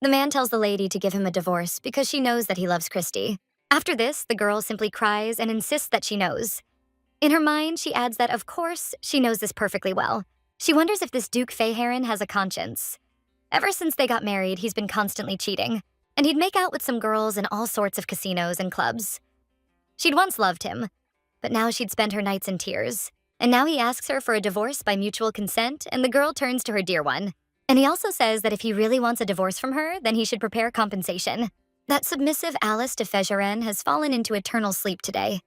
The man tells the lady to give him a divorce because she knows that he loves Christy. After this, the girl simply cries and insists that she knows. In her mind, she adds that, of course, she knows this perfectly well. She wonders if this Duke Fayheron has a conscience. Ever since they got married, he's been constantly cheating, and he'd make out with some girls in all sorts of casinos and clubs. She'd once loved him, but now she'd spend her nights in tears. And now he asks her for a divorce by mutual consent, and the girl turns to her dear one. And he also says that if he really wants a divorce from her, then he should prepare compensation. That submissive Alice de Fayheron has fallen into eternal sleep today.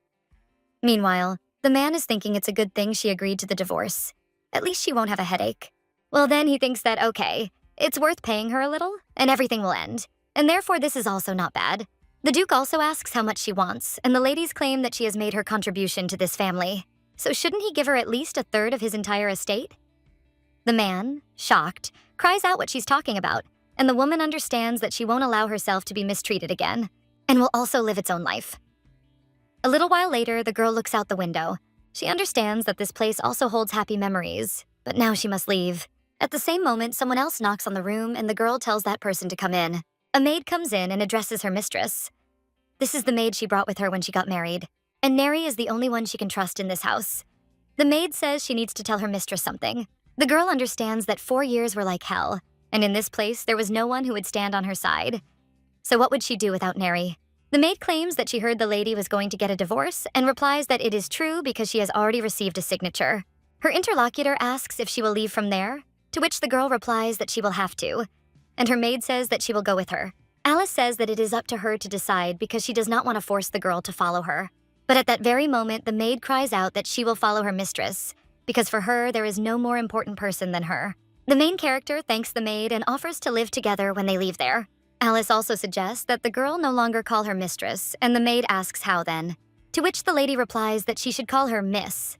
Meanwhile, the man is thinking it's a good thing she agreed to the divorce. At least she won't have a headache. Well, then he thinks that, okay, it's worth paying her a little, and everything will end. And therefore, this is also not bad. The Duke also asks how much she wants, and the ladies claim that she has made her contribution to this family. So shouldn't he give her at least a third of his entire estate? The man, shocked, cries out what she's talking about, and the woman understands that she won't allow herself to be mistreated again, and will also live its own life. A little while later, the girl looks out the window. She understands that this place also holds happy memories, but now she must leave. At the same moment, someone else knocks on the room, and the girl tells that person to come in. A maid comes in and addresses her mistress. This is the maid she brought with her when she got married, and Neri is the only one she can trust in this house. The maid says she needs to tell her mistress something. The girl understands that 4 years were like hell, and in this place there was no one who would stand on her side. So what would she do without Neri? The maid claims that she heard the lady was going to get a divorce and replies that it is true because she has already received a signature. Her interlocutor asks if she will leave from there, to which the girl replies that she will have to, and her maid says that she will go with her. Alice says that it is up to her to decide because she does not want to force the girl to follow her. But at that very moment, the maid cries out that she will follow her mistress, because for her, there is no more important person than her. The main character thanks the maid and offers to live together when they leave there. Alice also suggests that the girl no longer call her mistress, and the maid asks how then, to which the lady replies that she should call her Miss.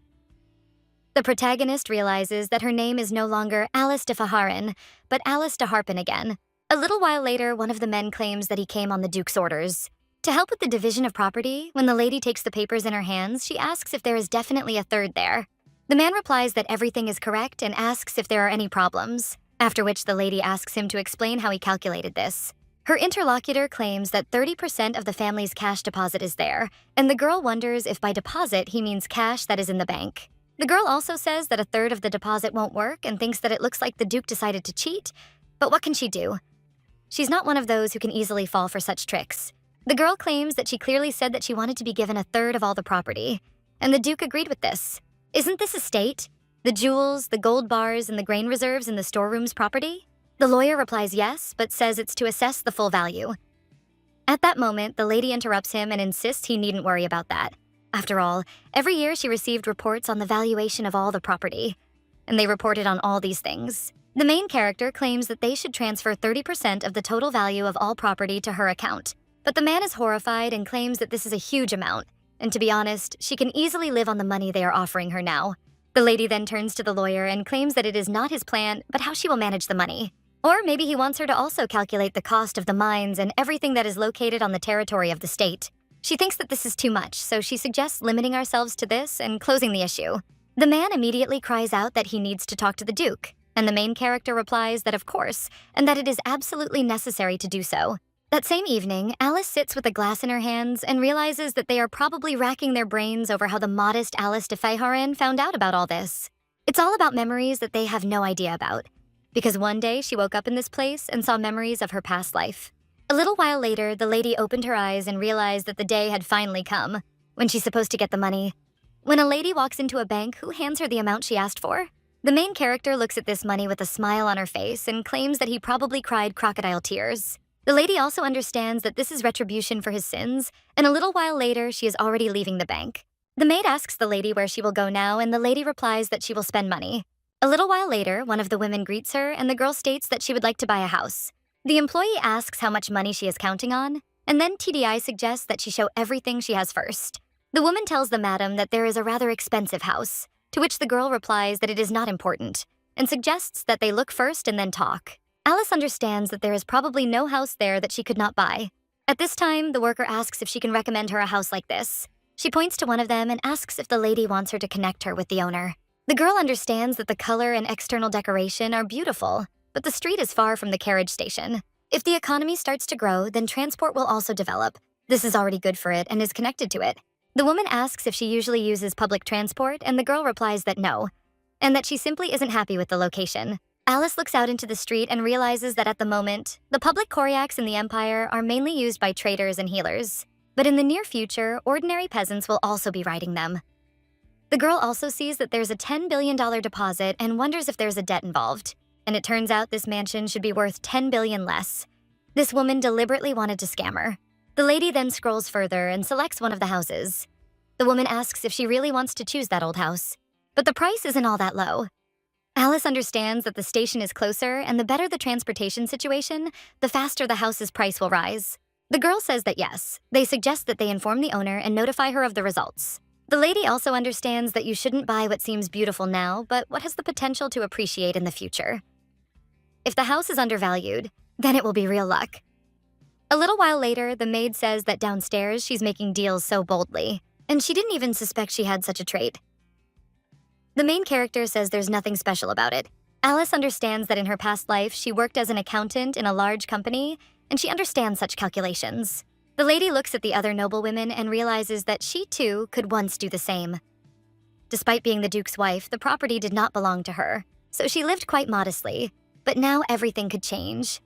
The protagonist realizes that her name is no longer Alice de Fayheron, but Alice de Harpen again. A little while later, one of the men claims that he came on the Duke's orders. To help with the division of property, when the lady takes the papers in her hands, she asks if there is definitely a third there. The man replies that everything is correct and asks if there are any problems, after which the lady asks him to explain how he calculated this. Her interlocutor claims that 30% of the family's cash deposit is there, and the girl wonders if by deposit he means cash that is in the bank. The girl also says that a third of the deposit won't work and thinks that it looks like the Duke decided to cheat, but what can she do? She's not one of those who can easily fall for such tricks. The girl claims that she clearly said that she wanted to be given a third of all the property, and the Duke agreed with this. Isn't this estate? The jewels, the gold bars, and the grain reserves in the storeroom's property? The lawyer replies yes, but says it's to assess the full value. At that moment, the lady interrupts him and insists he needn't worry about that. After all, every year she received reports on the valuation of all the property, and they reported on all these things. The main character claims that they should transfer 30% of the total value of all property to her account, but the man is horrified and claims that this is a huge amount, and to be honest, she can easily live on the money they are offering her now. The lady then turns to the lawyer and claims that it is not his plan, but how she will manage the money. Or maybe he wants her to also calculate the cost of the mines and everything that is located on the territory of the state. She thinks that this is too much, so she suggests limiting ourselves to this and closing the issue. The man immediately cries out that he needs to talk to the Duke, and the main character replies that of course, and that it is absolutely necessary to do so. That same evening, Alice sits with a glass in her hands and realizes that they are probably racking their brains over how the modest Alice de Fayheron found out about all this. It's all about memories that they have no idea about, because one day she woke up in this place and saw memories of her past life. A little while later, the lady opened her eyes and realized that the day had finally come, when she's supposed to get the money. When a lady walks into a bank, who hands her the amount she asked for? The main character looks at this money with a smile on her face and claims that he probably cried crocodile tears. The lady also understands that this is retribution for his sins, and a little while later, she is already leaving the bank. The maid asks the lady where she will go now, and the lady replies that she will spend money. A little while later, one of the women greets her, and the girl states that she would like to buy a house. The employee asks how much money she is counting on, and then TDI suggests that she show everything she has first. The woman tells the madam that there is a rather expensive house, to which the girl replies that it is not important, and suggests that they look first and then talk. Alice understands that there is probably no house there that she could not buy. At this time, the worker asks if she can recommend her a house like this. She points to one of them and asks if the lady wants her to connect her with the owner. The girl understands that the color and external decoration are beautiful, but the street is far from the carriage station. If the economy starts to grow, then transport will also develop. This is already good for it and is connected to it. The woman asks if she usually uses public transport, and the girl replies that no, and that she simply isn't happy with the location. Alice looks out into the street and realizes that at the moment, the public koryaks in the empire are mainly used by traders and healers. But in the near future, ordinary peasants will also be riding them. The girl also sees that there's a $10 billion deposit and wonders if there's a debt involved. And it turns out this mansion should be worth $10 billion less. This woman deliberately wanted to scam her. The lady then scrolls further and selects one of the houses. The woman asks if she really wants to choose that old house, but the price isn't all that low. Alice understands that the station is closer, and the better the transportation situation, the faster the house's price will rise. The girl says that yes. They suggest that they inform the owner and notify her of the results. The lady also understands that you shouldn't buy what seems beautiful now, but what has the potential to appreciate in the future. If the house is undervalued, then it will be real luck. A little while later, the maid says that downstairs she's making deals so boldly, and she didn't even suspect she had such a trait. The main character says there's nothing special about it. Alice understands that in her past life, she worked as an accountant in a large company, and she understands such calculations. The lady looks at the other noblewomen and realizes that she too could once do the same. Despite being the Duke's wife, the property did not belong to her, so she lived quite modestly, but now everything could change.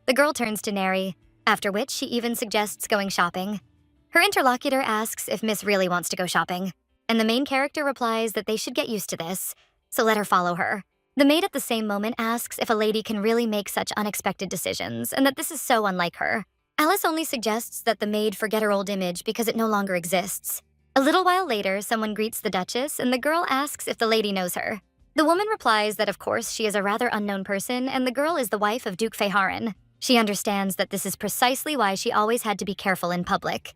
The girl turns to Neri, after which she even suggests going shopping. Her interlocutor asks if Miss really wants to go shopping, and the main character replies that they should get used to this, so let her follow her. The maid at the same moment asks if a lady can really make such unexpected decisions, and that this is so unlike her. Alice only suggests that the maid forget her old image because it no longer exists. A little while later, someone greets the Duchess, and the girl asks if the lady knows her. The woman replies that of course she is a rather unknown person, and the girl is the wife of Duke Feiharan. She understands that this is precisely why she always had to be careful in public.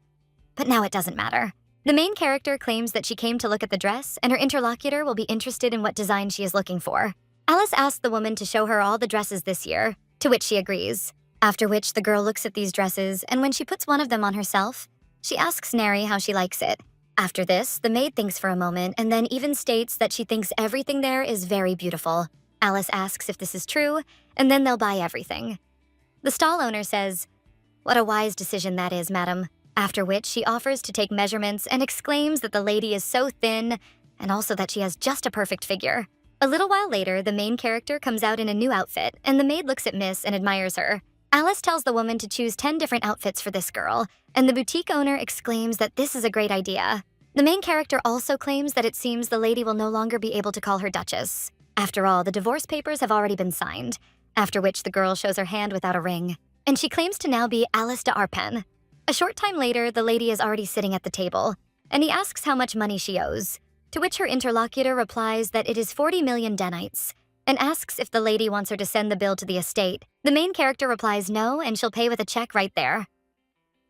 But now it doesn't matter. The main character claims that she came to look at the dress, and her interlocutor will be interested in what design she is looking for. Alice asks the woman to show her all the dresses this year, to which she agrees. After which the girl looks at these dresses, and when she puts one of them on herself, she asks Neri how she likes it. After this, the maid thinks for a moment and then even states that she thinks everything there is very beautiful. Alice asks if this is true, and then they'll buy everything. The stall owner says, "What a wise decision that is, madam." After which she offers to take measurements and exclaims that the lady is so thin, and also that she has just a perfect figure. A little while later, the main character comes out in a new outfit, and the maid looks at Miss and admires her. Alice tells the woman to choose 10 different outfits for this girl, and the boutique owner exclaims that this is a great idea. The main character also claims that it seems the lady will no longer be able to call her Duchess. After all, the divorce papers have already been signed, after which the girl shows her hand without a ring, and she claims to now be Alice de Arpen. A short time later, the lady is already sitting at the table, and he asks how much money she owes, to which her interlocutor replies that it is 40 million denites, and asks if the lady wants her to send the bill to the estate. The main character replies no, and she'll pay with a check right there.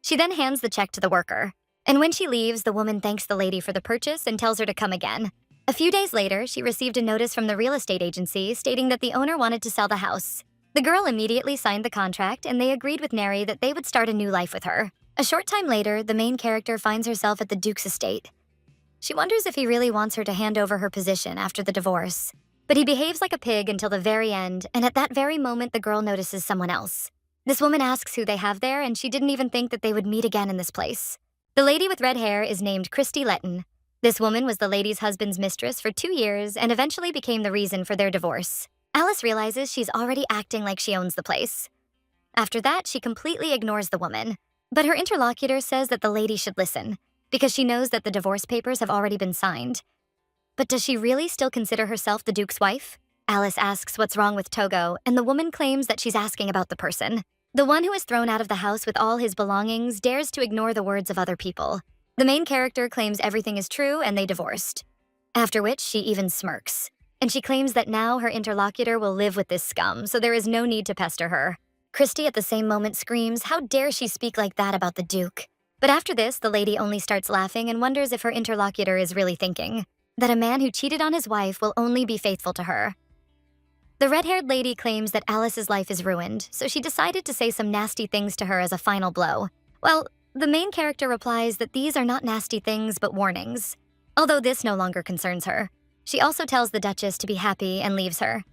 She then hands the check to the worker, and when she leaves, the woman thanks the lady for the purchase and tells her to come again. A few days later, she received a notice from the real estate agency stating that the owner wanted to sell the house. The girl immediately signed the contract, and they agreed with Neri that they would start a new life with her. A short time later, the main character finds herself at the Duke's estate. She wonders if he really wants her to hand over her position after the divorce. But he behaves like a pig until the very end, and at that very moment the girl notices someone else. This woman asks who they have there, and she didn't even think that they would meet again in this place. The lady with red hair is named Christy Letton. This woman was the lady's husband's mistress for 2 years and eventually became the reason for their divorce. Alice realizes she's already acting like she owns the place. After that, she completely ignores the woman. But her interlocutor says that the lady should listen, because she knows that the divorce papers have already been signed. But does she really still consider herself the Duke's wife? Alice asks what's wrong with Togo, and the woman claims that she's asking about the person. The one who is thrown out of the house with all his belongings dares to ignore the words of other people. The main character claims everything is true and they divorced. After which she even smirks, and she claims that now her interlocutor will live with this scum, so there is no need to pester her. Christy at the same moment screams, how dare she speak like that about the Duke? But after this, the lady only starts laughing and wonders if her interlocutor is really thinking that a man who cheated on his wife will only be faithful to her. The red-haired lady claims that Alice's life is ruined, so she decided to say some nasty things to her as a final blow. Well, the main character replies that these are not nasty things but warnings, although this no longer concerns her. She also tells the Duchess to be happy and leaves her.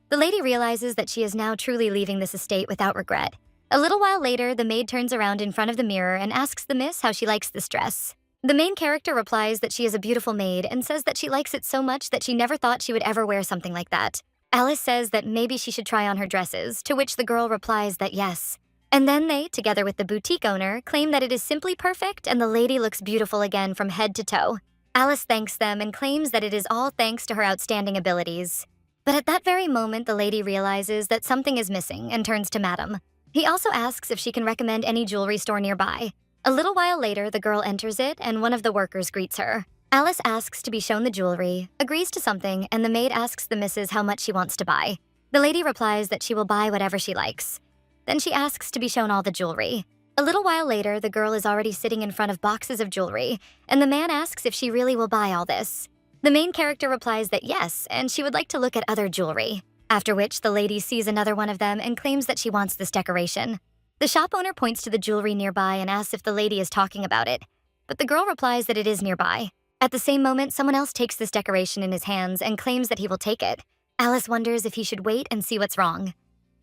The lady realizes that she is now truly leaving this estate without regret. A little while later, the maid turns around in front of the mirror and asks the miss how she likes this dress. The main character replies that she is a beautiful maid and says that she likes it so much that she never thought she would ever wear something like that. Alice says that maybe she should try on her dresses, to which the girl replies that yes. And then they, together with the boutique owner, claim that it is simply perfect and the lady looks beautiful again from head to toe. Alice thanks them and claims that it is all thanks to her outstanding abilities. But at that very moment, the lady realizes that something is missing and turns to Madam. He also asks if she can recommend any jewelry store nearby. A little while later, the girl enters it and one of the workers greets her. Alice asks to be shown the jewelry, agrees to something, and the maid asks the missus how much she wants to buy. The lady replies that she will buy whatever she likes. Then she asks to be shown all the jewelry. A little while later, the girl is already sitting in front of boxes of jewelry, and the man asks if she really will buy all this. The main character replies that yes, and she would like to look at other jewelry. After which, the lady sees another one of them and claims that she wants this decoration. The shop owner points to the jewelry nearby and asks if the lady is talking about it, but the girl replies that it is nearby. At the same moment, someone else takes this decoration in his hands and claims that he will take it. Alice wonders if he should wait and see what's wrong.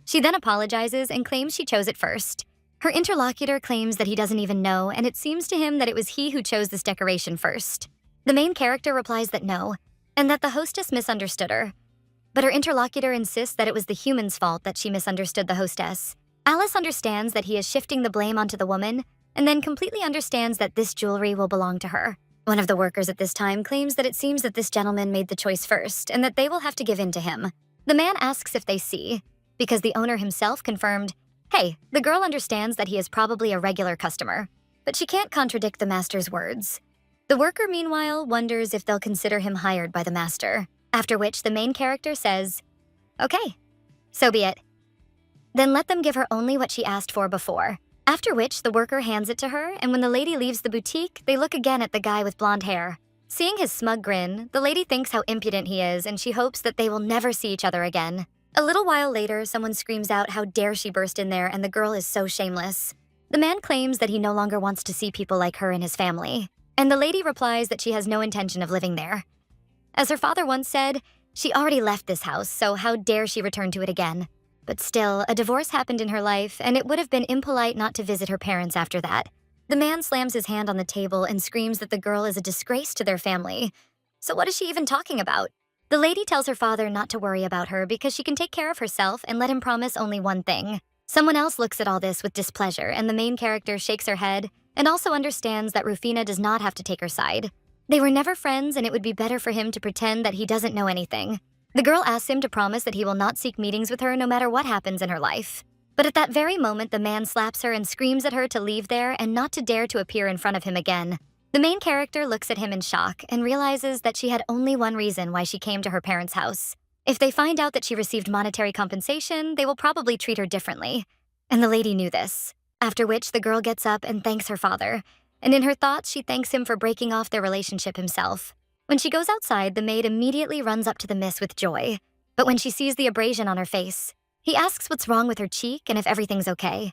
She then apologizes and claims she chose it first. Her interlocutor claims that he doesn't even know, and it seems to him that it was he who chose this decoration first. The main character replies that no, and that the hostess misunderstood her. But her interlocutor insists that it was the human's fault that she misunderstood the hostess. Alice understands that he is shifting the blame onto the woman, and then completely understands that this jewelry will belong to her. One of the workers at this time claims that it seems that this gentleman made the choice first, and that they will have to give in to him. The man asks if they see, because the owner himself confirmed, hey, the girl understands that he is probably a regular customer, but she can't contradict the master's words. The worker, meanwhile, wonders if they'll consider him hired by the master, after which the main character says, okay, so be it. Then let them give her only what she asked for before. After which, the worker hands it to her, and when the lady leaves the boutique, they look again at the guy with blonde hair. Seeing his smug grin, the lady thinks how impudent he is, and she hopes that they will never see each other again. A little while later, someone screams out how dare she burst in there, and the girl is so shameless. The man claims that he no longer wants to see people like her in his family, and the lady replies that she has no intention of living there. As her father once said, she already left this house, so how dare she return to it again? But still, a divorce happened in her life, and it would have been impolite not to visit her parents after that. The man slams his hand on the table and screams that the girl is a disgrace to their family. So what is she even talking about? The lady tells her father not to worry about her because she can take care of herself and let him promise only one thing. Someone else looks at all this with displeasure, and the main character shakes her head and also understands that Rufina does not have to take her side. They were never friends, and it would be better for him to pretend that he doesn't know anything. The girl asks him to promise that he will not seek meetings with her no matter what happens in her life. But at that very moment, the man slaps her and screams at her to leave there and not to dare to appear in front of him again. The main character looks at him in shock and realizes that she had only one reason why she came to her parents' house. If they find out that she received monetary compensation, they will probably treat her differently. And the lady knew this. After which, the girl gets up and thanks her father. And in her thoughts, she thanks him for breaking off their relationship himself. When she goes outside, the maid immediately runs up to the miss with joy. But when she sees the abrasion on her face, he asks what's wrong with her cheek and if everything's okay.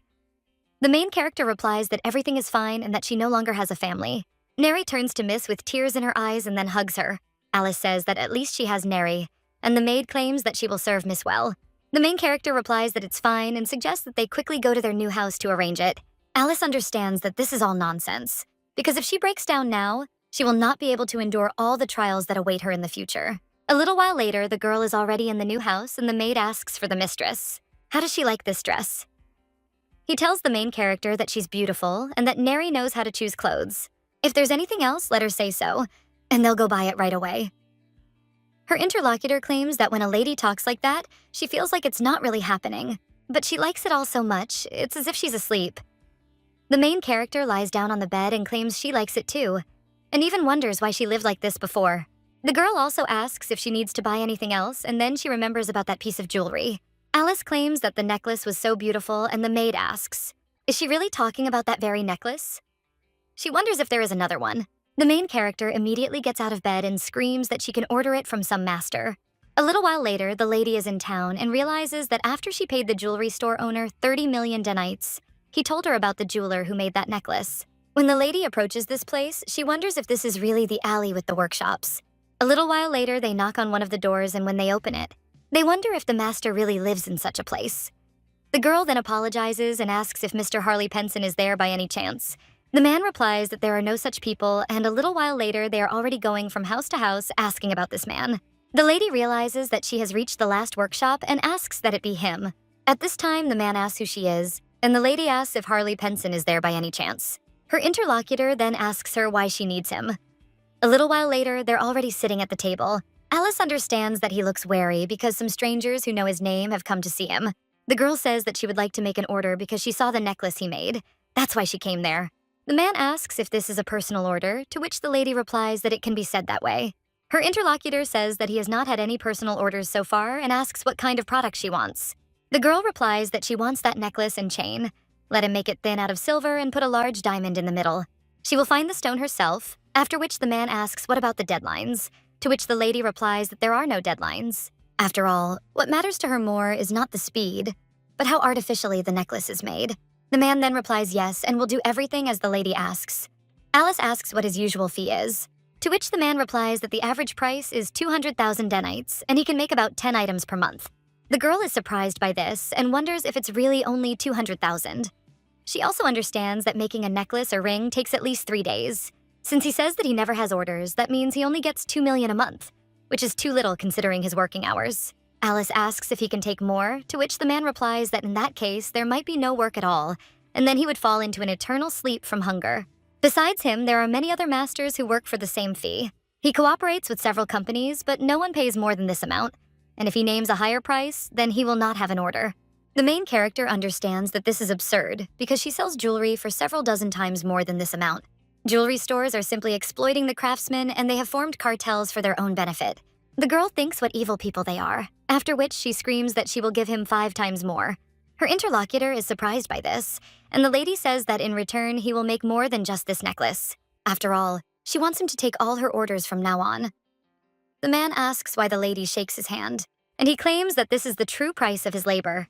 The main character replies that everything is fine and that she no longer has a family. Neri turns to Miss with tears in her eyes and then hugs her. Alice says that at least she has Neri, and the maid claims that she will serve Miss well. The main character replies that it's fine and suggests that they quickly go to their new house to arrange it. Alice understands that this is all nonsense, because if she breaks down now, she will not be able to endure all the trials that await her in the future. A little while later, the girl is already in the new house and the maid asks for the mistress. How does she like this dress? He tells the main character that she's beautiful and that Neri knows how to choose clothes. If there's anything else, let her say so, and they'll go buy it right away. Her interlocutor claims that when a lady talks like that, she feels like it's not really happening, but she likes it all so much, it's as if she's asleep. The main character lies down on the bed and claims she likes it too, and even wonders why she lived like this before. The girl also asks if she needs to buy anything else, and then she remembers about that piece of jewelry. Alice claims that the necklace was so beautiful, and the maid asks, is she really talking about that very necklace? She wonders if there is another one. The main character immediately gets out of bed and screams that she can order it from some master. A little while later, the lady is in town and realizes that after she paid the jewelry store owner 30 million denites, he told her about the jeweler who made that necklace. When the lady approaches this place, she wonders if this is really the alley with the workshops. A little while later, they knock on one of the doors, and when they open it, They wonder if the master really lives in such a place. The girl then apologizes and asks if Mr. Harley Penson is there by any chance. The man replies that there are no such people, and a little while later they are already going from house to house asking about this man. The lady realizes that she has reached the last workshop and asks that it be him. At this time, the man asks who she is, and the lady asks if Harley Penson is there by any chance. Her interlocutor then asks her why she needs him. A little while later, they're already sitting at the table. Alice understands that he looks wary because some strangers who know his name have come to see him. The girl says that she would like to make an order because she saw the necklace he made. That's why she came there. The man asks if this is a personal order, to which the lady replies that it can be said that way. Her interlocutor says that he has not had any personal orders so far and asks what kind of product she wants. The girl replies that she wants that necklace and chain. Let him make it thin out of silver and put a large diamond in the middle. She will find the stone herself, after which the man asks what about the deadlines, to which the lady replies that there are no deadlines. After all, what matters to her more is not the speed, but how artificially the necklace is made. The man then replies yes and will do everything as the lady asks. Alice asks what his usual fee is, to which the man replies that the average price is 200,000 denites and he can make about 10 items per month. The girl is surprised by this and wonders if it's really only 200,000. She also understands that making a necklace or ring takes at least 3 days. Since he says that he never has orders, that means he only gets 2 million a month, which is too little considering his working hours. Alice asks if he can take more, to which the man replies that in that case, there might be no work at all, and then he would fall into an eternal sleep from hunger. Besides him, there are many other masters who work for the same fee. He cooperates with several companies, but no one pays more than this amount, and if he names a higher price, then he will not have an order. The main character understands that this is absurd because she sells jewelry for several dozen times more than this amount. Jewelry stores are simply exploiting the craftsmen, and they have formed cartels for their own benefit. The girl thinks what evil people they are, after which she screams that she will give him 5 times more. Her interlocutor is surprised by this, and the lady says that in return he will make more than just this necklace. After all, she wants him to take all her orders from now on. The man asks why the lady shakes his hand, and he claims that this is the true price of his labor.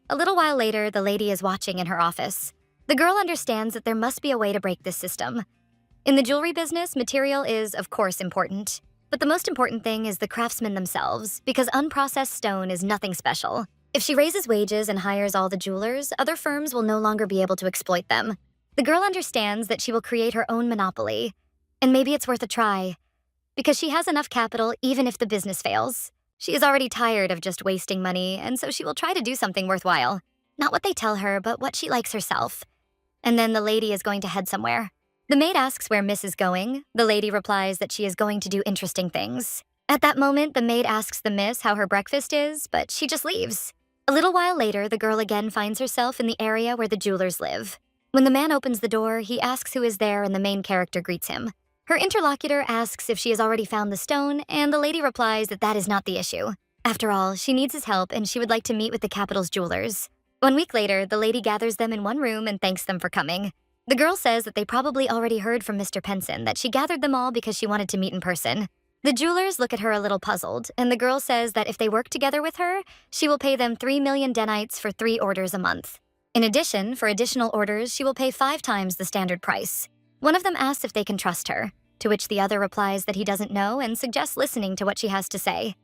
A little while later, the lady is watching in her office. The girl understands that there must be a way to break this system. In the jewelry business, material is, of course, important. But the most important thing is the craftsmen themselves, because unprocessed stone is nothing special. If she raises wages and hires all the jewelers, other firms will no longer be able to exploit them. The girl understands that she will create her own monopoly. And maybe it's worth a try, because she has enough capital even if the business fails. She is already tired of just wasting money, and so she will try to do something worthwhile. Not what they tell her, but what she likes herself. And then the lady is going to head somewhere. The maid asks where Miss is going. The lady replies that she is going to do interesting things. At that moment, the maid asks the miss how her breakfast is, but she just leaves. A little while later, the girl again finds herself in the area where the jewelers live. When the man opens the door, he asks who is there and the main character greets him. Her interlocutor asks if she has already found the stone, and the lady replies that that is not the issue. After all, she needs his help and she would like to meet with the capital's jewelers. 1 week later, the lady gathers them in one room and thanks them for coming. The girl says that they probably already heard from Mr. Penson that she gathered them all because she wanted to meet in person. The jewelers look at her a little puzzled, and the girl says that if they work together with her, she will pay them 3 million denites for 3 orders a month. In addition, for additional orders, she will pay 5 times the standard price. One of them asks if they can trust her, to which the other replies that he doesn't know and suggests listening to what she has to say.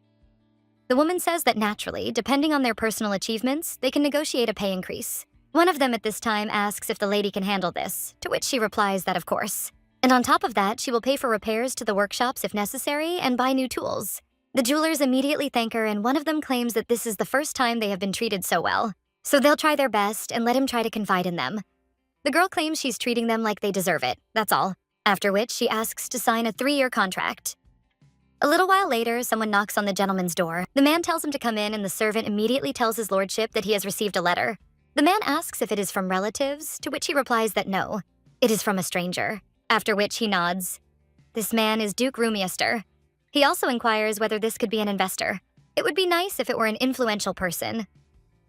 The woman says that naturally, depending on their personal achievements, they can negotiate a pay increase. One of them at this time asks if the lady can handle this, to which she replies that of course. And on top of that, she will pay for repairs to the workshops if necessary and buy new tools. The jewelers immediately thank her, and one of them claims that this is the first time they have been treated so well. So they'll try their best and let him try to confide in them. The girl claims she's treating them like they deserve it, that's all. After which she asks to sign a 3-year contract. A little while later, someone knocks on the gentleman's door. The man tells him to come in, and the servant immediately tells his lordship that he has received a letter. The man asks if it is from relatives, to which he replies that no, it is from a stranger, after which he nods. This man is Duke Rumiester. He also inquires whether this could be an investor. It would be nice if it were an influential person.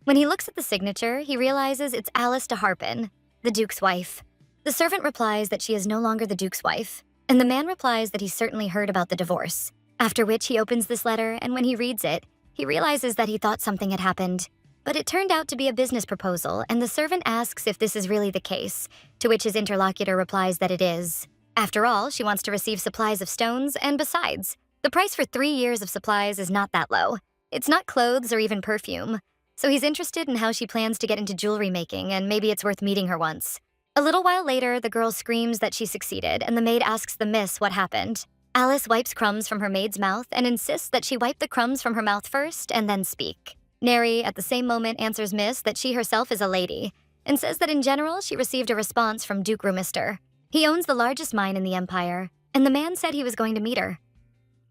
When he looks at the signature, he realizes it's Alice de Harpin, the Duke's wife. The servant replies that she is no longer the Duke's wife, and the man replies that he certainly heard about the divorce. After which he opens this letter, and when he reads it, he realizes that he thought something had happened. But it turned out to be a business proposal, and the servant asks if this is really the case, to which his interlocutor replies that it is. After all, she wants to receive supplies of stones, and besides, the price for 3 years of supplies is not that low. It's not clothes or even perfume. So he's interested in how she plans to get into jewelry making, and maybe it's worth meeting her once. A little while later, the girl screams that she succeeded, and the maid asks the miss what happened. Alice wipes crumbs from her maid's mouth and insists that she wipe the crumbs from her mouth first and then speak. Neri, at the same moment, answers Miss that she herself is a lady, and says that in general she received a response from Duke Rumister. He owns the largest mine in the empire, and the man said he was going to meet her.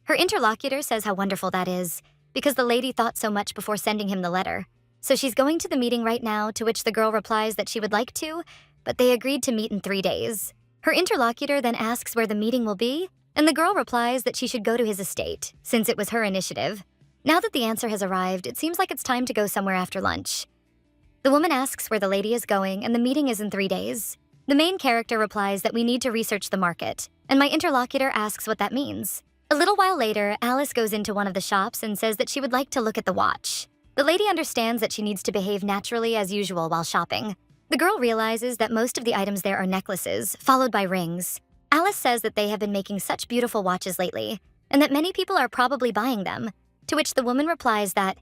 Her interlocutor says how wonderful that is, because the lady thought so much before sending him the letter. So she's going to the meeting right now, to which the girl replies that she would like to, but they agreed to meet in 3 days. Her interlocutor then asks where the meeting will be, and the girl replies that she should go to his estate, since it was her initiative. Now that the answer has arrived, it seems like it's time to go somewhere after lunch. The woman asks where the lady is going, and the meeting is in 3 days. The main character replies that we need to research the market, and my interlocutor asks what that means. A little while later, Alice goes into one of the shops and says that she would like to look at the watch. The lady understands that she needs to behave naturally as usual while shopping. The girl realizes that most of the items there are necklaces, followed by rings. Alice says that they have been making such beautiful watches lately, and that many people are probably buying them, to which the woman replies that,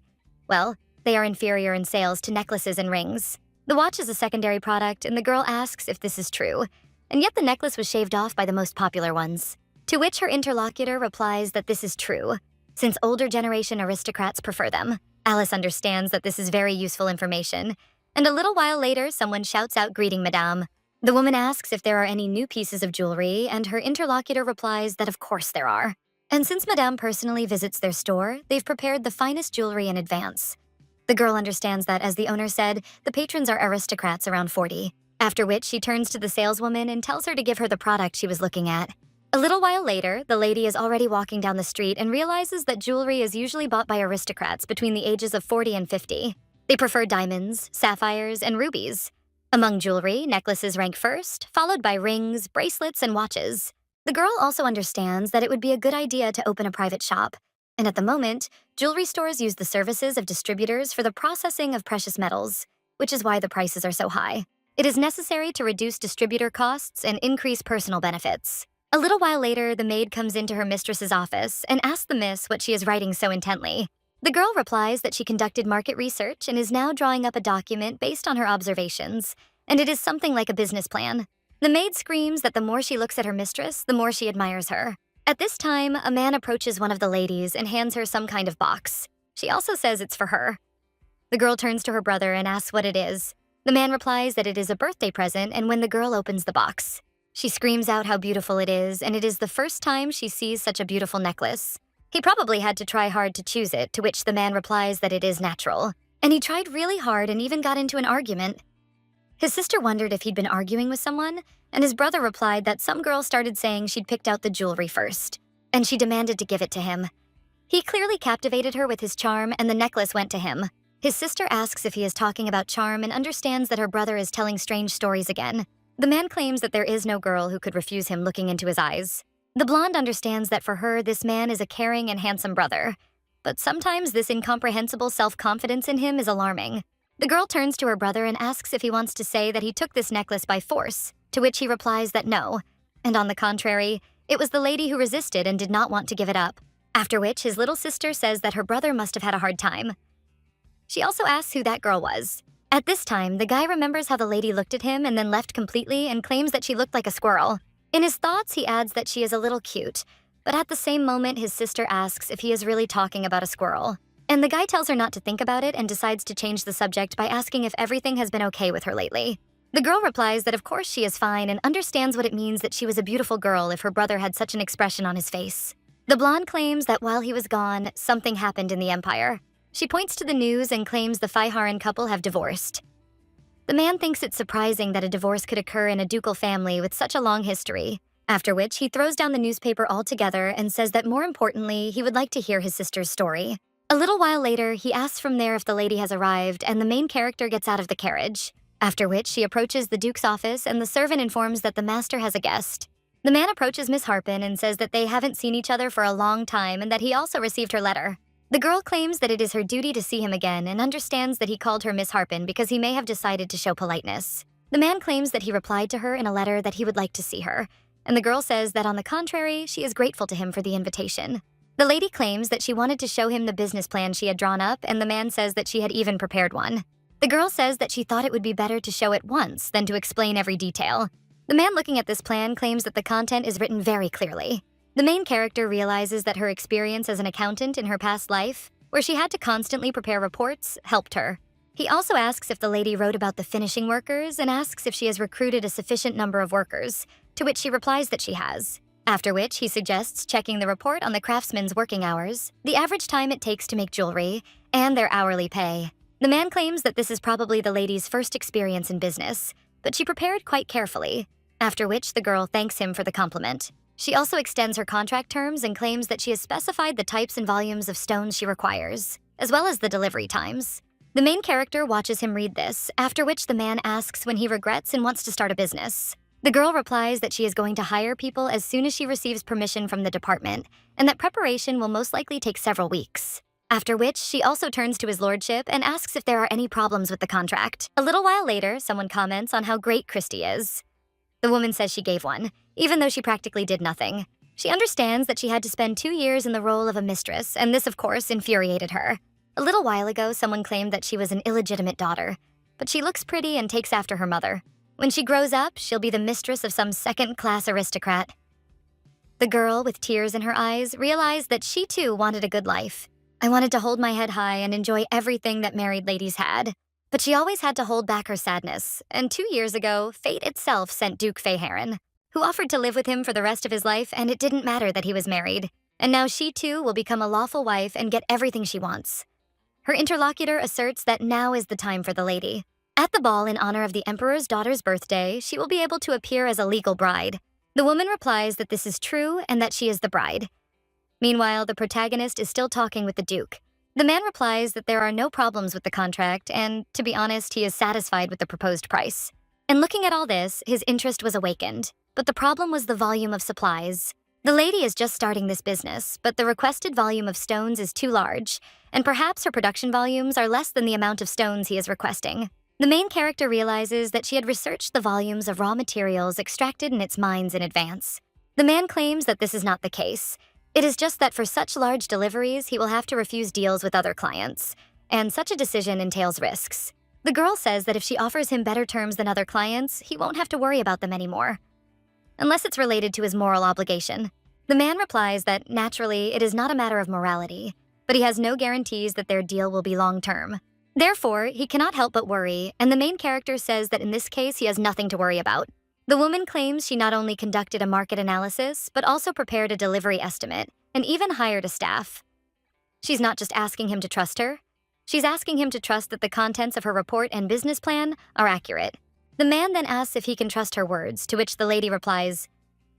well, they are inferior in sales to necklaces and rings. The watch is a secondary product, and the girl asks if this is true, and yet the necklace was shaved off by the most popular ones. To which her interlocutor replies that this is true, since older generation aristocrats prefer them. Alice understands that this is very useful information, and a little while later, someone shouts out greeting Madame. The woman asks if there are any new pieces of jewelry, and her interlocutor replies that of course there are. And since Madame personally visits their store, they've prepared the finest jewelry in advance. The girl understands that, as the owner said, the patrons are aristocrats around 40, after which she turns to the saleswoman and tells her to give her the product she was looking at. A little while later, the lady is already walking down the street and realizes that jewelry is usually bought by aristocrats between the ages of 40 and 50. They prefer diamonds, sapphires, and rubies. Among jewelry, necklaces rank first, followed by rings, bracelets, and watches. The girl also understands that it would be a good idea to open a private shop, and at the moment, jewelry stores use the services of distributors for the processing of precious metals, which is why the prices are so high. It is necessary to reduce distributor costs and increase personal benefits. A little while later, the maid comes into her mistress's office and asks the miss what she is writing so intently. The girl replies that she conducted market research and is now drawing up a document based on her observations, and it is something like a business plan. The maid screams that the more she looks at her mistress, the more she admires her. At this time, a man approaches one of the ladies and hands her some kind of box. She also says it's for her. The girl turns to her brother and asks what it is. The man replies that it is a birthday present, and when the girl opens the box, she screams out how beautiful it is, and it is the first time she sees such a beautiful necklace. He probably had to try hard to choose it, to which the man replies that it is natural. And he tried really hard and even got into an argument. His sister wondered if he'd been arguing with someone, and his brother replied that some girl started saying she'd picked out the jewelry first, and she demanded to give it to him. He clearly captivated her with his charm, and the necklace went to him. His sister asks if he is talking about charm and understands that her brother is telling strange stories again. The man claims that there is no girl who could refuse him looking into his eyes. The blonde understands that for her, this man is a caring and handsome brother. But sometimes this incomprehensible self-confidence in him is alarming. The girl turns to her brother and asks if he wants to say that he took this necklace by force, to which he replies that no. And on the contrary, it was the lady who resisted and did not want to give it up. After which, his little sister says that her brother must have had a hard time. She also asks who that girl was. At this time, the guy remembers how the lady looked at him and then left completely and claims that she looked like a squirrel. In his thoughts, he adds that she is a little cute, but at the same moment, his sister asks if he is really talking about a squirrel. And the guy tells her not to think about it and decides to change the subject by asking if everything has been okay with her lately. The girl replies that of course she is fine and understands what it means that she was a beautiful girl if her brother had such an expression on his face. The blonde claims that while he was gone, something happened in the empire. She points to the news and claims the Faiharan couple have divorced. The man thinks it's surprising that a divorce could occur in a ducal family with such a long history, after which he throws down the newspaper altogether and says that more importantly, he would like to hear his sister's story. A little while later, he asks from there if the lady has arrived, and the main character gets out of the carriage, after which she approaches the Duke's office and the servant informs that the master has a guest. The man approaches Miss Harpin and says that they haven't seen each other for a long time and that he also received her letter. The girl claims that it is her duty to see him again and understands that he called her Miss Harpin because he may have decided to show politeness. The man claims that he replied to her in a letter that he would like to see her, and the girl says that on the contrary, she is grateful to him for the invitation. The lady claims that she wanted to show him the business plan she had drawn up, and the man says that she had even prepared one. The girl says that she thought it would be better to show it once than to explain every detail. The man looking at this plan claims that the content is written very clearly. The main character realizes that her experience as an accountant in her past life, where she had to constantly prepare reports, helped her. He also asks if the lady wrote about the finishing workers and asks if she has recruited a sufficient number of workers, to which she replies that she has. After which, he suggests checking the report on the craftsman's working hours, the average time it takes to make jewelry, and their hourly pay. The man claims that this is probably the lady's first experience in business, but she prepared quite carefully, after which the girl thanks him for the compliment. She also extends her contract terms and claims that she has specified the types and volumes of stones she requires, as well as the delivery times. The main character watches him read this, after which the man asks when he regrets and wants to start a business. The girl replies that she is going to hire people as soon as she receives permission from the department, and that preparation will most likely take several weeks. After which, she also turns to his lordship and asks if there are any problems with the contract. A little while later, someone comments on how great Christy is. The woman says she gave one, even though she practically did nothing. She understands that she had to spend 2 years in the role of a mistress, and this, of course, infuriated her. A little while ago, someone claimed that she was an illegitimate daughter, but she looks pretty and takes after her mother. When she grows up, she'll be the mistress of some second-class aristocrat. The girl, with tears in her eyes, realized that she too wanted a good life. I wanted to hold my head high and enjoy everything that married ladies had. But she always had to hold back her sadness, and 2 years ago, fate itself sent Duke Fayheron, who offered to live with him for the rest of his life, and it didn't matter that he was married. And now she too will become a lawful wife and get everything she wants. Her interlocutor asserts that now is the time for the lady. At the ball in honor of the emperor's daughter's birthday, she will be able to appear as a legal bride. The woman replies that this is true and that she is the bride. Meanwhile, the protagonist is still talking with the Duke. The man replies that there are no problems with the contract, and, to be honest, he is satisfied with the proposed price. And looking at all this, his interest was awakened. But the problem was the volume of supplies. The lady is just starting this business, but the requested volume of stones is too large, and perhaps her production volumes are less than the amount of stones he is requesting. The main character realizes that she had researched the volumes of raw materials extracted in its mines in advance. The man claims that this is not the case. It is just that for such large deliveries, he will have to refuse deals with other clients, and such a decision entails risks. The girl says that if she offers him better terms than other clients, he won't have to worry about them anymore, unless it's related to his moral obligation. The man replies that, naturally, it is not a matter of morality, but he has no guarantees that their deal will be long-term. Therefore, he cannot help but worry, and the main character says that in this case he has nothing to worry about. The woman claims she not only conducted a market analysis, but also prepared a delivery estimate, and even hired a staff. She's not just asking him to trust her. She's asking him to trust that the contents of her report and business plan are accurate. The man then asks if he can trust her words, to which the lady replies,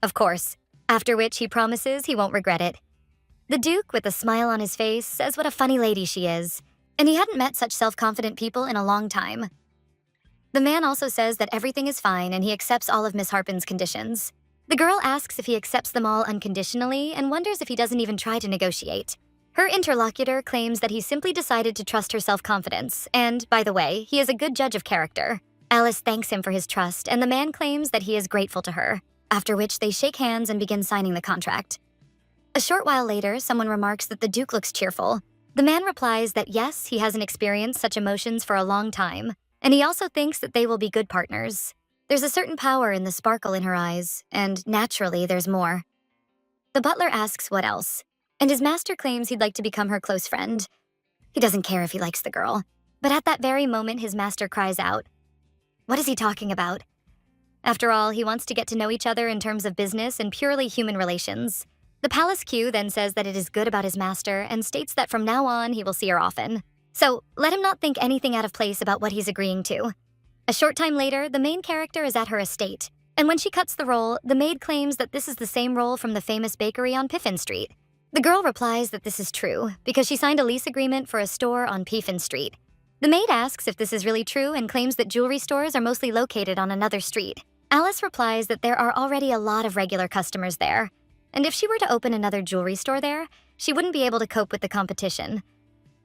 "Of course," after which he promises he won't regret it. The Duke, with a smile on his face, says what a funny lady she is, and he hadn't met such self-confident people in a long time. The man also says that everything is fine and he accepts all of Miss Harpen's conditions. The girl asks if he accepts them all unconditionally and wonders if he doesn't even try to negotiate. Her interlocutor claims that he simply decided to trust her self-confidence, and, by the way, he is a good judge of character. Alice thanks him for his trust, and the man claims that he is grateful to her, after which they shake hands and begin signing the contract. A short while later, someone remarks that the Duke looks cheerful. The man replies that yes, he hasn't experienced such emotions for a long time, and he also thinks that they will be good partners. There's a certain power in the sparkle in her eyes, and naturally, there's more. The butler asks what else, and his master claims he'd like to become her close friend. He doesn't care if he likes the girl, but at that very moment, his master cries out, "What is he talking about?" After all, he wants to get to know each other in terms of business and purely human relations. The palace Q then says that it is good about his master and states that from now on he will see her often. So, let him not think anything out of place about what he's agreeing to. A short time later, the main character is at her estate, and when she cuts the roll, the maid claims that this is the same roll from the famous bakery on Piffin Street. The girl replies that this is true, because she signed a lease agreement for a store on Piffin Street. The maid asks if this is really true and claims that jewelry stores are mostly located on another street. Alice replies that there are already a lot of regular customers there, and if she were to open another jewelry store there, she wouldn't be able to cope with the competition.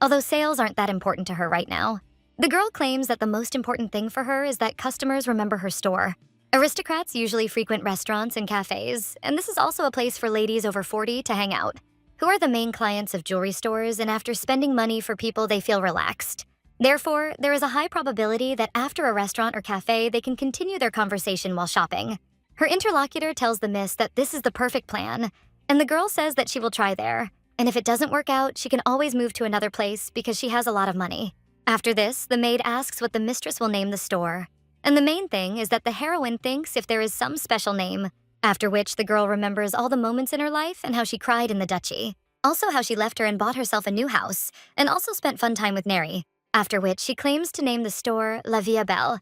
Although sales aren't that important to her right now. The girl claims that the most important thing for her is that customers remember her store. Aristocrats usually frequent restaurants and cafes, and this is also a place for ladies over 40 to hang out. who are the main clients of jewelry stores and after spending money for people they feel relaxed. Therefore, there is a high probability that after a restaurant or cafe, they can continue their conversation while shopping. Her interlocutor tells the miss that this is the perfect plan, and the girl says that she will try there, and if it doesn't work out, she can always move to another place because she has a lot of money. After this, the maid asks what the mistress will name the store. And the main thing is that the heroine thinks if there is some special name, after which the girl remembers all the moments in her life and how she cried in the duchy. Also how she left her and bought herself a new house, and also spent fun time with Neri, after which she claims to name the store La Vie Belle.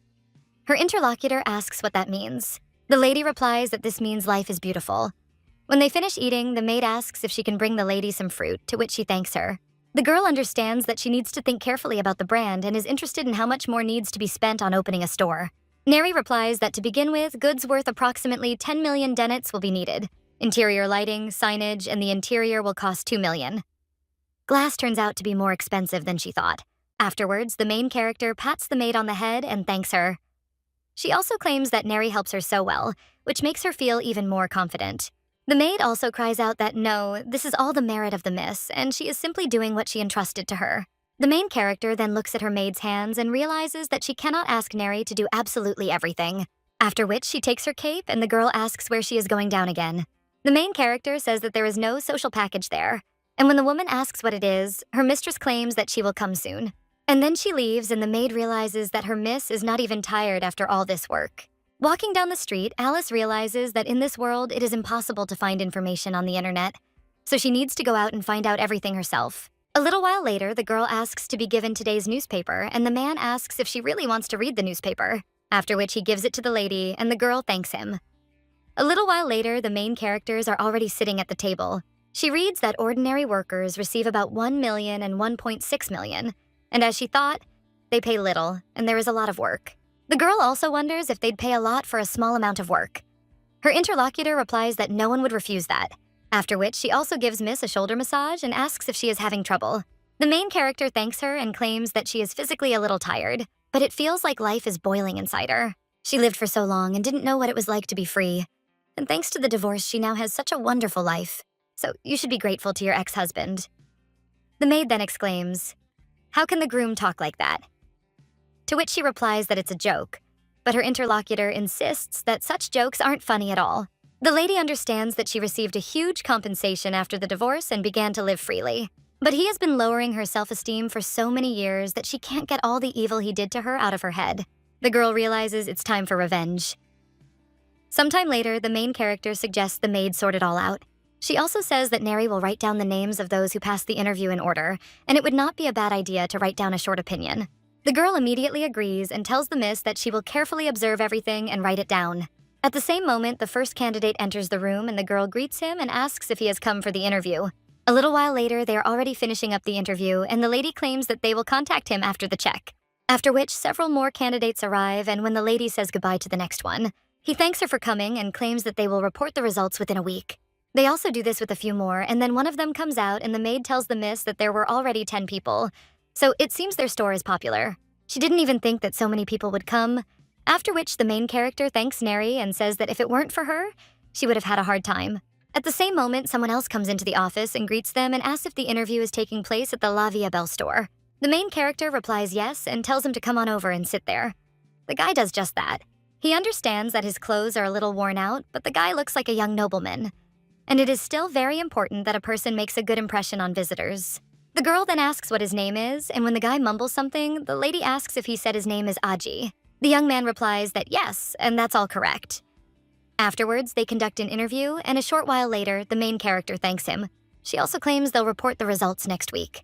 Her interlocutor asks what that means. The lady replies that this means life is beautiful. When they finish eating, the maid asks if she can bring the lady some fruit, to which she thanks her. The girl understands that she needs to think carefully about the brand and is interested in how much more needs to be spent on opening a store. Neri replies that to begin with, goods worth approximately 10 million deniets will be needed. Interior lighting, signage, and the interior will cost 2 million. Glass turns out to be more expensive than she thought. Afterwards, the main character pats the maid on the head and thanks her. She also claims that Neri helps her so well, which makes her feel even more confident. The maid also cries out that no, this is all the merit of the miss, and she is simply doing what she entrusted to her. The main character then looks at her maid's hands and realizes that she cannot ask Neri to do absolutely everything. After which she takes her cape and the girl asks where she is going down again. The main character says that there is no social package there, and when the woman asks what it is, her mistress claims that she will come soon. And then she leaves and the maid realizes that her miss is not even tired after all this work. Walking down the street, Alice realizes that in this world it is impossible to find information on the internet, so she needs to go out and find out everything herself. A little while later, the girl asks to be given today's newspaper, and the man asks if she really wants to read the newspaper, after which he gives it to the lady, and the girl thanks him. A little while later, the main characters are already sitting at the table. She reads that ordinary workers receive about 1 million and 1.6 million, and as she thought, they pay little, and there is a lot of work. The girl also wonders if they'd pay a lot for a small amount of work. Her interlocutor replies that no one would refuse that, after which she also gives Miss a shoulder massage and asks if she is having trouble. The main character thanks her and claims that she is physically a little tired, but it feels like life is boiling inside her. She lived for so long and didn't know what it was like to be free. And thanks to the divorce, she now has such a wonderful life. So you should be grateful to your ex-husband. The maid then exclaims, "How can the groom talk like that?" To which she replies that it's a joke, but her interlocutor insists that such jokes aren't funny at all. The lady understands that she received a huge compensation after the divorce and began to live freely. But he has been lowering her self-esteem for so many years that she can't get all the evil he did to her out of her head. The girl realizes it's time for revenge. Sometime later, the main character suggests the maid sort it all out. She also says that Neri will write down the names of those who passed the interview in order, and it would not be a bad idea to write down a short opinion. The girl immediately agrees and tells the miss that she will carefully observe everything and write it down. At the same moment, the first candidate enters the room and the girl greets him and asks if he has come for the interview. A little while later, they are already finishing up the interview and the lady claims that they will contact him after the check. After which, several more candidates arrive, and when the lady says goodbye to the next one, he thanks her for coming and claims that they will report the results within a week. They also do this with a few more, and then one of them comes out and the maid tells the miss that there were already 10 people, so it seems their store is popular. She didn't even think that so many people would come, after which the main character thanks Neri and says that if it weren't for her, she would have had a hard time. At the same moment, someone else comes into the office and greets them and asks if the interview is taking place at the La Vie Belle store. The main character replies yes and tells him to come on over and sit there. The guy does just that. He understands that his clothes are a little worn out, but the guy looks like a young nobleman. And it is still very important that a person makes a good impression on visitors. The girl then asks what his name is, and when the guy mumbles something, the lady asks if he said his name is Aji. The young man replies that yes, and that's all correct. Afterwards, they conduct an interview, and a short while later, the main character thanks him. She also claims they'll report the results next week.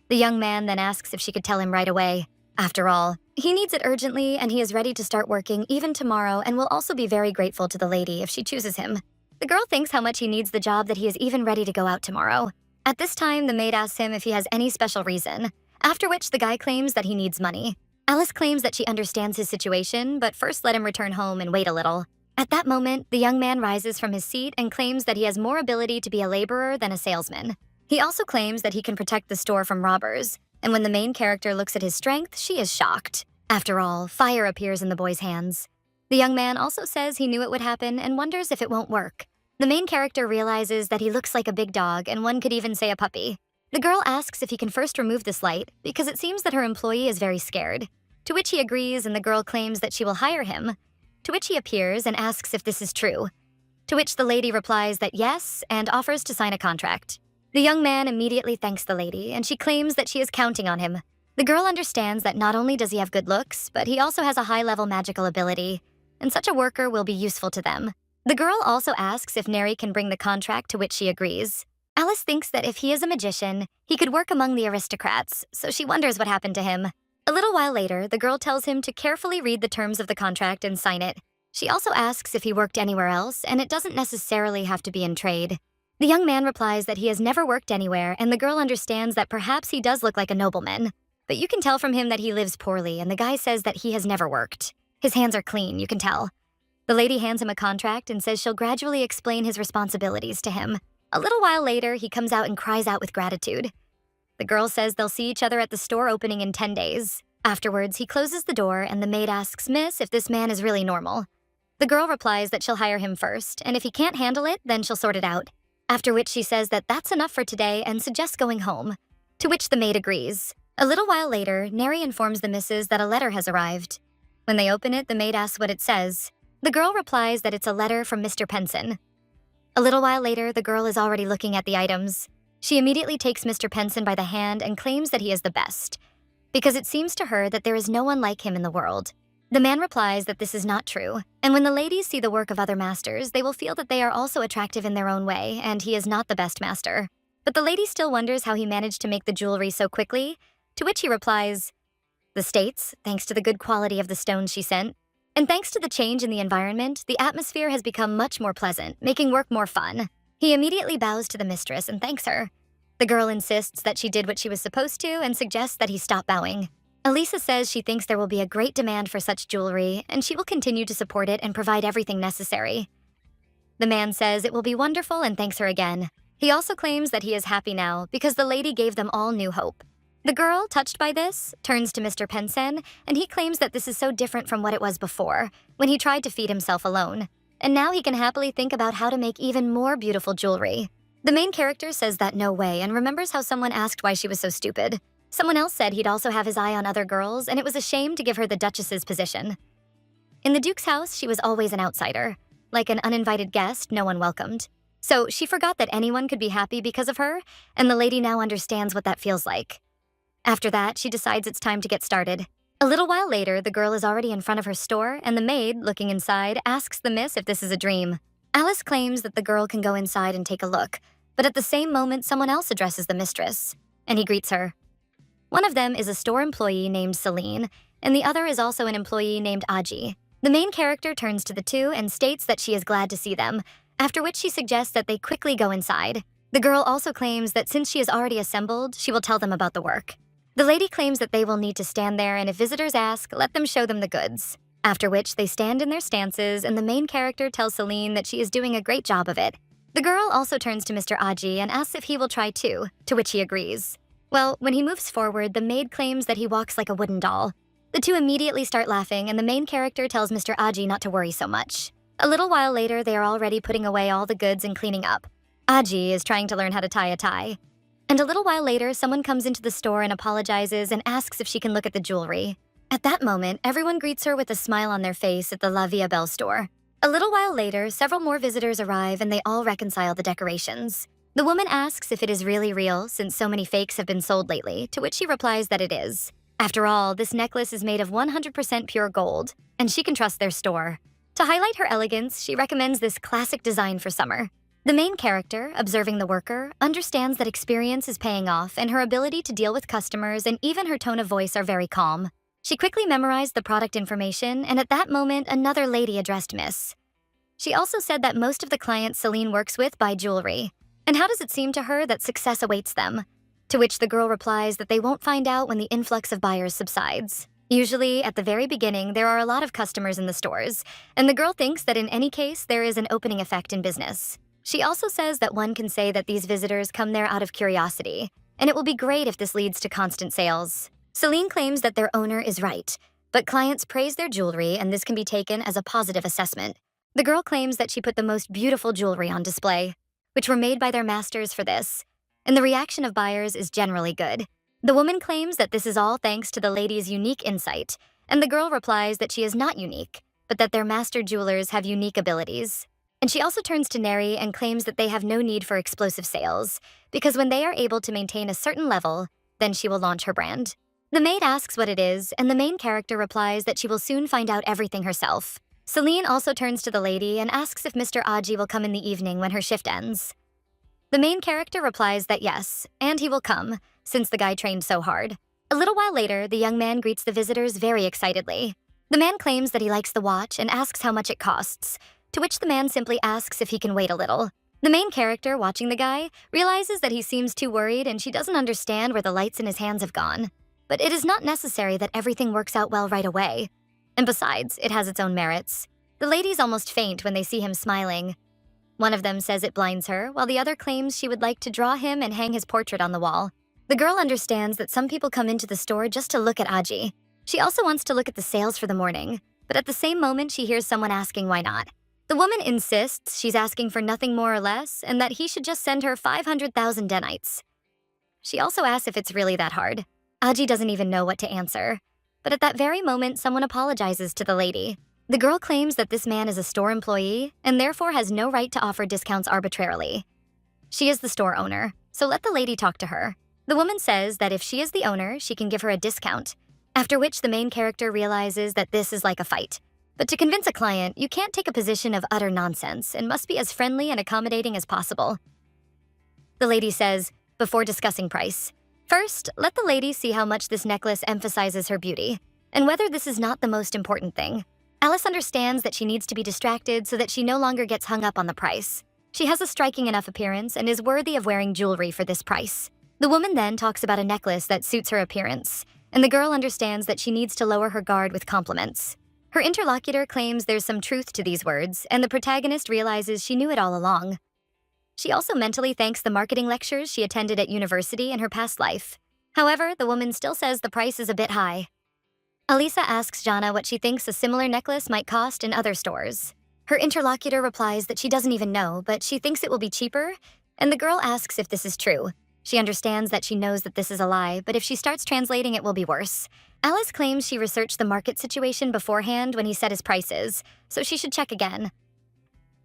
The young man then asks if she could tell him right away. After all, he needs it urgently, and he is ready to start working even tomorrow and will also be very grateful to the lady if she chooses him. The girl thinks how much he needs the job that he is even ready to go out tomorrow. At this time, the maid asks him if he has any special reason, after which the guy claims that he needs money. Alice claims that she understands his situation, but first let him return home and wait a little. At that moment, the young man rises from his seat and claims that he has more ability to be a laborer than a salesman. He also claims that he can protect the store from robbers, and when the main character looks at his strength, she is shocked. After all, fire appears in the boy's hands. The young man also says he knew it would happen and wonders if it won't work. The main character realizes that he looks like a big dog, and one could even say a puppy. The girl asks if he can first remove this light because it seems that her employee is very scared. To which he agrees, and the girl claims that she will hire him. To which he appears and asks if this is true. To which the lady replies that yes, and offers to sign a contract. The young man immediately thanks the lady, and she claims that she is counting on him. The girl understands that not only does he have good looks, but he also has a high-level magical ability, and such a worker will be useful to them. The girl also asks if Neri can bring the contract, to which she agrees. Alice thinks that if he is a magician, he could work among the aristocrats, so she wonders what happened to him. A little while later, the girl tells him to carefully read the terms of the contract and sign it. She also asks if he worked anywhere else, and it doesn't necessarily have to be in trade. The young man replies that he has never worked anywhere, and the girl understands that perhaps he does look like a nobleman. But you can tell from him that he lives poorly, and the guy says that he has never worked. His hands are clean, you can tell. The lady hands him a contract and says she'll gradually explain his responsibilities to him. A little while later, he comes out and cries out with gratitude. The girl says they'll see each other at the store opening in 10 days. Afterwards, he closes the door, and the maid asks Miss if this man is really normal. The girl replies that she'll hire him first, and if he can't handle it, then she'll sort it out. After which she says that that's enough for today and suggests going home. To which the maid agrees. A little while later, Neri informs the missus that a letter has arrived. When they open it, the maid asks what it says. The girl replies that it's a letter from Mr. Penson. A little while later, the girl is already looking at the items. She immediately takes Mr. Penson by the hand and claims that he is the best, because it seems to her that there is no one like him in the world. The man replies that this is not true, and when the ladies see the work of other masters, they will feel that they are also attractive in their own way, and he is not the best master. But the lady still wonders how he managed to make the jewelry so quickly, to which he replies, "The States, thanks to the good quality of the stones she sent. And thanks to the change in the environment, the atmosphere has become much more pleasant, making work more fun." He immediately bows to the mistress and thanks her. The girl insists that she did what she was supposed to and suggests that he stop bowing. Elisa says she thinks there will be a great demand for such jewelry, and she will continue to support it and provide everything necessary. The man says it will be wonderful and thanks her again. He also claims that he is happy now because the lady gave them all new hope. The girl, touched by this, turns to Mr. Penson, and he claims that this is so different from what it was before, when he tried to feed himself alone. And now he can happily think about how to make even more beautiful jewelry. The main character says that no way and remembers how someone asked why she was so stupid. Someone else said he'd also have his eye on other girls, and it was a shame to give her the Duchess's position. In the Duke's house, she was always an outsider. Like an uninvited guest, no one welcomed. So she forgot that anyone could be happy because of her, and the lady now understands what that feels like. After that, she decides it's time to get started. A little while later, the girl is already in front of her store, and the maid, looking inside, asks the miss if this is a dream. Alice claims that the girl can go inside and take a look, but at the same moment, someone else addresses the mistress, and he greets her. One of them is a store employee named Celine, and the other is also an employee named Aji. The main character turns to the two and states that she is glad to see them, after which she suggests that they quickly go inside. The girl also claims that since she is already assembled, she will tell them about the work. The lady claims that they will need to stand there, and if visitors ask, let them show them the goods. After which, they stand in their stances, and the main character tells Celine that she is doing a great job of it. The girl also turns to Mr. Aji and asks if he will try too, to which he agrees. Well, when he moves forward, the maid claims that he walks like a wooden doll. The two immediately start laughing, and the main character tells Mr. Aji not to worry so much. A little while later, they are already putting away all the goods and cleaning up. Aji is trying to learn how to tie a tie. And a little while later, someone comes into the store and apologizes and asks if she can look at the jewelry. At that moment, everyone greets her with a smile on their face at the La Via Belle store. A little while later, several more visitors arrive and they all reconcile the decorations. The woman asks if it is really real since so many fakes have been sold lately, to which she replies that it is. After all, this necklace is made of 100% pure gold, and she can trust their store. To highlight her elegance, she recommends this classic design for summer. The main character, observing the worker, understands that experience is paying off and her ability to deal with customers and even her tone of voice are very calm. She quickly memorized the product information, and at that moment, another lady addressed Miss. She also said that most of the clients Celine works with buy jewelry. And how does it seem to her that success awaits them? To which the girl replies that they won't find out when the influx of buyers subsides. Usually, at the very beginning, there are a lot of customers in the stores, and the girl thinks that in any case, there is an opening effect in business. She also says that one can say that these visitors come there out of curiosity, and it will be great if this leads to constant sales. Celine claims that their owner is right, but clients praise their jewelry and this can be taken as a positive assessment. The girl claims that she put the most beautiful jewelry on display, which were made by their masters for this, and the reaction of buyers is generally good. The woman claims that this is all thanks to the lady's unique insight, and the girl replies that she is not unique, but that their master jewelers have unique abilities. And she also turns to Neri and claims that they have no need for explosive sales, because when they are able to maintain a certain level, then she will launch her brand. The maid asks what it is, and the main character replies that she will soon find out everything herself. Celine also turns to the lady and asks if Mr. Aji will come in the evening when her shift ends. The main character replies that yes, and he will come, since the guy trained so hard. A little while later, the young man greets the visitors very excitedly. The man claims that he likes the watch and asks how much it costs, to which the man simply asks if he can wait a little. The main character, watching the guy, realizes that he seems too worried and she doesn't understand where the lights in his hands have gone. But it is not necessary that everything works out well right away. And besides, it has its own merits. The ladies almost faint when they see him smiling. One of them says it blinds her, while the other claims she would like to draw him and hang his portrait on the wall. The girl understands that some people come into the store just to look at Aji. She also wants to look at the sales for the morning, but at the same moment she hears someone asking why not. The woman insists she's asking for nothing more or less, and that he should just send her 500,000 denites. She also asks if it's really that hard. Aji doesn't even know what to answer. But at that very moment, someone apologizes to the lady. The girl claims that this man is a store employee and therefore has no right to offer discounts arbitrarily. She is the store owner, so let the lady talk to her. The woman says that if she is the owner, she can give her a discount, after which the main character realizes that this is like a fight. But to convince a client, you can't take a position of utter nonsense and must be as friendly and accommodating as possible. The lady says, before discussing price, first, let the lady see how much this necklace emphasizes her beauty, and whether this is not the most important thing. Alice understands that she needs to be distracted so that she no longer gets hung up on the price. She has a striking enough appearance and is worthy of wearing jewelry for this price. The woman then talks about a necklace that suits her appearance, and the girl understands that she needs to lower her guard with compliments. Her interlocutor claims there's some truth to these words, and the protagonist realizes she knew it all along. She also mentally thanks the marketing lectures she attended at university in her past life. However, the woman still says the price is a bit high. Alisa asks Jana what she thinks a similar necklace might cost in other stores. Her interlocutor replies that she doesn't even know, but she thinks it will be cheaper, and the girl asks if this is true. She understands that she knows that this is a lie, but if she starts translating, it will be worse. Alice claims she researched the market situation beforehand when he set his prices, so she should check again.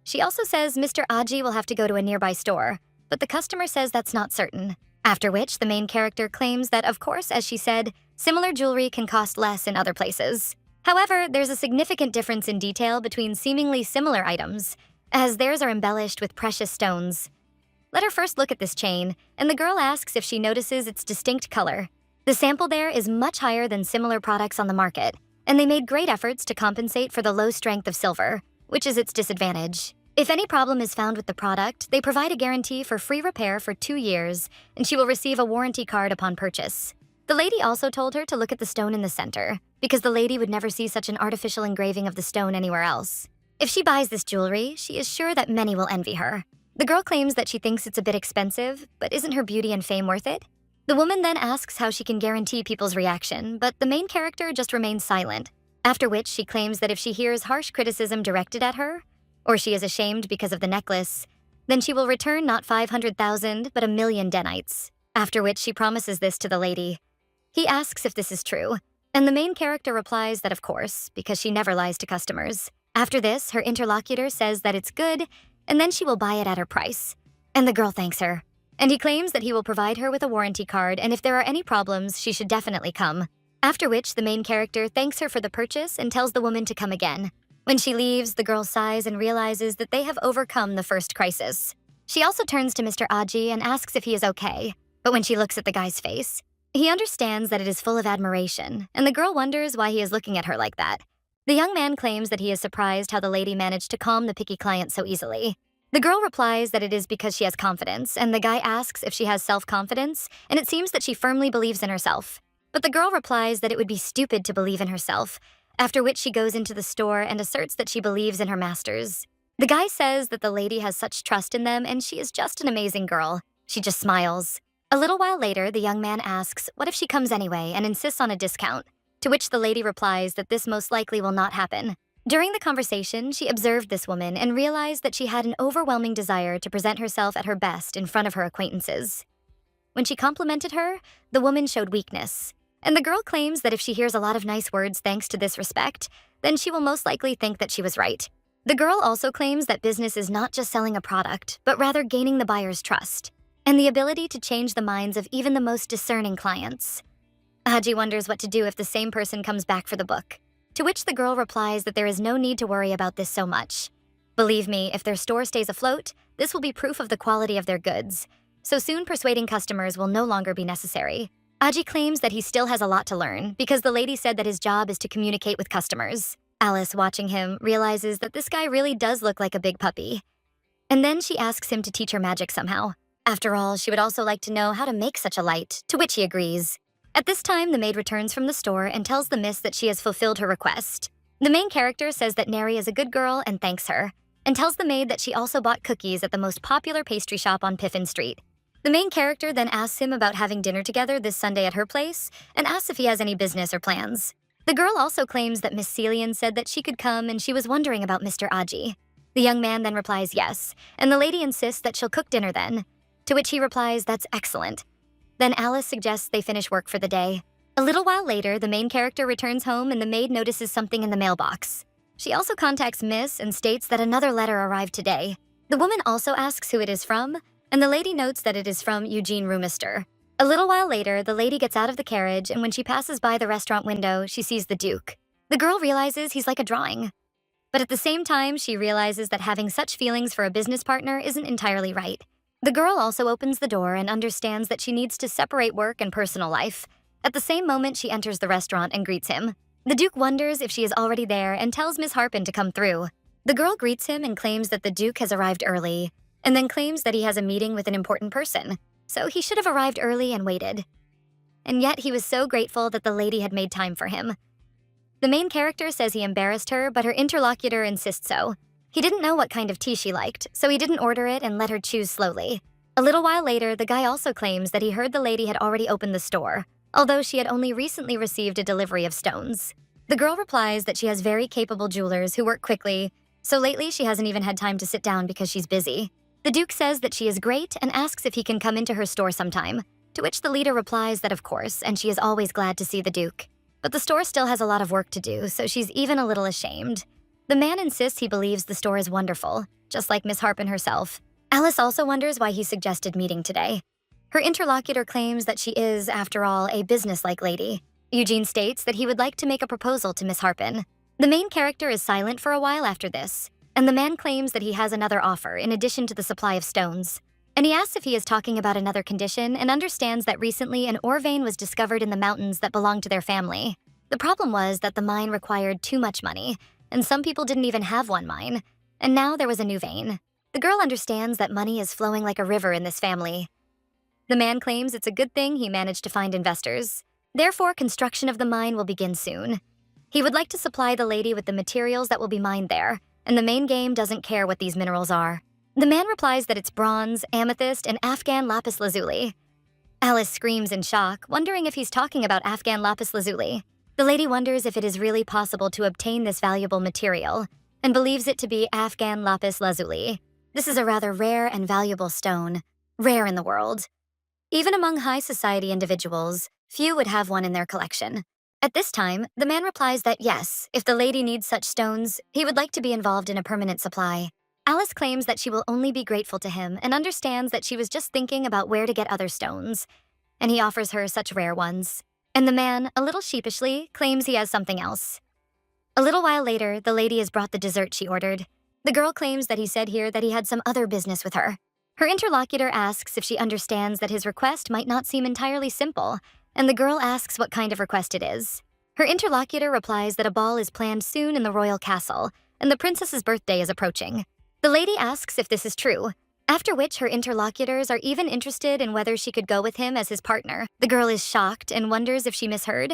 She also says Mr. Aji will have to go to a nearby store, but the customer says that's not certain. After which, the main character claims that, of course, as she said, similar jewelry can cost less in other places. However, there's a significant difference in detail between seemingly similar items, as theirs are embellished with precious stones. Let her first look at this chain, and the girl asks if she notices its distinct color. The sample there is much higher than similar products on the market, and they made great efforts to compensate for the low strength of silver, which is its disadvantage. If any problem is found with the product, they provide a guarantee for free repair for 2 years, and she will receive a warranty card upon purchase. The lady also told her to look at the stone in the center, because the lady would never see such an artificial engraving of the stone anywhere else. If she buys this jewelry, she is sure that many will envy her. The girl claims that she thinks it's a bit expensive, but isn't her beauty and fame worth it? The woman then asks how she can guarantee people's reaction, but the main character just remains silent, after which she claims that if she hears harsh criticism directed at her, or she is ashamed because of the necklace, then she will return not 500,000 but 1,000,000 denites, after which she promises this to the lady. He asks if this is true, and the main character replies that of course, because she never lies to customers. After this, her interlocutor says that it's good, and then she will buy it at her price. And the girl thanks her. And he claims that he will provide her with a warranty card, and if there are any problems, she should definitely come. After which, the main character thanks her for the purchase and tells the woman to come again. When she leaves, the girl sighs and realizes that they have overcome the first crisis. She also turns to Mr. Aji and asks if he is okay, but when she looks at the guy's face, he understands that it is full of admiration, and the girl wonders why he is looking at her like that. The young man claims that he is surprised how the lady managed to calm the picky client so easily. The girl replies that it is because she has confidence, and the guy asks if she has self-confidence, and it seems that she firmly believes in herself. But the girl replies that it would be stupid to believe in herself, after which she goes into the store and asserts that she believes in her masters. The guy says that the lady has such trust in them and she is just an amazing girl. She just smiles. A little while later, the young man asks what if she comes anyway and insists on a discount, to which the lady replies that this most likely will not happen. During the conversation, she observed this woman and realized that she had an overwhelming desire to present herself at her best in front of her acquaintances. When she complimented her, the woman showed weakness, and the girl claims that if she hears a lot of nice words thanks to this respect, then she will most likely think that she was right. The girl also claims that business is not just selling a product, but rather gaining the buyer's trust and the ability to change the minds of even the most discerning clients. Aji wonders what to do if the same person comes back for the book, to which the girl replies that there is no need to worry about this so much. Believe me, if their store stays afloat, this will be proof of the quality of their goods, so soon persuading customers will no longer be necessary. Aji claims that he still has a lot to learn because the lady said that his job is to communicate with customers. Alice, watching him, realizes that this guy really does look like a big puppy. And then she asks him to teach her magic somehow. After all, she would also like to know how to make such a light, to which he agrees. At this time, the maid returns from the store and tells the miss that she has fulfilled her request. The main character says that Neri is a good girl and thanks her, and tells the maid that she also bought cookies at the most popular pastry shop on Piffin Street. The main character then asks him about having dinner together this Sunday at her place and asks if he has any business or plans. The girl also claims that Miss Celian said that she could come and she was wondering about Mr. Aji. The young man then replies yes, and the lady insists that she'll cook dinner then, to which he replies that's excellent. Then Alice suggests they finish work for the day. A little while later, the main character returns home and the maid notices something in the mailbox. She also contacts Miss and states that another letter arrived today. The woman also asks who it is from, and the lady notes that it is from Eugene Rumister. A little while later, the lady gets out of the carriage, and when she passes by the restaurant window, she sees the Duke. The girl realizes he's like a drawing. But at the same time, she realizes that having such feelings for a business partner isn't entirely right. The girl also opens the door and understands that she needs to separate work and personal life. At the same moment, she enters the restaurant and greets him. The Duke wonders if she is already there and tells Miss Harpin to come through. The girl greets him and claims that the Duke has arrived early, and then claims that he has a meeting with an important person, so he should have arrived early and waited. And yet he was so grateful that the lady had made time for him. The main character says he embarrassed her, but her interlocutor insists so. He didn't know what kind of tea she liked, so he didn't order it and let her choose slowly. A little while later, the guy also claims that he heard the lady had already opened the store, although she had only recently received a delivery of stones. The girl replies that she has very capable jewelers who work quickly, so lately she hasn't even had time to sit down because she's busy. The Duke says that she is great and asks if he can come into her store sometime, to which the leader replies that of course, and she is always glad to see the Duke. But the store still has a lot of work to do, so she's even a little ashamed. The man insists he believes the store is wonderful, just like Miss Harpin herself. Alice also wonders why he suggested meeting today. Her interlocutor claims that she is, after all, a businesslike lady. Eugene states that he would like to make a proposal to Miss Harpin. The main character is silent for a while after this, and the man claims that he has another offer in addition to the supply of stones. And he asks if he is talking about another condition and understands that recently an ore vein was discovered in the mountains that belonged to their family. The problem was that the mine required too much money, and some people didn't even have one mine, and now there was a new vein. The girl understands that money is flowing like a river in this family. The man claims it's a good thing he managed to find investors. Therefore, construction of the mine will begin soon. He would like to supply the lady with the materials that will be mined there, and the main game doesn't care what these minerals are. The man replies that it's bronze, amethyst, and Afghan lapis lazuli. Alice screams in shock, wondering if he's talking about Afghan lapis lazuli. The lady wonders if it is really possible to obtain this valuable material, and believes it to be Afghan lapis lazuli. This is a rather rare and valuable stone, rare in the world. Even among high society individuals, few would have one in their collection. At this time, the man replies that yes, if the lady needs such stones, he would like to be involved in a permanent supply. Alice claims that she will only be grateful to him and understands that she was just thinking about where to get other stones, and he offers her such rare ones. And the man, a little sheepishly, claims he has something else. A little while later, the lady has brought the dessert she ordered. The girl claims that he said here that he had some other business with her. Her interlocutor asks if she understands that his request might not seem entirely simple, and the girl asks what kind of request it is. Her interlocutor replies that a ball is planned soon in the royal castle, and the princess's birthday is approaching. The lady asks if this is true, after which her interlocutors are even interested in whether she could go with him as his partner. The girl is shocked and wonders if she misheard,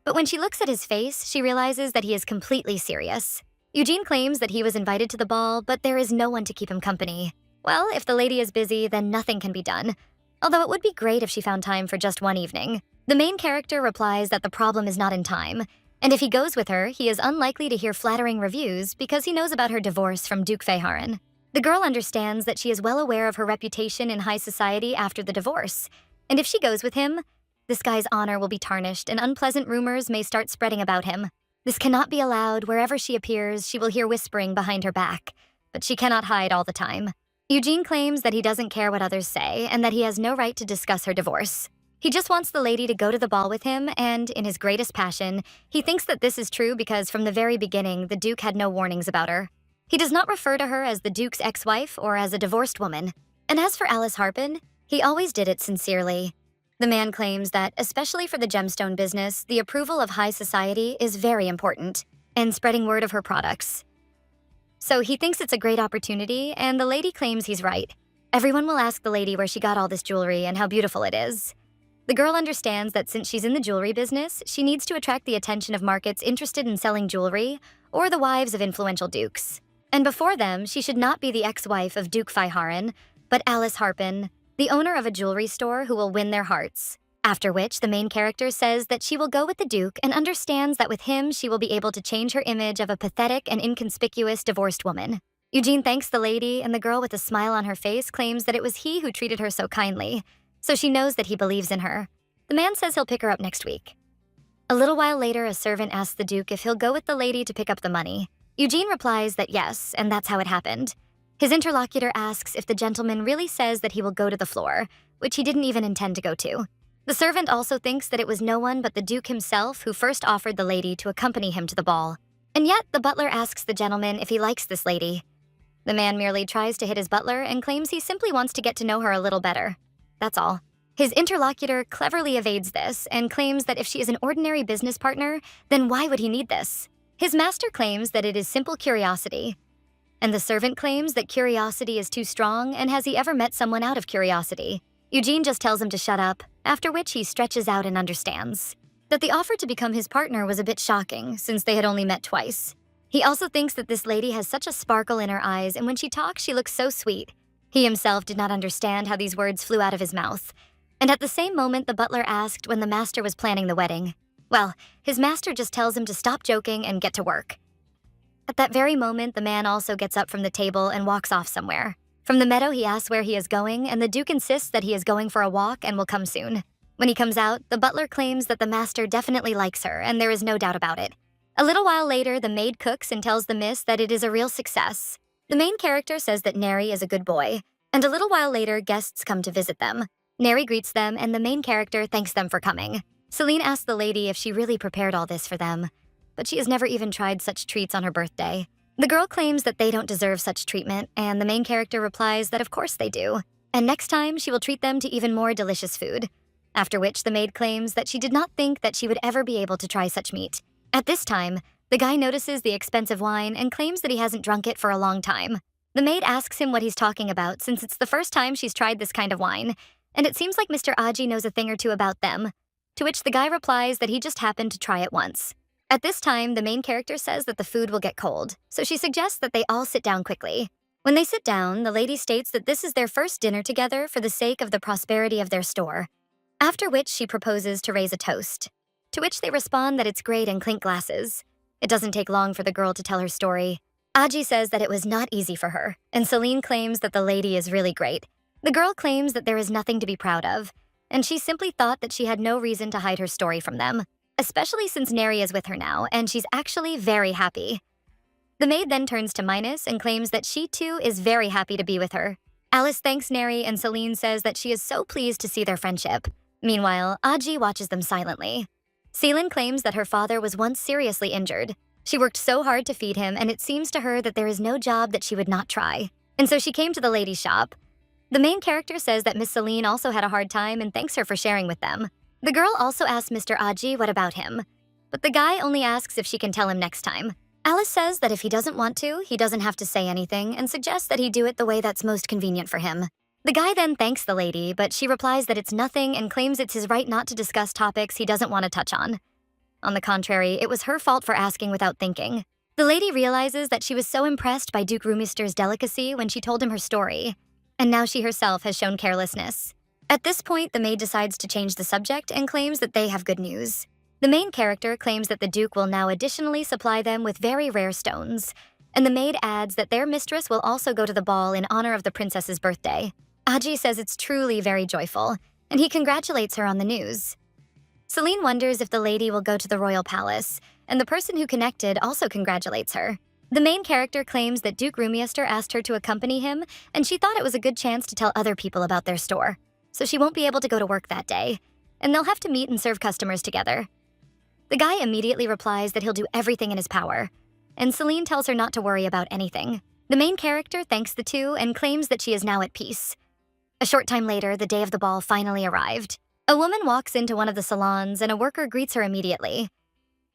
but when she looks at his face, she realizes that he is completely serious. Eugene claims that he was invited to the ball, but there is no one to keep him company. Well, if the lady is busy, then nothing can be done, although it would be great if she found time for just one evening. The main character replies that the problem is not in time, And if he goes with her, he is unlikely to hear flattering reviews because he knows about her divorce from Duke Feiharen. The girl understands that she is well aware of her reputation in high society after the divorce, and if she goes with him, this guy's honor will be tarnished and unpleasant rumors may start spreading about him. This cannot be allowed. Wherever she appears, she will hear whispering behind her back, but she cannot hide all the time. Eugene claims that he doesn't care what others say and that he has no right to discuss her divorce. He just wants the lady to go to the ball with him, and in his greatest passion, he thinks that this is true because from the very beginning, the Duke had no warnings about her. He does not refer to her as the Duke's ex-wife or as a divorced woman. And as for Alice Harpin, he always did it sincerely. The man claims that, especially for the gemstone business, the approval of high society is very important, and spreading word of her products. So he thinks it's a great opportunity, and the lady claims he's right. Everyone will ask the lady where she got all this jewelry and how beautiful it is. The girl understands that since she's in the jewelry business, she needs to attract the attention of markets interested in selling jewelry or the wives of influential dukes. And before them, she should not be the ex-wife of Duke Feiharen, but Alice Harpin, the owner of a jewelry store who will win their hearts. After which, the main character says that she will go with the Duke and understands that with him, she will be able to change her image of a pathetic and inconspicuous divorced woman. Eugene thanks the lady, and the girl with a smile on her face claims that it was he who treated her so kindly, so she knows that he believes in her. The man says he'll pick her up next week. A little while later, a servant asks the Duke if he'll go with the lady to pick up the money. Eugene replies that yes, and that's how it happened. His interlocutor asks if the gentleman really says that he will go to the floor, which he didn't even intend to go to. The servant also thinks that it was no one but the Duke himself who first offered the lady to accompany him to the ball. And yet, the butler asks the gentleman if he likes this lady. The man merely tries to hit his butler and claims he simply wants to get to know her a little better. That's all. His interlocutor cleverly evades this and claims that if she is an ordinary business partner, then why would he need this? His master claims that it is simple curiosity. And the servant claims that curiosity is too strong, and has he ever met someone out of curiosity? Eugene just tells him to shut up, after which he stretches out and understands that the offer to become his partner was a bit shocking since they had only met twice. He also thinks that this lady has such a sparkle in her eyes, and when she talks, she looks so sweet. He himself did not understand how these words flew out of his mouth. And at the same moment, the butler asked when the master was planning the wedding. Well, his master just tells him to stop joking and get to work. At that very moment, the man also gets up from the table and walks off somewhere. From the meadow, he asks where he is going, and the Duke insists that he is going for a walk and will come soon. When he comes out, the butler claims that the master definitely likes her, and there is no doubt about it. A little while later, the maid cooks and tells the miss that it is a real success. The main character says that Neri is a good boy, and a little while later, guests come to visit them. Neri greets them, and the main character thanks them for coming. Celine asks the lady if she really prepared all this for them, but she has never even tried such treats on her birthday. The girl claims that they don't deserve such treatment, and the main character replies that of course they do, and next time she will treat them to even more delicious food. After which, the maid claims that she did not think that she would ever be able to try such meat. At this time, the guy notices the expensive wine and claims that he hasn't drunk it for a long time. The maid asks him what he's talking about since it's the first time she's tried this kind of wine, and it seems like Mr. Aji knows a thing or two about them, to which the guy replies that he just happened to try it once. At this time, the main character says that the food will get cold, so she suggests that they all sit down quickly. When they sit down, the lady states that this is their first dinner together for the sake of the prosperity of their store, after which she proposes to raise a toast, to which they respond that it's great and clink glasses. It doesn't take long for the girl to tell her story. Aji says that it was not easy for her, and Celine claims that the lady is really great. The girl claims that there is nothing to be proud of, and she simply thought that she had no reason to hide her story from them, especially since Neri is with her now, and she's actually very happy. The maid then turns to Minus and claims that she too is very happy to be with her. Alice thanks Neri, and Celine says that she is so pleased to see their friendship. Meanwhile, Aji watches them silently. Celine claims that her father was once seriously injured. She worked so hard to feed him, and it seems to her that there is no job that she would not try. And so she came to the lady's shop. The main character says that Miss Celine also had a hard time and thanks her for sharing with them. The girl also asks Mr. Aji what about him, but the guy only asks if she can tell him next time. Alice says that if he doesn't want to, he doesn't have to say anything and suggests that he do it the way that's most convenient for him. The guy then thanks the lady, but she replies that it's nothing and claims it's his right not to discuss topics he doesn't want to touch on. On the contrary, it was her fault for asking without thinking. The lady realizes that she was so impressed by Duke Rumister's delicacy when she told him her story, and now she herself has shown carelessness. At this point, the maid decides to change the subject and claims that they have good news. The The main character claims that the Duke will now additionally supply them with very rare stones, and the maid adds that their mistress will also go to the ball in honor of the princess's birthday. Aji says it's truly very joyful, and he congratulates her on the news. Celine wonders if the lady will go to the royal palace, and the person who connected also congratulates her. The main character claims that Duke Rumiester asked her to accompany him, and she thought it was a good chance to tell other people about their store, so she won't be able to go to work that day, and they'll have to meet and serve customers together. The guy immediately replies that he'll do everything in his power, and Celine tells her not to worry about anything. The main character thanks the two and claims that she is now at peace. A short time later, the day of the ball finally arrived. A woman walks into one of the salons and a worker greets her immediately.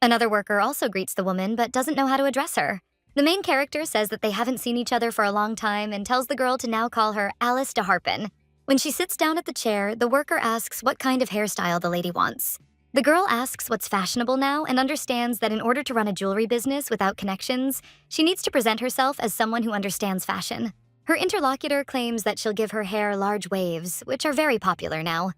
Another worker also greets the woman but doesn't know how to address her. The main character says that they haven't seen each other for a long time and tells the girl to now call her Alice de Harpen. When she sits down at the chair, the worker asks what kind of hairstyle the lady wants. The girl asks what's fashionable now and understands that in order to run a jewelry business without connections, she needs to present herself as someone who understands fashion. Her interlocutor claims that she'll give her hair large waves, which are very popular now.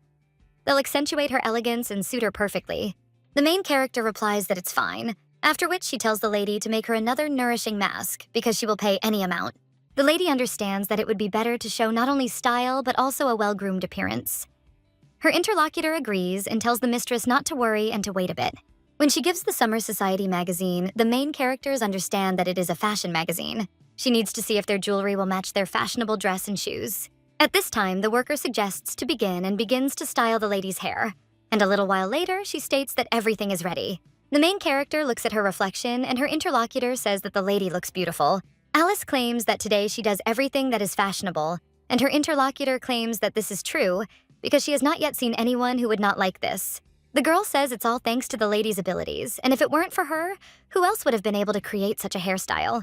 They'll accentuate her elegance and suit her perfectly. The main character replies that it's fine, after which she tells the lady to make her another nourishing mask because she will pay any amount. The lady understands that it would be better to show not only style but also a well-groomed appearance. Her interlocutor agrees and tells the mistress not to worry and to wait a bit. When she gives the Summer Society magazine, the main characters understand that it is a fashion magazine. She needs to see if their jewelry will match their fashionable dress and shoes. At this time, the worker suggests to begin and begins to style the lady's hair. And a little while later, she states that everything is ready. The main character looks at her reflection and her interlocutor says that the lady looks beautiful. Alice claims that today she does everything that is fashionable, and her interlocutor claims that this is true because she has not yet seen anyone who would not like this. The girl says it's all thanks to the lady's abilities, and if it weren't for her, who else would have been able to create such a hairstyle?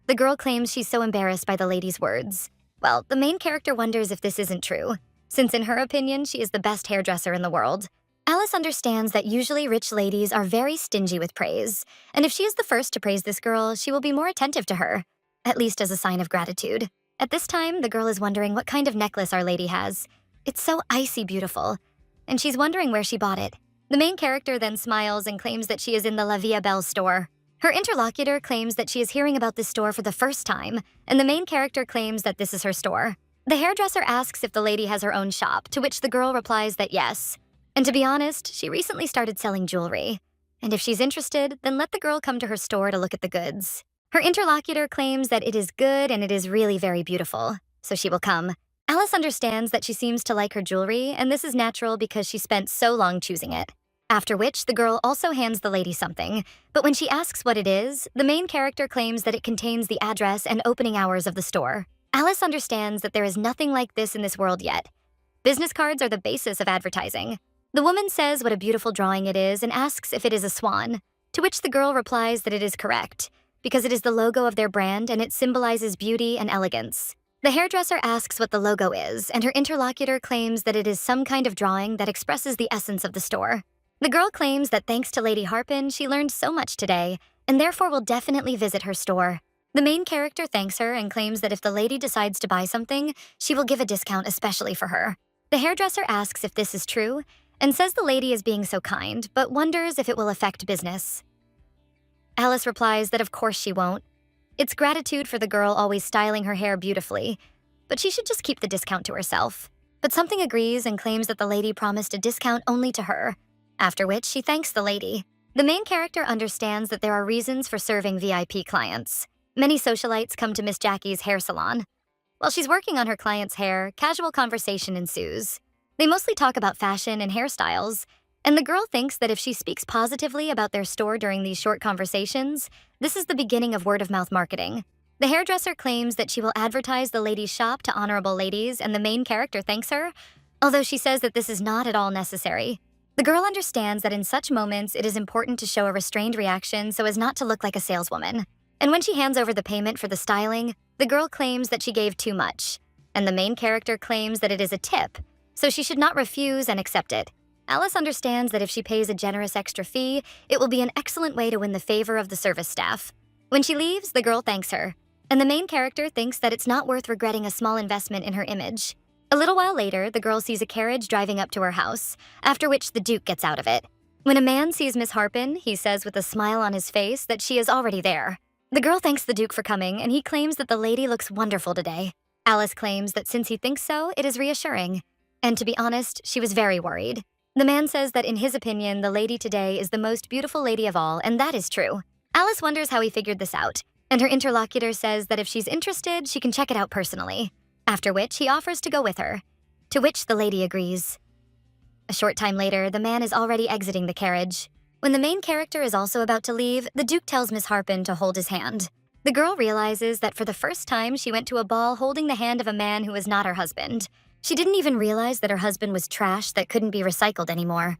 The girl claims she's so embarrassed by the lady's words. Well, the main character wonders if this isn't true, since in her opinion, she is the best hairdresser in the world. Alice understands that usually rich ladies are very stingy with praise, and if she is the first to praise this girl, she will be more attentive to her, at least as a sign of gratitude. At this time, the girl is wondering what kind of necklace our lady has. It's so icy beautiful, and she's wondering where she bought it. The main character then smiles and claims that she is in the La Via Belle store. Her interlocutor claims that she is hearing about this store for the first time, and the main character claims that this is her store. The hairdresser asks if the lady has her own shop, to which the girl replies that yes. And to be honest, she recently started selling jewelry. And if she's interested, then let the girl come to her store to look at the goods. Her interlocutor claims that it is good and it is really very beautiful, so she will come. Alice understands that she seems to like her jewelry, and this is natural because she spent so long choosing it. After which, the girl also hands the lady something, but when she asks what it is, the main character claims that it contains the address and opening hours of the store. Alice understands that there is nothing like this in this world yet. Business cards are the basis of advertising. The woman says what a beautiful drawing it is and asks if it is a swan, to which the girl replies that it is correct, because it is the logo of their brand and it symbolizes beauty and elegance. The hairdresser asks what the logo is, and her interlocutor claims that it is some kind of drawing that expresses the essence of the store. The girl claims that thanks to Lady Harpen, she learned so much today, and therefore will definitely visit her store. The main character thanks her and claims that if the lady decides to buy something, she will give a discount especially for her. The hairdresser asks if this is true, and says the lady is being so kind, but wonders if it will affect business. Alice replies that of course she won't. It's gratitude for the girl always styling her hair beautifully, but she should just keep the discount to herself. But something agrees and claims that the lady promised a discount only to her, after which she thanks the lady. The main character understands that there are reasons for serving VIP clients. Many socialites come to Miss Jackie's hair salon. While she's working on her client's hair, casual conversation ensues. They mostly talk about fashion and hairstyles, and the girl thinks that if she speaks positively about their store during these short conversations, this is the beginning of word-of-mouth marketing. The hairdresser claims that she will advertise the lady's shop to honorable ladies, and the main character thanks her, although she says that this is not at all necessary. The girl understands that in such moments, it is important to show a restrained reaction so as not to look like a saleswoman. And when she hands over the payment for the styling, the girl claims that she gave too much, and the main character claims that it is a tip, so she should not refuse and accept it. Alice understands that if she pays a generous extra fee, it will be an excellent way to win the favor of the service staff. When she leaves, the girl thanks her, and the main character thinks that it's not worth regretting a small investment in her image. A little while later, the girl sees a carriage driving up to her house, after which the Duke gets out of it. When a man sees Miss Harpin, he says with a smile on his face that she is already there. The girl thanks the Duke for coming, and he claims that the lady looks wonderful today. Alice claims that since he thinks so, it is reassuring. And to be honest, she was very worried. The man says that in his opinion, the lady today is the most beautiful lady of all, and that is true. Alice wonders how he figured this out, and her interlocutor says that if she's interested, she can check it out personally. After which, he offers to go with her, to which the lady agrees. A short time later, the man is already exiting the carriage. When the main character is also about to leave, the Duke tells Miss Harpin to hold his hand. The girl realizes that for the first time she went to a ball holding the hand of a man who was not her husband. She didn't even realize that her husband was trash that couldn't be recycled anymore.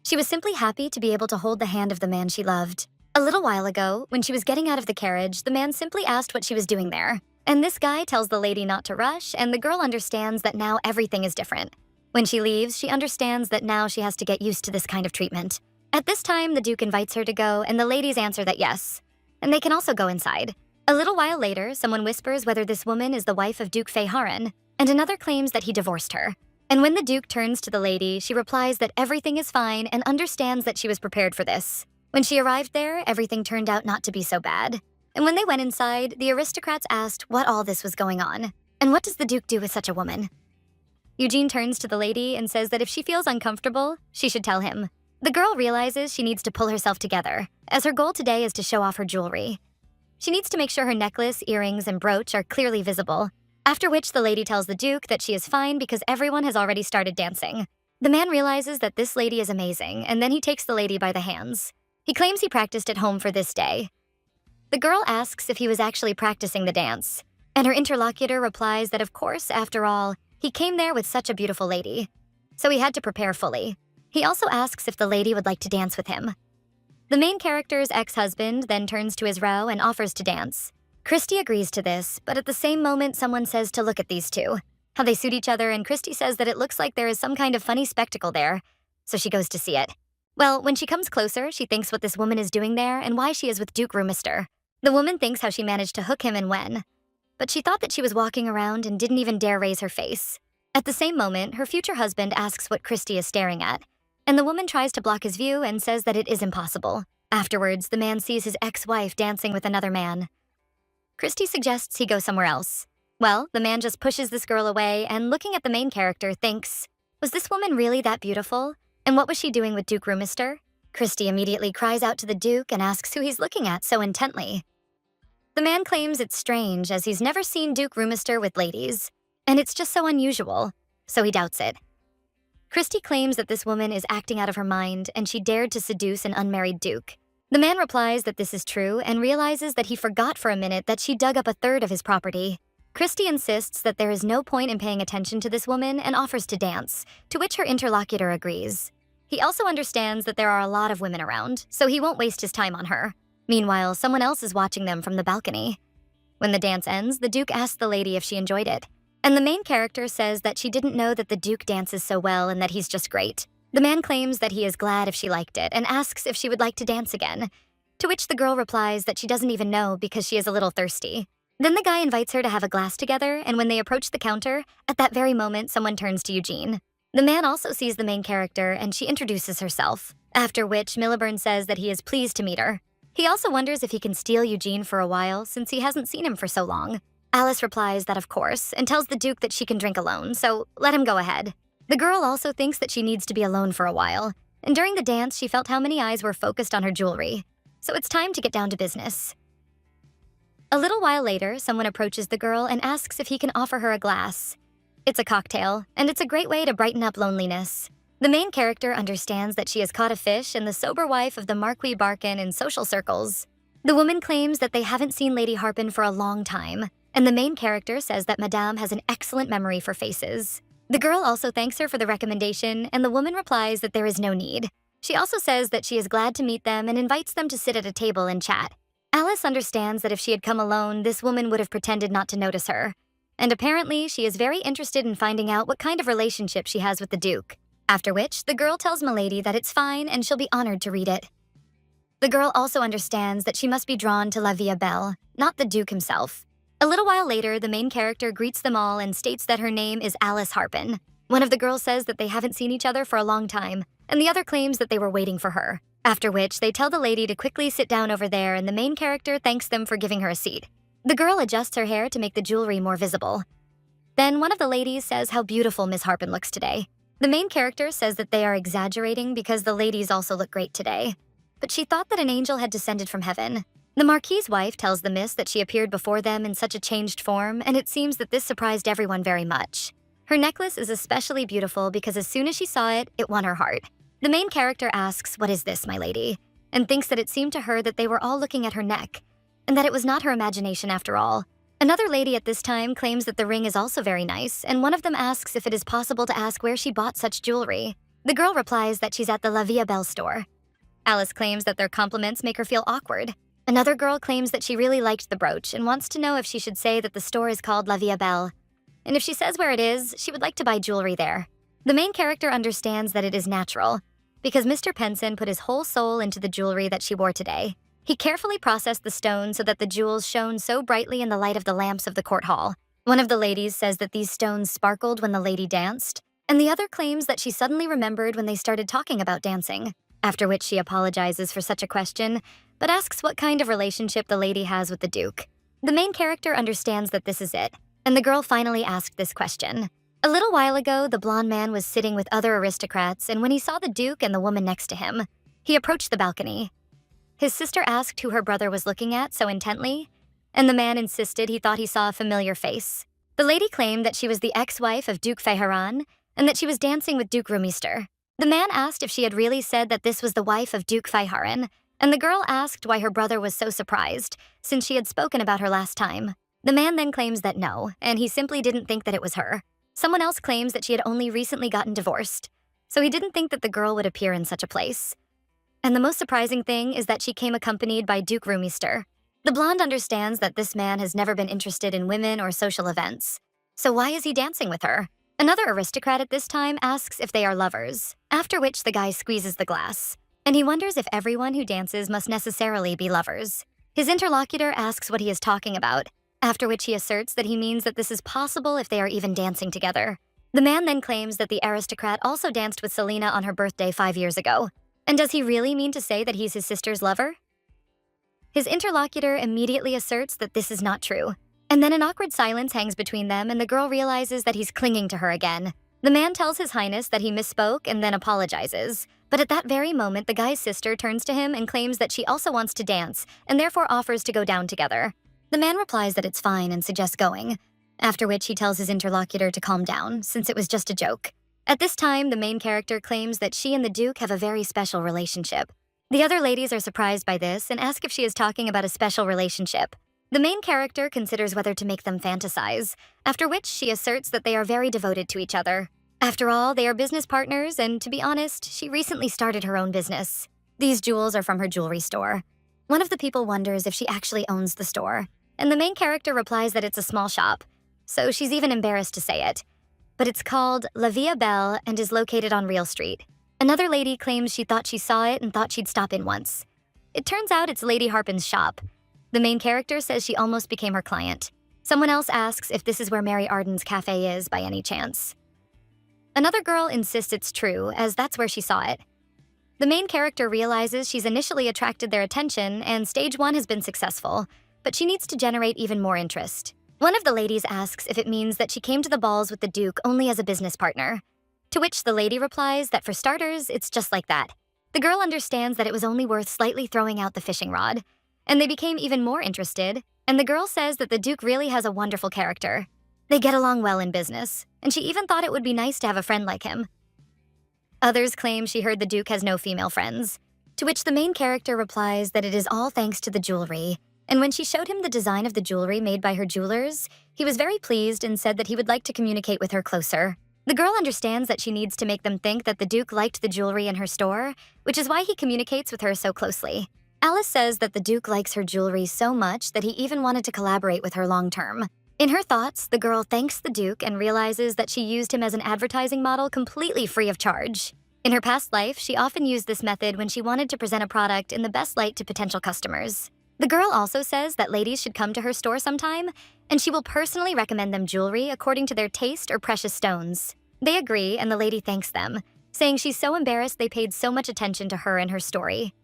She was simply happy to be able to hold the hand of the man she loved. A little while ago, when she was getting out of the carriage, the man simply asked what she was doing there. And this guy tells the lady not to rush, and the girl understands that now everything is different. When she leaves, she understands that now she has to get used to this kind of treatment. At this time, the Duke invites her to go, and the ladies answer that yes. And they can also go inside. A little while later, someone whispers whether this woman is the wife of Duke Feiharan, and another claims that he divorced her. And when the Duke turns to the lady, she replies that everything is fine and understands that she was prepared for this. When she arrived there, everything turned out not to be so bad. And when they went inside, the aristocrats asked what all this was going on. And what does the Duke do with such a woman? Eugene turns to the lady and says that if she feels uncomfortable, she should tell him. The girl realizes she needs to pull herself together, as her goal today is to show off her jewelry. She needs to make sure her necklace, earrings, and brooch are clearly visible, after which the lady tells the Duke that she is fine because everyone has already started dancing. The man realizes that this lady is amazing, and then he takes the lady by the hands. He claims he practiced at home for this day. The girl asks if he was actually practicing the dance, and her interlocutor replies that of course, after all, he came there with such a beautiful lady, so he had to prepare fully. He also asks if the lady would like to dance with him. The main character's ex-husband then turns to his row and offers to dance. Christy agrees to this, but at the same moment someone says to look at these two, how they suit each other, and Christy says that it looks like there is some kind of funny spectacle there, so she goes to see it. Well, when she comes closer, she thinks what this woman is doing there and why she is with Duke Roomister. The woman thinks how she managed to hook him and when, but she thought that she was walking around and didn't even dare raise her face. At the same moment, her future husband asks what Christy is staring at, and the woman tries to block his view and says that it is impossible. Afterwards, the man sees his ex-wife dancing with another man. Christy suggests he go somewhere else. Well, the man just pushes this girl away and, looking at the main character, thinks, was this woman really that beautiful? And what was she doing with Duke Roomister? Christy immediately cries out to the Duke and asks who he's looking at so intently. The man claims it's strange as he's never seen Duke Roomister with ladies, and it's just so unusual, so he doubts it. Christy claims that this woman is acting out of her mind and she dared to seduce an unmarried Duke. The man replies that this is true and realizes that he forgot for a minute that she dug up a third of his property. Christy insists that there is no point in paying attention to this woman and offers to dance, to which her interlocutor agrees. He also understands that there are a lot of women around, so he won't waste his time on her. Meanwhile, someone else is watching them from the balcony. When the dance ends, the Duke asks the lady if she enjoyed it, and the main character says that she didn't know that the Duke dances so well and that he's just great. The man claims that he is glad if she liked it and asks if she would like to dance again, to which the girl replies that she doesn't even know because she is a little thirsty. Then the guy invites her to have a glass together, and when they approach the counter, at that very moment someone turns to Eugene. The man also sees the main character and she introduces herself, after which Milliburn says that he is pleased to meet her. He also wonders if he can steal Eugene for a while since he hasn't seen him for so long. Alice replies that of course, and tells the Duke that she can drink alone, so let him go ahead. The girl also thinks that she needs to be alone for a while, and during the dance she felt how many eyes were focused on her jewelry, so it's time to get down to business. A little while later, someone approaches the girl and asks if he can offer her a glass. It's a cocktail, and it's a great way to brighten up loneliness. The main character understands that she has caught a fish and the sober wife of the Marquis Barkin in social circles. The woman claims that they haven't seen Lady Harpin for a long time, and the main character says that Madame has an excellent memory for faces. The girl also thanks her for the recommendation, and the woman replies that there is no need. She also says that she is glad to meet them and invites them to sit at a table and chat. Alice understands that if she had come alone, this woman would have pretended not to notice her. And apparently, she is very interested in finding out what kind of relationship she has with the Duke. After which, the girl tells Milady that it's fine and she'll be honored to read it. The girl also understands that she must be drawn to La Vie Belle, not the Duke himself. A little while later, the main character greets them all and states that her name is Alice Harpin. One of the girls says that they haven't seen each other for a long time, and the other claims that they were waiting for her. After which, they tell the lady to quickly sit down over there, and the main character thanks them for giving her a seat. The girl adjusts her hair to make the jewelry more visible. Then one of the ladies says how beautiful Miss Harpin looks today. The main character says that they are exaggerating because the ladies also look great today. But she thought that an angel had descended from heaven. The Marquis's wife tells the miss that she appeared before them in such a changed form, and it seems that this surprised everyone very much. Her necklace is especially beautiful because as soon as she saw it, it won her heart. The main character asks, "What is this, my lady?" and thinks that it seemed to her that they were all looking at her neck, and that it was not her imagination after all. Another lady at this time claims that the ring is also very nice, and one of them asks if it is possible to ask where she bought such jewelry. The girl replies that she's at the La Via Belle store. Alice claims that their compliments make her feel awkward. Another girl claims that she really liked the brooch and wants to know if she should say that the store is called La Via Belle. And if she says where it is, she would like to buy jewelry there. The main character understands that it is natural, because Mr. Penson put his whole soul into the jewelry that she wore today. He carefully processed the stone so that the jewels shone so brightly in the light of the lamps of the court hall. One of the ladies says that these stones sparkled when the lady danced, and the other claims that she suddenly remembered when they started talking about dancing, after which she apologizes for such a question, but asks what kind of relationship the lady has with the Duke. The main character understands that this is it, and the girl finally asked this question. A little while ago, the blonde man was sitting with other aristocrats, and when he saw the Duke and the woman next to him, he approached the balcony. His sister asked who her brother was looking at so intently, and the man insisted he thought he saw a familiar face. The lady claimed that she was the ex-wife of Duke Feiharan, and that she was dancing with Duke Rumister. The man asked if she had really said that this was the wife of Duke Feiharan, and the girl asked why her brother was so surprised, since she had spoken about her last time. The man then claims that no, and he simply didn't think that it was her. Someone else claims that she had only recently gotten divorced, so he didn't think that the girl would appear in such a place. And the most surprising thing is that she came accompanied by Duke Rumister. The blonde understands that this man has never been interested in women or social events. So why is he dancing with her? Another aristocrat at this time asks if they are lovers, after which the guy squeezes the glass, and he wonders if everyone who dances must necessarily be lovers. His interlocutor asks what he is talking about, after which he asserts that he means that this is possible if they are even dancing together. The man then claims that the aristocrat also danced with Selena on her birthday 5 years ago. And does he really mean to say that he's his sister's lover? His interlocutor immediately asserts that this is not true. And then an awkward silence hangs between them, and the girl realizes that he's clinging to her again. The man tells His Highness that he misspoke and then apologizes. But at that very moment, the guy's sister turns to him and claims that she also wants to dance, and therefore offers to go down together. The man replies that it's fine and suggests going, after which he tells his interlocutor to calm down, since it was just a joke. At this time, the main character claims that she and the Duke have a very special relationship. The other ladies are surprised by this and ask if she is talking about a special relationship. The main character considers whether to make them fantasize, after which she asserts that they are very devoted to each other. After all, they are business partners, and to be honest, she recently started her own business. These jewels are from her jewelry store. One of the people wonders if she actually owns the store, and the main character replies that it's a small shop, so she's even embarrassed to say it. But it's called La Via Belle and is located on Real Street. Another lady claims she thought she saw it and thought she'd stop in once. It turns out it's Lady Harpin's shop. The main character says she almost became her client. Someone else asks if this is where Mary Arden's cafe is by any chance. Another girl insists it's true, as that's where she saw it. The main character realizes she's initially attracted their attention and stage 1 has been successful, but she needs to generate even more interest. One of the ladies asks if it means that she came to the balls with the Duke only as a business partner, to which the lady replies that for starters, it's just like that. The girl understands that it was only worth slightly throwing out the fishing rod, and they became even more interested, and the girl says that the Duke really has a wonderful character. They get along well in business, and she even thought it would be nice to have a friend like him. Others claim she heard the Duke has no female friends, to which the main character replies that it is all thanks to the jewelry, and when she showed him the design of the jewelry made by her jewelers, he was very pleased and said that he would like to communicate with her closer. The girl understands that she needs to make them think that the Duke liked the jewelry in her store, which is why he communicates with her so closely. Alice says that the Duke likes her jewelry so much that he even wanted to collaborate with her long-term. In her thoughts, the girl thanks the Duke and realizes that she used him as an advertising model completely free of charge. In her past life, she often used this method when she wanted to present a product in the best light to potential customers. The girl also says that ladies should come to her store sometime, and she will personally recommend them jewelry according to their taste or precious stones. They agree, and the lady thanks them, saying she's so embarrassed they paid so much attention to her and her story.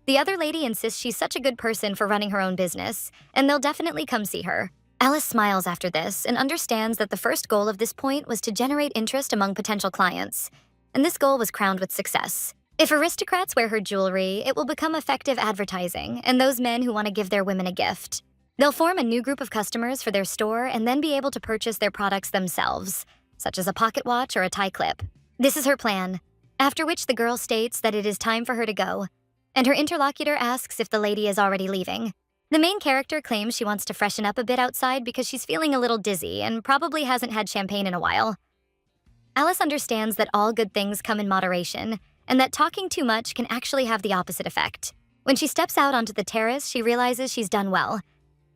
The other lady insists she's such a good person for running her own business, and they'll definitely come see her. Alice smiles after this and understands that the first goal of this point was to generate interest among potential clients, and this goal was crowned with success. If aristocrats wear her jewelry, it will become effective advertising, and those men who want to give their women a gift. They'll form a new group of customers for their store and then be able to purchase their products themselves, such as a pocket watch or a tie clip. This is her plan, after which the girl states that it is time for her to go, and her interlocutor asks if the lady is already leaving. The main character claims she wants to freshen up a bit outside because she's feeling a little dizzy and probably hasn't had champagne in a while. Alice understands that all good things come in moderation, and that talking too much can actually have the opposite effect. When she steps out onto the terrace, she realizes she's done well.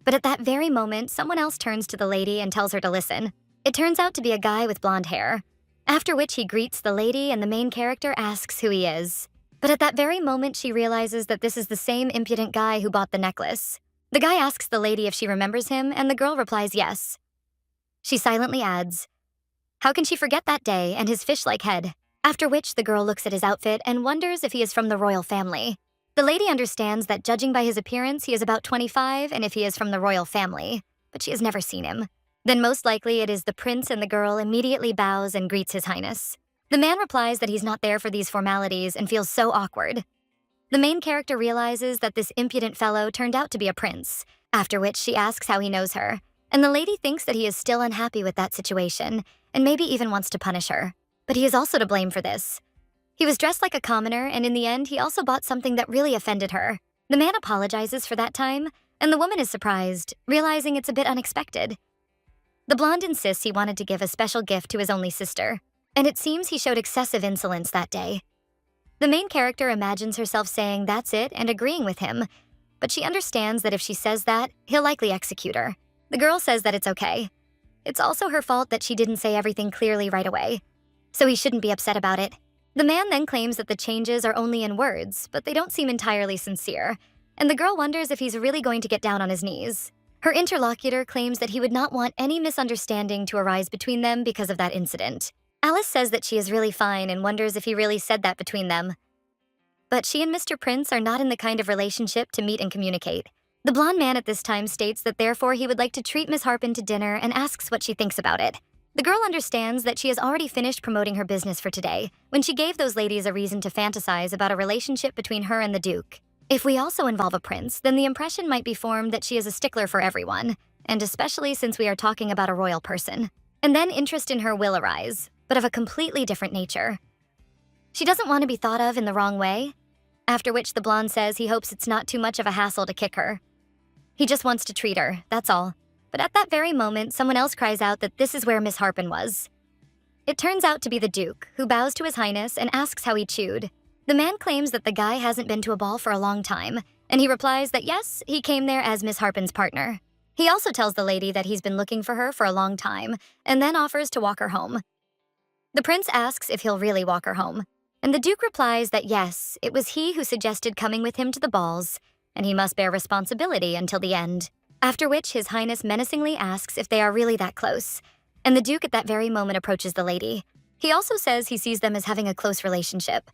But at that very moment, someone else turns to the lady and tells her to listen. It turns out to be a guy with blonde hair, after which he greets the lady and the main character asks who he is. But at that very moment, she realizes that this is the same impudent guy who bought the necklace. The guy asks the lady if she remembers him, and the girl replies yes. She silently adds, "How can she forget that day and his fish-like head?" After which the girl looks at his outfit and wonders if he is from the royal family. The lady understands that judging by his appearance, he is about 25 and if he is from the royal family, but she has never seen him. Then most likely it is the prince, and the girl immediately bows and greets his highness. The man replies that he's not there for these formalities and feels so awkward. The main character realizes that this impudent fellow turned out to be a prince, after which she asks how he knows her, and the lady thinks that he is still unhappy with that situation and maybe even wants to punish her. But he is also to blame for this. He was dressed like a commoner, and in the end, he also bought something that really offended her. The man apologizes for that time, and the woman is surprised, realizing it's a bit unexpected. The blonde insists he wanted to give a special gift to his only sister, and it seems he showed excessive insolence that day. The main character imagines herself saying that's it and agreeing with him, but she understands that if she says that, he'll likely execute her. The girl says that it's okay. It's also her fault that she didn't say everything clearly right away, so he shouldn't be upset about it. The man then claims that the changes are only in words, but they don't seem entirely sincere, and the girl wonders if he's really going to get down on his knees. Her interlocutor claims that he would not want any misunderstanding to arise between them because of that incident. Alice says that she is really fine and wonders if he really said that between them. But she and Mr. Prince are not in the kind of relationship to meet and communicate. The blonde man at this time states that therefore he would like to treat Miss Harpin to dinner and asks what she thinks about it. The girl understands that she has already finished promoting her business for today when she gave those ladies a reason to fantasize about a relationship between her and the Duke. If we also involve a prince, then the impression might be formed that she is a stickler for everyone, and especially since we are talking about a royal person. And then interest in her will arise, but of a completely different nature. She doesn't want to be thought of in the wrong way, after which the blonde says he hopes it's not too much of a hassle to kick her. He just wants to treat her, that's all. But at that very moment, someone else cries out that this is where Miss Harpin was. It turns out to be the Duke, who bows to his highness and asks how he chewed. The man claims that the guy hasn't been to a ball for a long time, and he replies that yes, he came there as Miss Harpin's partner. He also tells the lady that he's been looking for her for a long time, and then offers to walk her home. The prince asks if he'll really walk her home, and the Duke replies that yes, it was he who suggested coming with him to the balls, and he must bear responsibility until the end. After which his highness menacingly asks if they are really that close, and the Duke at that very moment approaches the lady. He also says he sees them as having a close relationship.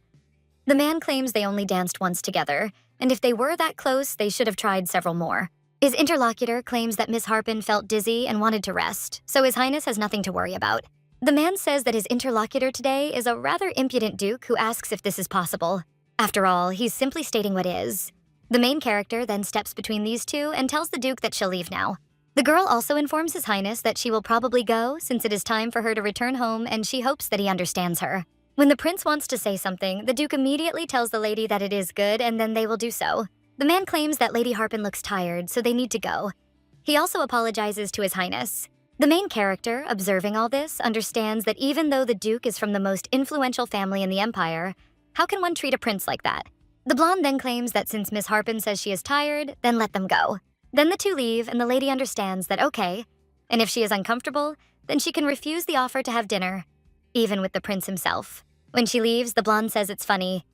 The man claims they only danced once together, and if they were that close, they should have tried several more. His interlocutor claims that Miss Harpin felt dizzy and wanted to rest, so his highness has nothing to worry about. The man says that his interlocutor today is a rather impudent Duke who asks if this is possible. After all, he's simply stating what is. The main character then steps between these two and tells the Duke that she'll leave now. The girl also informs his highness that she will probably go since it is time for her to return home, and she hopes that he understands her. When the prince wants to say something, the Duke immediately tells the lady that it is good and then they will do so. The man claims that Lady Harpin looks tired, so they need to go. He also apologizes to his highness. The main character, observing all this, understands that even though the Duke is from the most influential family in the empire, how can one treat a prince like that? The blonde then claims that since Miss Harpin says she is tired, then let them go. Then the two leave, and the lady understands that okay, and if she is uncomfortable, then she can refuse the offer to have dinner, even with the prince himself. When she leaves, the blonde says it's funny.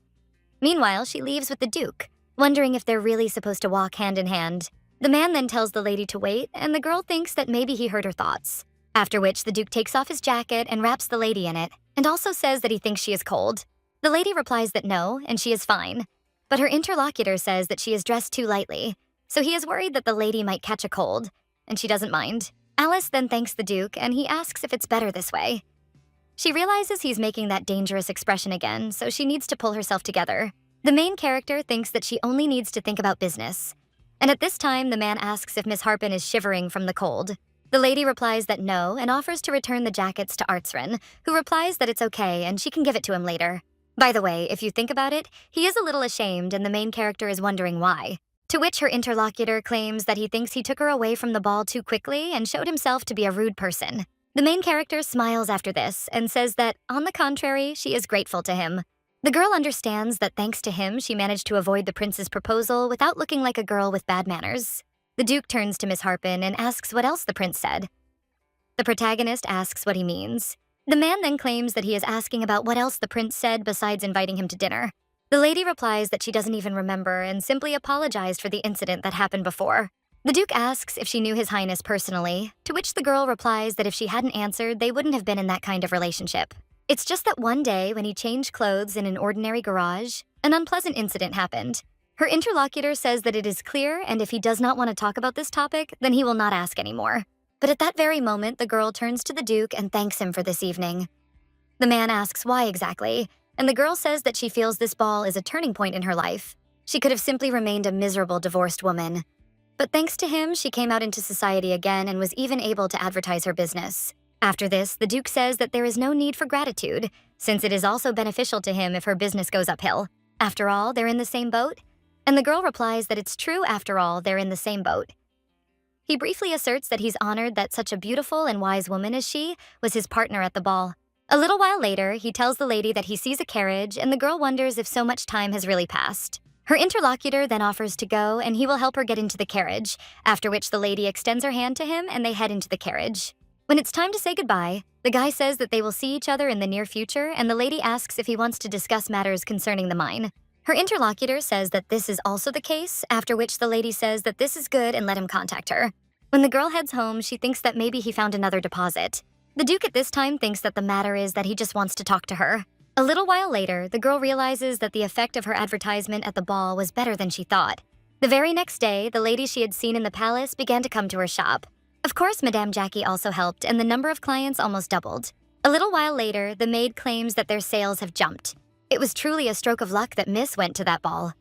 Meanwhile, she leaves with the Duke, wondering if they're really supposed to walk hand in hand. The man then tells the lady to wait, and the girl thinks that maybe he heard her thoughts. After which, the Duke takes off his jacket and wraps the lady in it, and also says that he thinks she is cold. The lady replies that no, and she is fine. But her interlocutor says that she is dressed too lightly, so he is worried that the lady might catch a cold, and she doesn't mind. Alice then thanks the Duke, and he asks if it's better this way. She realizes he's making that dangerous expression again, so she needs to pull herself together. The main character thinks that she only needs to think about business. And at this time, the man asks if Miss Harpin is shivering from the cold. The lady replies that no, and offers to return the jackets to Artsrin, who replies that it's okay and she can give it to him later. By the way, if you think about it, he is a little ashamed and the main character is wondering why. To which her interlocutor claims that he thinks he took her away from the ball too quickly and showed himself to be a rude person. The main character smiles after this and says that, on the contrary, she is grateful to him. The girl understands that thanks to him, she managed to avoid the prince's proposal without looking like a girl with bad manners. The Duke turns to Miss Harpin and asks what else the prince said. The protagonist asks what he means. The man then claims that he is asking about what else the prince said besides inviting him to dinner. The lady replies that she doesn't even remember and simply apologized for the incident that happened before. The Duke asks if she knew His Highness personally, to which the girl replies that if she hadn't answered, they wouldn't have been in that kind of relationship. It's just that one day when he changed clothes in an ordinary garage, an unpleasant incident happened. Her interlocutor says that it is clear, and if he does not want to talk about this topic, then he will not ask anymore. But at that very moment, the girl turns to the Duke and thanks him for this evening. The man asks why exactly, and the girl says that she feels this ball is a turning point in her life. She could have simply remained a miserable divorced woman. But thanks to him, she came out into society again and was even able to advertise her business. After this, the Duke says that there is no need for gratitude, since it is also beneficial to him if her business goes uphill. After all, they're in the same boat. And the girl replies that it's true after all, they're in the same boat. He briefly asserts that he's honored that such a beautiful and wise woman as she was his partner at the ball. A little while later, he tells the lady that he sees a carriage, and the girl wonders if so much time has really passed. Her interlocutor then offers to go, and he will help her get into the carriage, after which the lady extends her hand to him and they head into the carriage. When it's time to say goodbye, the guy says that they will see each other in the near future, and the lady asks if he wants to discuss matters concerning the mine. Her interlocutor says that this is also the case, after which the lady says that this is good and let him contact her. When the girl heads home, she thinks that maybe he found another deposit. The Duke at this time thinks that the matter is that he just wants to talk to her. A little while later, the girl realizes that the effect of her advertisement at the ball was better than she thought. The very next day, the lady she had seen in the palace began to come to her shop. Of course, Madame Jackie also helped, and the number of clients almost doubled. A little while later, the maid claims that their sales have jumped. It was truly a stroke of luck that Miss went to that ball.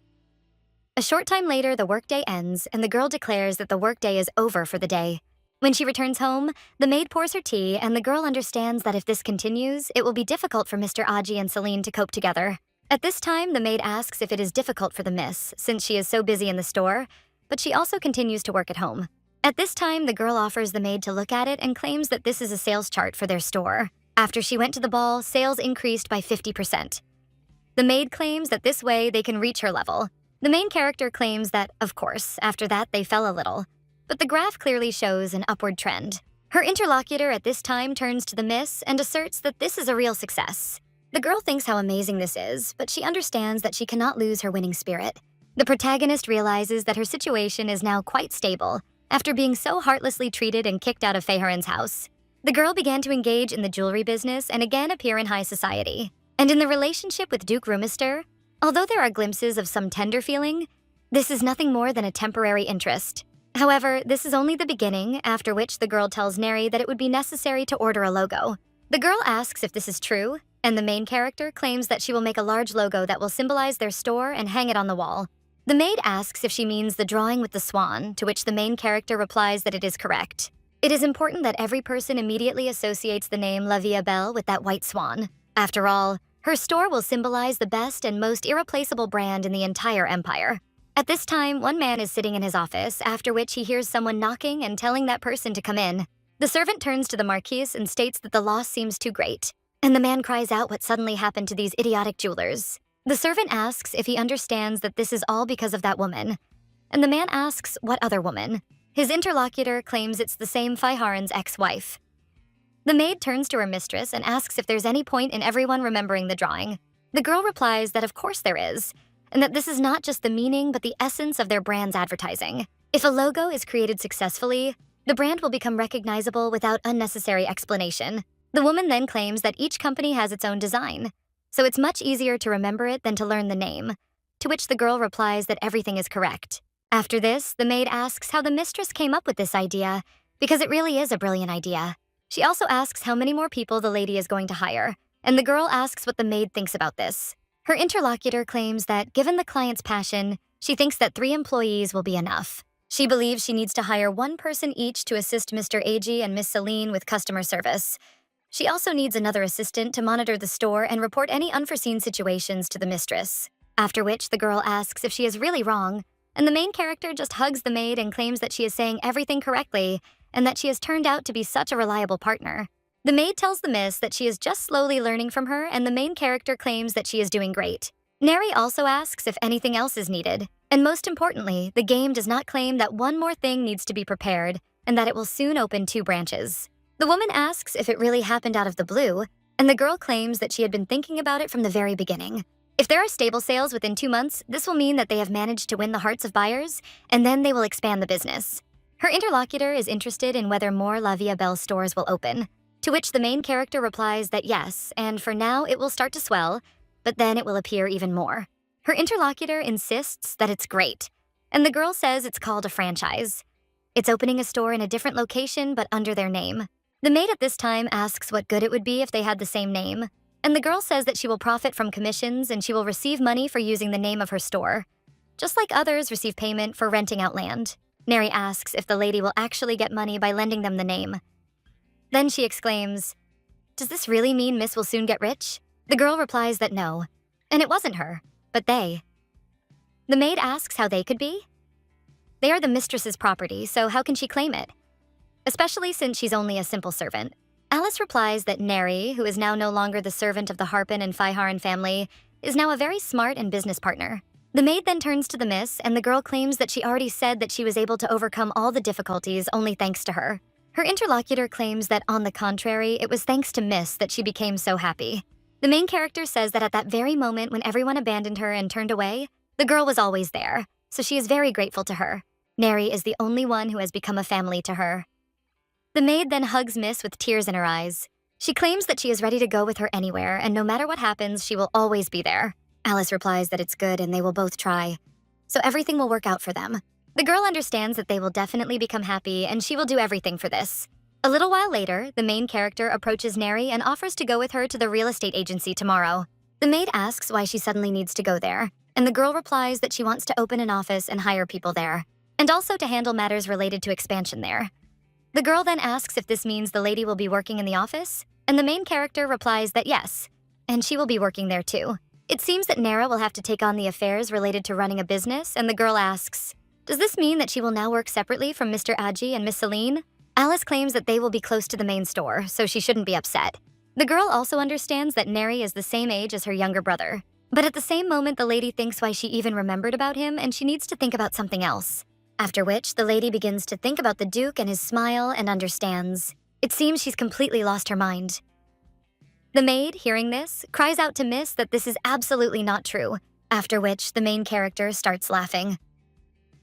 A short time later, the workday ends, and the girl declares that the workday is over for the day. When she returns home, the maid pours her tea, and the girl understands that if this continues, it will be difficult for Mr. Aji and Celine to cope together. At this time, the maid asks if it is difficult for the miss, since she is so busy in the store, but she also continues to work at home. At this time, the girl offers the maid to look at it and claims that this is a sales chart for their store. After she went to the ball, sales increased by 50%. The maid claims that this way they can reach her level. The main character claims that, of course, after that they fell a little. But the graph clearly shows an upward trend. Her interlocutor at this time turns to the miss and asserts that this is a real success. The girl thinks how amazing this is, but she understands that she cannot lose her winning spirit. The protagonist realizes that her situation is now quite stable after being so heartlessly treated and kicked out of Feharen's house. The girl began to engage in the jewelry business and again appear in high society. And in the relationship with Duke Rumister, although there are glimpses of some tender feeling, this is nothing more than a temporary interest. However, this is only the beginning, after which the girl tells Neri that it would be necessary to order a logo. The girl asks if this is true, and the main character claims that she will make a large logo that will symbolize their store and hang it on the wall. The maid asks if she means the drawing with the swan, to which the main character replies that it is correct. It is important that every person immediately associates the name La Vie Belle with that white swan. After all, her store will symbolize the best and most irreplaceable brand in the entire empire. At this time, one man is sitting in his office, after which he hears someone knocking and telling that person to come in. The servant turns to the Marquise and states that the loss seems too great, and the man cries out what suddenly happened to these idiotic jewelers. The servant asks if he understands that this is all because of that woman, and the man asks what other woman. His interlocutor claims it's the same Feiharen's ex-wife. The maid turns to her mistress and asks if there's any point in everyone remembering the drawing. The girl replies that of course there is, and that this is not just the meaning but the essence of their brand's advertising. If a logo is created successfully, The brand will become recognizable without unnecessary explanation. The woman then claims that each company has its own design, so it's much easier to remember it than to learn the name, to which the girl replies that everything is correct. After this, the maid asks how the mistress came up with this idea, because it really is a brilliant idea. She also asks how many more people the lady is going to hire, and the girl asks what the maid thinks about this. Her interlocutor claims that, given the client's passion, she thinks that 3 employees will be enough. She believes she needs to hire 1 person each to assist Mr. Ag and Miss Celine with customer service. She also needs another assistant to monitor the store and report any unforeseen situations to the mistress. After which, the girl asks if she is really wrong, and the main character just hugs the maid and claims that she is saying everything correctly and that she has turned out to be such a reliable partner. The maid tells the miss that she is just slowly learning from her, and the main character claims that she is doing great. Neri also asks if anything else is needed, and most importantly, the game does not claim that one more thing needs to be prepared and that it will soon open 2 branches. The woman asks if it really happened out of the blue, and the girl claims that she had been thinking about it from the very beginning. If there are stable sales within 2 months, this will mean that they have managed to win the hearts of buyers, and then they will expand the business. Her interlocutor is interested in whether more La Vie Belle stores will open, to which the main character replies that yes, and for now it will start to swell, but then it will appear even more. Her interlocutor insists that it's great, and the girl says it's called a franchise. It's opening a store in a different location but under their name. The maid at this time asks what good it would be if they had the same name, and the girl says that she will profit from commissions and she will receive money for using the name of her store, just like others receive payment for renting out land. Neri asks if the lady will actually get money by lending them the name. Then she exclaims, "Does this really mean Miss will soon get rich?" The girl replies that no, and it wasn't her, but they. The maid asks how they could be. They are the mistress's property, so how can she claim it? Especially since she's only a simple servant. Alice replies that Neri, who is now no longer the servant of the Harpin and Feiharan family, is now a very smart and business partner. The maid then turns to the miss, and the girl claims that she already said that she was able to overcome all the difficulties only thanks to her. Her interlocutor claims that, on the contrary, it was thanks to Miss that she became so happy. The main character says that at that very moment when everyone abandoned her and turned away, the girl was always there, so she is very grateful to her. Neri is the only one who has become a family to her. The maid then hugs Miss with tears in her eyes. She claims that she is ready to go with her anywhere, and no matter what happens, she will always be there. Alice replies that it's good and they will both try, so everything will work out for them. The girl understands that they will definitely become happy, and she will do everything for this. A little while later, the main character approaches Neri and offers to go with her to the real estate agency tomorrow. The maid asks why she suddenly needs to go there, and the girl replies that she wants to open an office and hire people there, and also to handle matters related to expansion there. The girl then asks if this means the lady will be working in the office, and the main character replies that yes, and she will be working there too. It seems that Nara will have to take on the affairs related to running a business, and the girl asks, "Does this mean that she will now work separately from Mr. Aji and Miss Celine?" Alice claims that they will be close to the main store, so she shouldn't be upset. The girl also understands that Neri is the same age as her younger brother. But at the same moment, the lady thinks why she even remembered about him, and she needs to think about something else. After which, the lady begins to think about the Duke and his smile and understands. It seems she's completely lost her mind. The maid, hearing this, cries out to Miss that this is absolutely not true, after which the main character starts laughing.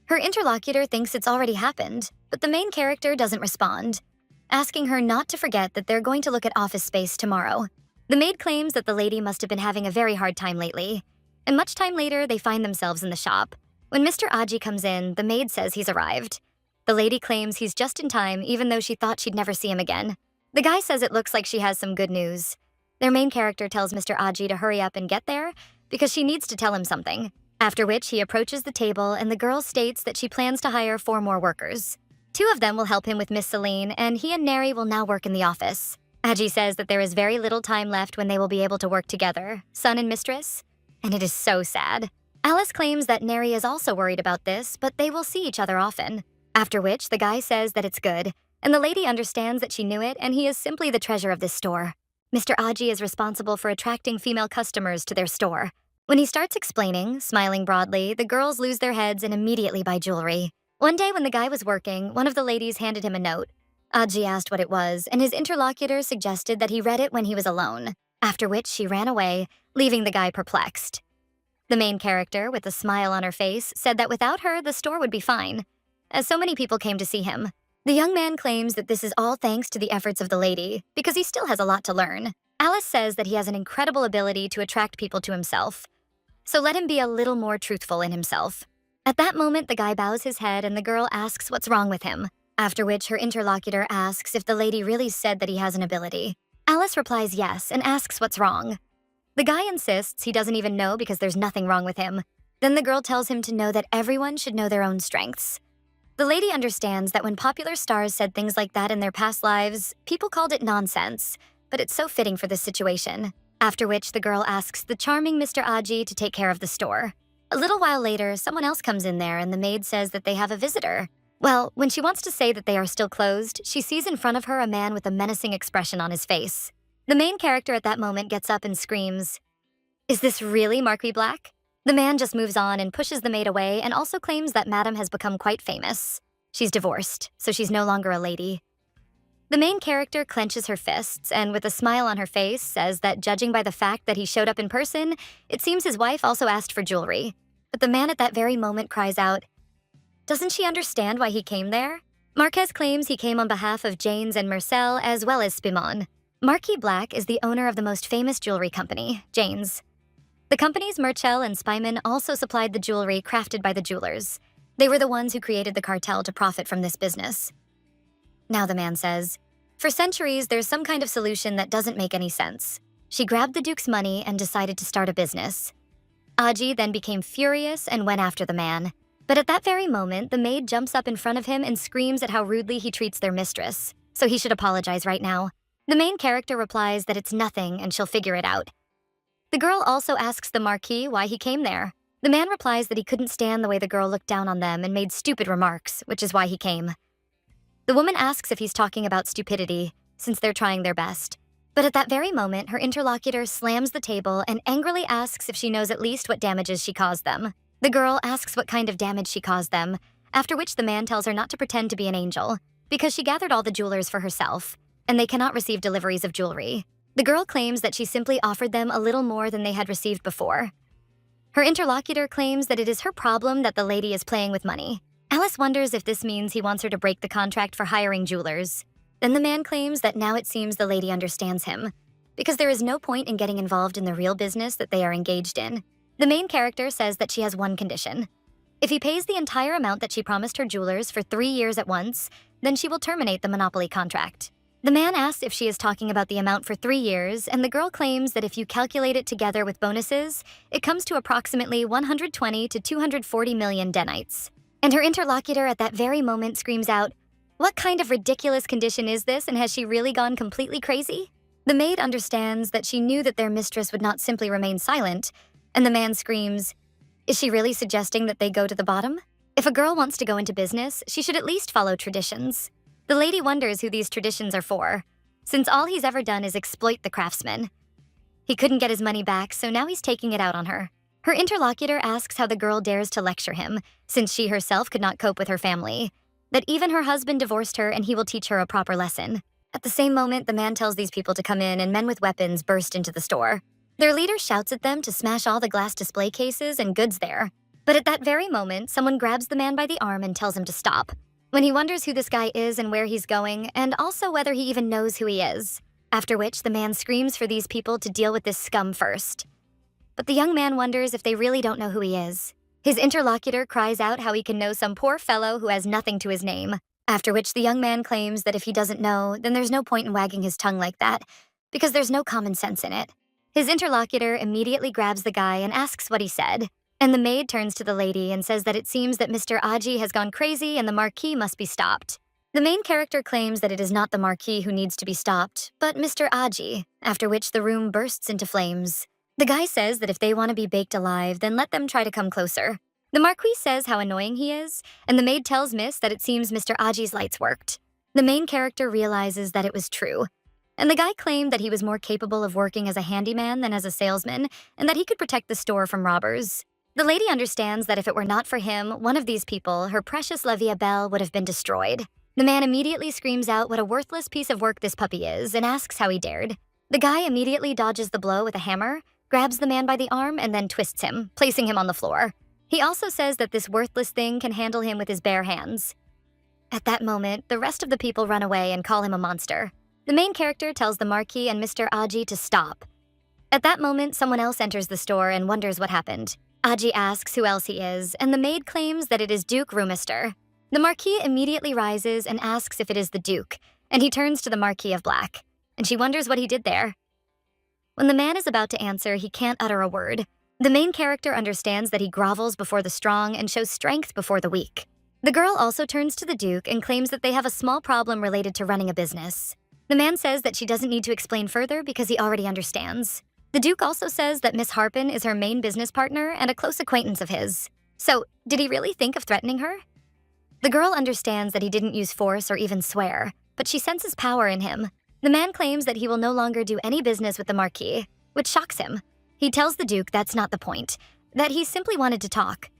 Her interlocutor thinks it's already happened, but the main character doesn't respond, asking her not to forget that they're going to look at office space tomorrow. The maid claims that the lady must have been having a very hard time lately, and much time later they find themselves in the shop. When Mr. Aji comes in, the maid says he's arrived. The lady claims he's just in time, even though she thought she'd never see him again. The guy says it looks like she has some good news. Their main character tells Mr. Aji to hurry up and get there because she needs to tell him something, after which he approaches the table and the girl states that she plans to hire 4 more workers. 2 of them will help him with Miss Celine, and he and Neri will now work in the office. Aji says that there is very little time left when they will be able to work together, son and mistress, and it is so sad. Alice claims that Neri is also worried about this, but they will see each other often, after which the guy says that it's good, and the lady understands that she knew it, and he is simply the treasure of this store. Mr. Aji is responsible for attracting female customers to their store. When he starts explaining, smiling broadly, the girls lose their heads and immediately buy jewelry. One day when the guy was working, one of the ladies handed him a note. Aji asked what it was, and his interlocutor suggested that he read it when he was alone, after which she ran away, leaving the guy perplexed. The main character, with a smile on her face, said that without her, the store would be fine, as so many people came to see him. The young man claims that this is all thanks to the efforts of the lady, because he still has a lot to learn. Alice says that he has an incredible ability to attract people to himself, so let him be a little more truthful in himself. At that moment, the guy bows his head and the girl asks what's wrong with him, after which her interlocutor asks if the lady really said that he has an ability. Alice replies yes and asks what's wrong. The guy insists he doesn't even know because there's nothing wrong with him. Then the girl tells him to know that everyone should know their own strengths. The lady understands that when popular stars said things like that in their past lives, people called it nonsense, but it's so fitting for this situation. After which the girl asks the charming Mr. Aji to take care of the store. A little while later, someone else comes in there and the maid says that they have a visitor. Well, when she wants to say that they are still closed, she sees in front of her a man with a menacing expression on his face. The main character at that moment gets up and screams, "Is this really Marquis Black?" The man just moves on and pushes the maid away and also claims that Madame has become quite famous. She's divorced, so she's no longer a lady. The main character clenches her fists and with a smile on her face says that judging by the fact that he showed up in person, it seems his wife also asked for jewelry. But the man at that very moment cries out, "Doesn't she understand why he came there?" Marquez claims he came on behalf of Janes and Marcel as well as Spimon. Marquis Black is the owner of the most famous jewelry company, Janes. The companies Marcel and Spimon also supplied the jewelry crafted by the jewelers. They were the ones who created the cartel to profit from this business. Now the man says, "For centuries, there's some kind of solution that doesn't make any sense. She grabbed the Duke's money and decided to start a business." Aji then became furious and went after the man. But at that very moment, the maid jumps up in front of him and screams at how rudely he treats their mistress, so he should apologize right now. The main character replies that it's nothing and she'll figure it out. The girl also asks the Marquis why he came there. The man replies that he couldn't stand the way the girl looked down on them and made stupid remarks, which is why he came. The woman asks if he's talking about stupidity, since they're trying their best. But at that very moment, her interlocutor slams the table and angrily asks if she knows at least what damages she caused them. The girl asks what kind of damage she caused them, after which the man tells her not to pretend to be an angel, because she gathered all the jewelers for herself, and they cannot receive deliveries of jewelry. The girl claims that she simply offered them a little more than they had received before. Her interlocutor claims that it is her problem that the lady is playing with money. Alice wonders if this means he wants her to break the contract for hiring jewelers. Then the man claims that now it seems the lady understands him, because there is no point in getting involved in the real business that they are engaged in. The main character says that she has one condition. If he pays the entire amount that she promised her jewelers for 3 years at once, then she will terminate the monopoly contract. The man asks if she is talking about the amount for 3 years, and the girl claims that if you calculate it together with bonuses, it comes to approximately 120 to 240 million denites. And her interlocutor at that very moment screams out, "What kind of ridiculous condition is this, and has she really gone completely crazy?" The maid understands that she knew that their mistress would not simply remain silent, and the man screams, "Is she really suggesting that they go to the bottom? If a girl wants to go into business, she should at least follow traditions." The lady wonders who these traditions are for, since all he's ever done is exploit the craftsman. He couldn't get his money back, so now he's taking it out on her. Her interlocutor asks how the girl dares to lecture him, since she herself could not cope with her family, that even her husband divorced her and he will teach her a proper lesson. At the same moment, the man tells these people to come in and men with weapons burst into the store. Their leader shouts at them to smash all the glass display cases and goods there. But at that very moment, someone grabs the man by the arm and tells him to stop. When he wonders who this guy is and where he's going, and also whether he even knows who he is. After which, the man screams for these people to deal with this scum first. But the young man wonders if they really don't know who he is. His interlocutor cries out how he can know some poor fellow who has nothing to his name. After which, the young man claims that if he doesn't know, then there's no point in wagging his tongue like that, because there's no common sense in it. His interlocutor immediately grabs the guy and asks what he said. And the maid turns to the lady and says that it seems that Mr. Aji has gone crazy and the Marquis must be stopped. The main character claims that it is not the Marquis who needs to be stopped, but Mr. Aji, after which the room bursts into flames. The guy says that if they want to be baked alive, then let them try to come closer. The Marquis says how annoying he is, and the maid tells Miss that it seems Mr. Aji's lights worked. The main character realizes that it was true, and the guy claimed that he was more capable of working as a handyman than as a salesman, and that he could protect the store from robbers. The lady understands that if it were not for him, one of these people, her precious La Vie Belle, would have been destroyed. The man immediately screams out what a worthless piece of work this puppy is and asks how he dared. The guy immediately dodges the blow with a hammer, grabs the man by the arm, and then twists him, placing him on the floor. He also says that this worthless thing can handle him with his bare hands. At that moment, the rest of the people run away and call him a monster. The main character tells the Marquis and Mr. Aji to stop. At that moment, someone else enters the store and wonders what happened. Aji asks who else he is, and the maid claims that it is Duke Roomister. The Marquis immediately rises and asks if it is the Duke, and he turns to the Marquis of Black, and she wonders what he did there. When the man is about to answer, he can't utter a word. The main character understands that he grovels before the strong and shows strength before the weak. The girl also turns to the Duke and claims that they have a small problem related to running a business. The man says that she doesn't need to explain further because he already understands. The Duke also says that Miss Harpin is her main business partner and a close acquaintance of his. So, did he really think of threatening her? The girl understands that he didn't use force or even swear, but she senses power in him. The man claims that he will no longer do any business with the Marquis, which shocks him. He tells the Duke that's not the point, that he simply wanted to talk.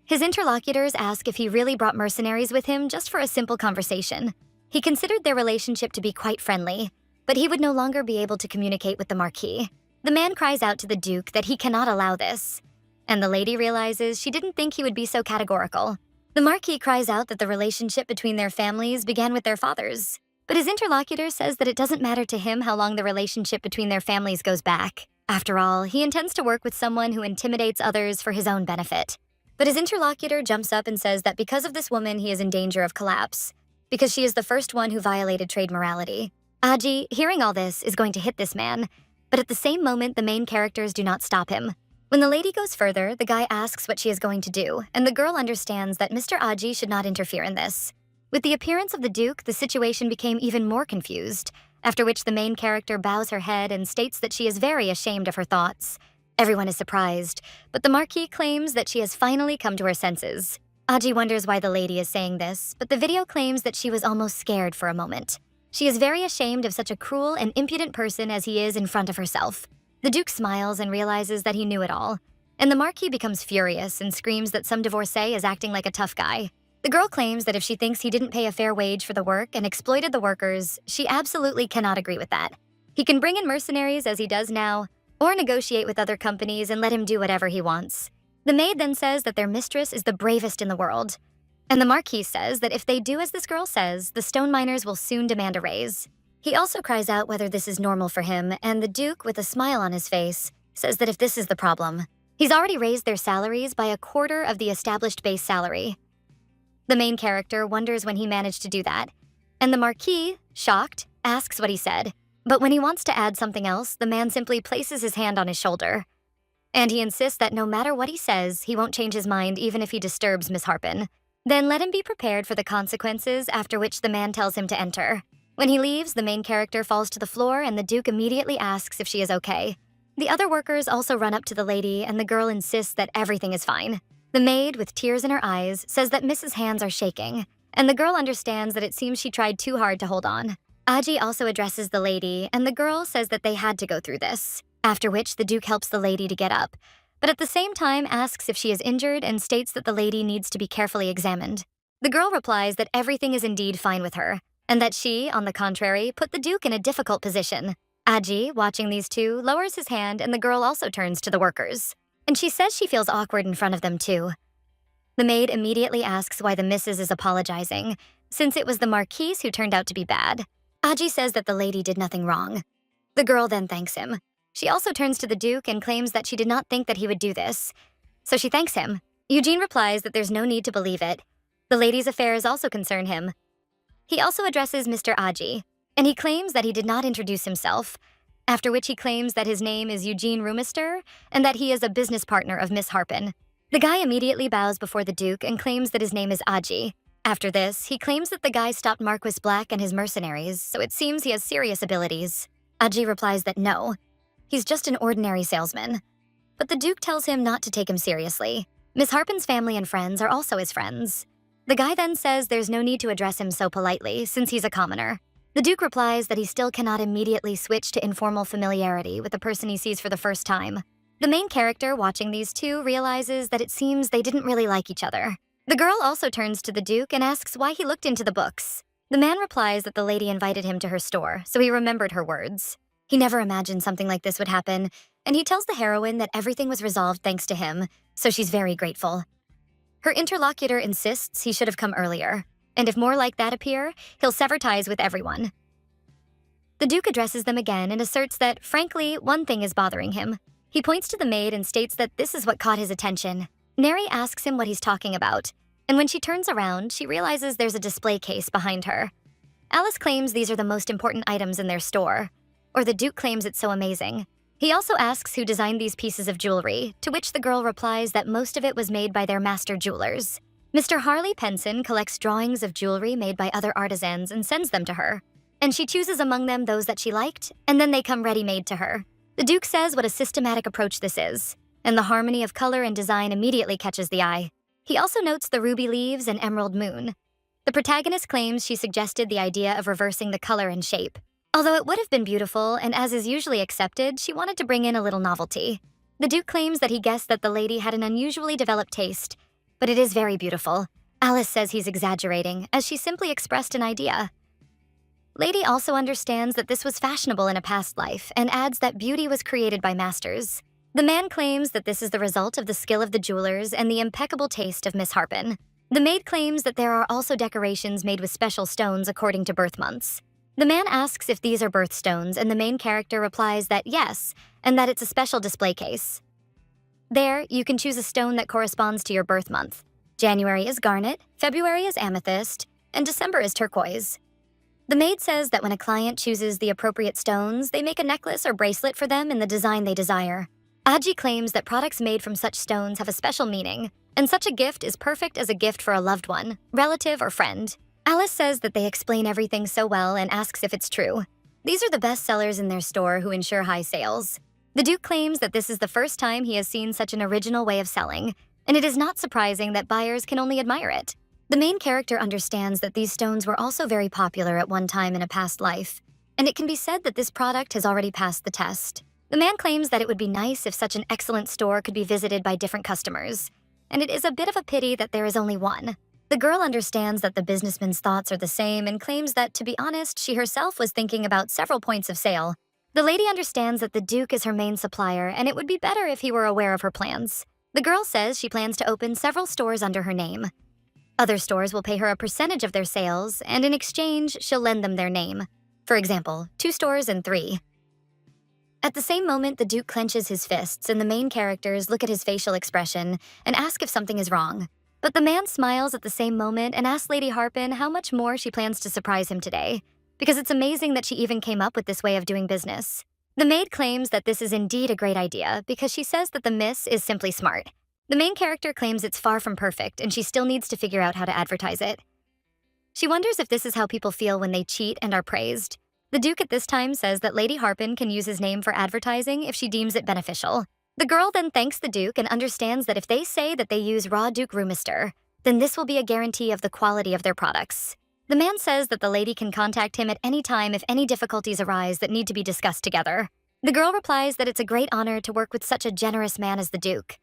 His interlocutors ask if he really brought mercenaries with him just for a simple conversation. He considered their relationship to be quite friendly, but he would no longer be able to communicate with the Marquis. The man cries out to the Duke that he cannot allow this, and the lady realizes she didn't think he would be so categorical. The Marquis cries out that the relationship between their families began with their fathers, but his interlocutor says that it doesn't matter to him how long the relationship between their families goes back. After all, he intends to work with someone who intimidates others for his own benefit. But his interlocutor jumps up and says that because of this woman, he is in danger of collapse, because she is the first one who violated trade morality. Aji, hearing all this, is going to hit this man, but at the same moment, the main characters do not stop him. When the lady goes further, the guy asks what she is going to do, and the girl understands that Mr. Aji should not interfere in this. With the appearance of the Duke, the situation became even more confused, after which the main character bows her head and states that she is very ashamed of her thoughts. Everyone is surprised, but the Marquis claims that she has finally come to her senses. Aji wonders why the lady is saying this, but the video claims that she was almost scared for a moment. She is very ashamed of such a cruel and impudent person as he is in front of herself. The Duke smiles and realizes that he knew it all, and the Marquis becomes furious and screams that some divorcee is acting like a tough guy. The girl claims that if she thinks he didn't pay a fair wage for the work and exploited the workers, she absolutely cannot agree with that. He can bring in mercenaries as he does now, or negotiate with other companies and let him do whatever he wants. The maid then says that their mistress is the bravest in the world, and the Marquis says that if they do as this girl says, the stone miners will soon demand a raise. He also cries out whether this is normal for him, and the Duke, with a smile on his face, says that if this is the problem, he's already raised their salaries by 1/4 of the established base salary. The main character wonders when he managed to do that, and the Marquis, shocked, asks what he said. But when he wants to add something else, the man simply places his hand on his shoulder. And he insists that no matter what he says, he won't change his mind even if he disturbs Miss Harpin. Then let him be prepared for the consequences, after which the man tells him to enter. When he leaves, the main character falls to the floor and the Duke immediately asks if she is okay. The other workers also run up to the lady and the girl insists that everything is fine. The maid, with tears in her eyes, says that Mrs. hands are shaking, and the girl understands that it seems she tried too hard to hold on. Aji also addresses the lady, and the girl says that they had to go through this, after which the Duke helps the lady to get up, but at the same time asks if she is injured and states that the lady needs to be carefully examined. The girl replies that everything is indeed fine with her, and that she, on the contrary, put the Duke in a difficult position. Aji, watching these two, lowers his hand and the girl also turns to the workers. And she says she feels awkward in front of them too. The maid immediately asks why the missus is apologizing, since it was the Marquis who turned out to be bad. Aji says that the lady did nothing wrong. The girl then thanks him. She also turns to the Duke and claims that she did not think that he would do this, so she thanks him. Eugene replies that there's no need to believe it. The lady's affairs also concern him. He also addresses Mr. Aji, and he claims that he did not introduce himself, after which he claims that his name is Eugene Roomister and that he is a business partner of Miss Harpin. The guy immediately bows before the Duke and claims that his name is Aji. After this, he claims that the guy stopped Marquis Black and his mercenaries, so it seems he has serious abilities. Aji replies that no, he's just an ordinary salesman. But the Duke tells him not to take him seriously. Miss Harpin's family and friends are also his friends. The guy then says there's no need to address him so politely, since he's a commoner. The Duke replies that he still cannot immediately switch to informal familiarity with the person he sees for the first time. The main character, watching these two, realizes that it seems they didn't really like each other. The girl also turns to the Duke and asks why he looked into the books. The man replies that the lady invited him to her store, so he remembered her words. He never imagined something like this would happen, and he tells the heroine that everything was resolved thanks to him, so she's very grateful. Her interlocutor insists he should have come earlier. and if more like that appear, he'll sever ties with everyone. The Duke addresses them again and asserts that, frankly, one thing is bothering him. He points to the maid and states that this is what caught his attention. Neri asks him what he's talking about, and when she turns around, she realizes there's a display case behind her. Alice claims these are the most important items in their store, or the Duke claims it's so amazing. He also asks who designed these pieces of jewelry, to which the girl replies that most of it was made by their master jewelers. Mr. Harley Penson collects drawings of jewelry made by other artisans and sends them to her, and she chooses among them those that she liked, and then they come ready-made to her. The Duke says what a systematic approach this is, and the harmony of color and design immediately catches the eye. He also notes the ruby leaves and emerald moon. The protagonist claims she suggested the idea of reversing the color and shape. Although it would have been beautiful, and as is usually accepted, she wanted to bring in a little novelty. The Duke claims that he guessed that the lady had an unusually developed taste, but it is very beautiful. Alice says he's exaggerating, as she simply expressed an idea. Lady also understands that this was fashionable in a past life, and adds that beauty was created by masters. The man claims that this is the result of the skill of the jewelers and the impeccable taste of Miss Harpin. The maid claims that there are also decorations made with special stones according to birth months. The man asks if these are birthstones, and the main character replies that yes, and that it's a special display case. There, you can choose a stone that corresponds to your birth month. January is garnet, February is amethyst, and December is turquoise. The maid says that when a client chooses the appropriate stones, they make a necklace or bracelet for them in the design they desire. Aji claims that products made from such stones have a special meaning, and such a gift is perfect as a gift for a loved one, relative, or friend. Alice says that they explain everything so well and asks if it's true. These are the best sellers in their store who ensure high sales. The Duke claims that this is the first time he has seen such an original way of selling, and it is not surprising that buyers can only admire it. The main character understands that these stones were also very popular at one time in a past life, and it can be said that this product has already passed the test. The man claims that it would be nice if such an excellent store could be visited by different customers, and it is a bit of a pity that there is only one. The girl understands that the businessman's thoughts are the same and claims that, to be honest, she herself was thinking about several points of sale. The lady understands that the Duke is her main supplier, and it would be better if he were aware of her plans. The girl says she plans to open several stores under her name. Other stores will pay her a percentage of their sales, and in exchange, she'll lend them their name. For example, 2 stores and 3. At the same moment, the Duke clenches his fists, and the main characters look at his facial expression and ask if something is wrong. But the man smiles at the same moment and asks Lady Harpin how much more she plans to surprise him today, because it's amazing that she even came up with this way of doing business. The maid claims that this is indeed a great idea because she says that the miss is simply smart. The main character claims it's far from perfect and she still needs to figure out how to advertise it. She wonders if this is how people feel when they cheat and are praised. The Duke at this time says that Lady Harpin can use his name for advertising if she deems it beneficial. The girl then thanks the Duke and understands that if they say that they use raw Duke Rumister, then this will be a guarantee of the quality of their products. The man says that the lady can contact him at any time if any difficulties arise that need to be discussed together. The girl replies that it's a great honor to work with such a generous man as the Duke.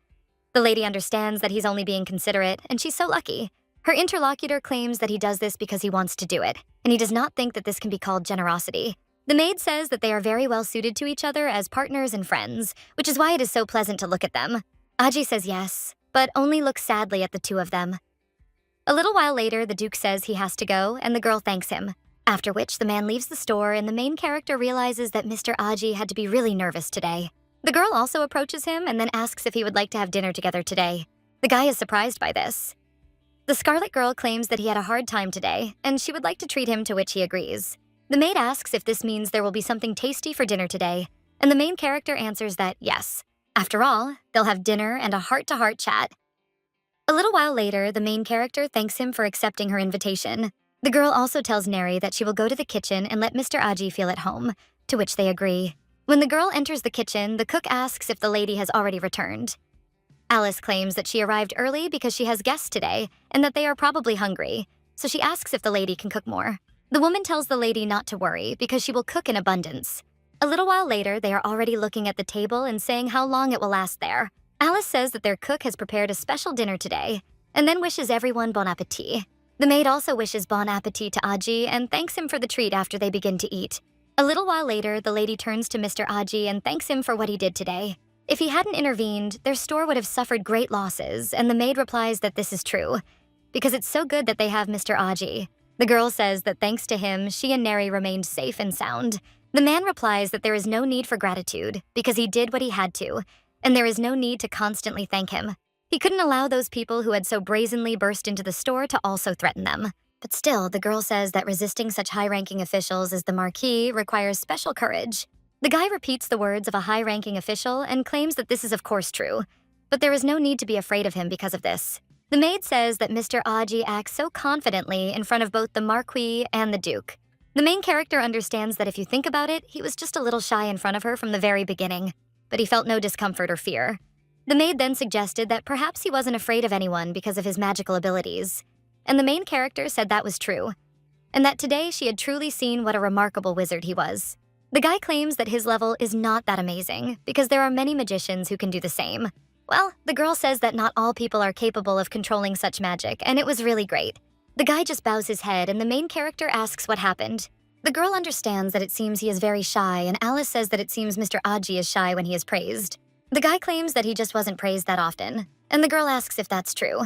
The lady understands that he's only being considerate, and she's so lucky. Her interlocutor claims that he does this because he wants to do it, and he does not think that this can be called generosity. The maid says that they are very well suited to each other as partners and friends, which is why it is so pleasant to look at them. Aji says yes, but only looks sadly at the two of them. A little while later, the Duke says he has to go, and the girl thanks him. After which, the man leaves the store, and the main character realizes that Mr. Aji had to be really nervous today. The girl also approaches him and then asks if he would like to have dinner together today. The guy is surprised by this. The Scarlet Girl claims that he had a hard time today, and she would like to treat him, to which he agrees. The maid asks if this means there will be something tasty for dinner today, and the main character answers that yes. After all, they'll have dinner and a heart-to-heart chat. A little while later, the main character thanks him for accepting her invitation. The girl also tells Neri that she will go to the kitchen and let Mr. Aji feel at home, to which they agree. When the girl enters the kitchen, the cook asks if the lady has already returned. Alice claims that she arrived early because she has guests today and that they are probably hungry, so she asks if the lady can cook more. The woman tells the lady not to worry because she will cook in abundance. A little while later, they are already looking at the table and saying how long it will last there. Alice says that their cook has prepared a special dinner today and then wishes everyone bon appetit. The maid also wishes bon appetit to Aji and thanks him for the treat after they begin to eat. A little while later, the lady turns to Mr. Aji and thanks him for what he did today. If he hadn't intervened, their store would have suffered great losses, and the maid replies that this is true. because it's so good that they have Mr. Aji. The girl says that thanks to him, she and Neri remained safe and sound. The man replies that there is no need for gratitude because he did what he had to, and there is no need to constantly thank him. He couldn't allow those people who had so brazenly burst into the store to also threaten them. But still, the girl says that resisting such high-ranking officials as the Marquis requires special courage. The guy repeats the words of a high-ranking official and claims that this is of course true, but there is no need to be afraid of him because of this. The maid says that Mr. Aji acts so confidently in front of both the Marquis and the Duke. The main character understands that if you think about it, he was just a little shy in front of her from the very beginning, but he felt no discomfort or fear. The maid then suggested that perhaps he wasn't afraid of anyone because of his magical abilities, and the main character said that was true, and that today she had truly seen what a remarkable wizard he was. The guy claims that his level is not that amazing because there are many magicians who can do the same. Well, the girl says that not all people are capable of controlling such magic, and it was really great. The guy just bows his head, and the main character asks what happened. The girl understands that it seems he is very shy, and Alice says that it seems Mr. Aji is shy when he is praised. The guy claims that he just wasn't praised that often, and the girl asks if that's true.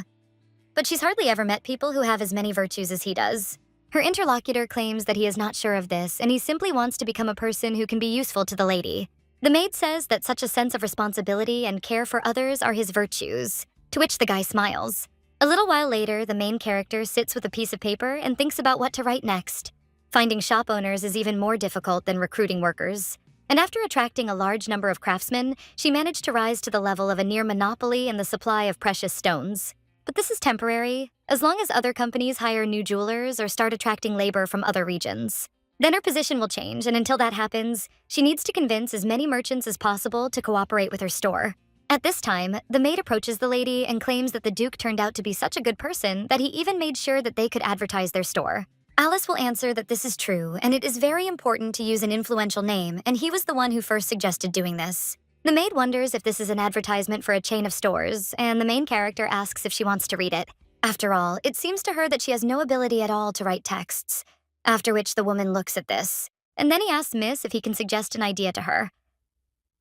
But she's hardly ever met people who have as many virtues as he does. Her interlocutor claims that he is not sure of this, and he simply wants to become a person who can be useful to the lady. The maid says that such a sense of responsibility and care for others are his virtues, to which the guy smiles. A little while later, the main character sits with a piece of paper and thinks about what to write next. Finding shop owners is even more difficult than recruiting workers. And after attracting a large number of craftsmen, she managed to rise to the level of a near monopoly in the supply of precious stones. But this is temporary, as long as other companies hire new jewelers or start attracting labor from other regions. Then her position will change, and until that happens, she needs to convince as many merchants as possible to cooperate with her store. At this time, the maid approaches the lady and claims that the Duke turned out to be such a good person that he even made sure that they could advertise their store. Alice will answer that this is true, and it is very important to use an influential name, and he was the one who first suggested doing this. The maid wonders if this is an advertisement for a chain of stores, and the main character asks if she wants to read it. After all, it seems to her that she has no ability at all to write texts. After which the woman looks at this, and then he asks Miss if he can suggest an idea to her.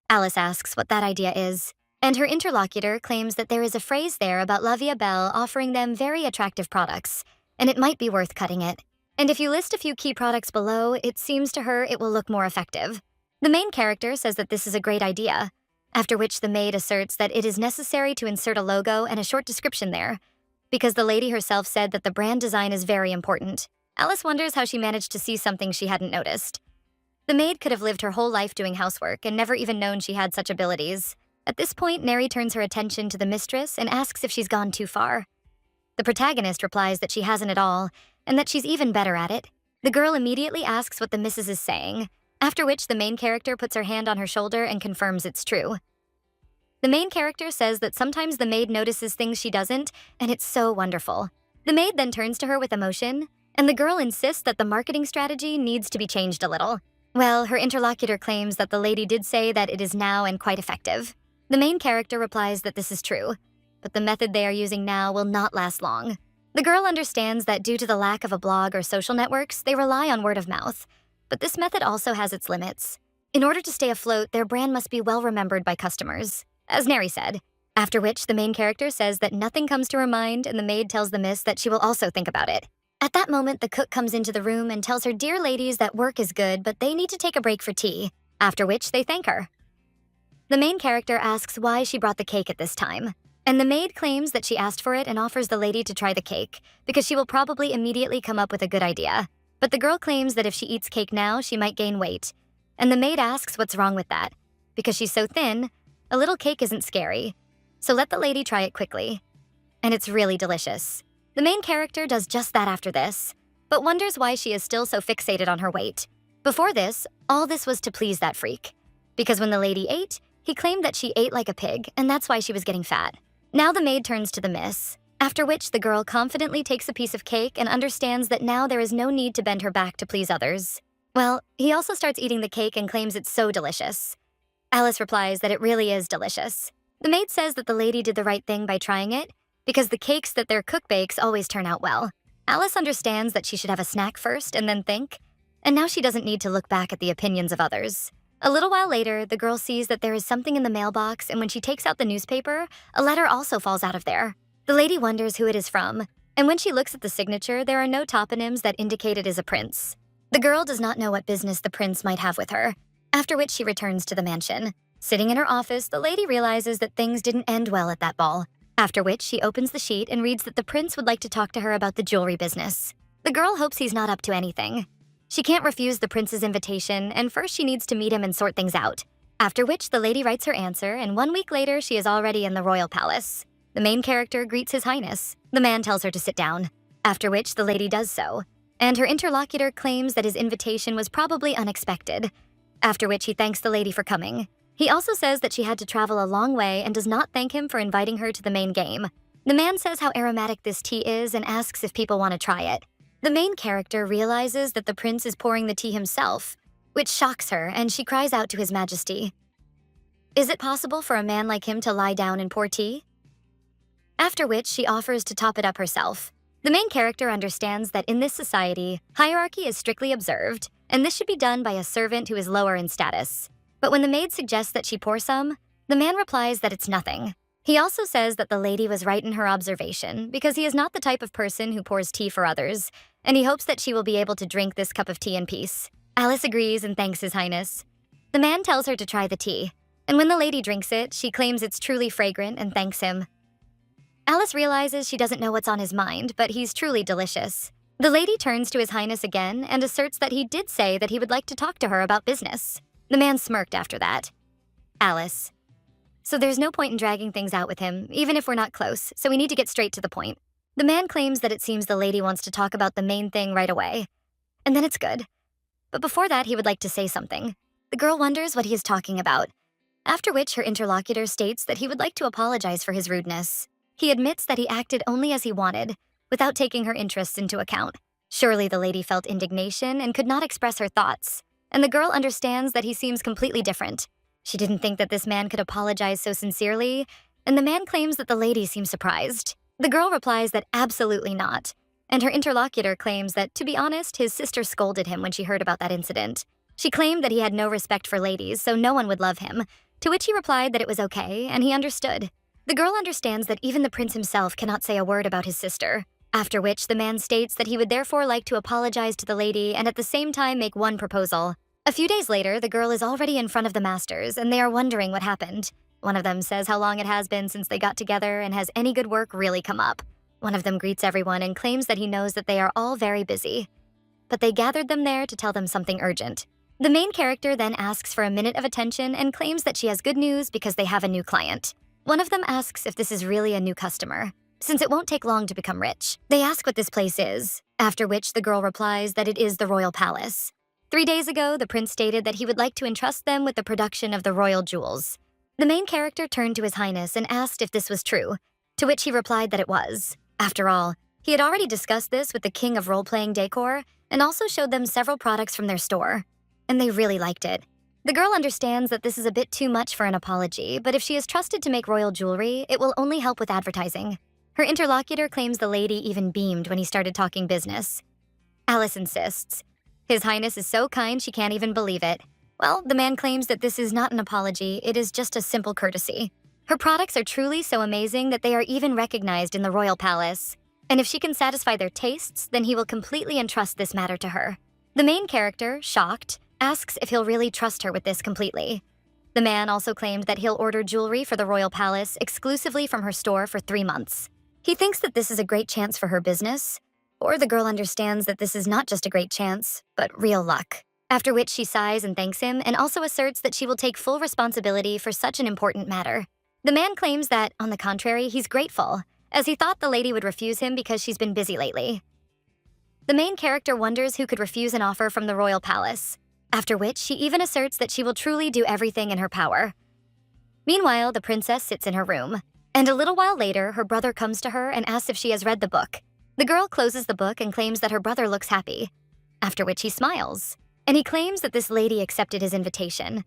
Alice asks what that idea is, and her interlocutor claims that there is a phrase there about La Vie Belle offering them very attractive products, and it might be worth cutting it. And if you list a few key products below, it seems to her it will look more effective. The main character says that this is a great idea, after which the maid asserts that it is necessary to insert a logo and a short description there, because the lady herself said that the brand design is very important. Alice wonders how she managed to see something she hadn't noticed. The maid could have lived her whole life doing housework and never even known she had such abilities. At this point, Neri turns her attention to the mistress and asks if she's gone too far. The protagonist replies that she hasn't at all, and that she's even better at it. The girl immediately asks what the missus is saying, after which the main character puts her hand on her shoulder and confirms it's true. The main character says that sometimes the maid notices things she doesn't, and it's so wonderful. The maid then turns to her with emotion, and the girl insists that the marketing strategy needs to be changed a little. Well, her interlocutor claims that the lady did say that it is now and quite effective. The main character replies that this is true, but the method they are using now will not last long. The girl understands that due to the lack of a blog or social networks, they rely on word of mouth, but this method also has its limits. In order to stay afloat, their brand must be well remembered by customers, as Neri said. After which, the main character says that nothing comes to her mind, and the maid tells the miss that she will also think about it. At that moment, the cook comes into the room and tells her dear ladies that work is good, but they need to take a break for tea, after which they thank her. The main character asks why she brought the cake at this time, and the maid claims that she asked for it and offers the lady to try the cake, because she will probably immediately come up with a good idea. But the girl claims that if she eats cake now, she might gain weight, and the maid asks what's wrong with that. Because she's so thin, a little cake isn't scary, so let the lady try it quickly. And it's really delicious. The main character does just that after this, but wonders why she is still so fixated on her weight. Before this, all this was to please that freak, because when the lady ate, he claimed that she ate like a pig, and that's why she was getting fat. Now the maid turns to the miss, after which the girl confidently takes a piece of cake and understands that now there is no need to bend her back to please others. Well, he also starts eating the cake and claims it's so delicious. Alice replies that it really is delicious. The maid says that the lady did the right thing by trying it, because the cakes that their cook bakes always turn out well. Alice understands that she should have a snack first and then think, and now she doesn't need to look back at the opinions of others. A little while later, the girl sees that there is something in the mailbox, and when she takes out the newspaper, a letter also falls out of there. The lady wonders who it is from, And when she looks at the signature, there are no toponyms that indicate it is a prince. The girl does not know what business the prince might have with her, after which she returns to the mansion. Sitting in her office, the lady realizes that things didn't end well at that ball, after which she opens the sheet and reads that the prince would like to talk to her about the jewelry business. The girl hopes he's not up to anything. She can't refuse the prince's invitation, and first she needs to meet him and sort things out. After which the lady writes her answer, and 1 week later she is already in the royal palace. The main character greets His Highness. The man tells her to sit down, after which the lady does so, and her interlocutor claims that his invitation was probably unexpected, after which he thanks the lady for coming. He also says that she had to travel a long way and does not thank him for inviting her to the main game. The man says how aromatic this tea is and asks if people want to try it. The main character realizes that the prince is pouring the tea himself, which shocks her, and she cries out to His Majesty. Is it possible for a man like him to lie down and pour tea? After which she offers to top it up herself. The main character understands that in this society, hierarchy is strictly observed, and this should be done by a servant who is lower in status. But when the maid suggests that she pour some, the man replies that it's nothing. He also says that the lady was right in her observation because he is not the type of person who pours tea for others, and he hopes that she will be able to drink this cup of tea in peace. Alice agrees and thanks His Highness. The man tells her to try the tea, and when the lady drinks it, she claims it's truly fragrant and thanks him. Alice realizes she doesn't know what's on his mind, but he's truly delicious. The lady turns to His Highness again and asserts that he did say that he would like to talk to her about business. The man smirked after that. Alice. So there's no point in dragging things out with him, even if we're not close, so we need to get straight to the point. The man claims that it seems the lady wants to talk about the main thing right away. And then it's good. But before that, he would like to say something. The girl wonders what he is talking about, after which her interlocutor states that he would like to apologize for his rudeness. He admits that he acted only as he wanted, without taking her interests into account. Surely the lady felt indignation and could not express her thoughts, and the girl understands that he seems completely different. She didn't think that this man could apologize so sincerely, and the man claims that the lady seems surprised. The girl replies that absolutely not, and her interlocutor claims that, to be honest, his sister scolded him when she heard about that incident. She claimed that he had no respect for ladies, so no one would love him, to which he replied that it was okay, and he understood. The girl understands that even the prince himself cannot say a word about his sister, after which the man states that he would therefore like to apologize to the lady and at the same time make one proposal. A few days later, the girl is already in front of the masters, and they are wondering what happened. One of them says how long it has been since they got together and has any good work really come up. One of them greets everyone and claims that he knows that they are all very busy. But they gathered them there to tell them something urgent. The main character then asks for a minute of attention and claims that she has good news because they have a new client. One of them asks if this is really a new customer, since it won't take long to become rich. They ask what this place is, after which the girl replies that it is the royal palace. 3 days ago, the prince stated that he would like to entrust them with the production of the royal jewels. The main character turned to His Highness and asked if this was true, to which he replied that it was. After all, he had already discussed this with the king of role-playing decor and also showed them several products from their store, and they really liked it. The girl understands that this is a bit too much for an apology, but if she is trusted to make royal jewelry, it will only help with advertising. Her interlocutor claims the lady even beamed when he started talking business. Alice insists. His Highness is so kind she can't even believe it. Well, the man claims that this is not an apology, it is just a simple courtesy. Her products are truly so amazing that they are even recognized in the royal palace. And if she can satisfy their tastes, then he will completely entrust this matter to her. The main character, shocked, asks if he'll really trust her with this completely. The man also claimed that he'll order jewelry for the royal palace exclusively from her store for 3 months. He thinks that this is a great chance for her business, or the girl understands that this is not just a great chance, but real luck. After which she sighs and thanks him and also asserts that she will take full responsibility for such an important matter. The man claims that, on the contrary, he's grateful, as he thought the lady would refuse him because she's been busy lately. The main character wonders who could refuse an offer from the royal palace, after which she even asserts that she will truly do everything in her power. Meanwhile, the princess sits in her room, and a little while later, her brother comes to her and asks if she has read the book. The girl closes the book and claims that her brother looks happy, after which he smiles, and he claims that this lady accepted his invitation.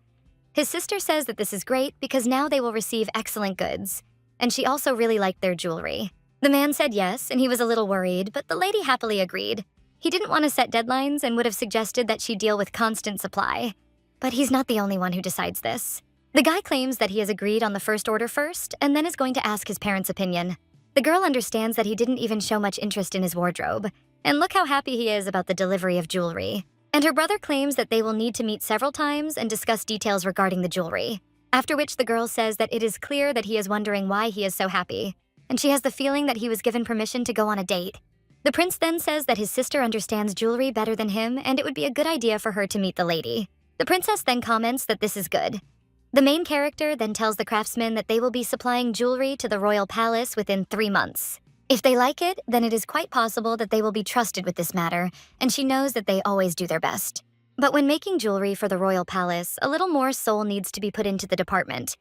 His sister says that this is great because now they will receive excellent goods, and she also really liked their jewelry. The man said yes, and he was a little worried, but the lady happily agreed. He didn't want to set deadlines and would have suggested that she deal with constant supply. But he's not the only one who decides this. The guy claims that he has agreed on the first order first and then is going to ask his parents' opinion. The girl understands that he didn't even show much interest in his wardrobe, and look how happy he is about the delivery of jewelry. And her brother claims that they will need to meet several times and discuss details regarding the jewelry. After which the girl says that it is clear that he is wondering why he is so happy, and she has the feeling that he was given permission to go on a date. The prince then says that his sister understands jewelry better than him, and it would be a good idea for her to meet the lady. The princess then comments that this is good. The main character then tells the craftsman that they will be supplying jewelry to the royal palace within 3 months. If they like it, then it is quite possible that they will be trusted with this matter, and she knows that they always do their best. But when making jewelry for the royal palace, a little more soul needs to be put into the department,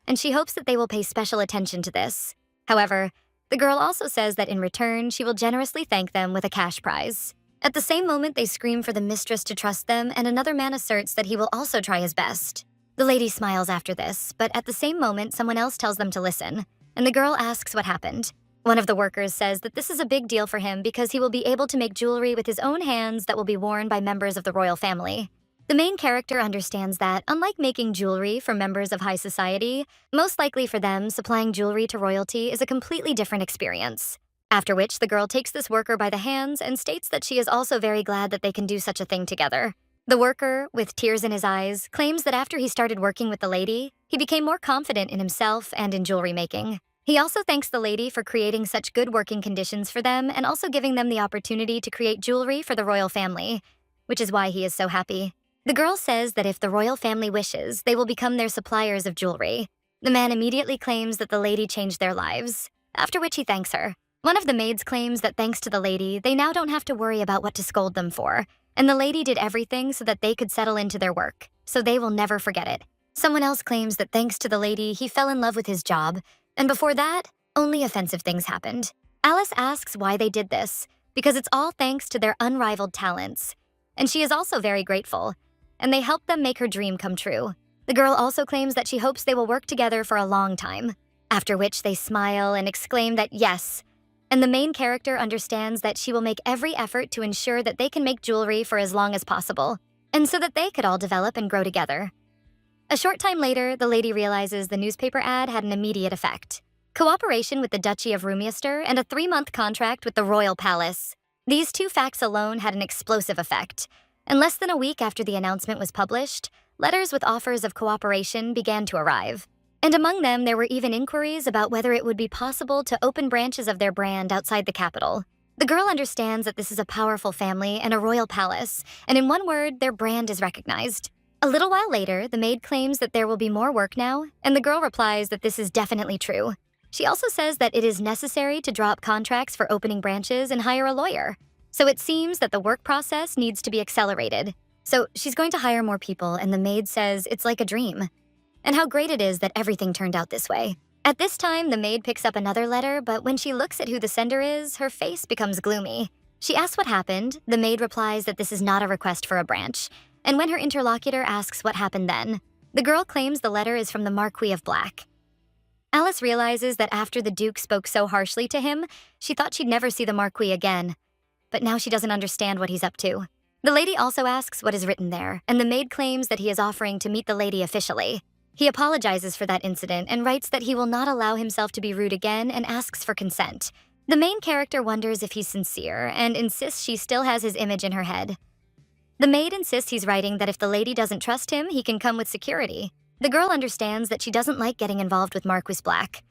and she hopes that they will pay special attention to this. However, the girl also says that in return, she will generously thank them with a cash prize. At the same moment, they scream for the mistress to trust them, and another man asserts that he will also try his best. The lady smiles after this, but at the same moment, someone else tells them to listen, and the girl asks what happened. One of the workers says that this is a big deal for him because he will be able to make jewelry with his own hands that will be worn by members of the royal family. The main character understands that, unlike making jewelry for members of high society, most likely for them, supplying jewelry to royalty is a completely different experience. After which, the girl takes this worker by the hands and states that she is also very glad that they can do such a thing together. The worker, with tears in his eyes, claims that after he started working with the lady, he became more confident in himself and in jewelry making. He also thanks the lady for creating such good working conditions for them and also giving them the opportunity to create jewelry for the royal family, which is why he is so happy. The girl says that if the royal family wishes, they will become their suppliers of jewelry. The man immediately claims that the lady changed their lives, after which he thanks her. One of the maids claims that thanks to the lady, they now don't have to worry about what to scold them for, and the lady did everything so that they could settle into their work, so they will never forget it. Someone else claims that thanks to the lady, he fell in love with his job, and before that, only offensive things happened. Alice asks why they did this, because it's all thanks to their unrivaled talents, and she is also very grateful, and they helped them make her dream come true. The girl also claims that she hopes they will work together for a long time, after which they smile and exclaim that yes, and the main character understands that she will make every effort to ensure that they can make jewelry for as long as possible, and so that they could all develop and grow together. A short time later, the lady realizes the newspaper ad had an immediate effect. Cooperation with the Duchy of Roomeister and a 3-month contract with the Royal Palace. These 2 facts alone had an explosive effect, and less than a week after the announcement was published, letters with offers of cooperation began to arrive. And among them, there were even inquiries about whether it would be possible to open branches of their brand outside the capital. The girl understands that this is a powerful family and a royal palace, and in one word, their brand is recognized. A little while later, the maid claims that there will be more work now, and the girl replies that this is definitely true. She also says that it is necessary to draw up contracts for opening branches and hire a lawyer. So it seems that the work process needs to be accelerated. So she's going to hire more people, and the maid says it's like a dream, and how great it is that everything turned out this way. At this time, the maid picks up another letter, but when she looks at who the sender is, her face becomes gloomy. She asks what happened. The maid replies that this is not a request for a branch, and when her interlocutor asks what happened then, the girl claims the letter is from the Marquis of Black. Alice realizes that after the Duke spoke so harshly to him, she thought she'd never see the Marquis again, but now she doesn't understand what he's up to. The lady also asks what is written there, and the maid claims that he is offering to meet the lady officially. He apologizes for that incident and writes that he will not allow himself to be rude again and asks for consent. The main character wonders if he's sincere and insists she still has his image in her head. The maid insists he's writing that if the lady doesn't trust him, he can come with security. The girl understands that she doesn't like getting involved with Marquis Black,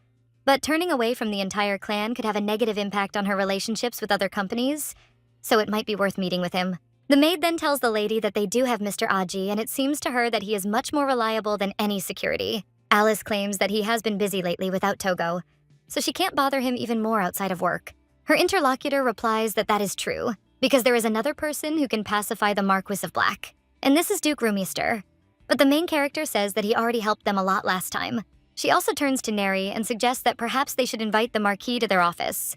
but turning away from the entire clan could have a negative impact on her relationships with other companies, so it might be worth meeting with him. The maid then tells the lady that they do have Mr. Aji, and it seems to her that he is much more reliable than any security. Alice claims that he has been busy lately without Togo, so she can't bother him even more outside of work. Her interlocutor replies that that is true, because there is another person who can pacify the Marquis of Black, and this is Duke Roomeister. But the main character says that he already helped them a lot last time. She also turns to Neri and suggests that perhaps they should invite the Marquis to their office.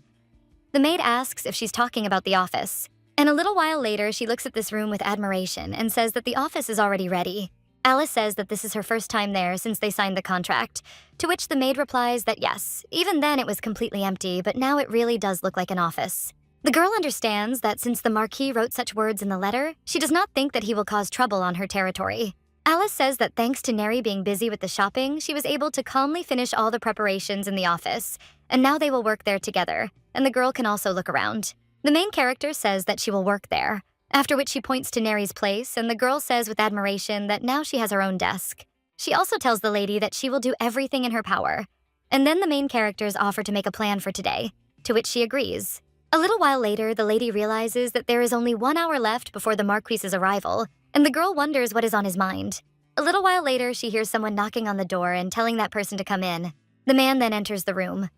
The maid asks if she's talking about the office, and a little while later she looks at this room with admiration and says that the office is already ready. Alice says that this is her first time there since they signed the contract, to which the maid replies that yes, even then it was completely empty, but now it really does look like an office. The girl understands that since the Marquis wrote such words in the letter, she does not think that he will cause trouble on her territory. Alice says that thanks to Neri being busy with the shopping, she was able to calmly finish all the preparations in the office, and now they will work there together, and the girl can also look around. The main character says that she will work there, after which she points to Neri's place, and the girl says with admiration that now she has her own desk. She also tells the lady that she will do everything in her power. And then the main characters offer to make a plan for today, to which she agrees. A little while later, the lady realizes that there is only 1 hour left before the Marquis's arrival, and the girl wonders what is on his mind. A little while later, she hears someone knocking on the door and telling that person to come in. The man then enters the room.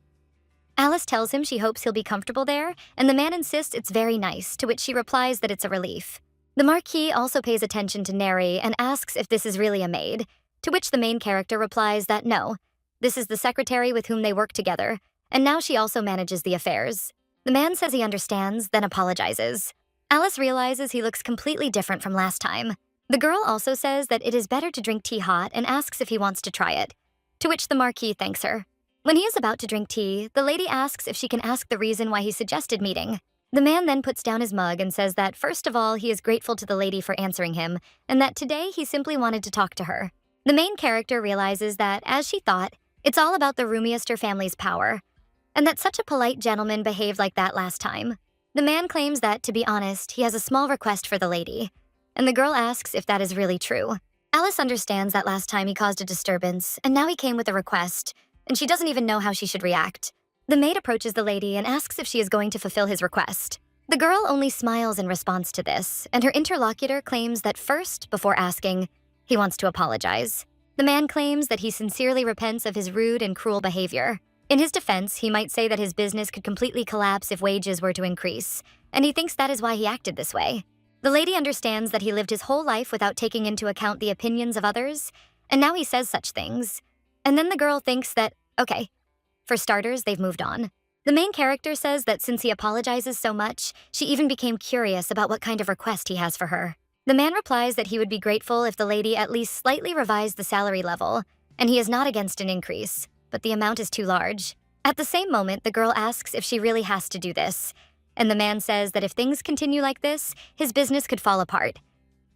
Alice tells him she hopes he'll be comfortable there, and the man insists it's very nice, to which she replies that it's a relief. The Marquis also pays attention to Neri and asks if this is really a maid, to which the main character replies that no, this is the secretary with whom they work together, and now she also manages the affairs. The man says he understands, then apologizes. Alice realizes he looks completely different from last time. The girl also says that it is better to drink tea hot and asks if he wants to try it, to which the Marquis thanks her. When he is about to drink tea, the lady asks if she can ask the reason why he suggested meeting. The man then puts down his mug and says that first of all, he is grateful to the lady for answering him, and that today he simply wanted to talk to her. The main character realizes that, as she thought, it's all about the Rumiester family's power, and that such a polite gentleman behaved like that last time. The man claims that, to be honest, he has a small request for the lady, and the girl asks if that is really true. Alice understands that last time he caused a disturbance, and now he came with a request, and she doesn't even know how she should react. The maid approaches the lady and asks if she is going to fulfill his request. The girl only smiles in response to this, and her interlocutor claims that first, before asking, he wants to apologize. The man claims that he sincerely repents of his rude and cruel behavior. In his defense, he might say that his business could completely collapse if wages were to increase, and he thinks that is why he acted this way. The lady understands that he lived his whole life without taking into account the opinions of others, and now he says such things. And then the girl thinks that, okay, for starters, they've moved on. The main character says that since he apologizes so much, she even became curious about what kind of request he has for her. The man replies that he would be grateful if the lady at least slightly revised the salary level, and he is not against an increase, but the amount is too large. At the same moment, the girl asks if she really has to do this, and the man says that if things continue like this, his business could fall apart,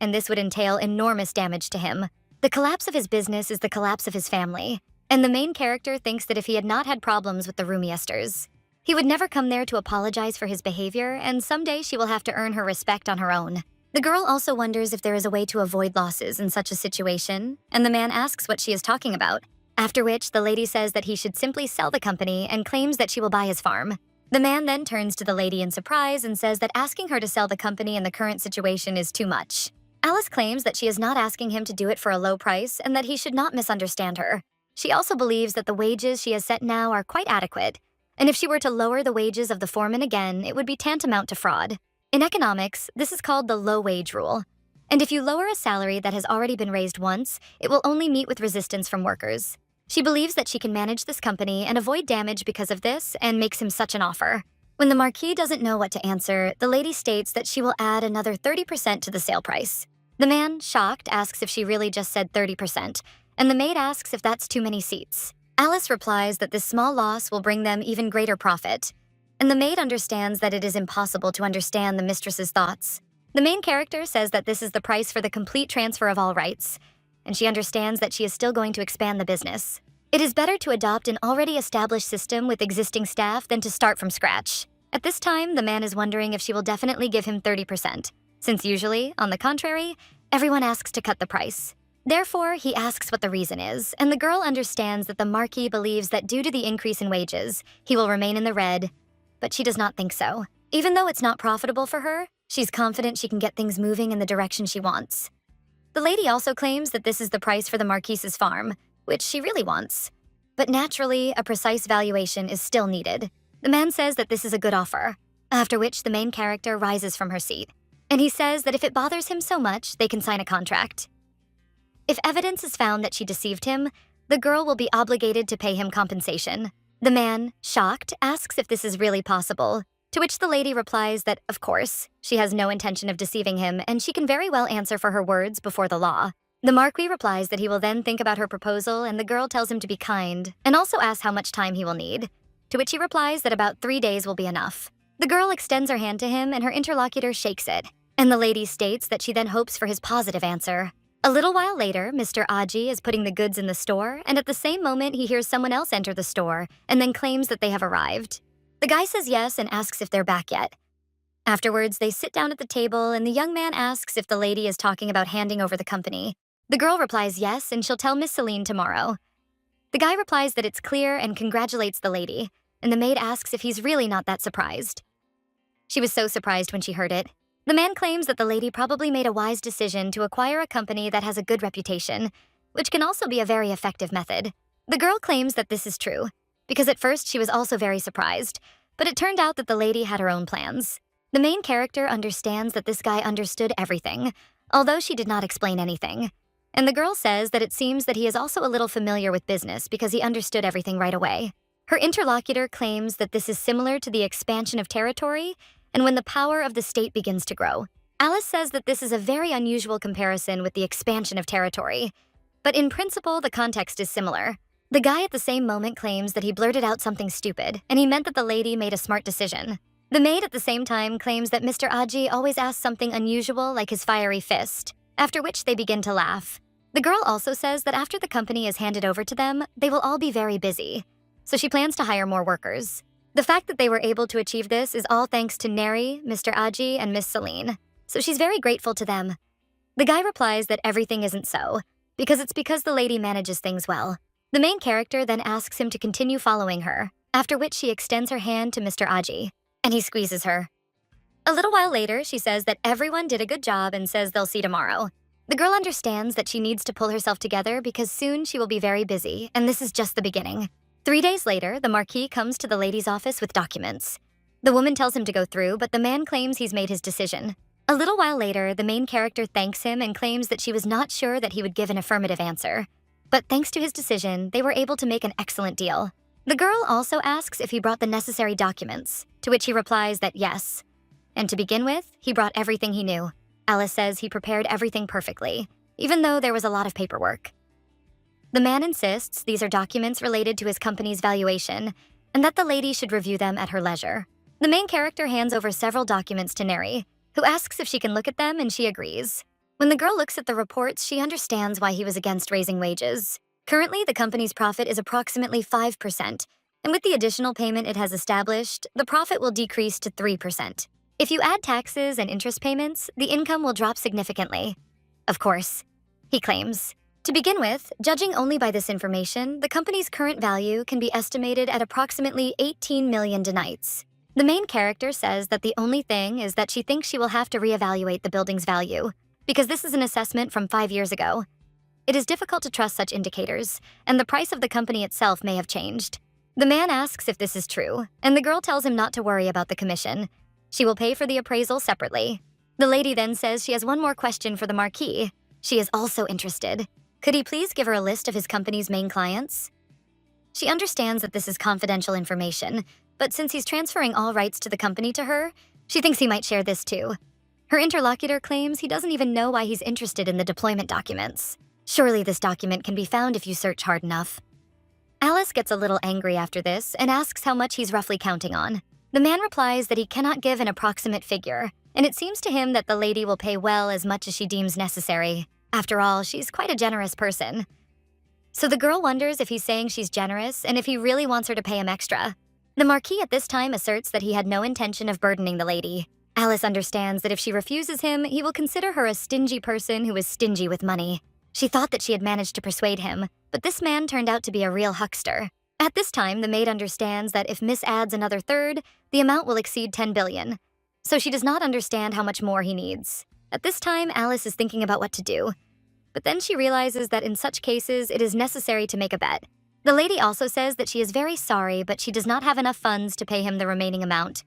and this would entail enormous damage to him. The collapse of his business is the collapse of his family, and the main character thinks that if he had not had problems with the Rumiesters, he would never come there to apologize for his behavior, and someday she will have to earn her respect on her own. The girl also wonders if there is a way to avoid losses in such a situation, and the man asks what she is talking about, after which the lady says that he should simply sell the company and claims that she will buy his farm. The man then turns to the lady in surprise and says that asking her to sell the company in the current situation is too much. Alice claims that she is not asking him to do it for a low price and that he should not misunderstand her. She also believes that the wages she has set now are quite adequate, and if she were to lower the wages of the foreman again, it would be tantamount to fraud. In economics, this is called the low-wage rule. And if you lower a salary that has already been raised once, it will only meet with resistance from workers. She believes that she can manage this company and avoid damage because of this and makes him such an offer. When the Marquis doesn't know what to answer, the lady states that she will add another 30% to the sale price. The man, shocked, asks if she really just said 30%, and the maid asks if that's too many seats. Alice replies that this small loss will bring them even greater profit, and the maid understands that it is impossible to understand the mistress's thoughts. The main character says that this is the price for the complete transfer of all rights, and she understands that she is still going to expand the business. It is better to adopt an already established system with existing staff than to start from scratch. At this time, the man is wondering if she will definitely give him 30%, since usually, on the contrary, everyone asks to cut the price. Therefore, he asks what the reason is, and the girl understands that the Marquis believes that due to the increase in wages, he will remain in the red, but she does not think so. Even though it's not profitable for her, she's confident she can get things moving in the direction she wants. The lady also claims that this is the price for the Marquis's farm, which she really wants. But naturally, a precise valuation is still needed. The man says that this is a good offer, after which the main character rises from her seat, and he says that if it bothers him so much, they can sign a contract. If evidence is found that she deceived him, the girl will be obligated to pay him compensation. The man, shocked, asks if this is really possible, to which the lady replies that, of course, she has no intention of deceiving him and she can very well answer for her words before the law. The Marquis replies that he will then think about her proposal, and the girl tells him to be kind and also asks how much time he will need, to which he replies that about 3 days will be enough. The girl extends her hand to him and her interlocutor shakes it, and the lady states that she then hopes for his positive answer. A little while later, Mr. Aji is putting the goods in the store, and at the same moment, he hears someone else enter the store and then claims that they have arrived. The guy says yes and asks if they're back yet. Afterwards, they sit down at the table, and the young man asks if the lady is talking about handing over the company. The girl replies yes, and she'll tell Miss Celine tomorrow. The guy replies that it's clear and congratulates the lady, and the maid asks if he's really not that surprised. She was so surprised when she heard it. The man claims that the lady probably made a wise decision to acquire a company that has a good reputation, which can also be a very effective method. The girl claims that this is true, because at first she was also very surprised, but it turned out that the lady had her own plans. The main character understands that this guy understood everything, although she did not explain anything. And the girl says that it seems that he is also a little familiar with business because he understood everything right away. Her interlocutor claims that this is similar to the expansion of territory and when the power of the state begins to grow. Alice says that this is a very unusual comparison with the expansion of territory, but in principle, the context is similar. The guy at the same moment claims that he blurted out something stupid, and he meant that the lady made a smart decision. The maid at the same time claims that Mr. Aji always asks something unusual like his fiery fist, after which they begin to laugh. The girl also says that after the company is handed over to them, they will all be very busy, so she plans to hire more workers. The fact that they were able to achieve this is all thanks to Neri, Mr. Aji, and Miss Celine, so she's very grateful to them. The guy replies that everything isn't so, because the lady manages things well. The main character then asks him to continue following her, after which she extends her hand to Mr. Aji, and he squeezes her. A little while later, she says that everyone did a good job and says they'll see tomorrow. The girl understands that she needs to pull herself together because soon she will be very busy, and this is just the beginning. 3 days later, the Marquis comes to the lady's office with documents. The woman tells him to go through, but the man claims he's made his decision. A little while later, the main character thanks him and claims that she was not sure that he would give an affirmative answer. But thanks to his decision, they were able to make an excellent deal. The girl also asks if he brought the necessary documents, to which he replies that yes. And to begin with, he brought everything he knew. Alice says he prepared everything perfectly, even though there was a lot of paperwork. The man insists these are documents related to his company's valuation, and that the lady should review them at her leisure. The main character hands over several documents to Neri, who asks if she can look at them, and she agrees. When the girl looks at the reports, she understands why he was against raising wages. Currently, the company's profit is approximately 5%, and with the additional payment it has established, the profit will decrease to 3%. If you add taxes and interest payments, the income will drop significantly. Of course, he claims. To begin with, judging only by this information, the company's current value can be estimated at approximately 18 million denites. The main character says that the only thing is that she thinks she will have to reevaluate the building's value, because this is an assessment from 5 years ago. It is difficult to trust such indicators, and the price of the company itself may have changed. The man asks if this is true, and the girl tells him not to worry about the commission. She will pay for the appraisal separately. The lady then says she has one more question for the Marquis. She is also interested. Could he please give her a list of his company's main clients? She understands that this is confidential information, but since he's transferring all rights to the company to her, she thinks he might share this too. Her interlocutor claims he doesn't even know why he's interested in the deployment documents. Surely this document can be found if you search hard enough. Alice gets a little angry after this and asks how much he's roughly counting on. The man replies that he cannot give an approximate figure, and it seems to him that the lady will pay well as much as she deems necessary. After all, she's quite a generous person. So the girl wonders if he's saying she's generous and if he really wants her to pay him extra. The Marquis at this time asserts that he had no intention of burdening the lady. Alice understands that if she refuses him, he will consider her a stingy person who is stingy with money. She thought that she had managed to persuade him, but this man turned out to be a real huckster. At this time, the maid understands that if Miss adds another third, the amount will exceed 10 billion. So she does not understand how much more he needs. At this time, Alice is thinking about what to do. But then she realizes that in such cases, it is necessary to make a bet. The lady also says that she is very sorry, but she does not have enough funds to pay him the remaining amount.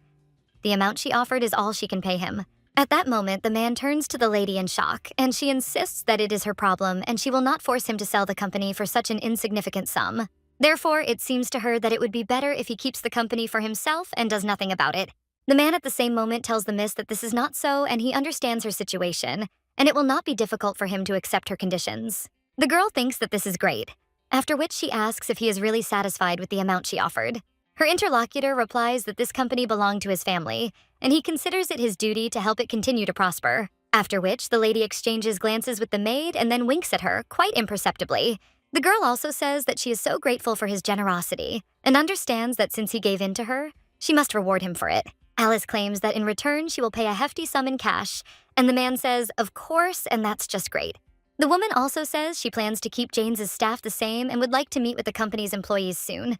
The amount she offered is all she can pay him. At that moment, the man turns to the lady in shock, and she insists that it is her problem and she will not force him to sell the company for such an insignificant sum. Therefore, it seems to her that it would be better if he keeps the company for himself and does nothing about it. The man at the same moment tells the miss that this is not so and he understands her situation, and it will not be difficult for him to accept her conditions. The girl thinks that this is great, after which she asks if he is really satisfied with the amount she offered. Her interlocutor replies that this company belonged to his family, and he considers it his duty to help it continue to prosper. After which, the lady exchanges glances with the maid and then winks at her, quite imperceptibly. The girl also says that she is so grateful for his generosity and understands that since he gave in to her, she must reward him for it. Alice claims that in return, she will pay a hefty sum in cash, and the man says, of course, and that's just great. The woman also says she plans to keep Jane's staff the same and would like to meet with the company's employees soon.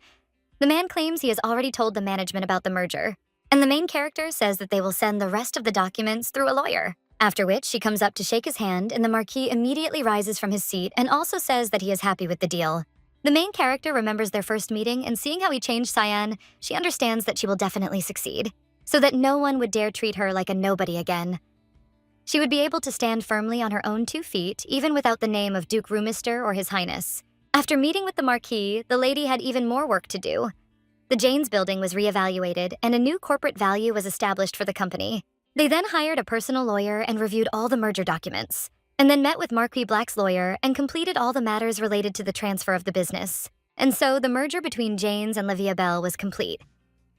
The man claims he has already told the management about the merger, and the main character says that they will send the rest of the documents through a lawyer. After which, she comes up to shake his hand, and the Marquis immediately rises from his seat and also says that he is happy with the deal. The main character remembers their first meeting, and seeing how he changed Cyan, she understands that she will definitely succeed, so that no one would dare treat her like a nobody again. She would be able to stand firmly on her own 2 feet, even without the name of Duke Rumister or His Highness. After meeting with the Marquis, the lady had even more work to do. The Jane's building was reevaluated, and a new corporate value was established for the company. They then hired a personal lawyer and reviewed all the merger documents, and then met with Marquis Black's lawyer and completed all the matters related to the transfer of the business. And so the merger between Jane's and Livia Bell was complete.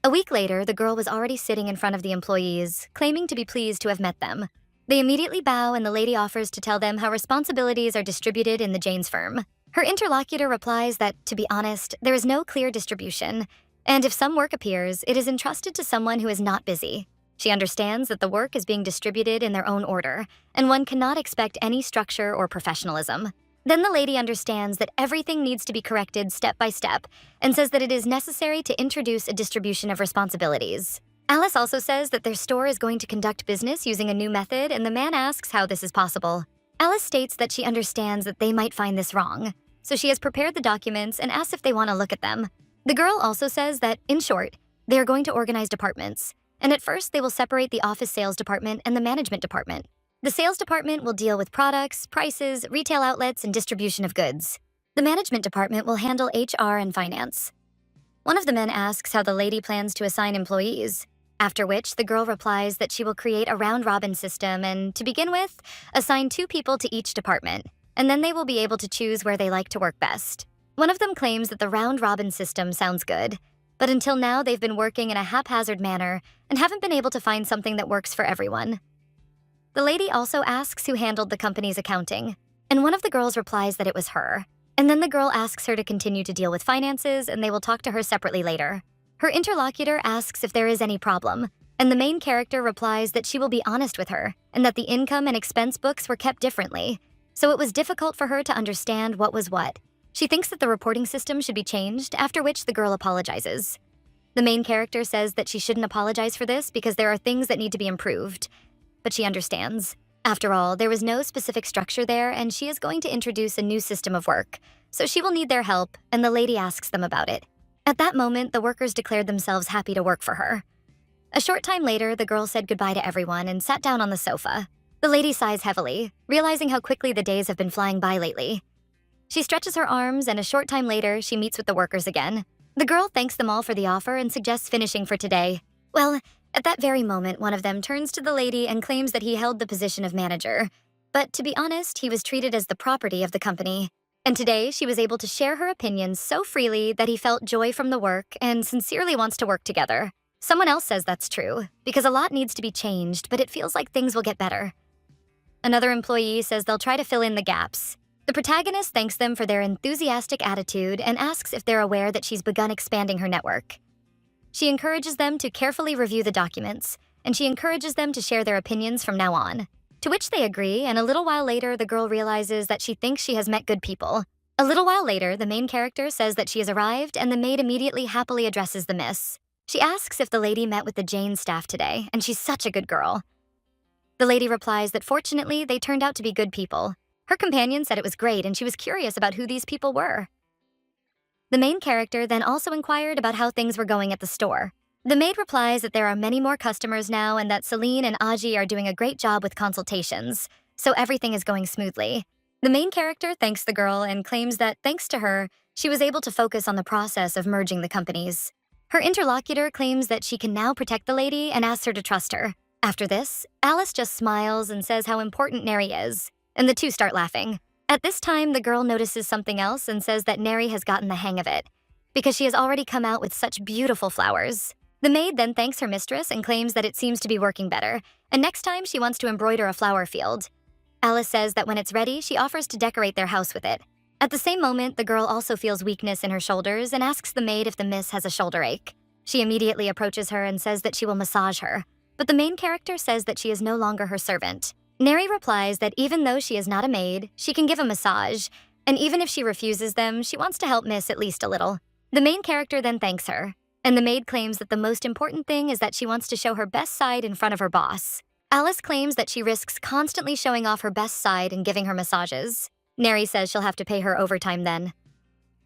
A week later, the girl was already sitting in front of the employees, claiming to be pleased to have met them. They immediately bow, and the lady offers to tell them how responsibilities are distributed in the Jane's firm. Her interlocutor replies that, to be honest, there is no clear distribution, and if some work appears, it is entrusted to someone who is not busy. She understands that the work is being distributed in their own order, and one cannot expect any structure or professionalism. Then the lady understands that everything needs to be corrected step by step, and says that it is necessary to introduce a distribution of responsibilities. Alice also says that their store is going to conduct business using a new method, and the man asks how this is possible. Alice states that she understands that they might find this wrong, so she has prepared the documents and asks if they want to look at them. The girl also says that, in short, they are going to organize departments, and at first they will separate the office sales department and the management department. The sales department will deal with products, prices, retail outlets, and distribution of goods. The management department will handle HR and finance. One of the men asks how the lady plans to assign employees, after which the girl replies that she will create a round-robin system and, to begin with, assign 2 people to each department, and then they will be able to choose where they like to work best. One of them claims that the round-robin system sounds good, but until now they've been working in a haphazard manner and haven't been able to find something that works for everyone. The lady also asks who handled the company's accounting, and one of the girls replies that it was her. And then the girl asks her to continue to deal with finances, and they will talk to her separately later. Her interlocutor asks if there is any problem, and the main character replies that she will be honest with her, and that the income and expense books were kept differently, so it was difficult for her to understand what was what. She thinks that the reporting system should be changed, after which the girl apologizes. The main character says that she shouldn't apologize for this because there are things that need to be improved, but she understands. After all, there was no specific structure there, and she is going to introduce a new system of work, so she will need their help, and the lady asks them about it. At that moment, the workers declared themselves happy to work for her. A short time later, the girl said goodbye to everyone and sat down on the sofa. The lady sighs heavily, realizing how quickly the days have been flying by lately. She stretches her arms, and a short time later, she meets with the workers again. The girl thanks them all for the offer and suggests finishing for today. Well, at that very moment, one of them turns to the lady and claims that he held the position of manager. But to be honest, he was treated as the property of the company. And today, she was able to share her opinions so freely that he felt joy from the work and sincerely wants to work together. Someone else says that's true, because a lot needs to be changed, but it feels like things will get better. Another employee says they'll try to fill in the gaps. The protagonist thanks them for their enthusiastic attitude and asks if they're aware that she's begun expanding her network. She encourages them to carefully review the documents, and she encourages them to share their opinions from now on. To which they agree, and a little while later, the girl realizes that she thinks she has met good people. A little while later, the main character says that she has arrived, and the maid immediately happily addresses the miss. She asks if the lady met with the Jane staff today, and she's such a good girl. The lady replies that fortunately, they turned out to be good people. Her companion said it was great, and she was curious about who these people were. The main character then also inquired about how things were going at the store. The maid replies that there are many more customers now and that Celine and Aji are doing a great job with consultations, so everything is going smoothly. The main character thanks the girl and claims that, thanks to her, she was able to focus on the process of merging the companies. Her interlocutor claims that she can now protect the lady and asks her to trust her. After this, Alice just smiles and says how important Neri is, and the two start laughing. At this time, the girl notices something else and says that Neri has gotten the hang of it, because she has already come out with such beautiful flowers. The maid then thanks her mistress and claims that it seems to be working better, and next time she wants to embroider a flower field. Alice says that when it's ready, she offers to decorate their house with it. At the same moment, the girl also feels weakness in her shoulders and asks the maid if the miss has a shoulder ache. She immediately approaches her and says that she will massage her, but the main character says that she is no longer her servant. Neri replies that even though she is not a maid, she can give a massage, and even if she refuses them, she wants to help Miss at least a little. The main character then thanks her, and the maid claims that the most important thing is that she wants to show her best side in front of her boss. Alice claims that she risks constantly showing off her best side and giving her massages. Neri says she'll have to pay her overtime then.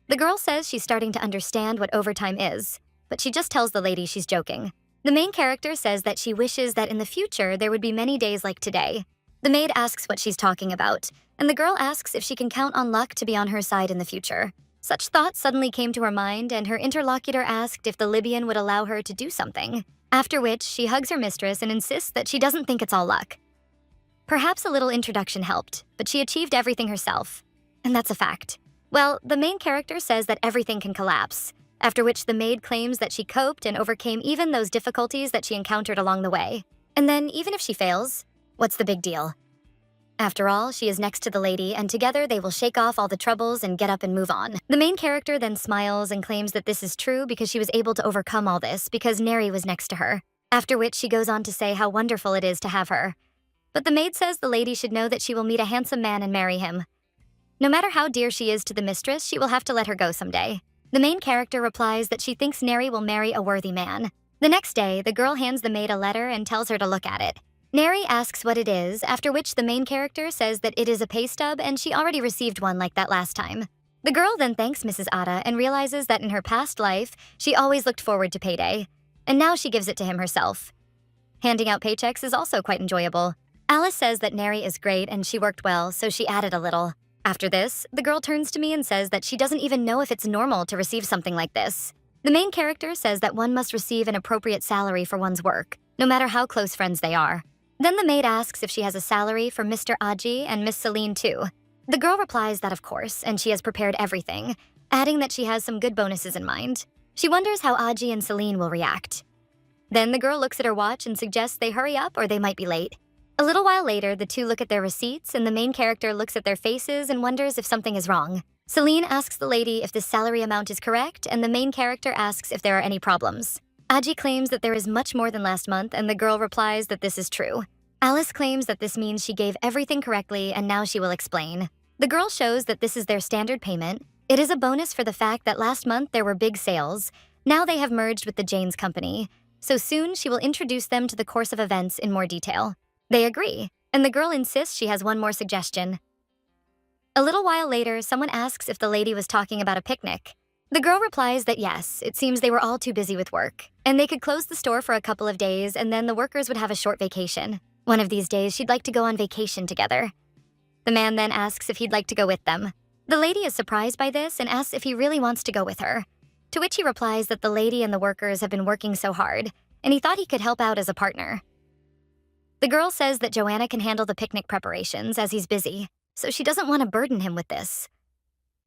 The girl says she's starting to understand what overtime is, but she just tells the lady she's joking. The main character says that she wishes that in the future there would be many days like today. The maid asks what she's talking about, and the girl asks if she can count on luck to be on her side in the future. Such thoughts suddenly came to her mind, and her interlocutor asked if the Libyan would allow her to do something, after which she hugs her mistress and insists that she doesn't think it's all luck. Perhaps a little introduction helped, but she achieved everything herself, and that's a fact. Well, the main character says that everything can collapse, after which the maid claims that she coped and overcame even those difficulties that she encountered along the way. And then, even if she fails, what's the big deal? After all, she is next to the lady, and together they will shake off all the troubles and get up and move on. The main character then smiles and claims that this is true because she was able to overcome all this because Neri was next to her, after which she goes on to say how wonderful it is to have her. But the maid says the lady should know that she will meet a handsome man and marry him. No matter how dear she is to the mistress, she will have to let her go someday. The main character replies that she thinks Neri will marry a worthy man. The next day, the girl hands the maid a letter and tells her to look at it. Neri asks what it is, after which the main character says that it is a pay stub and she already received one like that last time. The girl then thanks Mrs. Ada and realizes that in her past life, she always looked forward to payday, and now she gives it to him herself. Handing out paychecks is also quite enjoyable. Alice says that Neri is great and she worked well, so she added a little. After this, the girl turns to me and says that she doesn't even know if it's normal to receive something like this. The main character says that one must receive an appropriate salary for one's work, no matter how close friends they are. Then the maid asks if she has a salary for Mr. Aji and Miss Celine too. The girl replies that of course, and she has prepared everything, adding that she has some good bonuses in mind. She wonders how Aji and Celine will react. Then the girl looks at her watch and suggests they hurry up or they might be late. A little while later, the two look at their receipts, and the main character looks at their faces and wonders if something is wrong. Celine asks the lady if the salary amount is correct, and the main character asks if there are any problems. Aji claims that there is much more than last month, and the girl replies that this is true. Alice claims that this means she gave everything correctly, and now she will explain. The girl shows that this is their standard payment. It is a bonus for the fact that last month there were big sales. Now they have merged with the Jane's company, so soon she will introduce them to the course of events in more detail. They agree, and the girl insists she has one more suggestion. A little while later, someone asks if the lady was talking about a picnic. The girl replies that yes, it seems they were all too busy with work, and they could close the store for a couple of days and then the workers would have a short vacation. One of these days, she'd like to go on vacation together. The man then asks if he'd like to go with them. The lady is surprised by this and asks if he really wants to go with her, to which he replies that the lady and the workers have been working so hard, and he thought he could help out as a partner. The girl says that Joanna can handle the picnic preparations as he's busy, so she doesn't want to burden him with this.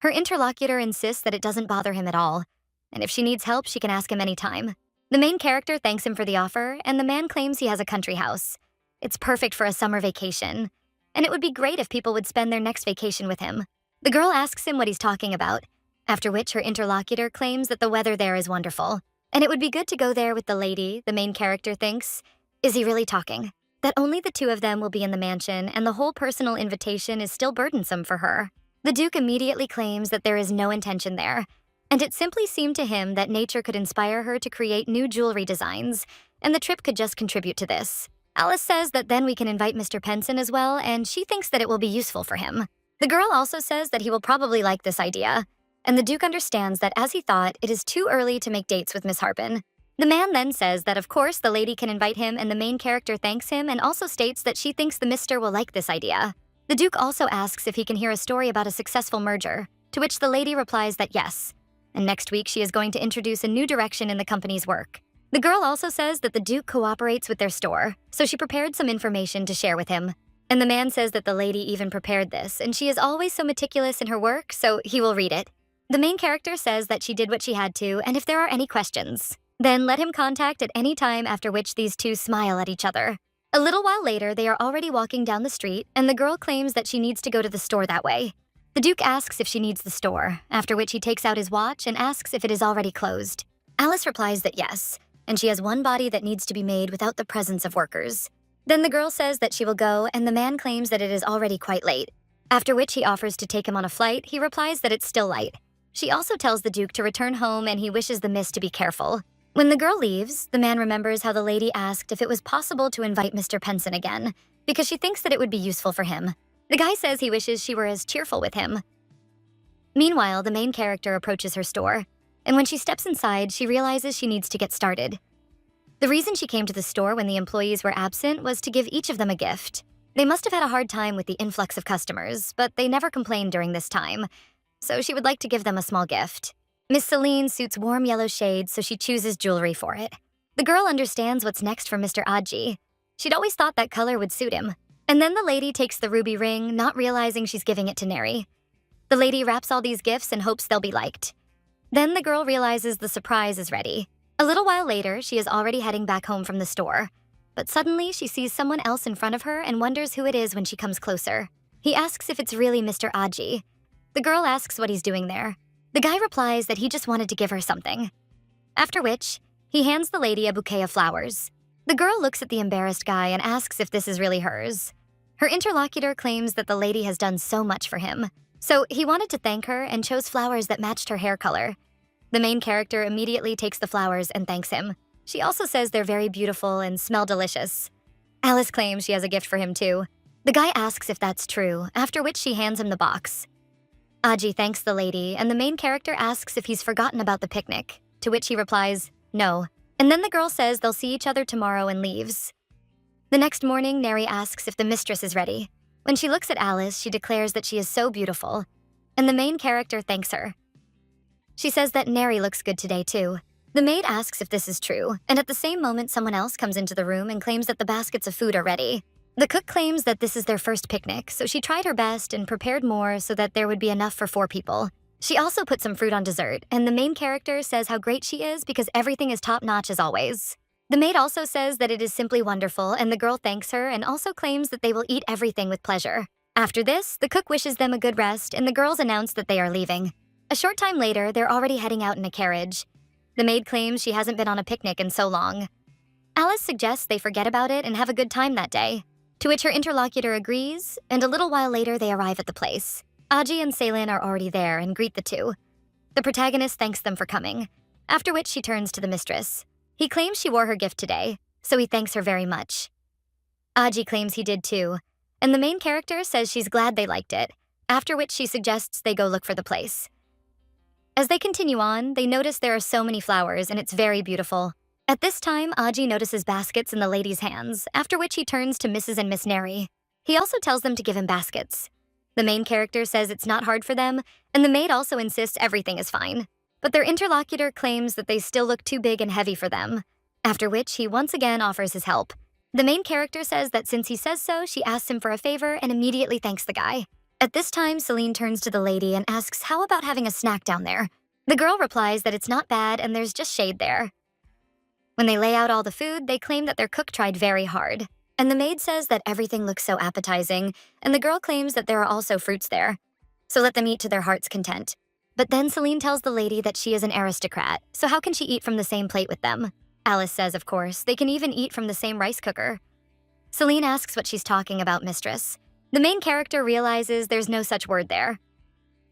Her interlocutor insists that it doesn't bother him at all, and if she needs help, she can ask him anytime. The main character thanks him for the offer, and the man claims he has a country house. It's perfect for a summer vacation, and it would be great if people would spend their next vacation with him. The girl asks him what he's talking about, after which her interlocutor claims that the weather there is wonderful, and it would be good to go there with the lady. The main character thinks, is he really talking? That only the two of them will be in the mansion, and the whole personal invitation is still burdensome for her. The Duke immediately claims that there is no intention there, and it simply seemed to him that nature could inspire her to create new jewelry designs, and the trip could just contribute to this. Alice says that then we can invite Mr. Penson as well, and she thinks that it will be useful for him. The girl also says that he will probably like this idea, and the Duke understands that as he thought, it is too early to make dates with Miss Harpin. The man then says that of course the lady can invite him, and the main character thanks him and also states that she thinks the mister will like this idea. The Duke also asks if he can hear a story about a successful merger, to which the lady replies that yes, and next week she is going to introduce a new direction in the company's work. The girl also says that the Duke cooperates with their store, so she prepared some information to share with him. And the man says that the lady even prepared this, and she is always so meticulous in her work, so he will read it. The main character says that she did what she had to, and if there are any questions, then let him contact at any time, after which these two smile at each other. A little while later, they are already walking down the street, and the girl claims that she needs to go to the store that way. The Duke asks if she needs the store, after which he takes out his watch and asks if it is already closed. Alice replies that yes, and she has one body that needs to be made without the presence of workers. Then the girl says that she will go, and the man claims that it is already quite late. After which he offers to take him on a flight, he replies that it's still light. She also tells the Duke to return home, and he wishes the miss to be careful. When the girl leaves, the man remembers how the lady asked if it was possible to invite Mr. Penson again, because she thinks that it would be useful for him. The guy says he wishes she were as cheerful with him. Meanwhile, the main character approaches her store, and when she steps inside, she realizes she needs to get started. The reason she came to the store when the employees were absent was to give each of them a gift. They must have had a hard time with the influx of customers, but they never complained during this time, so she would like to give them a small gift. Miss Celine suits warm yellow shades, so she chooses jewelry for it. The girl understands what's next for Mr. Aji. She'd always thought that color would suit him. And then the lady takes the ruby ring, not realizing she's giving it to Neri. The lady wraps all these gifts and hopes they'll be liked. Then the girl realizes the surprise is ready. A little while later, she is already heading back home from the store. But suddenly, she sees someone else in front of her and wonders who it is when she comes closer. He asks if it's really Mr. Aji. The girl asks what he's doing there. The guy replies that he just wanted to give her something. After which, he hands the lady a bouquet of flowers. The girl looks at the embarrassed guy and asks if this is really hers. Her interlocutor claims that the lady has done so much for him. So he wanted to thank her and chose flowers that matched her hair color. The main character immediately takes the flowers and thanks him. She also says they're very beautiful and smell delicious. Alice claims she has a gift for him too. The guy asks if that's true, after which she hands him the box. Aji thanks the lady, and the main character asks if he's forgotten about the picnic, to which he replies, no. And then the girl says they'll see each other tomorrow and leaves. The next morning, Neri asks if the mistress is ready. When she looks at Alice, she declares that she is so beautiful, and the main character thanks her. She says that Neri looks good today too. The maid asks if this is true, and at the same moment someone else comes into the room and claims that the baskets of food are ready. The cook claims that this is their first picnic, so she tried her best and prepared more so that there would be enough for 4 people. She also put some fruit on dessert, and the main character says how great she is because everything is top-notch as always. The maid also says that it is simply wonderful, and the girl thanks her and also claims that they will eat everything with pleasure. After this, the cook wishes them a good rest, and the girls announce that they are leaving. A short time later, they're already heading out in a carriage. The maid claims she hasn't been on a picnic in so long. Alice suggests they forget about it and have a good time that day, to which her interlocutor agrees, and a little while later they arrive at the place. Aji and Celine are already there and greet the two. The protagonist thanks them for coming, after which she turns to the mistress. He claims she wore her gift today, so he thanks her very much. Aji claims he did too, and the main character says she's glad they liked it, after which she suggests they go look for the place. As they continue on, they notice there are so many flowers and it's very beautiful. At this time, Aji notices baskets in the lady's hands, after which he turns to Mrs. and Miss Neri. He also tells them to give him baskets. The main character says it's not hard for them, and the maid also insists everything is fine. But their interlocutor claims that they still look too big and heavy for them, after which he once again offers his help. The main character says that since he says so, she asks him for a favor and immediately thanks the guy. At this time, Celine turns to the lady and asks how about having a snack down there. The girl replies that it's not bad and there's just shade there. When they lay out all the food, they claim that their cook tried very hard. And the maid says that everything looks so appetizing, and the girl claims that there are also fruits there. So let them eat to their heart's content. But then Celine tells the lady that she is an aristocrat, so how can she eat from the same plate with them? Alice says, of course, they can even eat from the same rice cooker. Celine asks what she's talking about, mistress. The main character realizes there's no such word there.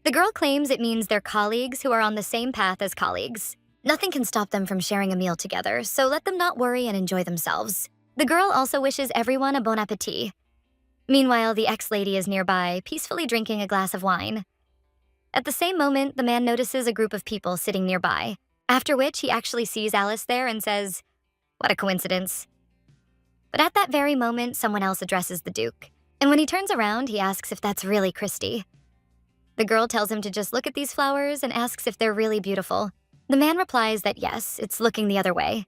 The girl claims it means they're colleagues who are on the same path as colleagues. Nothing can stop them from sharing a meal together, so let them not worry and enjoy themselves. The girl also wishes everyone a bon appetit. Meanwhile, the ex-lady is nearby, peacefully drinking a glass of wine. At the same moment, the man notices a group of people sitting nearby, after which he actually sees Alice there and says, "What a coincidence." But at that very moment, someone else addresses the Duke, and when he turns around, he asks if that's really Christy. The girl tells him to just look at these flowers and asks if they're really beautiful. The man replies that yes, it's looking the other way.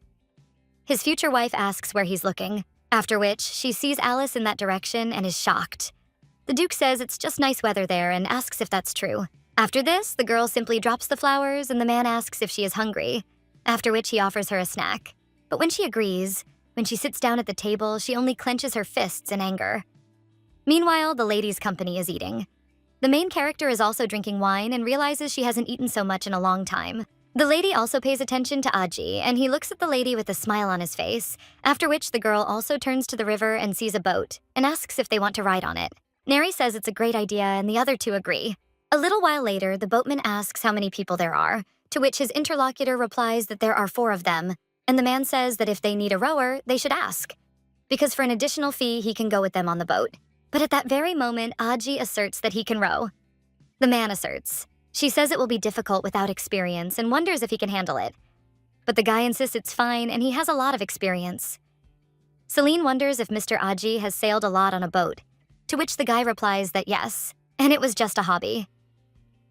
His future wife asks where he's looking, after which she sees Alice in that direction and is shocked. The Duke says it's just nice weather there and asks if that's true. After this, the girl simply drops the flowers and the man asks if she is hungry, after which he offers her a snack. But when she agrees, When she sits down at the table, she only clenches her fists in anger. Meanwhile, the lady's company is eating. The main character is also drinking wine and realizes she hasn't eaten so much in a long time. The lady also pays attention to Aji, and he looks at the lady with a smile on his face, after which the girl also turns to the river and sees a boat and asks if they want to ride on it. Neri says it's a great idea and the other two agree. A little while later, the boatman asks how many people there are, to which his interlocutor replies that there are 4 of them, and the man says that if they need a rower, they should ask, because for an additional fee, he can go with them on the boat. But at that very moment, Aji asserts that he can row. The man asserts. She says it will be difficult without experience and wonders if he can handle it. But the guy insists it's fine and he has a lot of experience. Celine wonders if Mr. Aji has sailed a lot on a boat, to which the guy replies that yes, and it was just a hobby.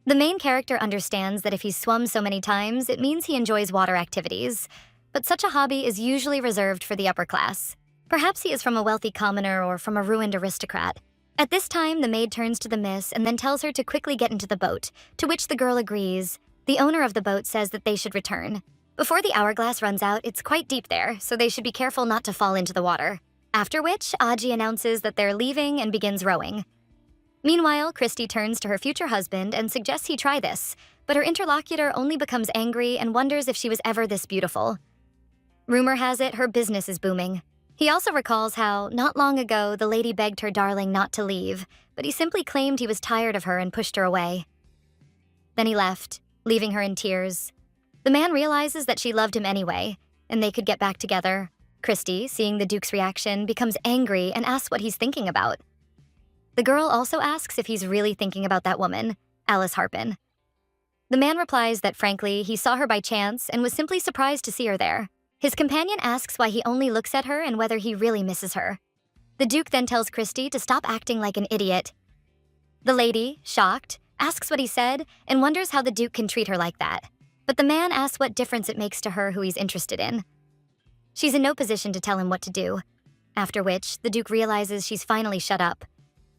The main character understands that if he's swum so many times, it means he enjoys water activities, but such a hobby is usually reserved for the upper class. Perhaps he is from a wealthy commoner or from a ruined aristocrat. At this time, the maid turns to the miss and then tells her to quickly get into the boat, to which the girl agrees. The owner of the boat says that they should return. Before the hourglass runs out, it's quite deep there, so they should be careful not to fall into the water. After which, Aji announces that they're leaving and begins rowing. Meanwhile, Christy turns to her future husband and suggests he try this, but her interlocutor only becomes angry and wonders if she was ever this beautiful. Rumor has it her business is booming. He also recalls how, not long ago, the lady begged her darling not to leave, but he simply claimed he was tired of her and pushed her away. Then he left, leaving her in tears. The man realizes that she loved him anyway, and they could get back together. Christy, seeing the Duke's reaction, becomes angry and asks what he's thinking about. The girl also asks if he's really thinking about that woman, Alice Harpin. The man replies that, frankly, he saw her by chance and was simply surprised to see her there. His companion asks why he only looks at her and whether he really misses her. The Duke then tells Christy to stop acting like an idiot. The lady, shocked, asks what he said and wonders how the Duke can treat her like that. But the man asks what difference it makes to her who he's interested in. She's in no position to tell him what to do, after which the Duke realizes she's finally shut up.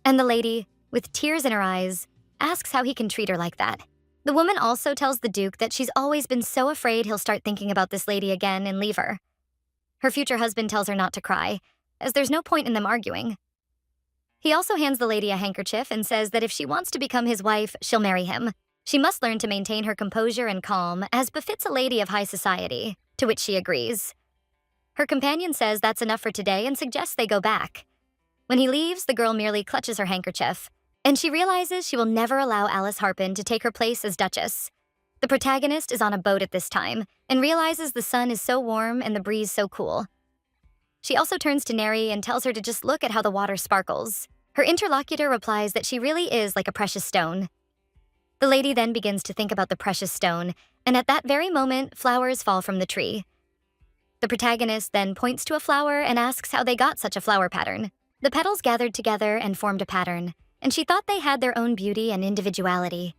And the lady, with tears in her eyes, asks how he can treat her like that. The woman also tells the Duke that she's always been so afraid he'll start thinking about this lady again and leave her. Her future husband tells her not to cry, as there's no point in them arguing. He also hands the lady a handkerchief and says that if she wants to become his wife, she'll marry him. She must learn to maintain her composure and calm, as befits a lady of high society, to which she agrees. Her companion says that's enough for today and suggests they go back. When he leaves, the girl merely clutches her handkerchief, and she realizes she will never allow Alice Harpin to take her place as Duchess. The protagonist is on a boat at this time and realizes the sun is so warm and the breeze so cool. She also turns to Neri and tells her to just look at how the water sparkles. Her interlocutor replies that she really is like a precious stone. The lady then begins to think about the precious stone, and at that very moment, flowers fall from the tree. The protagonist then points to a flower and asks how they got such a flower pattern. The petals gathered together and formed a pattern, and she thought they had their own beauty and individuality.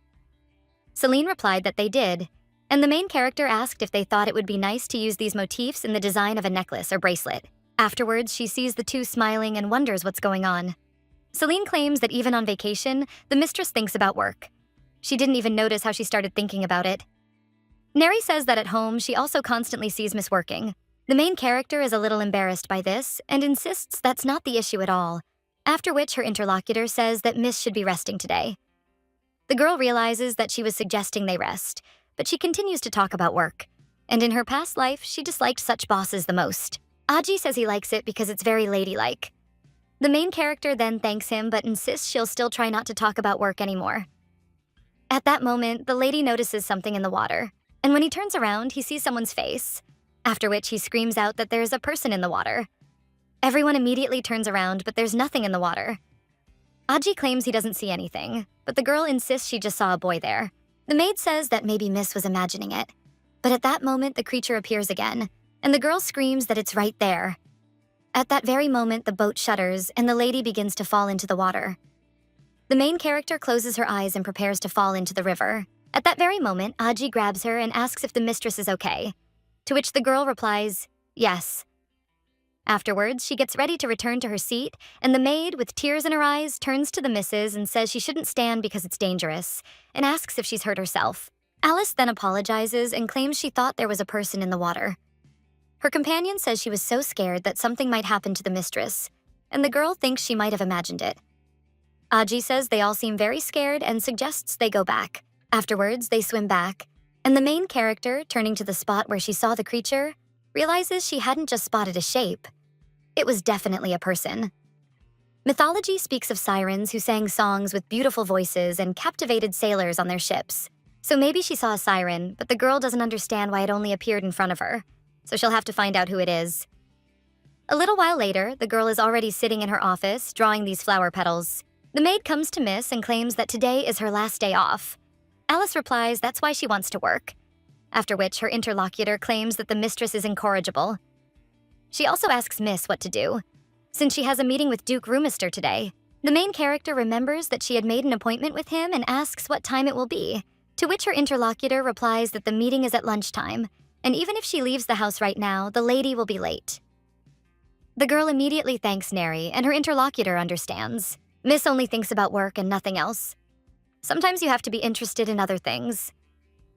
Celine replied that they did, and the main character asked if they thought it would be nice to use these motifs in the design of a necklace or bracelet. Afterwards, she sees the two smiling and wonders what's going on. Celine claims that even on vacation, the mistress thinks about work. She didn't even notice how she started thinking about it. Neri says that at home, she also constantly sees Miss working. The main character is a little embarrassed by this and insists that's not the issue at all, after which her interlocutor says that Miss should be resting today. The girl realizes that she was suggesting they rest, but she continues to talk about work, and in her past life, she disliked such bosses the most. Aji says he likes it because it's very ladylike. The main character then thanks him but insists she'll still try not to talk about work anymore. At that moment, the lady notices something in the water, and when he turns around, he sees someone's face, after which he screams out that there's a person in the water. Everyone immediately turns around, but there's nothing in the water. Aji claims he doesn't see anything, but the girl insists she just saw a boy there. The maid says that maybe Miss was imagining it, but at that moment, the creature appears again, and the girl screams that it's right there. At that very moment, the boat shudders, and the lady begins to fall into the water. The main character closes her eyes and prepares to fall into the river. At that very moment, Aji grabs her and asks if the mistress is okay, to which the girl replies, yes. Afterwards, she gets ready to return to her seat, and the maid, with tears in her eyes, turns to the missus and says she shouldn't stand because it's dangerous, and asks if she's hurt herself. Alice then apologizes and claims she thought there was a person in the water. Her companion says she was so scared that something might happen to the mistress, and the girl thinks she might have imagined it. Aji says they all seem very scared and suggests they go back. Afterwards, they swim back, and the main character, turning to the spot where she saw the creature, realizes she hadn't just spotted a shape. It was definitely a person. Mythology speaks of sirens who sang songs with beautiful voices and captivated sailors on their ships. So maybe she saw a siren, but the girl doesn't understand why it only appeared in front of her, so she'll have to find out who it is. A little while later, the girl is already sitting in her office, drawing these flower petals. The maid comes to Miss and claims that today is her last day off. Alice replies that's why she wants to work, after which her interlocutor claims that the mistress is incorrigible. She also asks Miss what to do. Since she has a meeting with Duke Roomister today, the main character remembers that she had made an appointment with him and asks what time it will be, to which her interlocutor replies that the meeting is at lunchtime, and even if she leaves the house right now, the lady will be late. The girl immediately thanks Neri, and her interlocutor understands. Miss only thinks about work and nothing else. Sometimes you have to be interested in other things.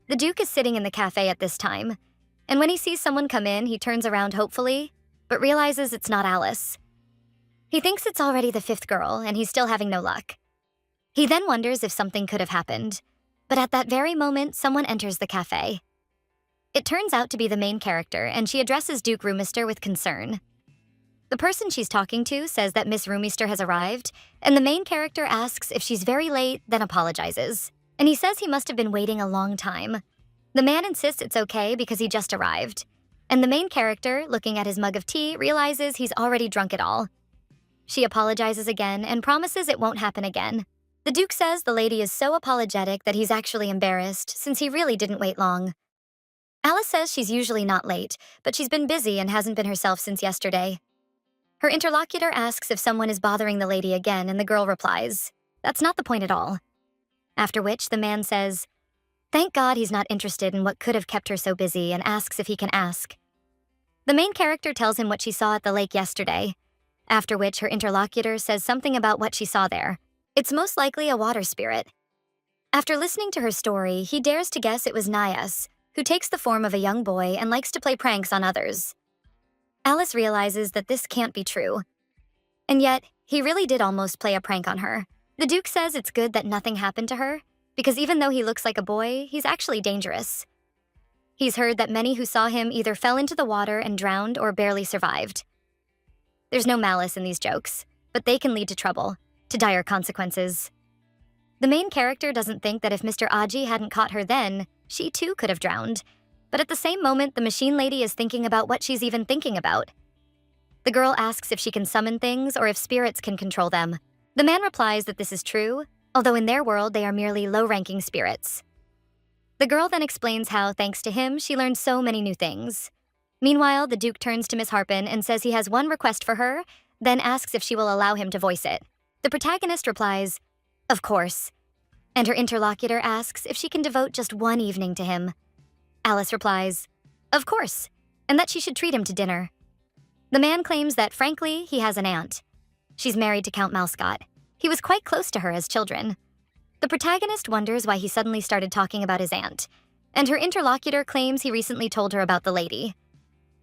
The Duke is sitting in the cafe at this time, and when he sees someone come in, he turns around hopefully, but realizes it's not Alice. He thinks it's already the fifth girl, and he's still having no luck. He then wonders if something could have happened, but at that very moment, someone enters the cafe. It turns out to be the main character, and she addresses Duke Roomister with concern. The person she's talking to says that Miss Roomister has arrived, and the main character asks if she's very late, then apologizes. And he says he must have been waiting a long time. The man insists it's okay because he just arrived. And the main character, looking at his mug of tea, realizes he's already drunk it all. She apologizes again and promises it won't happen again. The Duke says the lady is so apologetic that he's actually embarrassed since he really didn't wait long. Alice says she's usually not late, but she's been busy and hasn't been herself since yesterday. Her interlocutor asks if someone is bothering the lady again, and the girl replies, "That's not the point at all." After which, the man says, "Thank God he's not interested in what could have kept her so busy," and asks if he can ask. The main character tells him what she saw at the lake yesterday, after which her interlocutor says something about what she saw there. It's most likely a water spirit. After listening to her story, he dares to guess it was Nias, who takes the form of a young boy and likes to play pranks on others. Alice realizes that this can't be true. And yet, he really did almost play a prank on her. The Duke says it's good that nothing happened to her, because even though he looks like a boy, he's actually dangerous. He's heard that many who saw him either fell into the water and drowned or barely survived. There's no malice in these jokes, but they can lead to trouble, to dire consequences. The main character doesn't think that if Mr. Aji hadn't caught her then, she too could have drowned. But at the same moment, the machine lady is thinking about what she's even thinking about. The girl asks if she can summon things or if spirits can control them. The man replies that this is true, although in their world they are merely low-ranking spirits. The girl then explains how, thanks to him, she learned so many new things. Meanwhile, the Duke turns to Miss Harpin and says he has one request for her, then asks if she will allow him to voice it. The protagonist replies, "Of course," and her interlocutor asks if she can devote just one evening to him. Alice replies, "Of course," and that she should treat him to dinner. The man claims that, frankly, he has an aunt. She's married to Count Malscott. He was quite close to her as children. The protagonist wonders why he suddenly started talking about his aunt, and her interlocutor claims he recently told her about the lady.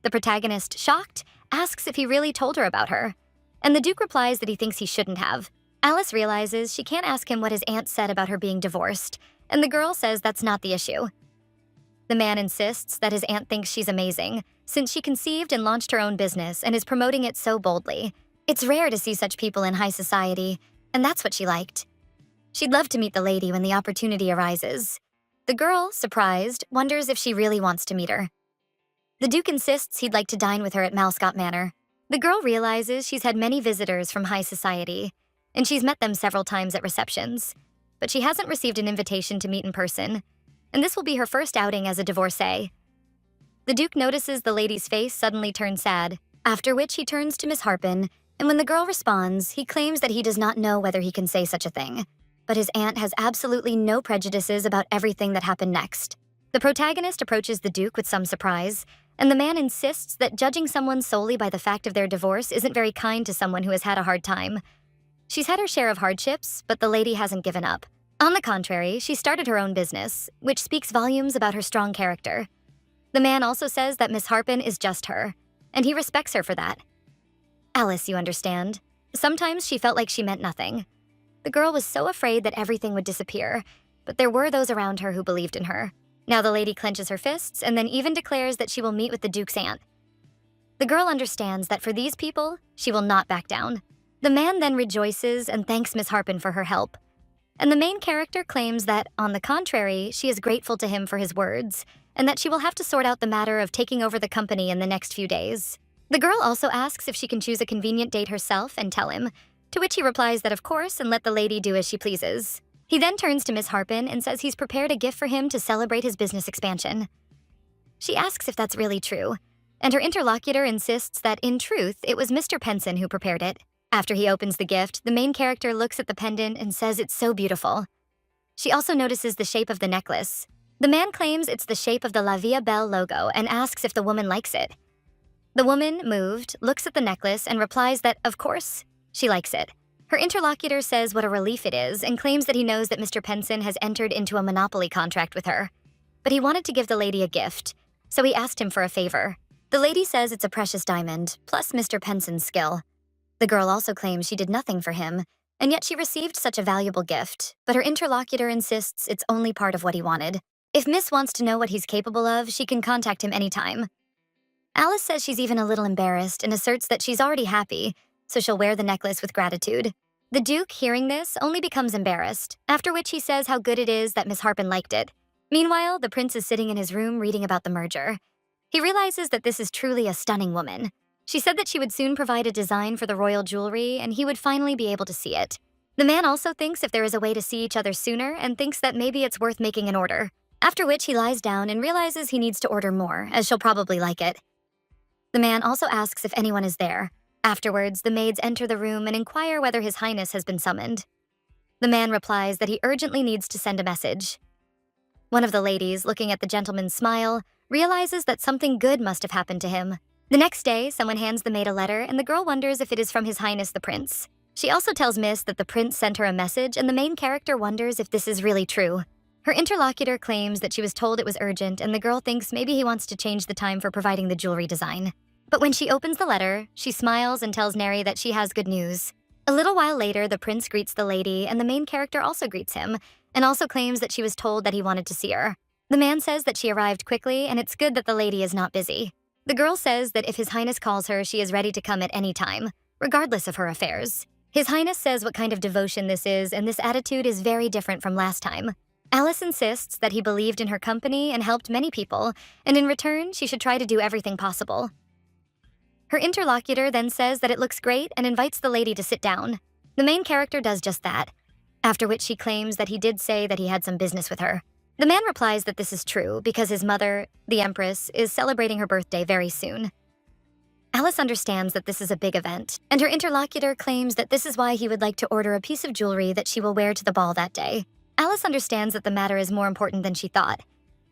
The protagonist, shocked, asks if he really told her about her, and the Duke replies that he thinks he shouldn't have. Alice realizes she can't ask him what his aunt said about her being divorced, and the girl says that's not the issue. The man insists that his aunt thinks she's amazing, since she conceived and launched her own business and is promoting it so boldly. It's rare to see such people in high society, and that's what she liked. She'd love to meet the lady when the opportunity arises. The girl, surprised, wonders if she really wants to meet her. The Duke insists he'd like to dine with her at Malscott Manor. The girl realizes she's had many visitors from high society, and she's met them several times at receptions, but she hasn't received an invitation to meet in person, and this will be her first outing as a divorcee. The Duke notices the lady's face suddenly turn sad, after which he turns to Miss Harpin, and when the girl responds, he claims that he does not know whether he can say such a thing, but his aunt has absolutely no prejudices about everything that happened next. The protagonist approaches the Duke with some surprise, and the man insists that judging someone solely by the fact of their divorce isn't very kind to someone who has had a hard time. She's had her share of hardships, but the lady hasn't given up. On the contrary, she started her own business, which speaks volumes about her strong character. The man also says that Miss Harpin is just her, and he respects her for that. Alice, you understand. Sometimes she felt like she meant nothing. The girl was so afraid that everything would disappear, but there were those around her who believed in her. Now the lady clenches her fists and then even declares that she will meet with the Duke's aunt. The girl understands that for these people, she will not back down. The man then rejoices and thanks Miss Harpin for her help. And the main character claims that, on the contrary, she is grateful to him for his words, and that she will have to sort out the matter of taking over the company in the next few days. The girl also asks if she can choose a convenient date herself and tell him, to which he replies that of course and let the lady do as she pleases. He then turns to Miss Harpin and says he's prepared a gift for him to celebrate his business expansion. She asks if that's really true, and her interlocutor insists that in truth it was Mr. Penson who prepared it. After he opens the gift, the main character looks at the pendant and says it's so beautiful. She also notices the shape of the necklace. The man claims it's the shape of the La Vie Belle logo and asks if the woman likes it. The woman, moved, looks at the necklace and replies that, of course, she likes it. Her interlocutor says what a relief it is and claims that he knows that Mr. Penson has entered into a monopoly contract with her. But he wanted to give the lady a gift, so he asked him for a favor. The lady says it's a precious diamond, plus Mr. Penson's skill. The girl also claims she did nothing for him, and yet she received such a valuable gift, but her interlocutor insists it's only part of what he wanted. If Miss wants to know what he's capable of, she can contact him anytime. Alice says she's even a little embarrassed and asserts that she's already happy, so she'll wear the necklace with gratitude. The Duke, hearing this, only becomes embarrassed, after which he says how good it is that Miss Harpin liked it. Meanwhile, the prince is sitting in his room reading about the merger. He realizes that this is truly a stunning woman. She said that she would soon provide a design for the royal jewelry and he would finally be able to see it. The man also thinks if there is a way to see each other sooner and thinks that maybe it's worth making an order. After which he lies down and realizes he needs to order more, as she'll probably like it. The man also asks if anyone is there. Afterwards, the maids enter the room and inquire whether His Highness has been summoned. The man replies that he urgently needs to send a message. One of the ladies, looking at the gentleman's smile, realizes that something good must have happened to him. The next day, someone hands the maid a letter, and the girl wonders if it is from His Highness the Prince. She also tells Miss that the prince sent her a message, and the main character wonders if this is really true. Her interlocutor claims that she was told it was urgent, and the girl thinks maybe he wants to change the time for providing the jewelry design. But when she opens the letter, she smiles and tells Neri that she has good news. A little while later, the prince greets the lady, and the main character also greets him, and also claims that she was told that he wanted to see her. The man says that she arrived quickly, and it's good that the lady is not busy. The girl says that if His Highness calls her, she is ready to come at any time, regardless of her affairs. His Highness says what kind of devotion this is, and this attitude is very different from last time. Alice insists that he believed in her company and helped many people, and in return, she should try to do everything possible. Her interlocutor then says that it looks great and invites the lady to sit down. The main character does just that, after which she claims that he did say that he had some business with her. The man replies that this is true because his mother, the Empress, is celebrating her birthday very soon. Alice understands that this is a big event, and her interlocutor claims that this is why he would like to order a piece of jewelry that she will wear to the ball that day. Alice understands that the matter is more important than she thought,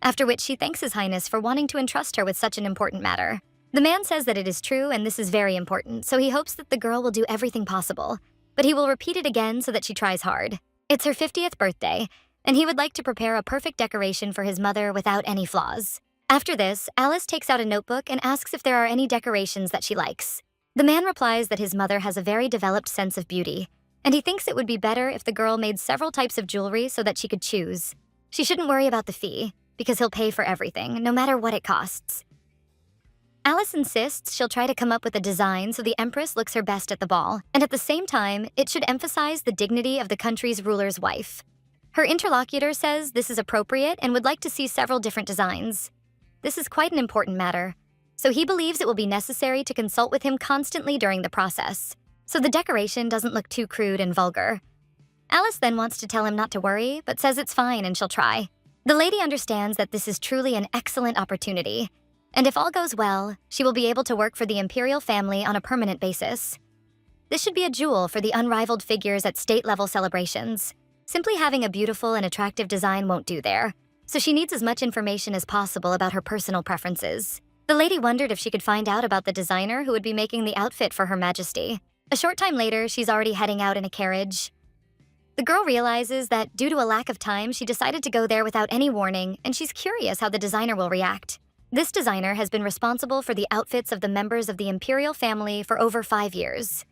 after which she thanks His Highness for wanting to entrust her with such an important matter. The man says that it is true and this is very important, so he hopes that the girl will do everything possible, but he will repeat it again so that she tries hard. It's her 50th birthday, and he would like to prepare a perfect decoration for his mother without any flaws. After this, Alice takes out a notebook and asks if there are any decorations that she likes. The man replies that his mother has a very developed sense of beauty, and he thinks it would be better if the girl made several types of jewelry so that she could choose. She shouldn't worry about the fee, because he'll pay for everything, no matter what it costs. Alice insists she'll try to come up with a design so the Empress looks her best at the ball, and at the same time, it should emphasize the dignity of the country's ruler's wife. Her interlocutor says this is appropriate and would like to see several different designs. This is quite an important matter, so he believes it will be necessary to consult with him constantly during the process, so the decoration doesn't look too crude and vulgar. Alice then wants to tell him not to worry, but says it's fine and she'll try. The lady understands that this is truly an excellent opportunity, and if all goes well, she will be able to work for the imperial family on a permanent basis. This should be a jewel for the unrivaled figures at state-level celebrations. Simply having a beautiful and attractive design won't do there, so she needs as much information as possible about her personal preferences. The lady wondered if she could find out about the designer who would be making the outfit for Her Majesty. A short time later, she's already heading out in a carriage. The girl realizes that due to a lack of time, she decided to go there without any warning, and she's curious how the designer will react. This designer has been responsible for the outfits of the members of the imperial family for over 5 years.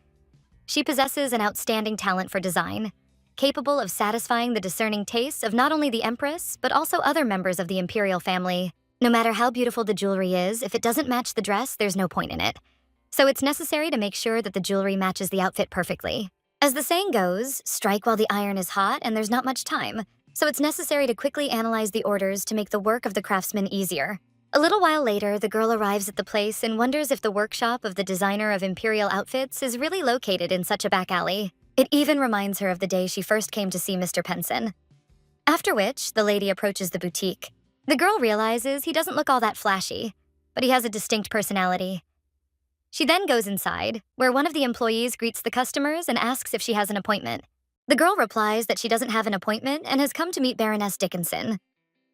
She possesses an outstanding talent for design, capable of satisfying the discerning tastes of not only the empress, but also other members of the imperial family. No matter how beautiful the jewelry is, if it doesn't match the dress, there's no point in it. So it's necessary to make sure that the jewelry matches the outfit perfectly. As the saying goes, strike while the iron is hot and there's not much time, so it's necessary to quickly analyze the orders to make the work of the craftsman easier. A little while later, the girl arrives at the place and wonders if the workshop of the designer of imperial outfits is really located in such a back alley. It even reminds her of the day she first came to see Mr. Penson. After which, the lady approaches the boutique. The girl realizes he doesn't look all that flashy, but he has a distinct personality. She then goes inside, where one of the employees greets the customers and asks if she has an appointment. The girl replies that she doesn't have an appointment and has come to meet Baroness Dickinson.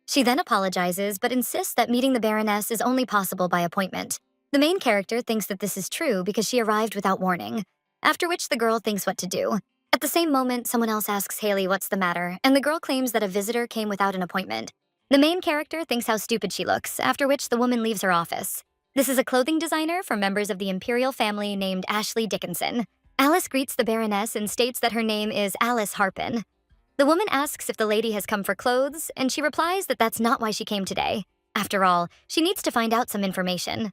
She then apologizes but insists that meeting the Baroness is only possible by appointment. The main character thinks that this is true because she arrived without warning, after which the girl thinks what to do. At the same moment, someone else asks Haley what's the matter, and the girl claims that a visitor came without an appointment. The main character thinks how stupid she looks, after which the woman leaves her office. This is a clothing designer for members of the imperial family named Ashley Dickinson. Alice greets the Baroness and states that her name is Alice Harpin. The woman asks if the lady has come for clothes, and she replies that that's not why she came today. After all, she needs to find out some information.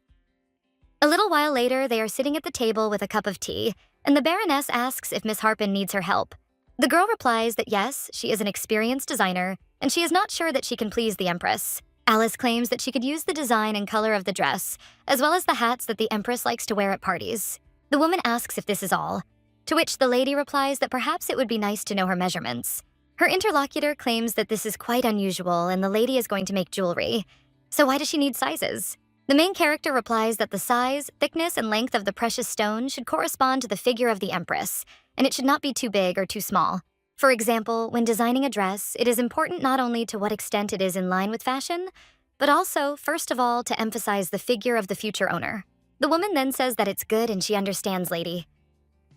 A little while later, they are sitting at the table with a cup of tea, and the Baroness asks if Miss Harpin needs her help. The girl replies that yes, she is an experienced designer, and she is not sure that she can please the Empress. Alice claims that she could use the design and color of the dress, as well as the hats that the Empress likes to wear at parties. The woman asks if this is all, to which the lady replies that perhaps it would be nice to know her measurements. Her interlocutor claims that this is quite unusual and the lady is going to make jewelry. So why does she need sizes? The main character replies that the size, thickness, and length of the precious stone should correspond to the figure of the Empress, and it should not be too big or too small. For example, when designing a dress, it is important not only to what extent it is in line with fashion, but also, first of all, to emphasize the figure of the future owner. The woman then says that it's good and she understands, lady.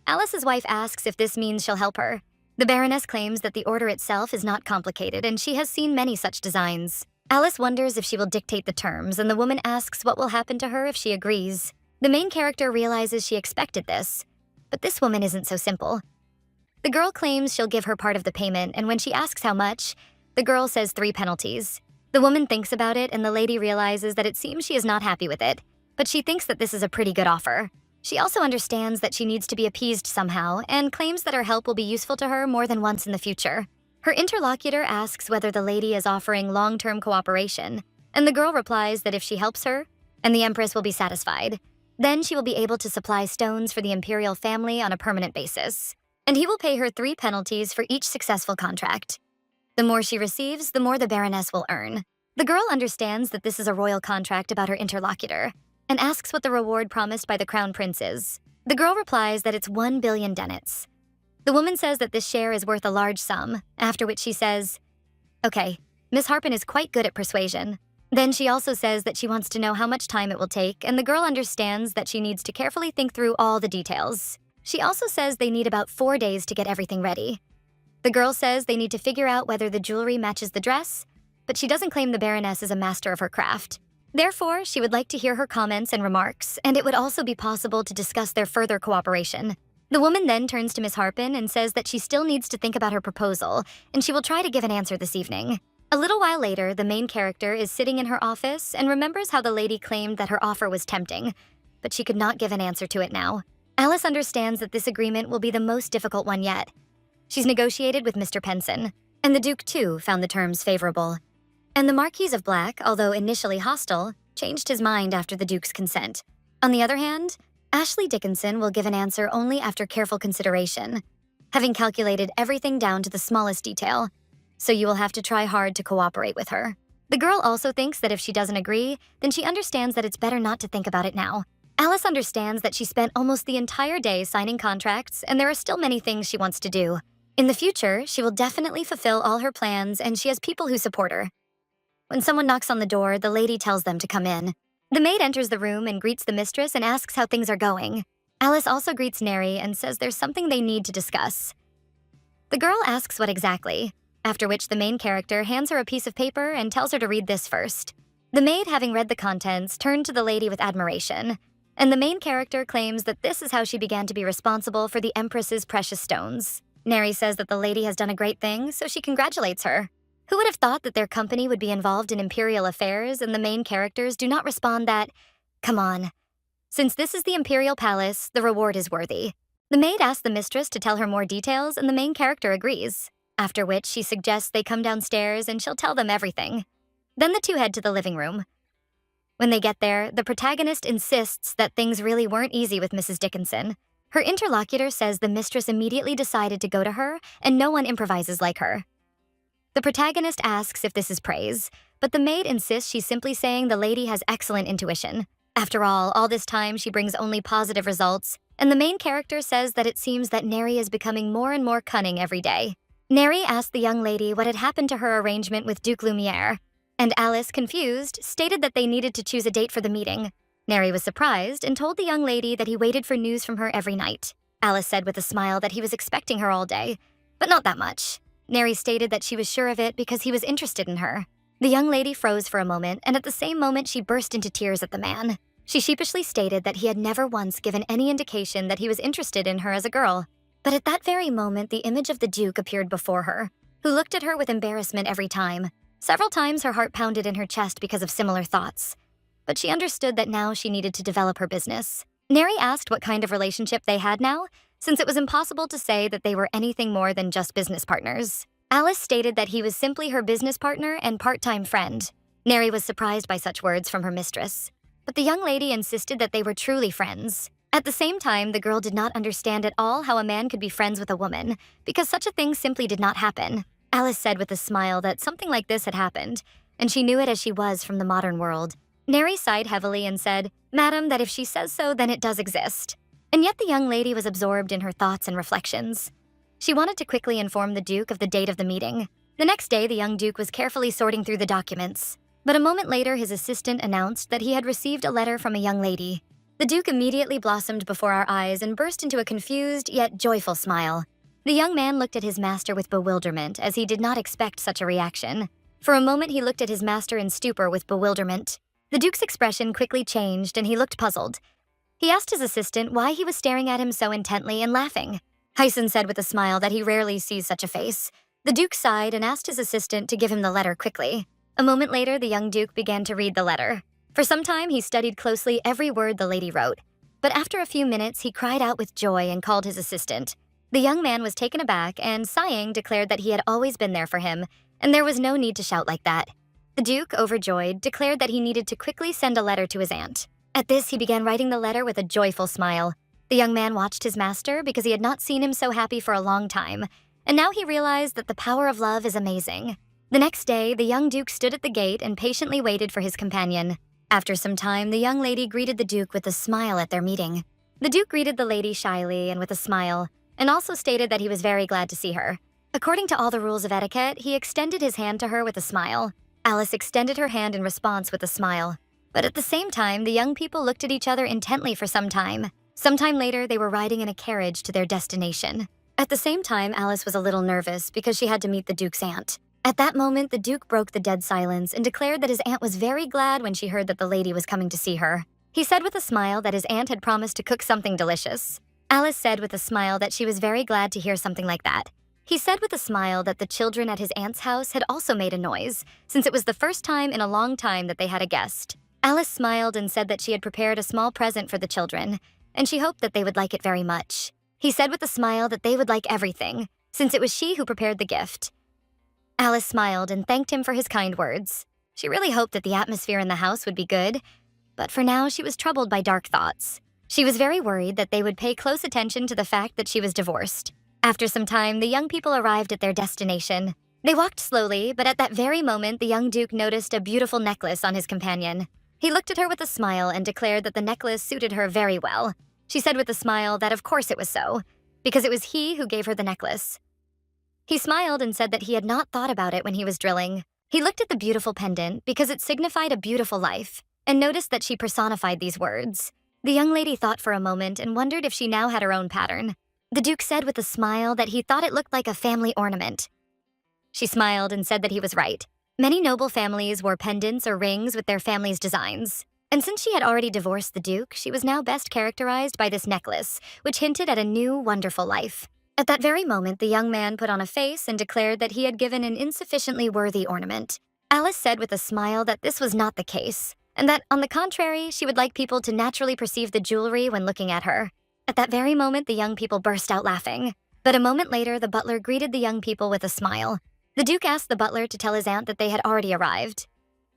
Alice's wife asks if this means she'll help her. The Baroness claims that the order itself is not complicated and she has seen many such designs. Alice wonders if she will dictate the terms, and the woman asks what will happen to her if she agrees. The main character realizes she expected this, but this woman isn't so simple. The girl claims she'll give her part of the payment, and when she asks how much, the girl says 3 penalties. The woman thinks about it, and the lady realizes that it seems she is not happy with it, but she thinks that this is a pretty good offer. She also understands that she needs to be appeased somehow, and claims that her help will be useful to her more than once in the future. Her interlocutor asks whether the lady is offering long-term cooperation, and the girl replies that if she helps her, and the Empress will be satisfied, then she will be able to supply stones for the imperial family on a permanent basis, and he will pay her 3 penalties for each successful contract. The more she receives, the more the Baroness will earn. The girl understands that this is a royal contract about her interlocutor, and asks what the reward promised by the Crown Prince is. The girl replies that it's 1 billion deniets. The woman says that this share is worth a large sum, after which she says, "Okay, Miss Harpin is quite good at persuasion." Then she also says that she wants to know how much time it will take, and the girl understands that she needs to carefully think through all the details. She also says they need about 4 days to get everything ready. The girl says they need to figure out whether the jewelry matches the dress, but she doesn't claim the Baroness is a master of her craft. Therefore, she would like to hear her comments and remarks, and it would also be possible to discuss their further cooperation. The woman then turns to Miss Harpin and says that she still needs to think about her proposal, and she will try to give an answer this evening. A little while later, the main character is sitting in her office and remembers how the lady claimed that her offer was tempting, but she could not give an answer to it now. Alice understands that this agreement will be the most difficult one yet. She's negotiated with Mr. Penson, and the Duke too found the terms favorable. And the Marquis of Black, although initially hostile, changed his mind after the Duke's consent. On the other hand, Ashley Dickinson will give an answer only after careful consideration, having calculated everything down to the smallest detail, so you will have to try hard to cooperate with her. The girl also thinks that if she doesn't agree, then she understands that it's better not to think about it now. Alice understands that she spent almost the entire day signing contracts, and there are still many things she wants to do. In the future, she will definitely fulfill all her plans, and she has people who support her. When someone knocks on the door, the lady tells them to come in. The maid enters the room and greets the mistress and asks how things are going. Alice also greets Neri and says there's something they need to discuss. The girl asks what exactly, after which the main character hands her a piece of paper and tells her to read this first. The maid, having read the contents, turned to the lady with admiration, and the main character claims that this is how she began to be responsible for the Empress's precious stones. Neri says that the lady has done a great thing, so she congratulates her. Who would have thought that their company would be involved in imperial affairs, and the main characters do not respond that, "Come on." Since this is the imperial palace, the reward is worthy. The maid asks the mistress to tell her more details, and the main character agrees, after which she suggests they come downstairs and she'll tell them everything. Then the two head to the living room. When they get there, the protagonist insists that things really weren't easy with Mrs. Dickinson. Her interlocutor says the mistress immediately decided to go to her, and no one improvises like her. The protagonist asks if this is praise, but the maid insists she's simply saying the lady has excellent intuition. After all this time she brings only positive results, and the main character says that it seems that Neri is becoming more and more cunning every day. Neri asked the young lady what had happened to her arrangement with Duke Lumiere, and Alice, confused, stated that they needed to choose a date for the meeting. Neri was surprised and told the young lady that he waited for news from her every night. Alice said with a smile that he was expecting her all day, but not that much. Neri stated that she was sure of it because he was interested in her. The young lady froze for a moment, and at the same moment she burst into tears at the man. She sheepishly stated that he had never once given any indication that he was interested in her as a girl. But at that very moment, the image of the Duke appeared before her, who looked at her with embarrassment every time. Several times her heart pounded in her chest because of similar thoughts. But she understood that now she needed to develop her business. Neri asked what kind of relationship they had now, since it was impossible to say that they were anything more than just business partners. Alice stated that he was simply her business partner and part-time friend. Neri was surprised by such words from her mistress, but the young lady insisted that they were truly friends. At the same time, the girl did not understand at all how a man could be friends with a woman, because such a thing simply did not happen. Alice said with a smile that something like this had happened, and she knew it as she was from the modern world. Neri sighed heavily and said, "Madam, that if she says so, then it does exist." And yet the young lady was absorbed in her thoughts and reflections. She wanted to quickly inform the Duke of the date of the meeting. The next day, the young Duke was carefully sorting through the documents. But a moment later, his assistant announced that he had received a letter from a young lady. The Duke immediately blossomed before our eyes and burst into a confused yet joyful smile. The young man looked at his master with bewilderment, as he did not expect such a reaction. For a moment, he looked at his master in stupor with bewilderment. The Duke's expression quickly changed, and he looked puzzled. He asked his assistant why he was staring at him so intently and laughing. Hyson said with a smile that he rarely sees such a face. The Duke sighed and asked his assistant to give him the letter quickly. A moment later, the young Duke began to read the letter. For some time, he studied closely every word the lady wrote. But after a few minutes, he cried out with joy and called his assistant. The young man was taken aback and, sighing, declared that he had always been there for him, and there was no need to shout like that. The Duke, overjoyed, declared that he needed to quickly send a letter to his aunt. At this, he began writing the letter with a joyful smile. The young man watched his master because he had not seen him so happy for a long time, and now he realized that the power of love is amazing. The next day, the young Duke stood at the gate and patiently waited for his companion. After some time, the young lady greeted the Duke with a smile at their meeting. The Duke greeted the lady shyly and with a smile, and also stated that he was very glad to see her. According to all the rules of etiquette, he extended his hand to her with a smile. Alice extended her hand in response with a smile. But at the same time, the young people looked at each other intently for some time. Sometime later, they were riding in a carriage to their destination. At the same time, Alice was a little nervous because she had to meet the Duke's aunt. At that moment, the Duke broke the dead silence and declared that his aunt was very glad when she heard that the lady was coming to see her. He said with a smile that his aunt had promised to cook something delicious. Alice said with a smile that she was very glad to hear something like that. He said with a smile that the children at his aunt's house had also made a noise, since it was the first time in a long time that they had a guest. Alice smiled and said that she had prepared a small present for the children, and she hoped that they would like it very much. He said with a smile that they would like everything, since it was she who prepared the gift. Alice smiled and thanked him for his kind words. She really hoped that the atmosphere in the house would be good, but for now she was troubled by dark thoughts. She was very worried that they would pay close attention to the fact that she was divorced. After some time, the young people arrived at their destination. They walked slowly, but at that very moment, the young Duke noticed a beautiful necklace on his companion. He looked at her with a smile and declared that the necklace suited her very well. She said with a smile that of course it was so, because it was he who gave her the necklace. He smiled and said that he had not thought about it when he was drilling. He looked at the beautiful pendant because it signified a beautiful life, and noticed that she personified these words. The young lady thought for a moment and wondered if she now had her own pattern. The Duke said with a smile that he thought it looked like a family ornament. She smiled and said that he was right. Many noble families wore pendants or rings with their family's designs. And since she had already divorced the Duke, she was now best characterized by this necklace, which hinted at a new, wonderful life. At that very moment, the young man put on a face and declared that he had given an insufficiently worthy ornament. Alice said with a smile that this was not the case, and that, on the contrary, she would like people to naturally perceive the jewelry when looking at her. At that very moment, the young people burst out laughing. But a moment later, the butler greeted the young people with a smile. The Duke asked the butler to tell his aunt that they had already arrived.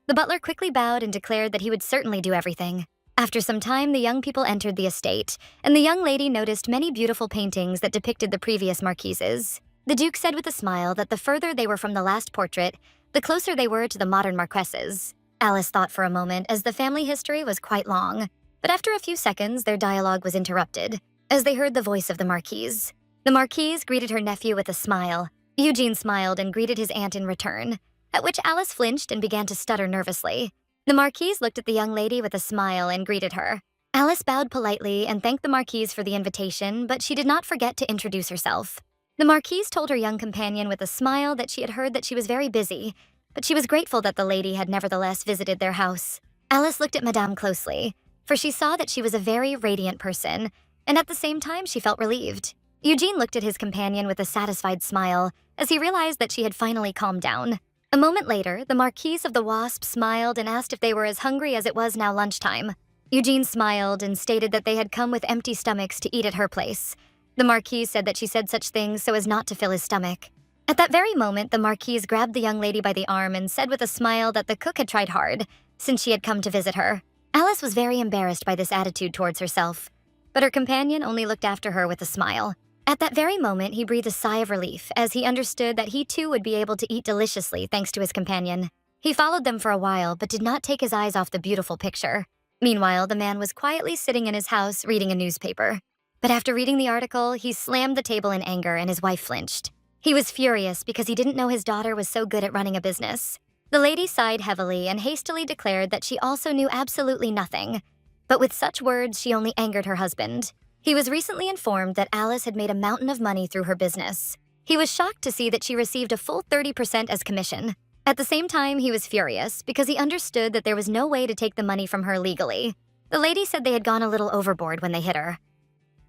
The butler quickly bowed and declared that he would certainly do everything. After some time, the young people entered the estate, and the young lady noticed many beautiful paintings that depicted the previous marquises. The Duke said with a smile that the further they were from the last portrait, the closer they were to the modern marquesses. Alice thought for a moment, as the family history was quite long. But after a few seconds, their dialogue was interrupted, as they heard the voice of the marquise. The marquise greeted her nephew with a smile. Eugene smiled and greeted his aunt in return, at which Alice flinched and began to stutter nervously. The marquise looked at the young lady with a smile and greeted her. Alice bowed politely and thanked the marquise for the invitation, but she did not forget to introduce herself. The marquise told her young companion with a smile that she had heard that she was very busy, but she was grateful that the lady had nevertheless visited their house. Alice looked at Madame closely, for she saw that she was a very radiant person, and at the same time she felt relieved. Eugene looked at his companion with a satisfied smile, as he realized that she had finally calmed down. A moment later, the Marquise of the Wasp smiled and asked if they were as hungry as it was now lunchtime. Eugene smiled and stated that they had come with empty stomachs to eat at her place. The Marquise said that she said such things so as not to fill his stomach. At that very moment, the Marquise grabbed the young lady by the arm and said with a smile that the cook had tried hard, since she had come to visit her. Alice was very embarrassed by this attitude towards herself, but her companion only looked after her with a smile. At that very moment, he breathed a sigh of relief, as he understood that he too would be able to eat deliciously thanks to his companion. He followed them for a while, but did not take his eyes off the beautiful picture. Meanwhile, the man was quietly sitting in his house reading a newspaper. But after reading the article, he slammed the table in anger and his wife flinched. He was furious because he didn't know his daughter was so good at running a business. The lady sighed heavily and hastily declared that she also knew absolutely nothing. But with such words, she only angered her husband. He was recently informed that Alice had made a mountain of money through her business. He was shocked to see that she received a full 30% as commission. At the same time, he was furious because he understood that there was no way to take the money from her legally. The lady said they had gone a little overboard when they hit her.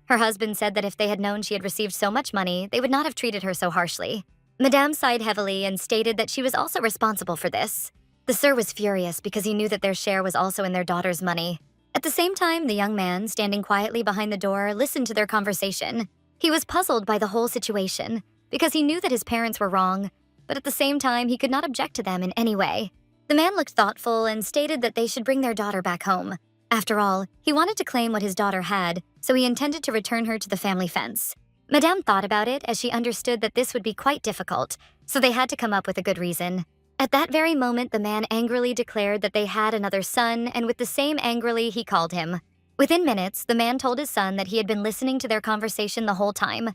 Her husband said that if they had known she had received so much money, they would not have treated her so harshly. Madame sighed heavily and stated that she was also responsible for this. The sir was furious because he knew that their share was also in their daughter's money. At the same time, the young man, standing quietly behind the door, listened to their conversation. He was puzzled by the whole situation because he knew that his parents were wrong, but at the same time, he could not object to them in any way. The man looked thoughtful and stated that they should bring their daughter back home. After all, he wanted to claim what his daughter had, so he intended to return her to the family fence. Madame thought about it as she understood that this would be quite difficult, so they had to come up with a good reason. At that very moment, the man angrily declared that they had another son, and with the same angrily, he called him. Within minutes, the man told his son that he had been listening to their conversation the whole time,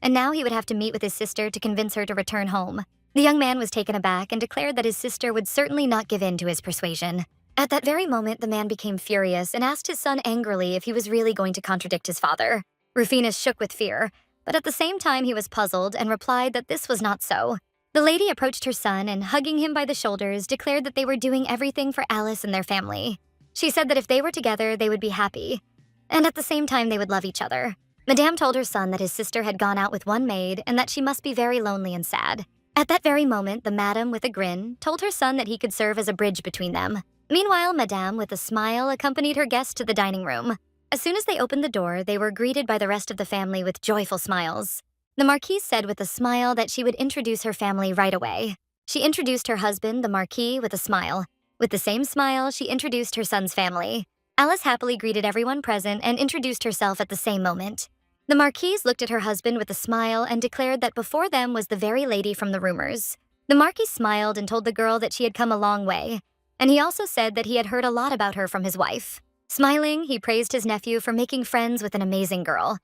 and now he would have to meet with his sister to convince her to return home. The young man was taken aback and declared that his sister would certainly not give in to his persuasion. At that very moment, the man became furious and asked his son angrily if he was really going to contradict his father. Rufinus shook with fear, but at the same time he was puzzled and replied that this was not so. The lady approached her son and, hugging him by the shoulders, declared that they were doing everything for Alice and their family. She said that if they were together, they would be happy, and at the same time they would love each other. Madame told her son that his sister had gone out with one maid and that she must be very lonely and sad. At that very moment, the madam, with a grin, told her son that he could serve as a bridge between them. Meanwhile, Madame, with a smile, accompanied her guests to the dining room. As soon as they opened the door, they were greeted by the rest of the family with joyful smiles. The Marquise said with a smile that she would introduce her family right away. She introduced her husband, the Marquis, with a smile. With the same smile, she introduced her son's family. Alice happily greeted everyone present and introduced herself at the same moment. The Marquise looked at her husband with a smile and declared that before them was the very lady from the rumors. The Marquis smiled and told the girl that she had come a long way, and he also said that he had heard a lot about her from his wife. Smiling, he praised his nephew for making friends with an amazing girl.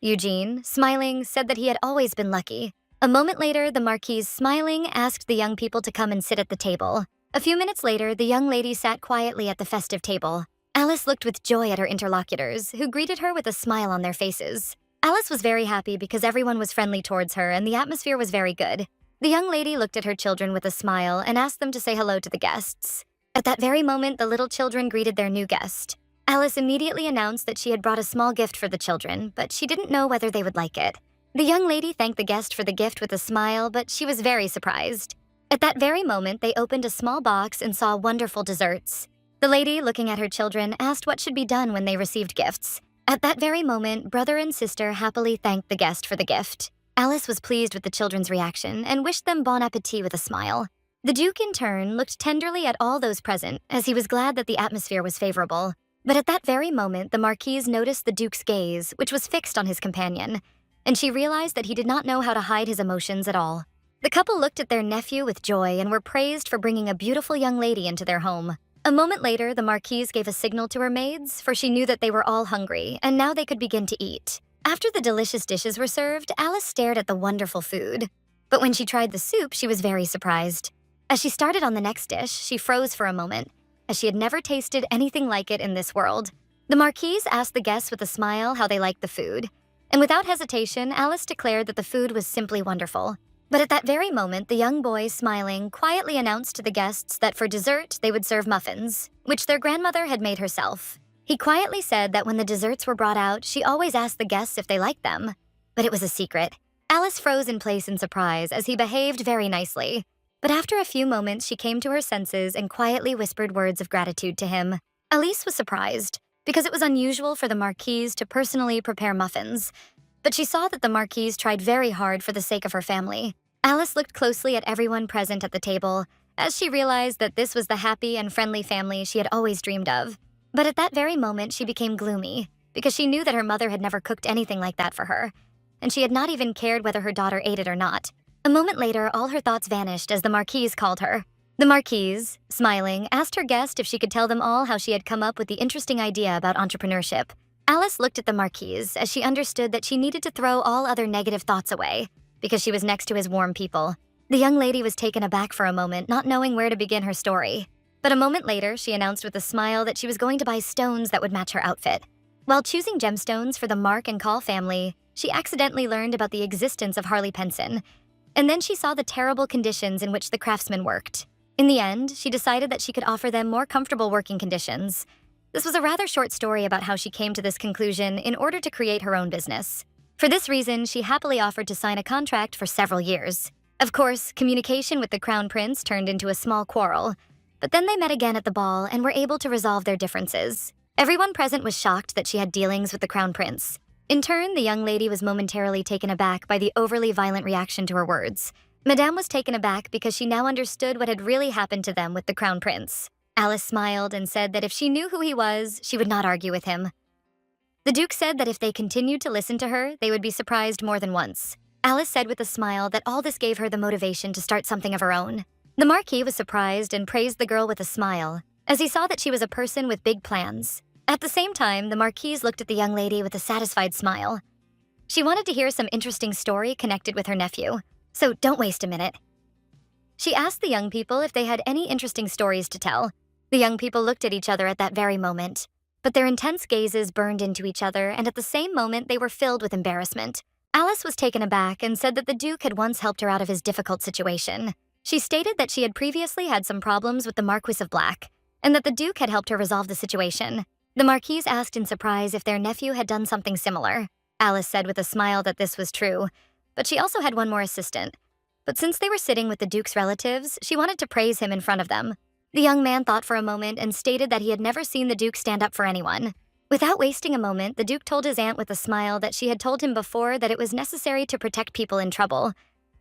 Eugene, smiling, said that he had always been lucky. A moment later, the Marquise, smiling, asked the young people to come and sit at the table. A few minutes later, the young lady sat quietly at the festive table. Alice looked with joy at her interlocutors, who greeted her with a smile on their faces. Alice was very happy because everyone was friendly towards her and the atmosphere was very good. The young lady looked at her children with a smile and asked them to say hello to the guests. At that very moment, the little children greeted their new guest. Alice immediately announced that she had brought a small gift for the children, but she didn't know whether they would like it. The young lady thanked the guest for the gift with a smile, but she was very surprised. At that very moment, they opened a small box and saw wonderful desserts. The lady, looking at her children, asked what should be done when they received gifts. At that very moment, brother and sister happily thanked the guest for the gift. Alice was pleased with the children's reaction and wished them bon appetit with a smile. The Duke, in turn, looked tenderly at all those present, as he was glad that the atmosphere was favorable. But at that very moment, the Marquise noticed the Duke's gaze, which was fixed on his companion, and she realized that he did not know how to hide his emotions at all. The couple looked at their nephew with joy and were praised for bringing a beautiful young lady into their home. A moment later, the Marquise gave a signal to her maids, for she knew that they were all hungry, and now they could begin to eat. After the delicious dishes were served, Alice stared at the wonderful food. But when she tried the soup, she was very surprised. As she started on the next dish, she froze for a moment, as she had never tasted anything like it in this world. The Marquise asked the guests with a smile how they liked the food, and without hesitation, Alice declared that the food was simply wonderful. But at that very moment, the young boy, smiling, quietly announced to the guests that for dessert, they would serve muffins, which their grandmother had made herself. He quietly said that when the desserts were brought out, she always asked the guests if they liked them. But it was a secret. Alice froze in place in surprise as he behaved very nicely. But after a few moments, she came to her senses and quietly whispered words of gratitude to him. Alice was surprised, because it was unusual for the Marquise to personally prepare muffins. But she saw that the Marquise tried very hard for the sake of her family. Alice looked closely at everyone present at the table, as she realized that this was the happy and friendly family she had always dreamed of. But at that very moment, she became gloomy, because she knew that her mother had never cooked anything like that for her, and she had not even cared whether her daughter ate it or not. A moment later, all her thoughts vanished as the Marquise called her. The Marquise, smiling, asked her guest if she could tell them all how she had come up with the interesting idea about entrepreneurship. Alice looked at the Marquise as she understood that she needed to throw all other negative thoughts away, because she was next to his warm people. The young lady was taken aback for a moment, not knowing where to begin her story. But a moment later, she announced with a smile that she was going to buy stones that would match her outfit. While choosing gemstones for the Mark and Call family, she accidentally learned about the existence of Harley Penson, and then she saw the terrible conditions in which the craftsmen worked. In the end, she decided that she could offer them more comfortable working conditions. This was a rather short story about how she came to this conclusion in order to create her own business. For this reason, she happily offered to sign a contract for several years. Of course, communication with the Crown Prince turned into a small quarrel, but then they met again at the ball and were able to resolve their differences. Everyone present was shocked that she had dealings with the Crown Prince. In turn, the young lady was momentarily taken aback by the overly violent reaction to her words. Madame was taken aback because she now understood what had really happened to them with the Crown Prince. Alice smiled and said that if she knew who he was, she would not argue with him. The Duke said that if they continued to listen to her, they would be surprised more than once. Alice said with a smile that all this gave her the motivation to start something of her own. The Marquis was surprised and praised the girl with a smile, as he saw that she was a person with big plans. At the same time, the Marquise looked at the young lady with a satisfied smile. She wanted to hear some interesting story connected with her nephew, so don't waste a minute. She asked the young people if they had any interesting stories to tell. The young people looked at each other at that very moment, but their intense gazes burned into each other, and at the same moment they were filled with embarrassment. Alice was taken aback and said that the Duke had once helped her out of his difficult situation. She stated that she had previously had some problems with the Marquis of Black, and that the Duke had helped her resolve the situation. The Marquise asked in surprise if their nephew had done something similar. Alice said with a smile that this was true, but she also had one more assistant. But since they were sitting with the Duke's relatives, she wanted to praise him in front of them. The young man thought for a moment and stated that he had never seen the Duke stand up for anyone. Without wasting a moment, the Duke told his aunt with a smile that she had told him before that it was necessary to protect people in trouble.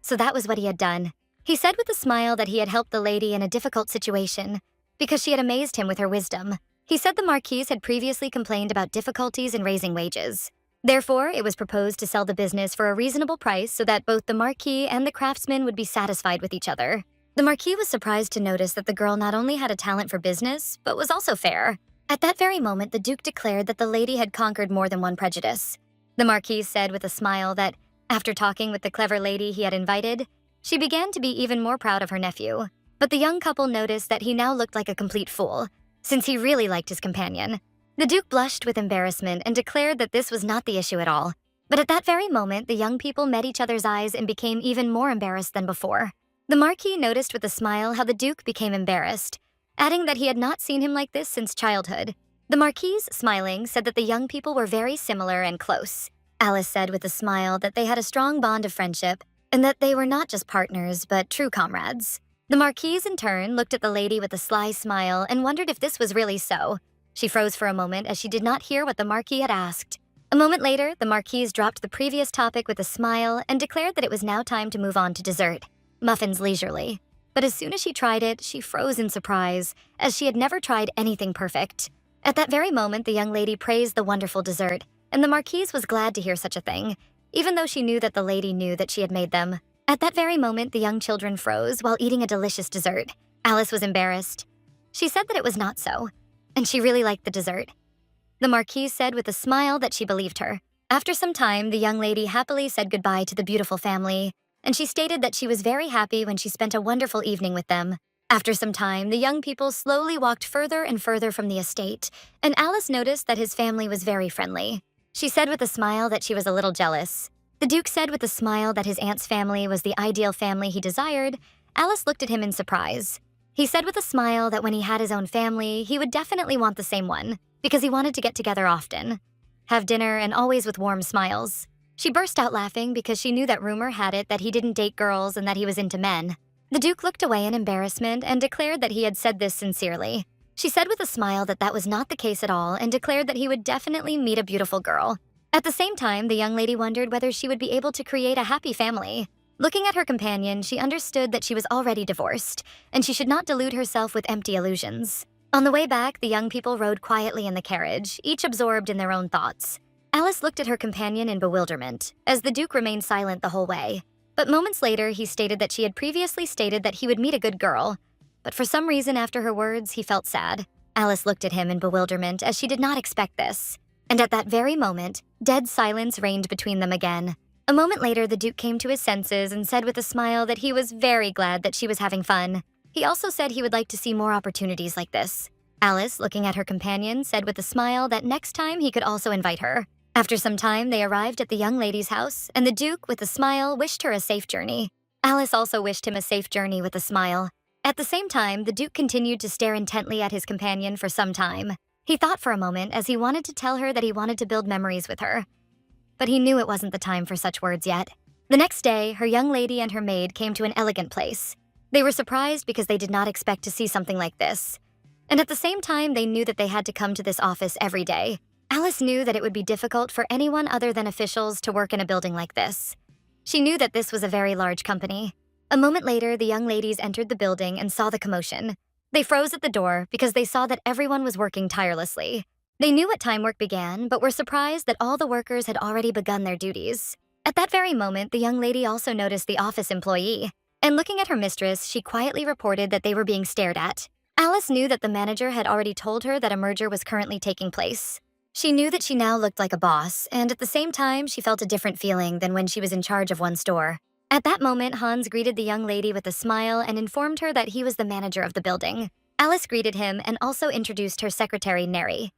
So that was what he had done. He said with a smile that he had helped the lady in a difficult situation, because she had amazed him with her wisdom. He said the Marquise had previously complained about difficulties in raising wages. Therefore, it was proposed to sell the business for a reasonable price so that both the Marquis and the craftsman would be satisfied with each other. The Marquis was surprised to notice that the girl not only had a talent for business, but was also fair. At that very moment, the Duke declared that the lady had conquered more than one prejudice. The Marquis said with a smile that, after talking with the clever lady he had invited, she began to be even more proud of her nephew. But the young couple noticed that he now looked like a complete fool, since he really liked his companion. The Duke blushed with embarrassment and declared that this was not the issue at all. But at that very moment, the young people met each other's eyes and became even more embarrassed than before. The Marquis noticed with a smile how the Duke became embarrassed, adding that he had not seen him like this since childhood. The Marquis, smiling, said that the young people were very similar and close. Alice said with a smile that they had a strong bond of friendship and that they were not just partners but true comrades. The Marquise, in turn, looked at the lady with a sly smile and wondered if this was really so. She froze for a moment as she did not hear what the Marquis had asked. A moment later, the Marquise dropped the previous topic with a smile and declared that it was now time to move on to dessert, muffins leisurely. But as soon as she tried it, she froze in surprise, as she had never tried anything perfect. At that very moment, the young lady praised the wonderful dessert, and the Marquise was glad to hear such a thing, even though she knew that the lady knew that she had made them. At that very moment, the young children froze while eating a delicious dessert. Alice was embarrassed. She said that it was not so, and she really liked the dessert. The Marquise said with a smile that she believed her. After some time, the young lady happily said goodbye to the beautiful family, and she stated that she was very happy when she spent a wonderful evening with them. After some time, the young people slowly walked further and further from the estate, and Alice noticed that his family was very friendly. She said with a smile that she was a little jealous. The Duke said with a smile that his aunt's family was the ideal family he desired. Alice looked at him in surprise. He said with a smile that when he had his own family, he would definitely want the same one, because he wanted to get together often, have dinner, and always with warm smiles. She burst out laughing because she knew that rumor had it that he didn't date girls and that he was into men. The Duke looked away in embarrassment and declared that he had said this sincerely. She said with a smile that that was not the case at all and declared that he would definitely meet a beautiful girl. At the same time, the young lady wondered whether she would be able to create a happy family. Looking at her companion, she understood that she was already divorced, and she should not delude herself with empty illusions. On the way back, the young people rode quietly in the carriage, each absorbed in their own thoughts. Alice looked at her companion in bewilderment, as the Duke remained silent the whole way. But moments later, he stated that she had previously stated that he would meet a good girl. But for some reason after her words, he felt sad. Alice looked at him in bewilderment, as she did not expect this. And at that very moment, dead silence reigned between them again. A moment later, the Duke came to his senses and said with a smile that he was very glad that she was having fun. He also said he would like to see more opportunities like this. Alice, looking at her companion, said with a smile that next time he could also invite her. After some time, they arrived at the young lady's house, and the Duke, with a smile, wished her a safe journey. Alice also wished him a safe journey with a smile. At the same time, the Duke continued to stare intently at his companion for some time. He thought for a moment as he wanted to tell her that he wanted to build memories with her. But he knew it wasn't the time for such words yet. The next day, her young lady and her maid came to an elegant place. They were surprised because they did not expect to see something like this. And at the same time, they knew that they had to come to this office every day. Alice knew that it would be difficult for anyone other than officials to work in a building like this. She knew that this was a very large company. A moment later, the young ladies entered the building and saw the commotion. They froze at the door because they saw that everyone was working tirelessly. They knew what time work began, but were surprised that all the workers had already begun their duties. At that very moment, the young lady also noticed the office employee, and looking at her mistress, she quietly reported that they were being stared at. Alice knew that the manager had already told her that a merger was currently taking place. She knew that she now looked like a boss, and at the same time, she felt a different feeling than when she was in charge of one store. At that moment, Hans greeted the young lady with a smile and informed her that he was the manager of the building. Alice greeted him and also introduced her secretary, Neri.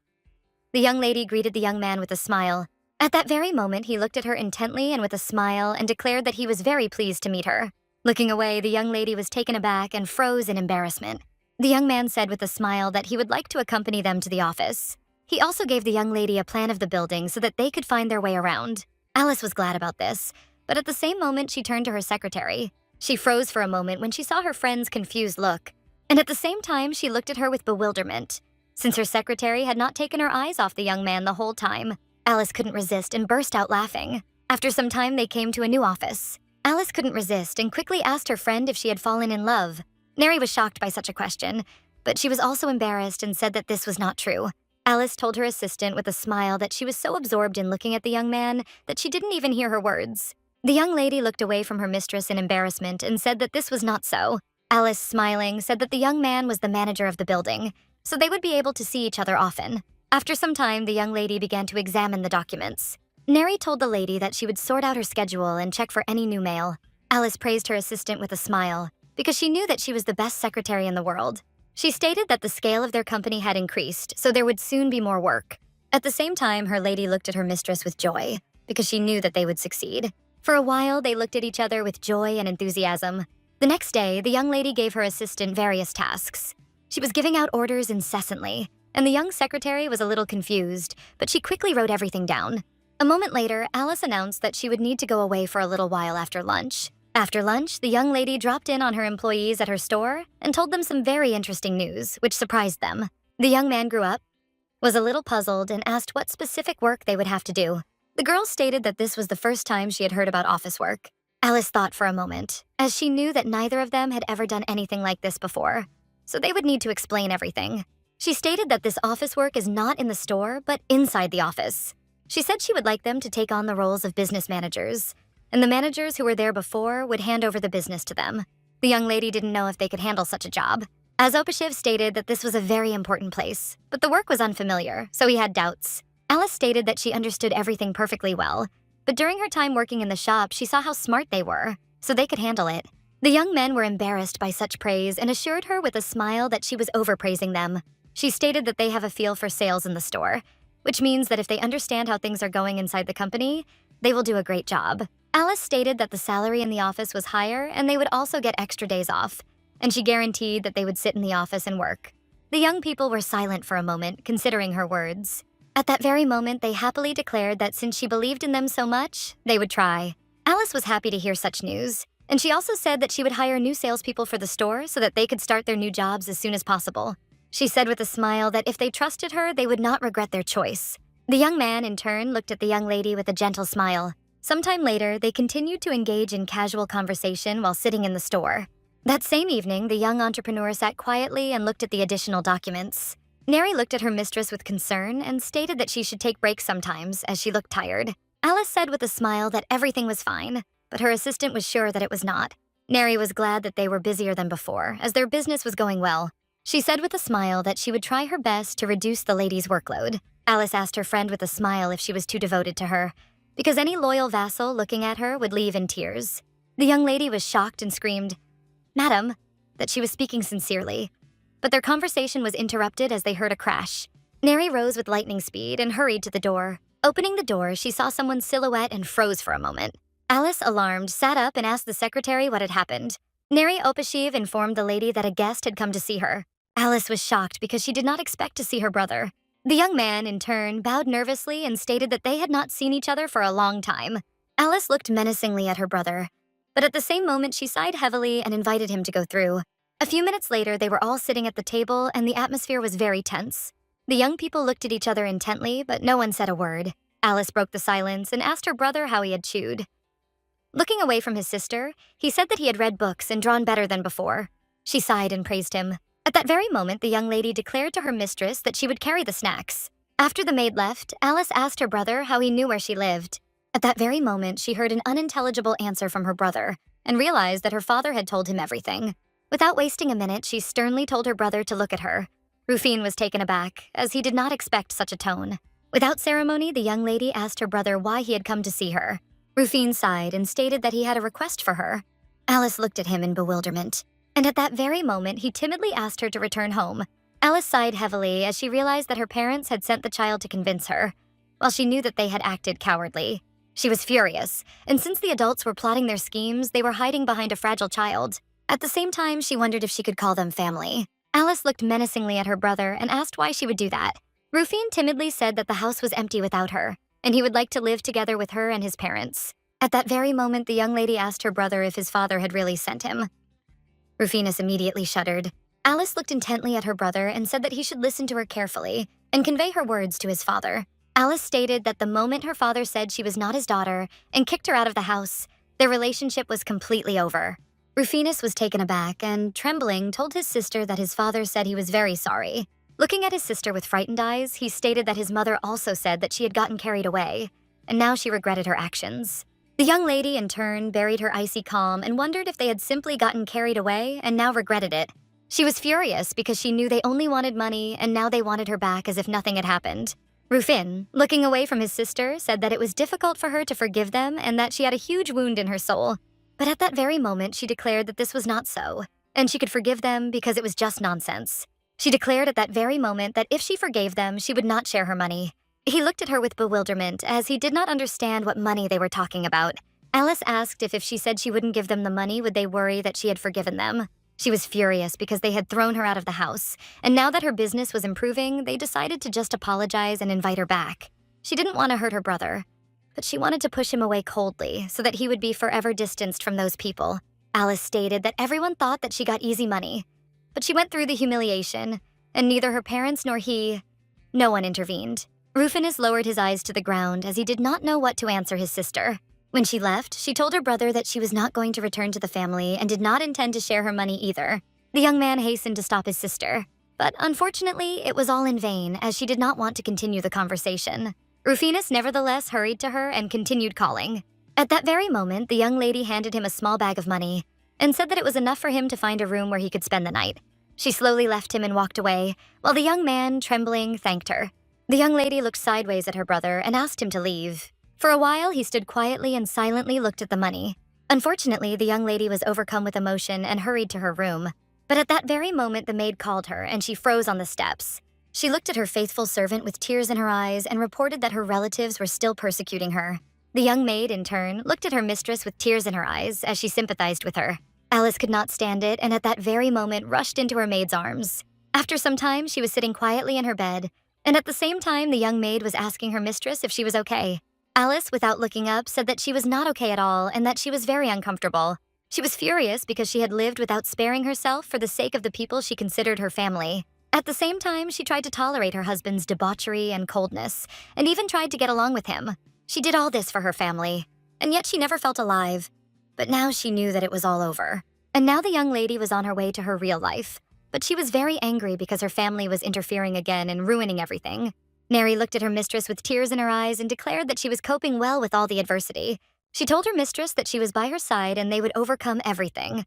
The young lady greeted the young man with a smile. At that very moment, he looked at her intently and with a smile and declared that he was very pleased to meet her. Looking away, the young lady was taken aback and froze in embarrassment. The young man said with a smile that he would like to accompany them to the office. He also gave the young lady a plan of the building so that they could find their way around. Alice was glad about this, but at the same moment, she turned to her secretary. She froze for a moment when she saw her friend's confused look, and at the same time, she looked at her with bewilderment. Since her secretary had not taken her eyes off the young man the whole time, Alice couldn't resist and burst out laughing. After some time, they came to a new office. Alice couldn't resist and quickly asked her friend if she had fallen in love. Neri was shocked by such a question, but she was also embarrassed and said that this was not true. Alice told her assistant with a smile that she was so absorbed in looking at the young man that she didn't even hear her words. The young lady looked away from her mistress in embarrassment and said that this was not so. Alice, smiling, said that the young man was the manager of the building, so they would be able to see each other often. After some time, the young lady began to examine the documents. Neri told the lady that she would sort out her schedule and check for any new mail. Alice praised her assistant with a smile, because she knew that she was the best secretary in the world. She stated that the scale of their company had increased, so there would soon be more work. At the same time, her lady looked at her mistress with joy, because she knew that they would succeed. For a while, they looked at each other with joy and enthusiasm. The next day, the young lady gave her assistant various tasks. She was giving out orders incessantly, and the young secretary was a little confused, but she quickly wrote everything down. A moment later, Alice announced that she would need to go away for a little while after lunch. After lunch, the young lady dropped in on her employees at her store and told them some very interesting news, which surprised them. The young man grew up, was a little puzzled, and asked what specific work they would have to do. The girl stated that this was the first time she had heard about office work. Alice thought for a moment, as she knew that neither of them had ever done anything like this before, so they would need to explain everything. She stated that this office work is not in the store, but inside the office. She said she would like them to take on the roles of business managers, and the managers who were there before would hand over the business to them. The young lady didn't know if they could handle such a job. Azopashiv stated that this was a very important place, but the work was unfamiliar, so he had doubts. Alice stated that she understood everything perfectly well, but during her time working in the shop, she saw how smart they were, so they could handle it. The young men were embarrassed by such praise and assured her with a smile that she was overpraising them. She stated that they have a feel for sales in the store, which means that if they understand how things are going inside the company, they will do a great job. Alice stated that the salary in the office was higher and they would also get extra days off, and she guaranteed that they would sit in the office and work. The young people were silent for a moment, considering her words. At that very moment, they happily declared that since she believed in them so much, they would try. Alice was happy to hear such news, and she also said that she would hire new salespeople for the store so that they could start their new jobs as soon as possible. She said with a smile that if they trusted her, they would not regret their choice. The young man, in turn, looked at the young lady with a gentle smile. Sometime later, they continued to engage in casual conversation while sitting in the store. That same evening, the young entrepreneur sat quietly and looked at the additional documents. Neri looked at her mistress with concern and stated that she should take breaks sometimes, as she looked tired. Alice said with a smile that everything was fine, but her assistant was sure that it was not. Neri was glad that they were busier than before, as their business was going well. She said with a smile that she would try her best to reduce the lady's workload. Alice asked her friend with a smile if she was too devoted to her, because any loyal vassal looking at her would leave in tears. The young lady was shocked and screamed, "Madam," that she was speaking sincerely. But their conversation was interrupted as they heard a crash. Neri rose with lightning speed and hurried to the door. Opening the door, she saw someone's silhouette and froze for a moment. Alice, alarmed, sat up and asked the secretary what had happened. Neri Opashiv informed the lady that a guest had come to see her. Alice was shocked because she did not expect to see her brother. The young man, in turn, bowed nervously and stated that they had not seen each other for a long time. Alice looked menacingly at her brother, but at the same moment she sighed heavily and invited him to go through. A few minutes later, they were all sitting at the table and the atmosphere was very tense. The young people looked at each other intently, but no one said a word. Alice broke the silence and asked her brother how he had chewed. Looking away from his sister, he said that he had read books and drawn better than before. She sighed and praised him. At that very moment, the young lady declared to her mistress that she would carry the snacks. After the maid left, Alice asked her brother how he knew where she lived. At that very moment, she heard an unintelligible answer from her brother and realized that her father had told him everything. Without wasting a minute, she sternly told her brother to look at her. Rufin was taken aback, as he did not expect such a tone. Without ceremony, the young lady asked her brother why he had come to see her. Rufin sighed and stated that he had a request for her. Alice looked at him in bewilderment, and at that very moment, he timidly asked her to return home. Alice sighed heavily as she realized that her parents had sent the child to convince her, while she knew that they had acted cowardly. She was furious, and since the adults were plotting their schemes, they were hiding behind a fragile child. At the same time, she wondered if she could call them family. Alice looked menacingly at her brother and asked why she would do that. Rufin timidly said that the house was empty without her, and he would like to live together with her and his parents. At that very moment, the young lady asked her brother if his father had really sent him. Rufinus immediately shuddered. Alice looked intently at her brother and said that he should listen to her carefully and convey her words to his father. Alice stated that the moment her father said she was not his daughter and kicked her out of the house, their relationship was completely over. Rufinus was taken aback and, trembling, told his sister that his father said he was very sorry. Looking at his sister with frightened eyes, he stated that his mother also said that she had gotten carried away, and now she regretted her actions. The young lady, in turn, buried her icy calm and wondered if they had simply gotten carried away and now regretted it. She was furious because she knew they only wanted money and now they wanted her back as if nothing had happened. Rufin, looking away from his sister, said that it was difficult for her to forgive them and that she had a huge wound in her soul. But at that very moment, she declared that this was not so, and she could forgive them because it was just nonsense. She declared at that very moment that if she forgave them, she would not share her money. He looked at her with bewilderment, as he did not understand what money they were talking about. Alice asked if she said she wouldn't give them the money, would they worry that she had forgiven them. She was furious because they had thrown her out of the house, and now that her business was improving, they decided to just apologize and invite her back. She didn't want to hurt her brother, but she wanted to push him away coldly so that he would be forever distanced from those people. Alice stated that everyone thought that she got easy money, but she went through the humiliation, and neither her parents nor no one intervened. Rufinus lowered his eyes to the ground as he did not know what to answer his sister. When she left, she told her brother that she was not going to return to the family and did not intend to share her money either. The young man hastened to stop his sister, but unfortunately, it was all in vain as she did not want to continue the conversation. Rufinus nevertheless hurried to her and continued calling. At that very moment, the young lady handed him a small bag of money and said that it was enough for him to find a room where he could spend the night. She slowly left him and walked away, while the young man, trembling, thanked her. The young lady looked sideways at her brother and asked him to leave. For a while, he stood quietly and silently looked at the money. Unfortunately, the young lady was overcome with emotion and hurried to her room. But at that very moment, the maid called her and she froze on the steps. She looked at her faithful servant with tears in her eyes and reported that her relatives were still persecuting her. The young maid, in turn, looked at her mistress with tears in her eyes as she sympathized with her. Alice could not stand it and at that very moment rushed into her maid's arms. After some time, she was sitting quietly in her bed, and at the same time, the young maid was asking her mistress if she was okay. Alice, without looking up, said that she was not okay at all and that she was very uncomfortable. She was furious because she had lived without sparing herself for the sake of the people she considered her family. At the same time, she tried to tolerate her husband's debauchery and coldness, and even tried to get along with him. She did all this for her family, and yet she never felt alive. But now she knew that it was all over. And now the young lady was on her way to her real life. But she was very angry because her family was interfering again and ruining everything. Neri looked at her mistress with tears in her eyes and declared that she was coping well with all the adversity. She told her mistress that she was by her side and they would overcome everything.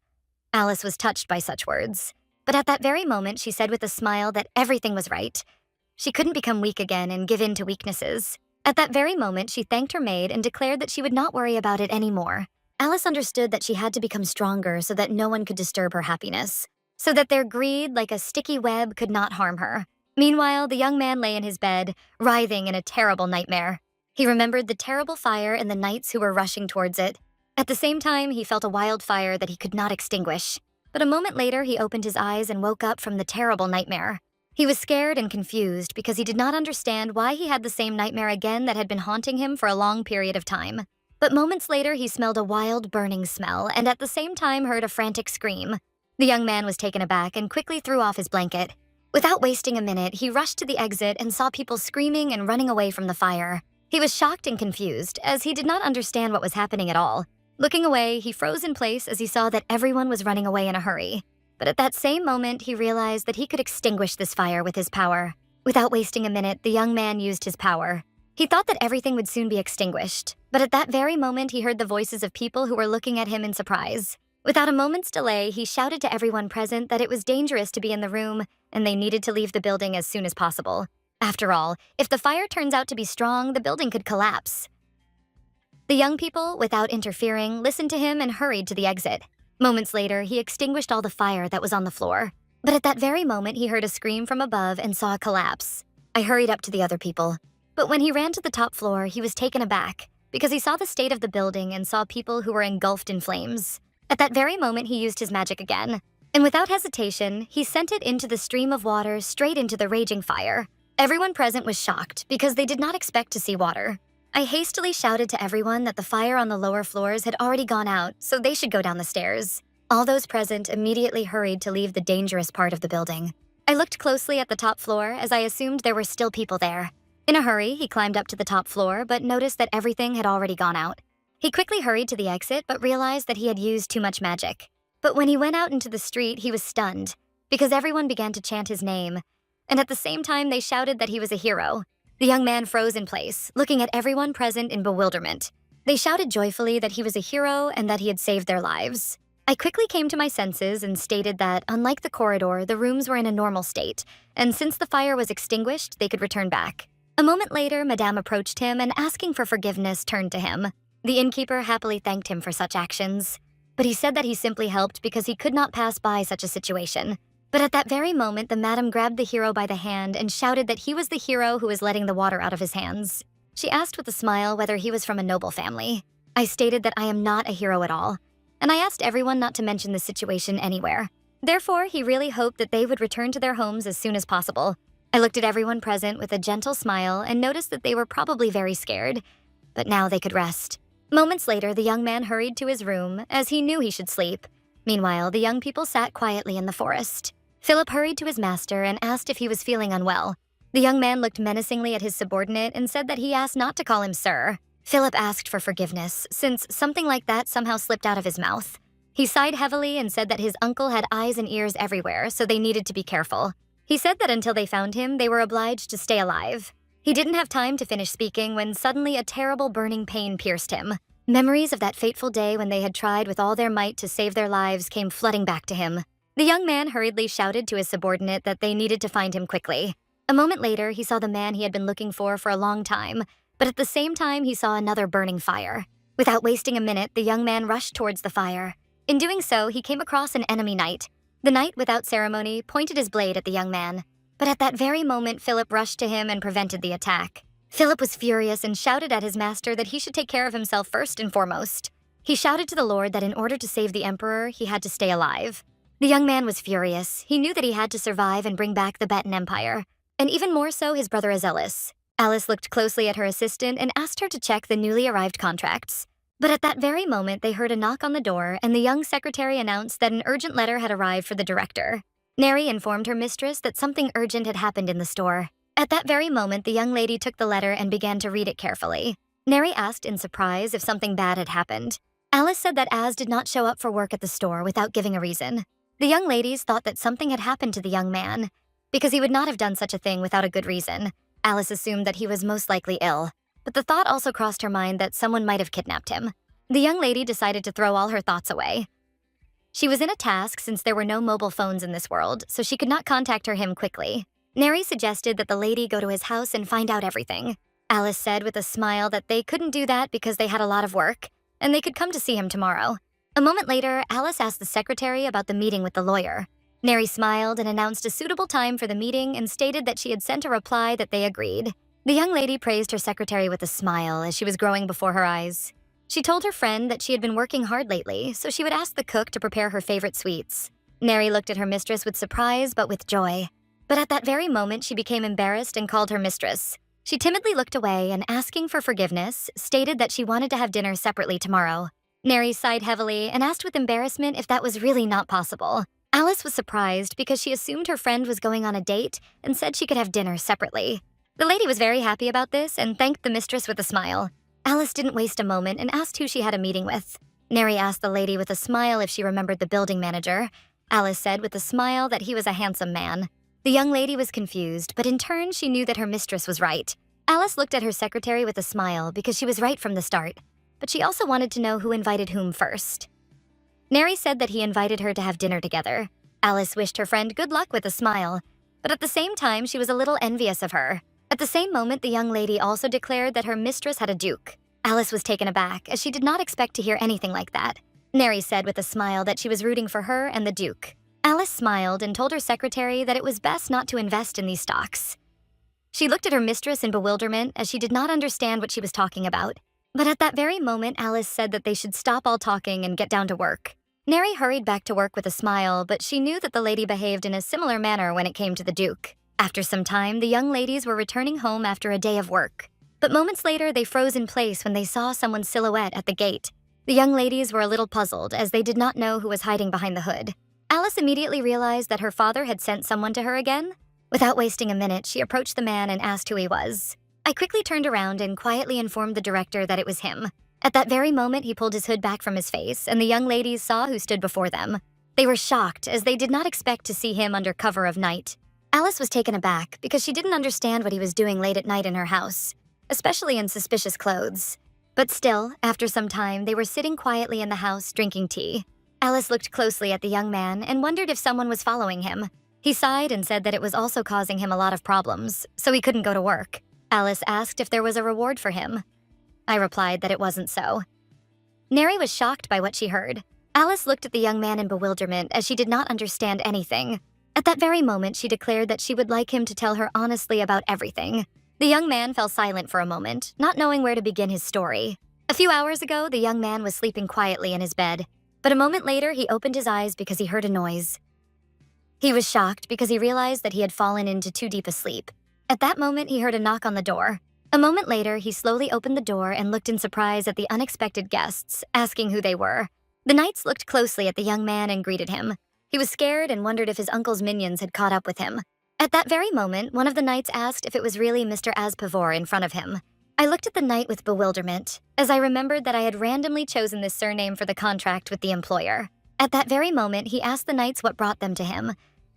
Alice was touched by such words. But at that very moment, she said with a smile that everything was right. She couldn't become weak again and give in to weaknesses. At that very moment, she thanked her maid and declared that she would not worry about it anymore. Alice understood that she had to become stronger so that no one could disturb her happiness, so that their greed, like a sticky web, could not harm her. Meanwhile, the young man lay in his bed, writhing in a terrible nightmare. He remembered the terrible fire and the knights who were rushing towards it. At the same time, he felt a wildfire that he could not extinguish. But a moment later, he opened his eyes and woke up from the terrible nightmare. He was scared and confused because he did not understand why he had the same nightmare again that had been haunting him for a long period of time. But moments later, he smelled a wild, burning smell and at the same time heard a frantic scream. The young man was taken aback and quickly threw off his blanket. Without wasting a minute, he rushed to the exit and saw people screaming and running away from the fire. He was shocked and confused, as he did not understand what was happening at all. Looking away, he froze in place as he saw that everyone was running away in a hurry. But at that same moment, he realized that he could extinguish this fire with his power. Without wasting a minute, the young man used his power. He thought that everything would soon be extinguished, but at that very moment, he heard the voices of people who were looking at him in surprise. Without a moment's delay, he shouted to everyone present that it was dangerous to be in the room and they needed to leave the building as soon as possible. After all, if the fire turns out to be strong, the building could collapse. The young people, without interfering, listened to him and hurried to the exit. Moments later, he extinguished all the fire that was on the floor. But at that very moment, he heard a scream from above and saw a collapse. I hurried up to the other people. But when he ran to the top floor, he was taken aback because he saw the state of the building and saw people who were engulfed in flames. At that very moment, he used his magic again. And without hesitation, he sent it into the stream of water straight into the raging fire. Everyone present was shocked because they did not expect to see water. I hastily shouted to everyone that the fire on the lower floors had already gone out, so they should go down the stairs. All those present immediately hurried to leave the dangerous part of the building. I looked closely at the top floor as I assumed there were still people there. In a hurry, he climbed up to the top floor but noticed that everything had already gone out. He quickly hurried to the exit but realized that he had used too much magic. But when he went out into the street, he was stunned because everyone began to chant his name, and at the same time they shouted that he was a hero. The young man froze in place, looking at everyone present in bewilderment. They shouted joyfully that he was a hero and that he had saved their lives. I quickly came to my senses and stated that, unlike the corridor, the rooms were in a normal state, and since the fire was extinguished, they could return back. A moment later, Madame approached him and, asking for forgiveness, turned to him. The innkeeper happily thanked him for such actions, but he said that he simply helped because he could not pass by such a situation. But at that very moment, the madam grabbed the hero by the hand and shouted that he was the hero who was letting the water out of his hands. She asked with a smile whether he was from a noble family. I stated that I am not a hero at all, and I asked everyone not to mention the situation anywhere. Therefore, he really hoped that they would return to their homes as soon as possible. I looked at everyone present with a gentle smile and noticed that they were probably very scared, but now they could rest. Moments later, the young man hurried to his room as he knew he should sleep. Meanwhile, the young people sat quietly in the forest. Philip hurried to his master and asked if he was feeling unwell. The young man looked menacingly at his subordinate and said that he asked not to call him sir. Philip asked for forgiveness, since something like that somehow slipped out of his mouth. He sighed heavily and said that his uncle had eyes and ears everywhere, so they needed to be careful. He said that until they found him, they were obliged to stay alive. He didn't have time to finish speaking when suddenly a terrible burning pain pierced him. Memories of that fateful day when they had tried with all their might to save their lives came flooding back to him. The young man hurriedly shouted to his subordinate that they needed to find him quickly. A moment later, he saw the man he had been looking for a long time, but at the same time, he saw another burning fire. Without wasting a minute, the young man rushed towards the fire. In doing so, he came across an enemy knight. The knight, without ceremony, pointed his blade at the young man. But at that very moment, Philip rushed to him and prevented the attack. Philip was furious and shouted at his master that he should take care of himself first and foremost. He shouted to the Lord that in order to save the emperor, he had to stay alive. The young man was furious. He knew that he had to survive and bring back the Betan Empire, and even more so his brother Azelis. Alice looked closely at her assistant and asked her to check the newly arrived contracts. But at that very moment, they heard a knock on the door, and the young secretary announced that an urgent letter had arrived for the director. Neri informed her mistress that something urgent had happened in the store. At that very moment, the young lady took the letter and began to read it carefully. Neri asked in surprise if something bad had happened. Alice said that Az did not show up for work at the store without giving a reason. The young ladies thought that something had happened to the young man, because he would not have done such a thing without a good reason. Alice assumed that he was most likely ill, but the thought also crossed her mind that someone might have kidnapped him. The young lady decided to throw all her thoughts away. She was in a task since there were no mobile phones in this world, so she could not contact him quickly. Neri suggested that the lady go to his house and find out everything. Alice said with a smile that they couldn't do that because they had a lot of work, and they could come to see him tomorrow. A moment later, Alice asked the secretary about the meeting with the lawyer. Neri smiled and announced a suitable time for the meeting and stated that she had sent a reply that they agreed. The young lady praised her secretary with a smile as she was growing before her eyes. She told her friend that she had been working hard lately, so she would ask the cook to prepare her favorite sweets. Neri looked at her mistress with surprise but with joy. But at that very moment, she became embarrassed and called her mistress. She timidly looked away and, asking for forgiveness, stated that she wanted to have dinner separately tomorrow. Neri sighed heavily and asked with embarrassment if that was really not possible. Alice was surprised because she assumed her friend was going on a date and said she could have dinner separately. The lady was very happy about this and thanked the mistress with a smile. Alice didn't waste a moment and asked who she had a meeting with. Neri asked the lady with a smile if she remembered the building manager. Alice said with a smile that he was a handsome man. The young lady was confused, but in turn she knew that her mistress was right. Alice looked at her secretary with a smile because she was right from the start, but she also wanted to know who invited whom first. Neri said that he invited her to have dinner together. Alice wished her friend good luck with a smile, but at the same time she was a little envious of her. At the same moment, the young lady also declared that her mistress had a duke. Alice was taken aback, as she did not expect to hear anything like that. Neri said with a smile that she was rooting for her and the duke. Alice smiled and told her secretary that it was best not to invest in these stocks. She looked at her mistress in bewilderment as she did not understand what she was talking about. But at that very moment, Alice said that they should stop all talking and get down to work. Neri hurried back to work with a smile, but she knew that the lady behaved in a similar manner when it came to the duke. After some time, the young ladies were returning home after a day of work. But moments later, they froze in place when they saw someone's silhouette at the gate. The young ladies were a little puzzled as they did not know who was hiding behind the hood. Alice immediately realized that her father had sent someone to her again. Without wasting a minute, she approached the man and asked who he was. I quickly turned around and quietly informed the director that it was him. At that very moment, he pulled his hood back from his face, and the young ladies saw who stood before them. They were shocked, as they did not expect to see him under cover of night. Alice was taken aback because she didn't understand what he was doing late at night in her house, especially in suspicious clothes. But still, after some time, they were sitting quietly in the house drinking tea. Alice looked closely at the young man and wondered if someone was following him. He sighed and said that it was also causing him a lot of problems, so he couldn't go to work. Alice asked if there was a reward for him. I replied that it wasn't so. Neri was shocked by what she heard. Alice looked at the young man in bewilderment as she did not understand anything. At that very moment, she declared that she would like him to tell her honestly about everything. The young man fell silent for a moment, not knowing where to begin his story. A few hours ago, the young man was sleeping quietly in his bed, but a moment later, he opened his eyes because he heard a noise. He was shocked because he realized that he had fallen into too deep a sleep. At that moment, he heard a knock on the door. A moment later, he slowly opened the door and looked in surprise at the unexpected guests, asking who they were. The knights looked closely at the young man and greeted him. He was scared and wondered if his uncle's minions had caught up with him. At that very moment, one of the knights asked if it was really Mr. Azpavor in front of him. I looked at the knight with bewilderment, as I remembered that I had randomly chosen this surname for the contract with the employer. At that very moment, he asked the knights what brought them to him.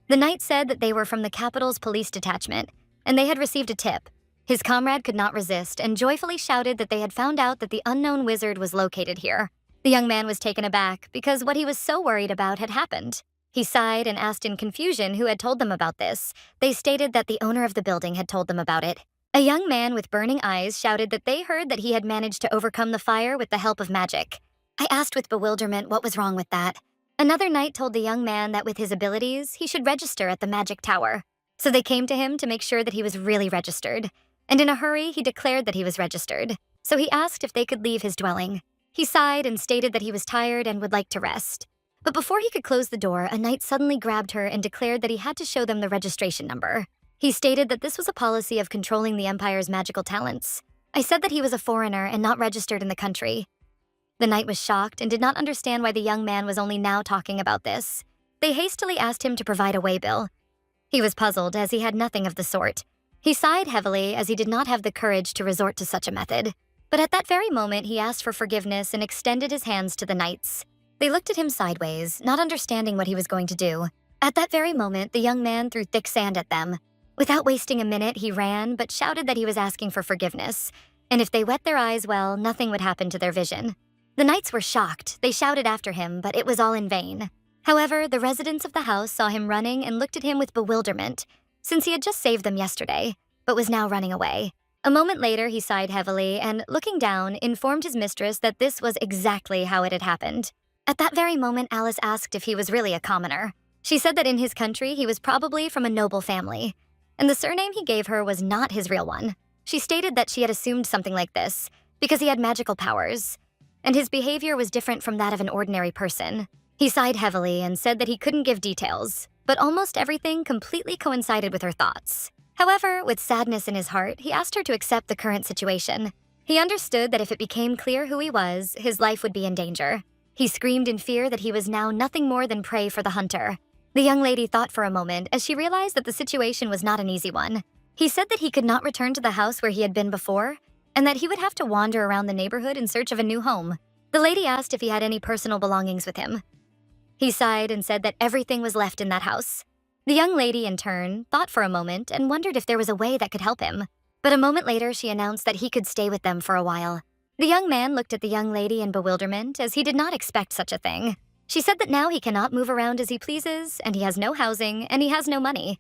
The knight said that they were from the capital's police detachment, and they had received a tip. His comrade could not resist and joyfully shouted that they had found out that the unknown wizard was located here. The young man was taken aback because what he was so worried about had happened. He sighed and asked in confusion who had told them about this. They stated that the owner of the building had told them about it. A young man with burning eyes shouted that they heard that he had managed to overcome the fire with the help of magic. I asked with bewilderment what was wrong with that. Another knight told the young man that with his abilities, he should register at the magic tower. So they came to him to make sure that he was really registered. And in a hurry, he declared that he was registered. So he asked if they could leave his dwelling. He sighed and stated that he was tired and would like to rest. But before he could close the door, a knight suddenly grabbed her and declared that he had to show them the registration number. He stated that this was a policy of controlling the Empire's magical talents. I said that he was a foreigner and not registered in the country. The knight was shocked and did not understand why the young man was only now talking about this. They hastily asked him to provide a waybill. He was puzzled as he had nothing of the sort. He sighed heavily as he did not have the courage to resort to such a method. But at that very moment, he asked for forgiveness and extended his hands to the knights. They looked at him sideways, not understanding what he was going to do. At that very moment, the young man threw thick sand at them. Without wasting a minute, he ran, but shouted that he was asking for forgiveness. And if they wet their eyes well, nothing would happen to their vision. The knights were shocked. They shouted after him, but it was all in vain. However, the residents of the house saw him running and looked at him with bewilderment, since he had just saved them yesterday, but was now running away. A moment later, he sighed heavily and, looking down, informed his mistress that this was exactly how it had happened. At that very moment, Alice asked if he was really a commoner. She said that in his country, he was probably from a noble family, and the surname he gave her was not his real one. She stated that she had assumed something like this because he had magical powers, and his behavior was different from that of an ordinary person. He sighed heavily and said that he couldn't give details, but almost everything completely coincided with her thoughts. However, with sadness in his heart, he asked her to accept the current situation. He understood that if it became clear who he was, his life would be in danger. He screamed in fear that he was now nothing more than prey for the hunter. The young lady thought for a moment as she realized that the situation was not an easy one. He said that he could not return to the house where he had been before, and that he would have to wander around the neighborhood in search of a new home. The lady asked if he had any personal belongings with him. He sighed and said that everything was left in that house. The young lady, in turn, thought for a moment and wondered if there was a way that could help him. But a moment later, she announced that he could stay with them for a while. The young man looked at the young lady in bewilderment, as he did not expect such a thing. She said that now he cannot move around as he pleases, and he has no housing, and he has no money.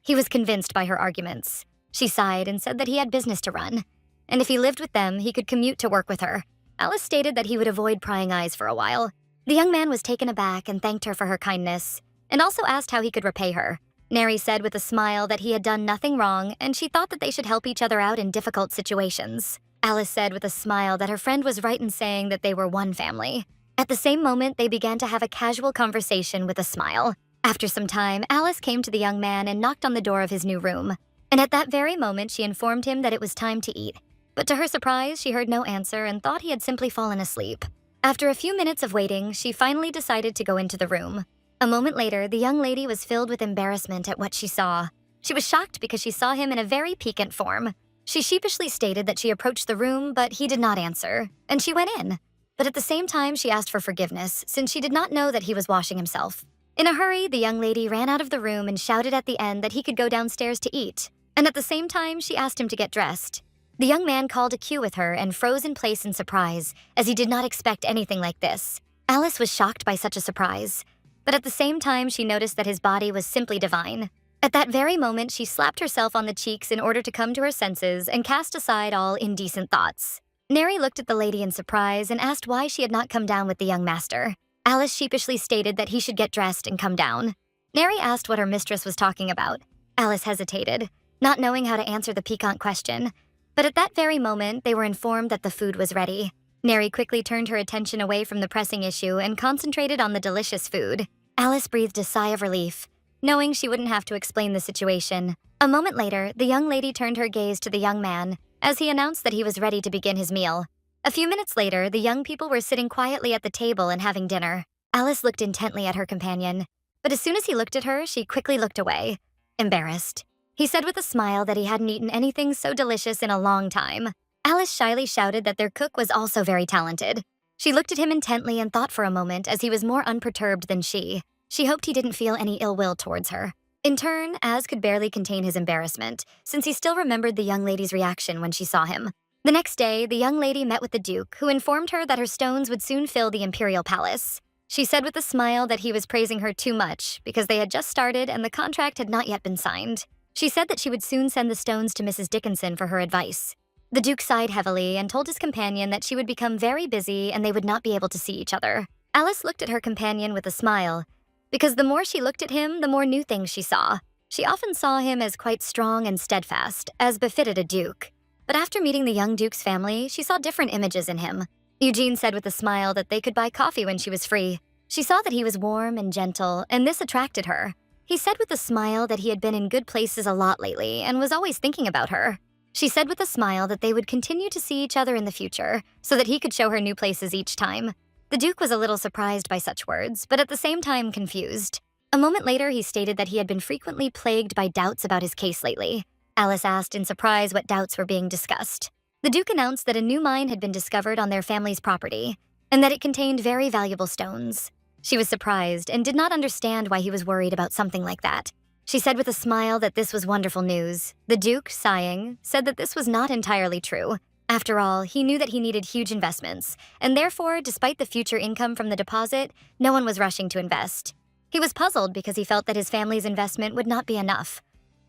He was convinced by her arguments. She sighed and said that he had business to run, and if he lived with them, he could commute to work with her. Alice stated that he would avoid prying eyes for a while. The young man was taken aback and thanked her for her kindness, and also asked how he could repay her. Neri said with a smile that he had done nothing wrong, and she thought that they should help each other out in difficult situations. Alice said with a smile that her friend was right in saying that they were one family. At the same moment, they began to have a casual conversation with a smile. After some time, Alice came to the young man and knocked on the door of his new room. And at that very moment, she informed him that it was time to eat. But to her surprise, she heard no answer and thought he had simply fallen asleep. After a few minutes of waiting, she finally decided to go into the room. A moment later, the young lady was filled with embarrassment at what she saw. She was shocked because she saw him in a very piquant form. She sheepishly stated that she approached the room, but he did not answer, and she went in. But at the same time, she asked for forgiveness, since she did not know that he was washing himself. In a hurry, the young lady ran out of the room and shouted at the end that he could go downstairs to eat. And at the same time, she asked him to get dressed. The young man called a cue with her and froze in place in surprise, as he did not expect anything like this. Alice was shocked by such a surprise, but at the same time, she noticed that his body was simply divine. At that very moment, she slapped herself on the cheeks in order to come to her senses and cast aside all indecent thoughts. Neri looked at the lady in surprise and asked why she had not come down with the young master. Alice sheepishly stated that he should get dressed and come down. Neri asked what her mistress was talking about. Alice hesitated, not knowing how to answer the piquant question. But at that very moment, they were informed that the food was ready. Neri quickly turned her attention away from the pressing issue and concentrated on the delicious food. Alice breathed a sigh of relief, knowing she wouldn't have to explain the situation. A moment later, the young lady turned her gaze to the young man as he announced that he was ready to begin his meal. A few minutes later, the young people were sitting quietly at the table and having dinner. Alice looked intently at her companion, but as soon as he looked at her, she quickly looked away, embarrassed. He said with a smile that he hadn't eaten anything so delicious in a long time. Alice shyly shouted that their cook was also very talented. She looked at him intently and thought for a moment as he was more unperturbed than she. She hoped he didn't feel any ill will towards her. In turn, Az could barely contain his embarrassment, since he still remembered the young lady's reaction when she saw him. The next day, the young lady met with the Duke, who informed her that her stones would soon fill the imperial palace. She said with a smile that he was praising her too much because they had just started and the contract had not yet been signed. She said that she would soon send the stones to Mrs. Dickinson for her advice. The Duke sighed heavily and told his companion that she would become very busy and they would not be able to see each other. Alice looked at her companion with a smile, because the more she looked at him, the more new things she saw. She often saw him as quite strong and steadfast, as befitted a duke. But after meeting the young duke's family, she saw different images in him. Eugene said with a smile that they could buy coffee when she was free. She saw that he was warm and gentle, and this attracted her. He said with a smile that he had been in good places a lot lately and was always thinking about her. She said with a smile that they would continue to see each other in the future, so that he could show her new places each time. The Duke was a little surprised by such words, but at the same time confused. A moment later, he stated that he had been frequently plagued by doubts about his case lately. Alice asked in surprise what doubts were being discussed. The Duke announced that a new mine had been discovered on their family's property, and that it contained very valuable stones. She was surprised and did not understand why he was worried about something like that. She said with a smile that this was wonderful news. The Duke, sighing, said that this was not entirely true. After all, he knew that he needed huge investments, and therefore, despite the future income from the deposit, no one was rushing to invest. He was puzzled because he felt that his family's investment would not be enough.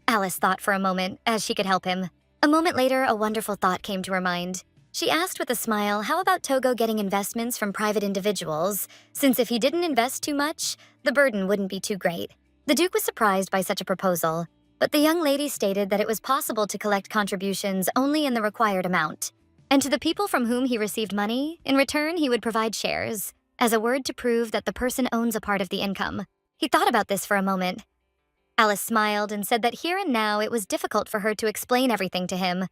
Alice thought for a moment, as she could help him. A moment later, a wonderful thought came to her mind. She asked with a smile how about Togo getting investments from private individuals, since if he didn't invest too much, the burden wouldn't be too great. The Duke was surprised by such a proposal, but the young lady stated that it was possible to collect contributions only in the required amount. And to the people from whom he received money, in return he would provide shares, as a word to prove that the person owns a part of the income. He thought about this for a moment. Alice smiled and said that here and now it was difficult for her to explain everything to him,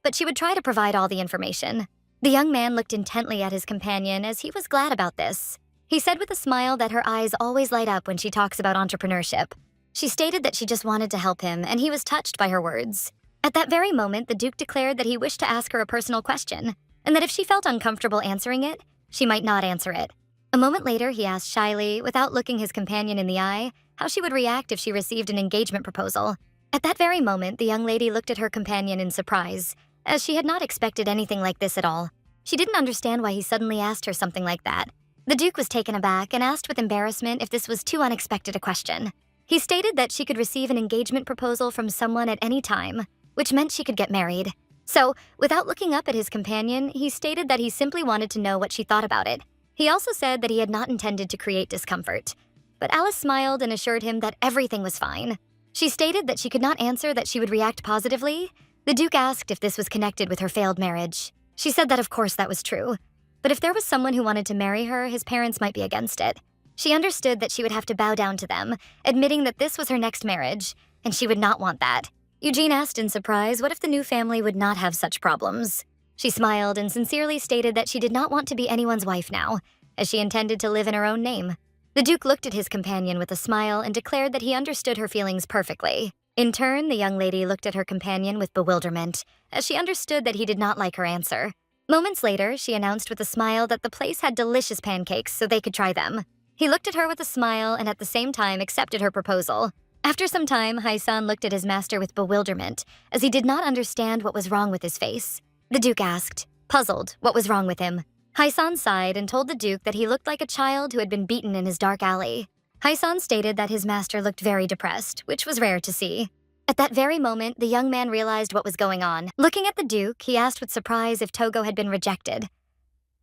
but she would try to provide all the information. The young man looked intently at his companion as he was glad about this. He said with a smile that her eyes always light up when she talks about entrepreneurship. She stated that she just wanted to help him, and he was touched by her words. At that very moment, the Duke declared that he wished to ask her a personal question, and that if she felt uncomfortable answering it, she might not answer it. A moment later, he asked shyly, without looking his companion in the eye, how she would react if she received an engagement proposal. At that very moment, the young lady looked at her companion in surprise, as she had not expected anything like this at all. She didn't understand why he suddenly asked her something like that. The Duke was taken aback and asked with embarrassment if this was too unexpected a question. He stated that she could receive an engagement proposal from someone at any time, which meant she could get married. So, without looking up at his companion, he stated that he simply wanted to know what she thought about it. He also said that he had not intended to create discomfort. But Alice smiled and assured him that everything was fine. She stated that she could not answer that she would react positively. The Duke asked if this was connected with her failed marriage. She said that of course that was true. But if there was someone who wanted to marry her, his parents might be against it. She understood that she would have to bow down to them, admitting that this was her next marriage, and she would not want that. Eugene asked in surprise what if the new family would not have such problems. She smiled and sincerely stated that she did not want to be anyone's wife now, as she intended to live in her own name. The Duke looked at his companion with a smile and declared that he understood her feelings perfectly. In turn, the young lady looked at her companion with bewilderment, as she understood that he did not like her answer. Moments later, she announced with a smile that the place had delicious pancakes so they could try them. He looked at her with a smile and at the same time accepted her proposal. After some time, Hai-san looked at his master with bewilderment, as he did not understand what was wrong with his face. The Duke asked, puzzled, what was wrong with him. Hai-san sighed and told the Duke that he looked like a child who had been beaten in his dark alley. Hai-san stated that his master looked very depressed, which was rare to see. At that very moment, the young man realized what was going on. Looking at the Duke, he asked with surprise if Togo had been rejected.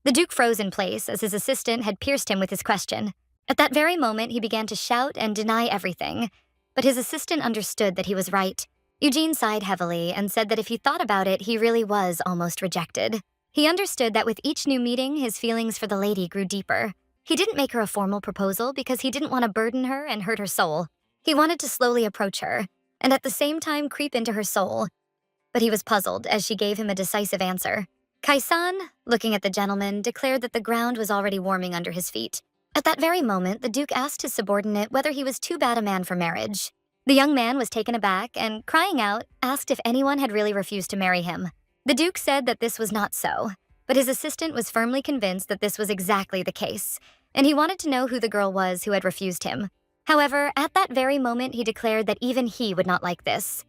The Duke froze in place as his assistant had pierced him with his question. At that very moment, he began to shout and deny everything, but his assistant understood that he was right. Eugene sighed heavily and said that if he thought about it, he really was almost rejected. He understood that with each new meeting, his feelings for the lady grew deeper. He didn't make her a formal proposal because he didn't want to burden her and hurt her soul. He wanted to slowly approach her, and at the same time creep into her soul. But he was puzzled as she gave him a decisive answer. Kai-san, looking at the gentleman, declared that the ground was already warming under his feet. At that very moment, the Duke asked his subordinate whether he was too bad a man for marriage. The young man was taken aback and, crying out, asked if anyone had really refused to marry him. The Duke said that this was not so, but his assistant was firmly convinced that this was exactly the case, and he wanted to know who the girl was who had refused him. However, at that very moment, he declared that even he would not like this.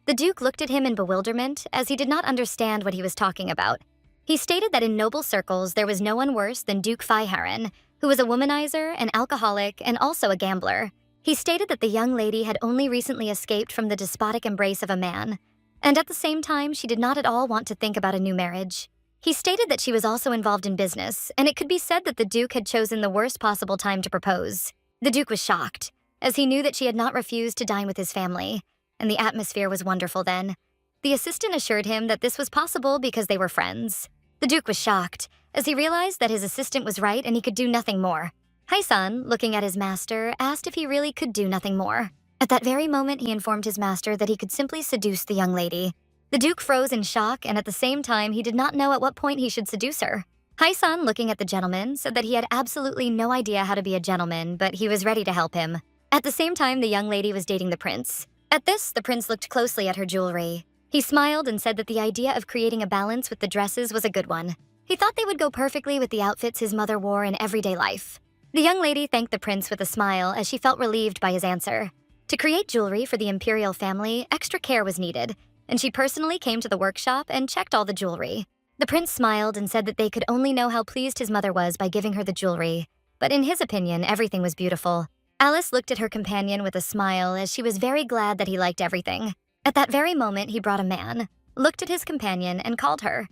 The Duke looked at him in bewilderment, as he did not understand what he was talking about. He stated that in noble circles there was no one worse than Duke Feiharan, who was a womanizer, an alcoholic, and also a gambler. He stated that the young lady had only recently escaped from the despotic embrace of a man, and at the same time, she did not at all want to think about a new marriage. He stated that she was also involved in business, and it could be said that the Duke had chosen the worst possible time to propose. The Duke was shocked, as he knew that she had not refused to dine with his family, and the atmosphere was wonderful then. The assistant assured him that this was possible because they were friends. The Duke was shocked, as he realized that his assistant was right and he could do nothing more. Hai-san, looking at his master, asked if he really could do nothing more. At that very moment, he informed his master that he could simply seduce the young lady. The Duke froze in shock, and at the same time, he did not know at what point he should seduce her. Hai-san, looking at the gentleman, said that he had absolutely no idea how to be a gentleman, but he was ready to help him. At the same time, the young lady was dating the prince. At this, the prince looked closely at her jewelry. He smiled and said that the idea of creating a balance with the dresses was a good one. He thought they would go perfectly with the outfits his mother wore in everyday life. The young lady thanked the prince with a smile as she felt relieved by his answer. To create jewelry for the imperial family, extra care was needed, and she personally came to the workshop and checked all the jewelry. The prince smiled and said that they could only know how pleased his mother was by giving her the jewelry, but in his opinion, everything was beautiful. Alice looked at her companion with a smile as she was very glad that he liked everything. At that very moment, he brought a man, looked at his companion, and called her.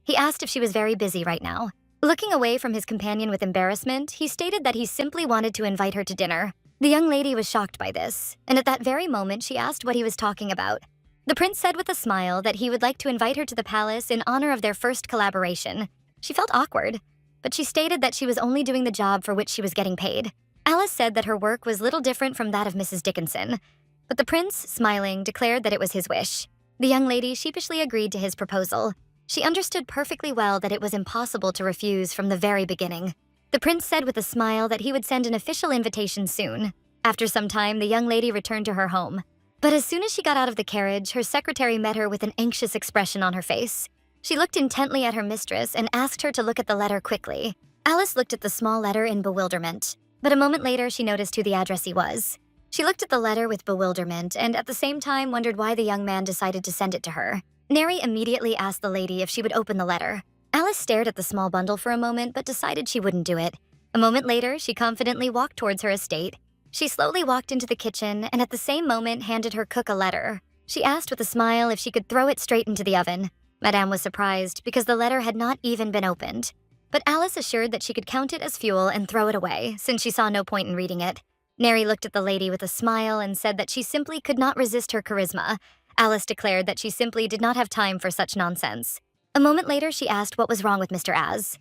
He asked if she was very busy right now. Looking away from his companion with embarrassment, he stated that he simply wanted to invite her to dinner. The young lady was shocked by this, and at that very moment, she asked what he was talking about. The prince said with a smile that he would like to invite her to the palace in honor of their first collaboration. She felt awkward, but she stated that she was only doing the job for which she was getting paid. Alice said that her work was little different from that of Mrs. Dickinson, but the prince, smiling, declared that it was his wish. The young lady sheepishly agreed to his proposal. She understood perfectly well that it was impossible to refuse from the very beginning. The prince said with a smile that he would send an official invitation soon. After some time, the young lady returned to her home. But as soon as she got out of the carriage, her secretary met her with an anxious expression on her face. She looked intently at her mistress and asked her to look at the letter quickly. Alice looked at the small letter in bewilderment, but a moment later she noticed who the addressee was. She looked at the letter with bewilderment and at the same time wondered why the young man decided to send it to her. Neri immediately asked the lady if she would open the letter. Alice stared at the small bundle for a moment but decided she wouldn't do it. A moment later, she confidently walked towards her estate. She slowly walked into the kitchen and at the same moment handed her cook a letter. She asked with a smile if she could throw it straight into the oven. Madame was surprised because the letter had not even been opened. But Alice assured that she could count it as fuel and throw it away, since she saw no point in reading it. Neri looked at the lady with a smile and said that she simply could not resist her charisma. Alice declared that she simply did not have time for such nonsense. A moment later, she asked what was wrong with Mr. Az.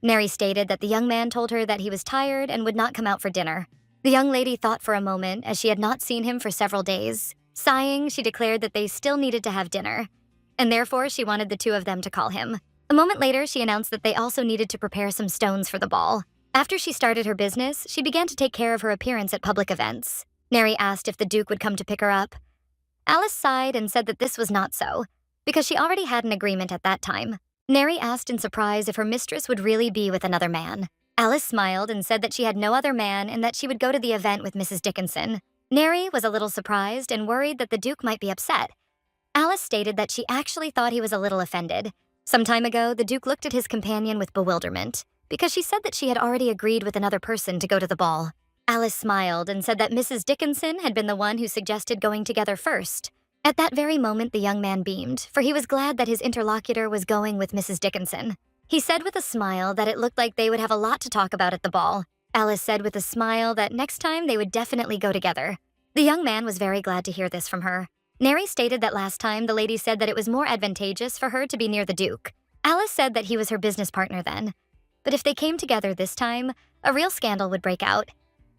Neri stated that the young man told her that he was tired and would not come out for dinner. The young lady thought for a moment, as she had not seen him for several days. Sighing, she declared that they still needed to have dinner, and therefore she wanted the two of them to call him. A moment later, she announced that they also needed to prepare some stones for the ball. After she started her business, she began to take care of her appearance at public events. Neri asked if the Duke would come to pick her up. Alice sighed and said that this was not so, because she already had an agreement at that time. Neri asked in surprise if her mistress would really be with another man. Alice smiled and said that she had no other man and that she would go to the event with Mrs. Dickinson. Neri was a little surprised and worried that the Duke might be upset. Alice stated that she actually thought he was a little offended. Some time ago, the Duke looked at his companion with bewilderment, because she said that she had already agreed with another person to go to the ball. Alice smiled and said that Mrs. Dickinson had been the one who suggested going together first. At that very moment, the young man beamed, for he was glad that his interlocutor was going with Mrs. Dickinson. He said with a smile that it looked like they would have a lot to talk about at the ball. Alice said with a smile that next time they would definitely go together. The young man was very glad to hear this from her. Neri stated that last time the lady said that it was more advantageous for her to be near the Duke. Alice said that he was her business partner then. But if they came together this time, a real scandal would break out,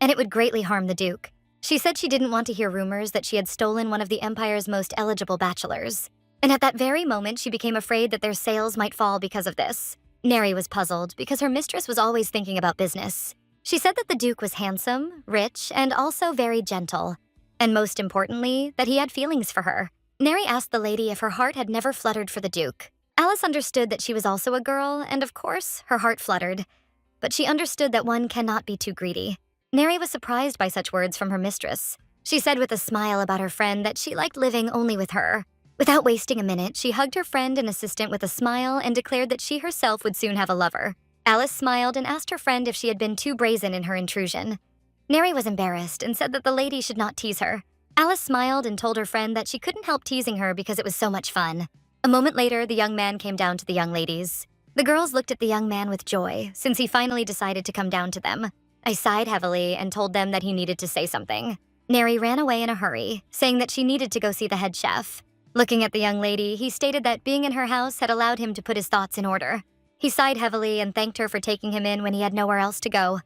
and it would greatly harm the Duke. She said she didn't want to hear rumors that she had stolen one of the Empire's most eligible bachelors. And at that very moment, she became afraid that their sales might fall because of this. Neri was puzzled because her mistress was always thinking about business. She said that the Duke was handsome, rich, and also very gentle. And most importantly, that he had feelings for her. Neri asked the lady if her heart had never fluttered for the Duke. Alice understood that she was also a girl, and of course, her heart fluttered. But she understood that one cannot be too greedy. Neri was surprised by such words from her mistress. She said with a smile about her friend that she liked living only with her. Without wasting a minute, she hugged her friend and assistant with a smile and declared that she herself would soon have a lover. Alice smiled and asked her friend if she had been too brazen in her intrusion. Neri was embarrassed and said that the lady should not tease her. Alice smiled and told her friend that she couldn't help teasing her because it was so much fun. A moment later, the young man came down to the young ladies. The girls looked at the young man with joy, since he finally decided to come down to them. I sighed heavily and told them that he needed to say something. Neri ran away in a hurry, saying that she needed to go see the head chef. Looking at the young lady, he stated that being in her house had allowed him to put his thoughts in order. He sighed heavily and thanked her for taking him in when he had nowhere else to go.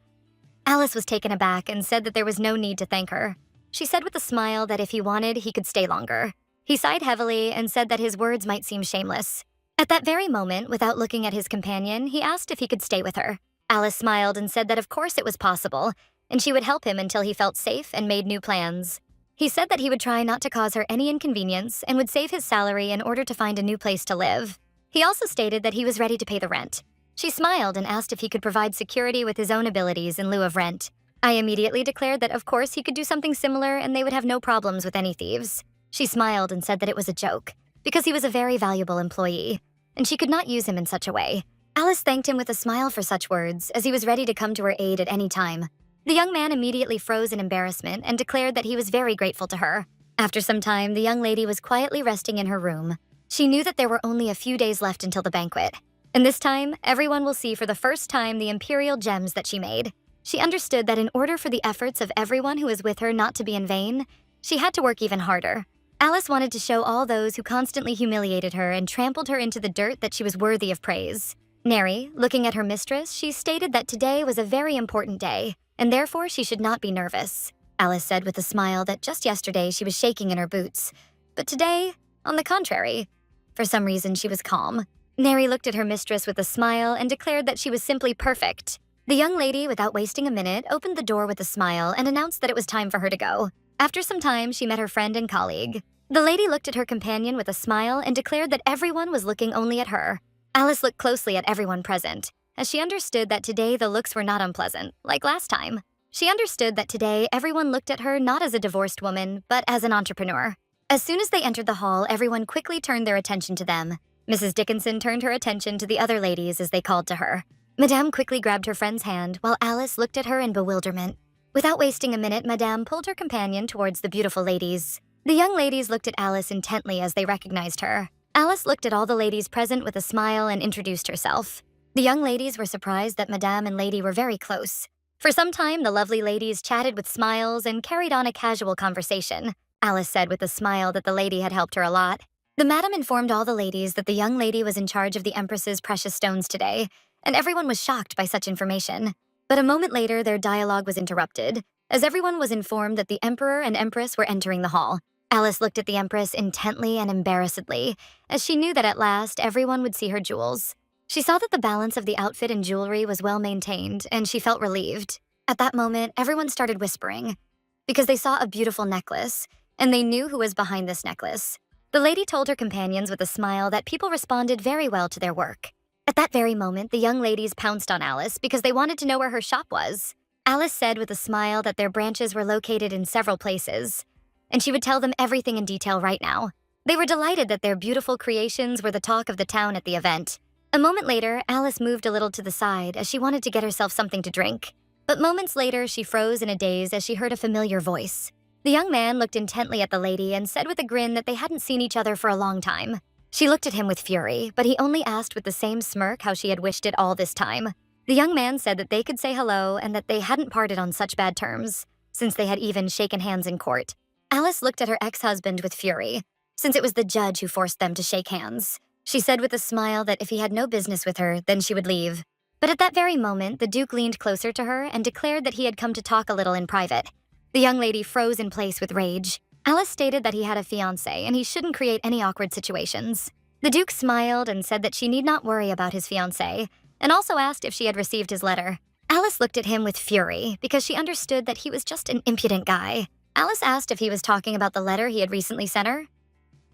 Alice was taken aback and said that there was no need to thank her. She said with a smile that if he wanted, he could stay longer. He sighed heavily and said that his words might seem shameless. At that very moment, without looking at his companion, he asked if he could stay with her. Alice smiled and said that of course it was possible, and she would help him until he felt safe and made new plans. He said that he would try not to cause her any inconvenience and would save his salary in order to find a new place to live. He also stated that he was ready to pay the rent. She smiled and asked if he could provide security with his own abilities in lieu of rent. I immediately declared that of course he could do something similar and they would have no problems with any thieves. She smiled and said that it was a joke, because he was a very valuable employee, and she could not use him in such a way. Alice thanked him with a smile for such words, as he was ready to come to her aid at any time. The young man immediately froze in embarrassment and declared that he was very grateful to her. After some time, the young lady was quietly resting in her room. She knew that there were only a few days left until the banquet. And this time, everyone will see for the first time the imperial gems that she made. She understood that in order for the efforts of everyone who was with her not to be in vain, she had to work even harder. Alice wanted to show all those who constantly humiliated her and trampled her into the dirt that she was worthy of praise. Neri, looking at her mistress, she stated that today was a very important day, and therefore she should not be nervous. Alice said with a smile that just yesterday she was shaking in her boots. But today, on the contrary, for some reason she was calm. Neri looked at her mistress with a smile and declared that she was simply perfect. The young lady, without wasting a minute, opened the door with a smile and announced that it was time for her to go. After some time, she met her friend and colleague. The lady looked at her companion with a smile and declared that everyone was looking only at her. Alice looked closely at everyone present, as she understood that today the looks were not unpleasant, like last time. She understood that today everyone looked at her not as a divorced woman, but as an entrepreneur. As soon as they entered the hall, everyone quickly turned their attention to them. Mrs. Dickinson turned her attention to the other ladies as they called to her. Madame quickly grabbed her friend's hand, while Alice looked at her in bewilderment. Without wasting a minute, Madame pulled her companion towards the beautiful ladies. The young ladies looked at Alice intently as they recognized her. Alice looked at all the ladies present with a smile and introduced herself. The young ladies were surprised that Madame and Lady were very close. For some time, the lovely ladies chatted with smiles and carried on a casual conversation. Alice said with a smile that the lady had helped her a lot. The madam informed all the ladies that the young lady was in charge of the Empress's precious stones today, and everyone was shocked by such information. But a moment later, their dialogue was interrupted, as everyone was informed that the Emperor and Empress were entering the hall. Alice looked at the Empress intently and embarrassedly, as she knew that at last everyone would see her jewels. She saw that the balance of the outfit and jewelry was well maintained, and she felt relieved. At that moment, everyone started whispering, because they saw a beautiful necklace, and they knew who was behind this necklace. The lady told her companions with a smile that people responded very well to their work. At that very moment, the young ladies pounced on Alice because they wanted to know where her shop was. Alice said with a smile that their branches were located in several places, and she would tell them everything in detail right now. They were delighted that their beautiful creations were the talk of the town at the event. A moment later, Alice moved a little to the side as she wanted to get herself something to drink. But moments later, she froze in a daze as she heard a familiar voice. The young man looked intently at the lady and said with a grin that they hadn't seen each other for a long time. She looked at him with fury, but he only asked with the same smirk how she had wished it all this time. The young man said that they could say hello and that they hadn't parted on such bad terms, since they had even shaken hands in court. Alice looked at her ex-husband with fury, since it was the judge who forced them to shake hands. She said with a smile that if he had no business with her, then she would leave. But at that very moment, the Duke leaned closer to her and declared that he had come to talk a little in private. The young lady froze in place with rage. Alice stated that he had a fiancé and he shouldn't create any awkward situations. The Duke smiled and said that she need not worry about his fiancé, and also asked if she had received his letter. Alice looked at him with fury because she understood that he was just an impudent guy. Alice asked if he was talking about the letter he had recently sent her.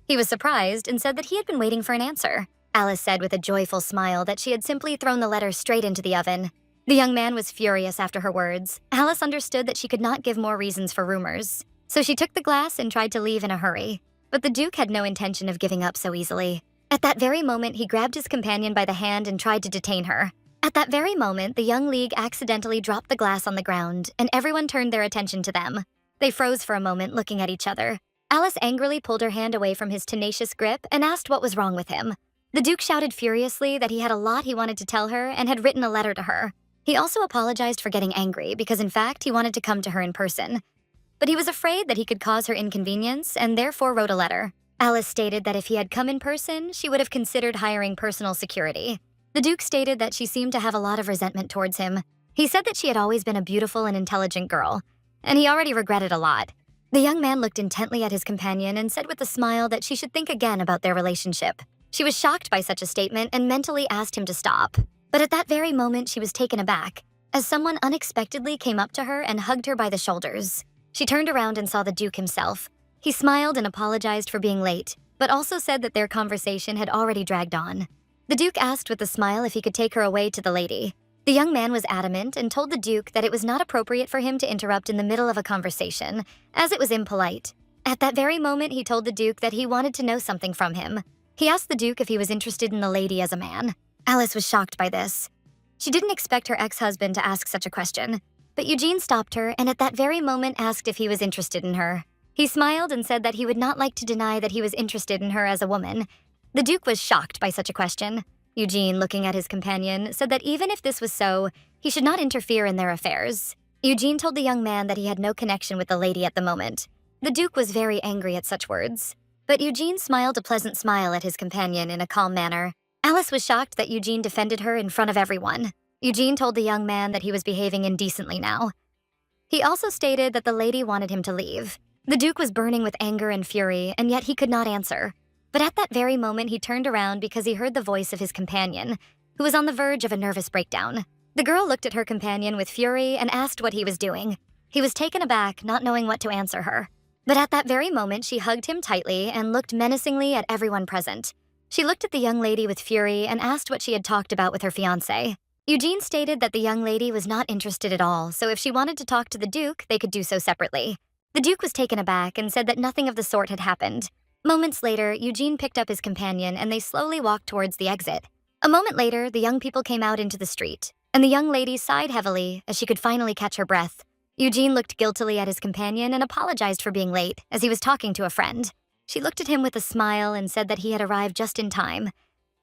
He was surprised and said that he had been waiting for an answer. Alice said with a joyful smile that she had simply thrown the letter straight into the oven. The young man was furious after her words. Alice understood that she could not give more reasons for rumors, so she took the glass and tried to leave in a hurry. But the Duke had no intention of giving up so easily. At that very moment, he grabbed his companion by the hand and tried to detain her. At that very moment, the young league accidentally dropped the glass on the ground, and everyone turned their attention to them. They froze for a moment, looking at each other. Alice angrily pulled her hand away from his tenacious grip and asked what was wrong with him. The Duke shouted furiously that he had a lot he wanted to tell her and had written a letter to her. He also apologized for getting angry because, in fact, he wanted to come to her in person. But he was afraid that he could cause her inconvenience and therefore wrote a letter. Alice stated that if he had come in person, she would have considered hiring personal security. The Duke stated that she seemed to have a lot of resentment towards him. He said that she had always been a beautiful and intelligent girl, and he already regretted a lot. The young man looked intently at his companion and said with a smile that she should think again about their relationship. She was shocked by such a statement and mentally asked him to stop. But at that very moment, she was taken aback, as someone unexpectedly came up to her and hugged her by the shoulders. She turned around and saw the Duke himself. He smiled and apologized for being late, but also said that their conversation had already dragged on. The Duke asked with a smile if he could take her away to the lady. The young man was adamant and told the Duke that it was not appropriate for him to interrupt in the middle of a conversation, as it was impolite. At that very moment, he told the Duke that he wanted to know something from him. He asked the Duke if he was interested in the lady as a man. Alice was shocked by this. She didn't expect her ex-husband to ask such a question, but Eugene stopped her and at that very moment asked if he was interested in her. He smiled and said that he would not like to deny that he was interested in her as a woman. The Duke was shocked by such a question. Eugene, looking at his companion, said that even if this was so, he should not interfere in their affairs. Eugene told the young man that he had no connection with the lady at the moment. The Duke was very angry at such words, but Eugene smiled a pleasant smile at his companion in a calm manner. Alice was shocked that Eugene defended her in front of everyone. Eugene told the young man that he was behaving indecently now. He also stated that the lady wanted him to leave. The Duke was burning with anger and fury, and yet he could not answer. But at that very moment, he turned around because he heard the voice of his companion, who was on the verge of a nervous breakdown. The girl looked at her companion with fury and asked what he was doing. He was taken aback, not knowing what to answer her. But at that very moment, she hugged him tightly and looked menacingly at everyone present. She looked at the young lady with fury and asked what she had talked about with her fiancé. Eugene stated that the young lady was not interested at all, so if she wanted to talk to the Duke, they could do so separately. The Duke was taken aback and said that nothing of the sort had happened. Moments later, Eugene picked up his companion and they slowly walked towards the exit. A moment later, the young people came out into the street, and the young lady sighed heavily as she could finally catch her breath. Eugene looked guiltily at his companion and apologized for being late, as he was talking to a friend. She looked at him with a smile and said that he had arrived just in time,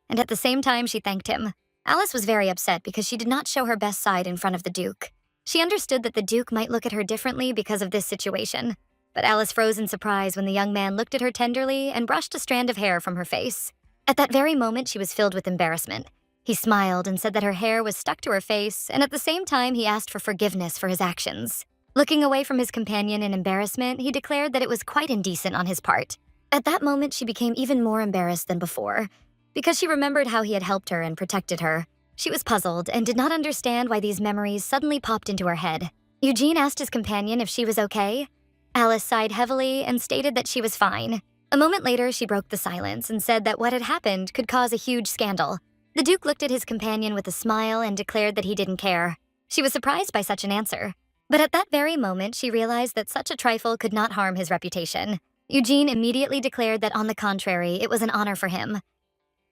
and at the same time she thanked him. Alice was very upset because she did not show her best side in front of the Duke. She understood that the Duke might look at her differently because of this situation, but Alice froze in surprise when the young man looked at her tenderly and brushed a strand of hair from her face. At that very moment, she was filled with embarrassment. He smiled and said that her hair was stuck to her face, and at the same time, he asked for forgiveness for his actions. Looking away from his companion in embarrassment, he declared that it was quite indecent on his part. At that moment, she became even more embarrassed than before, because she remembered how he had helped her and protected her. She was puzzled and did not understand why these memories suddenly popped into her head. Eugene asked his companion if she was okay. Alice sighed heavily and stated that she was fine. A moment later, she broke the silence and said that what had happened could cause a huge scandal. The Duke looked at his companion with a smile and declared that he didn't care. She was surprised by such an answer. But at that very moment, she realized that such a trifle could not harm his reputation. Eugene immediately declared that on the contrary, it was an honor for him.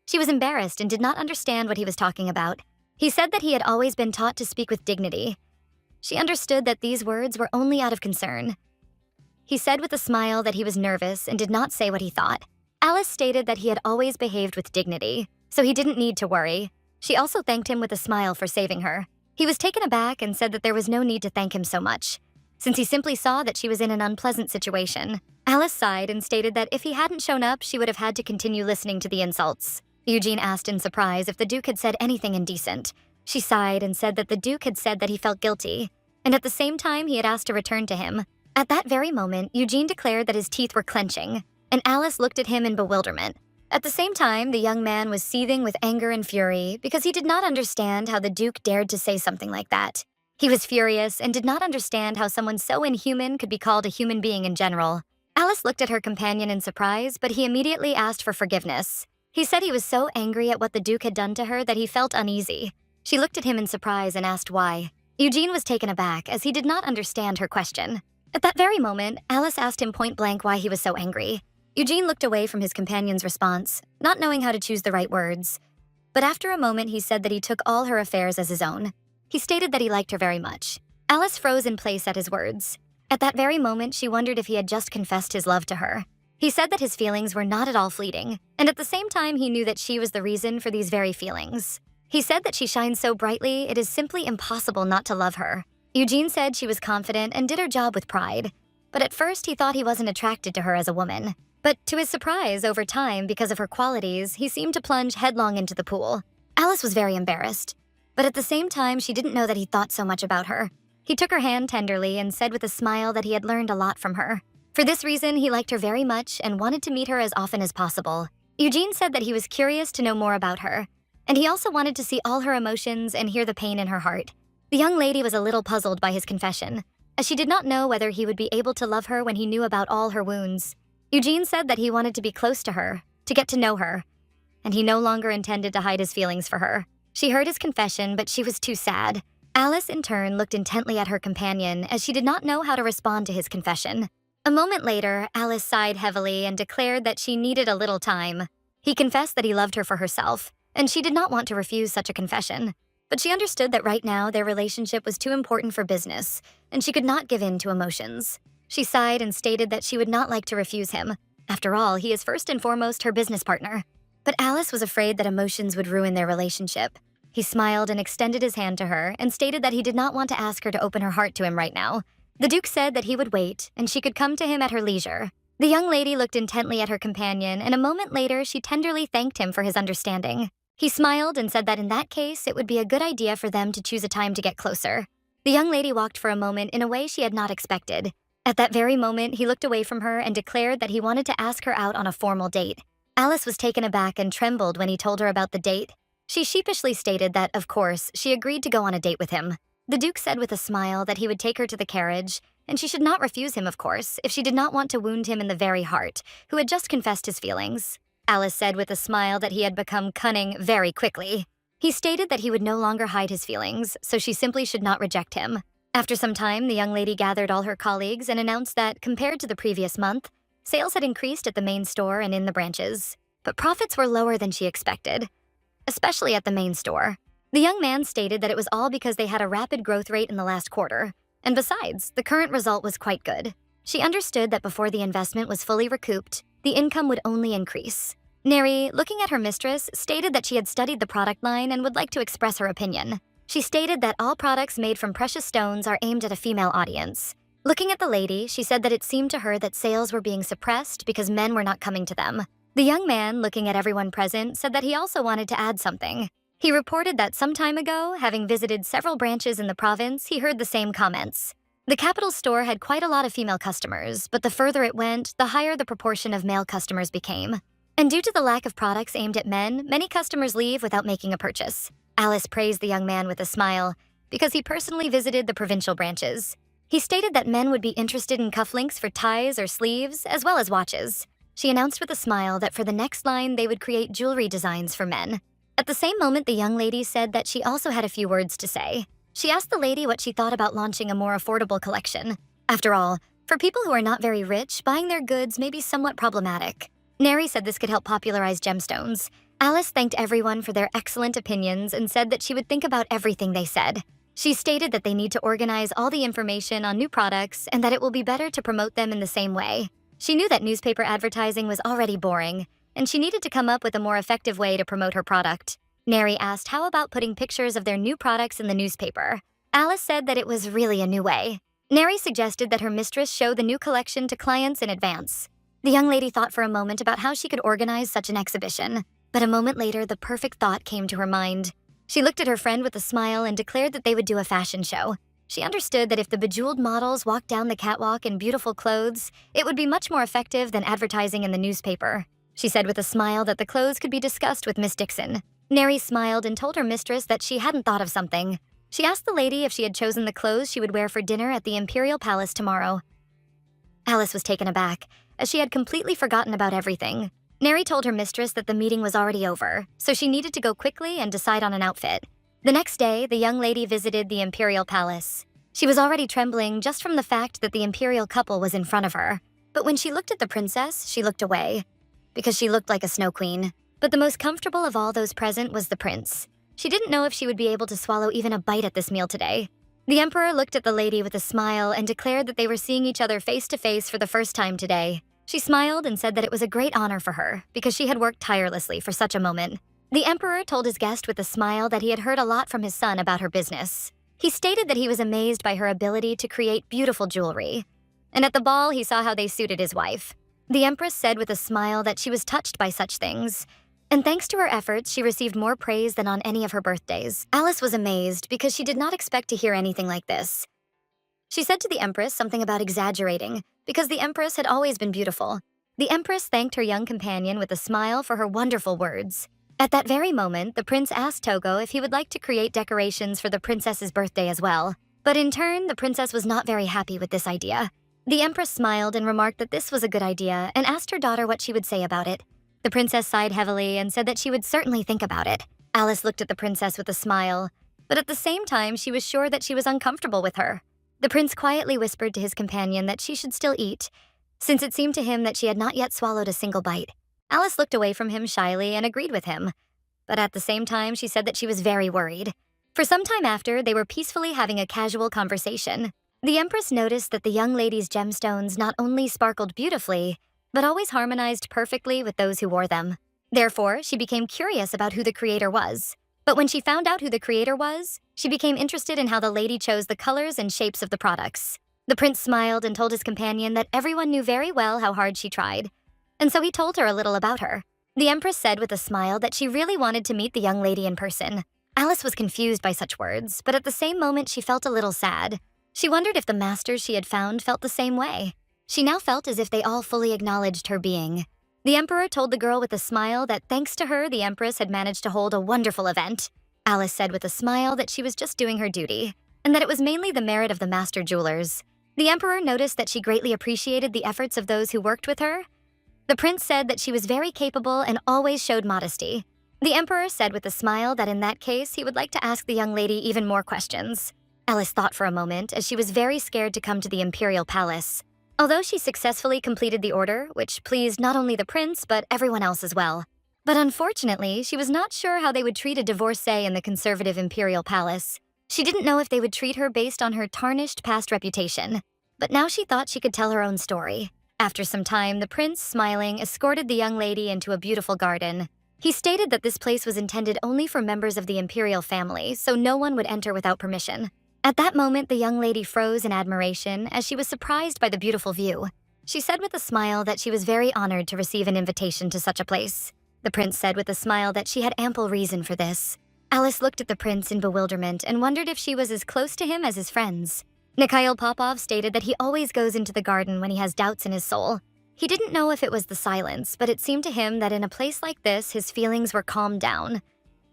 She was embarrassed and did not understand what he was talking about. He said that he had always been taught to speak with dignity. She understood that these words were only out of concern. He said with a smile that he was nervous and did not say what he thought. Alice stated that he had always behaved with dignity, so he didn't need to worry. She also thanked him with a smile for saving her. He was taken aback and said that there was no need to thank him so much, since he simply saw that she was in an unpleasant situation. Alice sighed and stated that if he hadn't shown up, she would have had to continue listening to the insults. Eugene asked in surprise if the Duke had said anything indecent. She sighed and said that the Duke had said that he felt guilty, and at the same time he had asked to return to him. At that very moment, Eugene declared that his teeth were clenching, and Alice looked at him in bewilderment. At the same time, the young man was seething with anger and fury because he did not understand how the Duke dared to say something like that. He was furious and did not understand how someone so inhuman could be called a human being in general. Alice looked at her companion in surprise, but he immediately asked for forgiveness. He said he was so angry at what the Duke had done to her that he felt uneasy. She looked at him in surprise and asked why. Eugene was taken aback as he did not understand her question. At that very moment, Alice asked him point blank why he was so angry. Eugene looked away from his companion's response, not knowing how to choose the right words. But after a moment, he said that he took all her affairs as his own. He stated that he liked her very much. Alice froze in place at his words. At that very moment, she wondered if he had just confessed his love to her. He said that his feelings were not at all fleeting, and at the same time he knew that she was the reason for these very feelings. He said that she shines so brightly, it is simply impossible not to love her. Eugene said she was confident and did her job with pride. But at first, he thought he wasn't attracted to her as a woman. But to his surprise, over time, because of her qualities, he seemed to plunge headlong into the pool. Alice was very embarrassed. But at the same time, she didn't know that he thought so much about her. He took her hand tenderly and said with a smile that he had learned a lot from her. For this reason, he liked her very much and wanted to meet her as often as possible. Eugene said that he was curious to know more about her, and he also wanted to see all her emotions and hear the pain in her heart. The young lady was a little puzzled by his confession, as she did not know whether he would be able to love her when he knew about all her wounds. Eugene said that he wanted to be close to her, to get to know her, and he no longer intended to hide his feelings for her. She heard his confession, but she was too sad. Alice, in turn, looked intently at her companion as she did not know how to respond to his confession. A moment later, Alice sighed heavily and declared that she needed a little time. He confessed that he loved her for herself, and she did not want to refuse such a confession. But she understood that right now their relationship was too important for business, and she could not give in to emotions. She sighed and stated that she would not like to refuse him. After all, he is first and foremost her business partner. But Alice was afraid that emotions would ruin their relationship. He smiled and extended his hand to her and stated that he did not want to ask her to open her heart to him right now. The Duke said that he would wait, and she could come to him at her leisure. The young lady looked intently at her companion, and a moment later she tenderly thanked him for his understanding. He smiled and said that in that case, it would be a good idea for them to choose a time to get closer. The young lady walked for a moment in a way she had not expected. At that very moment, he looked away from her and declared that he wanted to ask her out on a formal date. Alice was taken aback and trembled when he told her about the date. She sheepishly stated that, of course, she agreed to go on a date with him. The Duke said with a smile that he would take her to the carriage, and she should not refuse him, of course, if she did not want to wound him in the very heart, who had just confessed his feelings. Alice said with a smile that he had become cunning very quickly. He stated that he would no longer hide his feelings, so she simply should not reject him. After some time, the young lady gathered all her colleagues and announced that, compared to the previous month, sales had increased at the main store and in the branches, but profits were lower than she expected, especially at the main store. The young man stated that it was all because they had a rapid growth rate in the last quarter, and besides, the current result was quite good. She understood that before the investment was fully recouped, the income would only increase. Neri, looking at her mistress, stated that she had studied the product line and would like to express her opinion. She stated that all products made from precious stones are aimed at a female audience. Looking at the lady, she said that it seemed to her that sales were being suppressed because men were not coming to them. The young man, looking at everyone present, said that he also wanted to add something. He reported that some time ago, having visited several branches in the province, he heard the same comments. The capital store had quite a lot of female customers, but the further it went, the higher the proportion of male customers became. And due to the lack of products aimed at men, many customers leave without making a purchase. Alice praised the young man with a smile, because he personally visited the provincial branches. He stated that men would be interested in cufflinks for ties or sleeves, as well as watches. She announced with a smile that for the next line they would create jewelry designs for men. At the same moment, the young lady said that she also had a few words to say. She asked the lady what she thought about launching a more affordable collection. After all, for people who are not very rich, buying their goods may be somewhat problematic. Neri said this could help popularize gemstones. Alice thanked everyone for their excellent opinions and said that she would think about everything they said. She stated that they need to organize all the information on new products and that it will be better to promote them in the same way. She knew that newspaper advertising was already boring, and she needed to come up with a more effective way to promote her product. Neri asked how about putting pictures of their new products in the newspaper. Alice said that it was really a new way. Neri suggested that her mistress show the new collection to clients in advance. The young lady thought for a moment about how she could organize such an exhibition, but a moment later, the perfect thought came to her mind. She looked at her friend with a smile and declared that they would do a fashion show. She understood that if the bejeweled models walked down the catwalk in beautiful clothes, it would be much more effective than advertising in the newspaper. She said with a smile that the clothes could be discussed with Miss Dixon. Neri smiled and told her mistress that she hadn't thought of something. She asked the lady if she had chosen the clothes she would wear for dinner at the Imperial Palace tomorrow. Alice was taken aback, as she had completely forgotten about everything. Neri told her mistress that the meeting was already over, so she needed to go quickly and decide on an outfit. The next day, the young lady visited the Imperial Palace. She was already trembling just from the fact that the imperial couple was in front of her. But when she looked at the princess, she looked away, because she looked like a snow queen. But the most comfortable of all those present was the prince. She didn't know if she would be able to swallow even a bite at this meal today. The emperor looked at the lady with a smile and declared that they were seeing each other face to face for the first time today. She smiled and said that it was a great honor for her, because she had worked tirelessly for such a moment. The emperor told his guest with a smile that he had heard a lot from his son about her business. He stated that he was amazed by her ability to create beautiful jewelry. And at the ball, he saw how they suited his wife. The empress said with a smile that she was touched by such things. And thanks to her efforts, she received more praise than on any of her birthdays. Alice was amazed because she did not expect to hear anything like this. She said to the empress something about exaggerating, because the empress had always been beautiful. The empress thanked her young companion with a smile for her wonderful words. At that very moment, the prince asked Togo if he would like to create decorations for the princess's birthday as well. But in turn, the princess was not very happy with this idea. The empress smiled and remarked that this was a good idea and asked her daughter what she would say about it. The princess sighed heavily and said that she would certainly think about it. Alice looked at the princess with a smile, but at the same time, she was sure that she was uncomfortable with her. The prince quietly whispered to his companion that she should still eat, since it seemed to him that she had not yet swallowed a single bite. Alice looked away from him shyly and agreed with him, but at the same time, she said that she was very worried. For some time after, they were peacefully having a casual conversation. The empress noticed that the young lady's gemstones not only sparkled beautifully, but always harmonized perfectly with those who wore them. Therefore, she became curious about who the creator was. But when she found out who the creator was, she became interested in how the lady chose the colors and shapes of the products. The prince smiled and told his companion that everyone knew very well how hard she tried, and so he told her a little about her. The empress said with a smile that she really wanted to meet the young lady in person. Alice was confused by such words, but at the same moment she felt a little sad. She wondered if the masters she had found felt the same way. She now felt as if they all fully acknowledged her being. The emperor told the girl with a smile that thanks to her, the empress had managed to hold a wonderful event. Alice said with a smile that she was just doing her duty, and that it was mainly the merit of the master jewelers. The emperor noticed that she greatly appreciated the efforts of those who worked with her. The prince said that she was very capable and always showed modesty. The emperor said with a smile that in that case, he would like to ask the young lady even more questions. Alice thought for a moment, as she was very scared to come to the imperial palace. Although she successfully completed the order, which pleased not only the prince, but everyone else as well. But unfortunately, she was not sure how they would treat a divorcee in the conservative imperial palace. She didn't know if they would treat her based on her tarnished past reputation. But now she thought she could tell her own story. After some time, the prince, smiling, escorted the young lady into a beautiful garden. He stated that this place was intended only for members of the imperial family, so no one would enter without permission. At that moment, the young lady froze in admiration as she was surprised by the beautiful view. She said with a smile that she was very honored to receive an invitation to such a place. The prince said with a smile that she had ample reason for this. Alice looked at the prince in bewilderment and wondered if she was as close to him as his friends. Mikhail Popov stated that he always goes into the garden when he has doubts in his soul. He didn't know if it was the silence, but it seemed to him that in a place like this, his feelings were calmed down.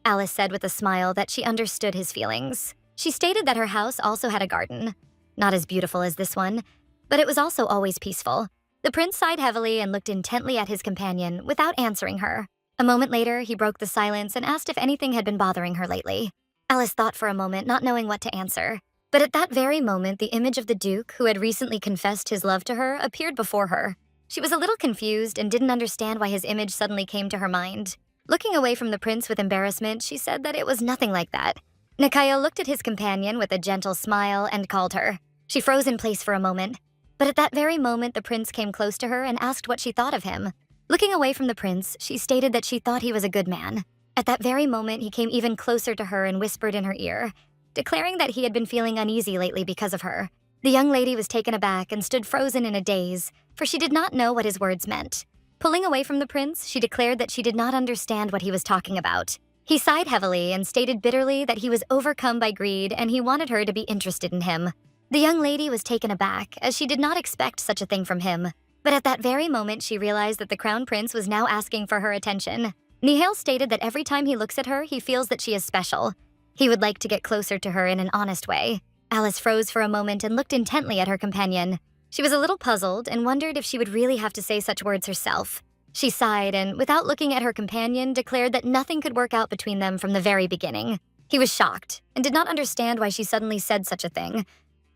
Alice said with a smile that she understood his feelings. She stated that her house also had a garden. Not as beautiful as this one, but it was also always peaceful. The prince sighed heavily and looked intently at his companion without answering her. A moment later, he broke the silence and asked if anything had been bothering her lately. Alice thought for a moment, not knowing what to answer. But at that very moment, the image of the Duke, who had recently confessed his love to her, appeared before her. She was a little confused and didn't understand why his image suddenly came to her mind. Looking away from the prince with embarrassment, she said that it was nothing like that. Mikhail looked at his companion with a gentle smile and called her. She froze in place for a moment. But at that very moment, the prince came close to her and asked what she thought of him. Looking away from the prince, she stated that she thought he was a good man. At that very moment, he came even closer to her and whispered in her ear, declaring that he had been feeling uneasy lately because of her. The young lady was taken aback and stood frozen in a daze, for she did not know what his words meant. Pulling away from the prince, she declared that she did not understand what he was talking about. He sighed heavily and stated bitterly that he was overcome by greed and he wanted her to be interested in him. The young lady was taken aback, as she did not expect such a thing from him. But at that very moment, she realized that the crown prince was now asking for her attention. Nihal stated that every time he looks at her, he feels that she is special. He would like to get closer to her in an honest way. Alice froze for a moment and looked intently at her companion. She was a little puzzled and wondered if she would really have to say such words herself. She sighed and, without looking at her companion, declared that nothing could work out between them from the very beginning. He was shocked and did not understand why she suddenly said such a thing.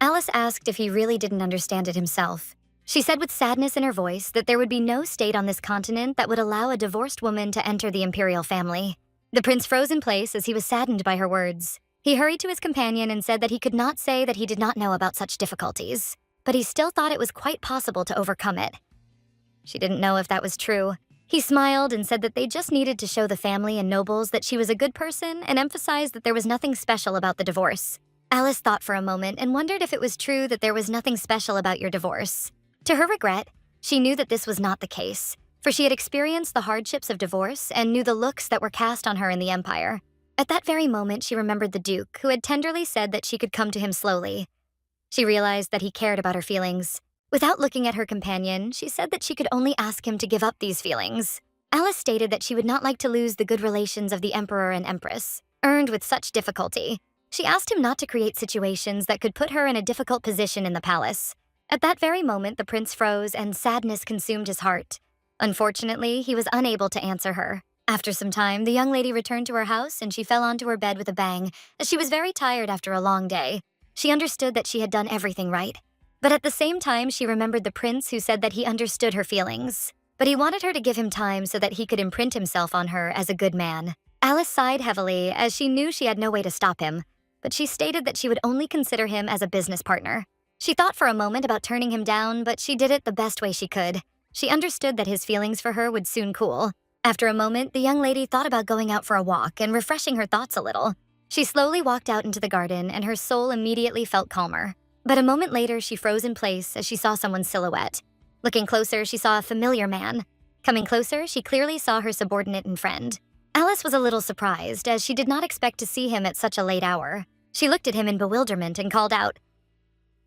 Alice asked if he really didn't understand it himself. She said with sadness in her voice that there would be no state on this continent that would allow a divorced woman to enter the imperial family. The prince froze in place as he was saddened by her words. He hurried to his companion and said that he could not say that he did not know about such difficulties, but he still thought it was quite possible to overcome it. She didn't know if that was true. He smiled and said that they just needed to show the family and nobles that she was a good person and emphasized that there was nothing special about the divorce. Alice thought for a moment and wondered if it was true that there was nothing special about your divorce. To her regret, she knew that this was not the case, for she had experienced the hardships of divorce and knew the looks that were cast on her in the empire. At that very moment, she remembered the Duke, who had tenderly said that she could come to him slowly. She realized that he cared about her feelings. Without looking at her companion, she said that she could only ask him to give up these feelings. Alice stated that she would not like to lose the good relations of the Emperor and Empress, earned with such difficulty. She asked him not to create situations that could put her in a difficult position in the palace. At that very moment, the prince froze and sadness consumed his heart. Unfortunately, he was unable to answer her. After some time, the young lady returned to her house and she fell onto her bed with a bang, as she was very tired after a long day. She understood that she had done everything right. But at the same time, she remembered the prince who said that he understood her feelings. But he wanted her to give him time so that he could imprint himself on her as a good man. Alice sighed heavily as she knew she had no way to stop him, but she stated that she would only consider him as a business partner. She thought for a moment about turning him down, but she did it the best way she could. She understood that his feelings for her would soon cool. After a moment, the young lady thought about going out for a walk and refreshing her thoughts a little. She slowly walked out into the garden and her soul immediately felt calmer. But a moment later, she froze in place as she saw someone's silhouette. Looking closer, she saw a familiar man. Coming closer, she clearly saw her subordinate and friend. Alice was a little surprised, as she did not expect to see him at such a late hour. She looked at him in bewilderment and called out.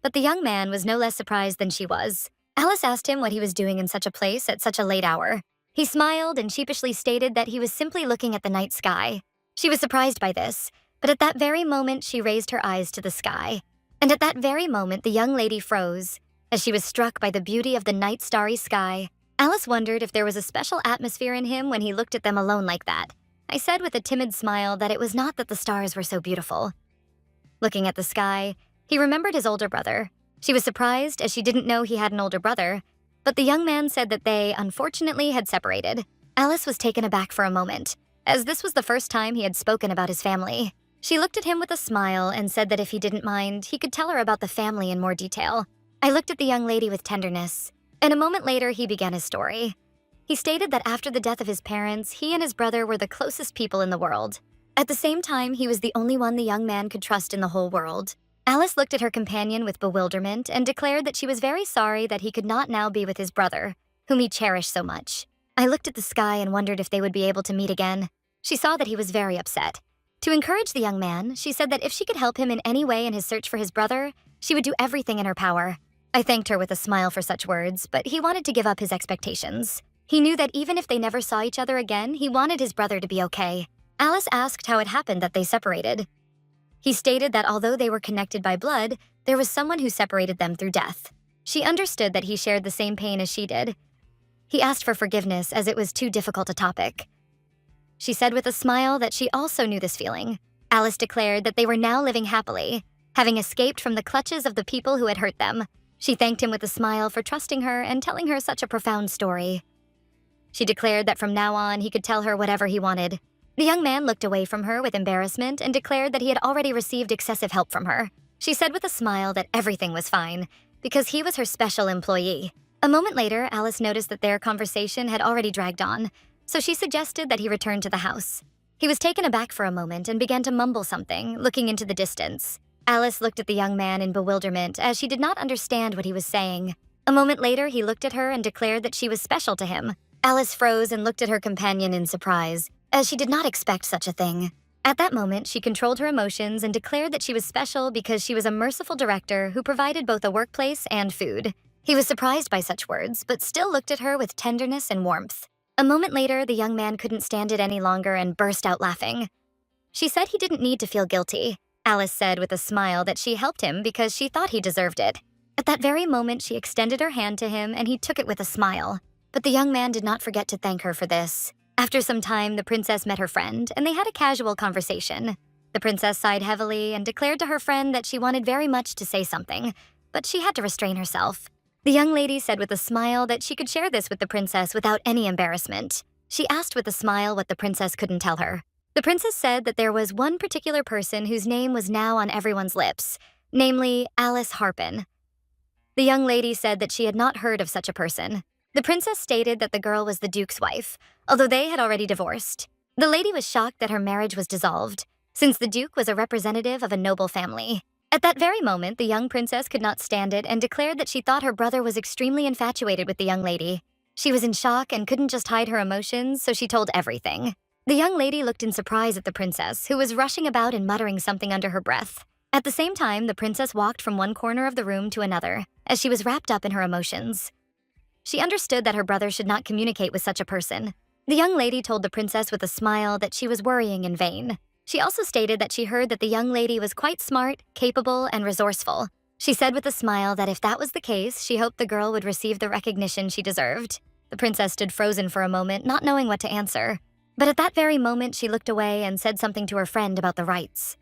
But the young man was no less surprised than she was. Alice asked him what he was doing in such a place at such a late hour. He smiled and sheepishly stated that he was simply looking at the night sky. She was surprised by this, but at that very moment, she raised her eyes to the sky. And at that very moment, the young lady froze, as she was struck by the beauty of the night starry sky. Alice wondered if there was a special atmosphere in him when he looked at them alone like that. I said with a timid smile that it was not that the stars were so beautiful. Looking at the sky, he remembered his older brother. She was surprised as she didn't know he had an older brother, but the young man said that they, unfortunately, had separated. Alice was taken aback for a moment, as this was the first time he had spoken about his family. She looked at him with a smile and said that if he didn't mind, he could tell her about the family in more detail. I looked at the young lady with tenderness, and a moment later he began his story. He stated that after the death of his parents, he and his brother were the closest people in the world. At the same time, he was the only one the young man could trust in the whole world. Alice looked at her companion with bewilderment and declared that she was very sorry that he could not now be with his brother, whom he cherished so much. I looked at the sky and wondered if they would be able to meet again. She saw that he was very upset. To encourage the young man, she said that if she could help him in any way in his search for his brother, she would do everything in her power. I thanked her with a smile for such words, but he wanted to give up his expectations. He knew that even if they never saw each other again, he wanted his brother to be okay. Alice asked how it happened that they separated. He stated that although they were connected by blood, there was someone who separated them through death. She understood that he shared the same pain as she did. He asked for forgiveness as it was too difficult a topic. She said with a smile that she also knew this feeling. Alice declared that they were now living happily, having escaped from the clutches of the people who had hurt them. She thanked him with a smile for trusting her and telling her such a profound story. She declared that from now on he could tell her whatever he wanted. The young man looked away from her with embarrassment and declared that he had already received excessive help from her. She said with a smile that everything was fine, because he was her special employee. A moment later, Alice noticed that their conversation had already dragged on, so she suggested that he return to the house. He was taken aback for a moment and began to mumble something, looking into the distance. Alice looked at the young man in bewilderment as she did not understand what he was saying. A moment later, he looked at her and declared that she was special to him. Alice froze and looked at her companion in surprise, as she did not expect such a thing. At that moment, she controlled her emotions and declared that she was special because she was a merciful director who provided both a workplace and food. He was surprised by such words, but still looked at her with tenderness and warmth. A moment later, the young man couldn't stand it any longer and burst out laughing. She said he didn't need to feel guilty. Alice said with a smile that she helped him because she thought he deserved it. At that very moment, she extended her hand to him and he took it with a smile. But the young man did not forget to thank her for this. After some time, the princess met her friend and they had a casual conversation. The princess sighed heavily and declared to her friend that she wanted very much to say something, but she had to restrain herself. The young lady said with a smile that she could share this with the princess without any embarrassment. She asked with a smile what the princess couldn't tell her. The princess said that there was one particular person whose name was now on everyone's lips, namely Alice Harpin. The young lady said that she had not heard of such a person. The princess stated that the girl was the duke's wife, although they had already divorced. The lady was shocked that her marriage was dissolved, since the duke was a representative of a noble family. At that very moment, the young princess could not stand it and declared that she thought her brother was extremely infatuated with the young lady. She was in shock and couldn't just hide her emotions, so she told everything. The young lady looked in surprise at the princess, who was rushing about and muttering something under her breath. At the same time, the princess walked from one corner of the room to another, as she was wrapped up in her emotions. She understood that her brother should not communicate with such a person. The young lady told the princess with a smile that she was worrying in vain. She also stated that she heard that the young lady was quite smart, capable, and resourceful. She said with a smile that if that was the case, she hoped the girl would receive the recognition she deserved. The princess stood frozen for a moment, not knowing what to answer. But at that very moment, she looked away and said something to her friend about the rights.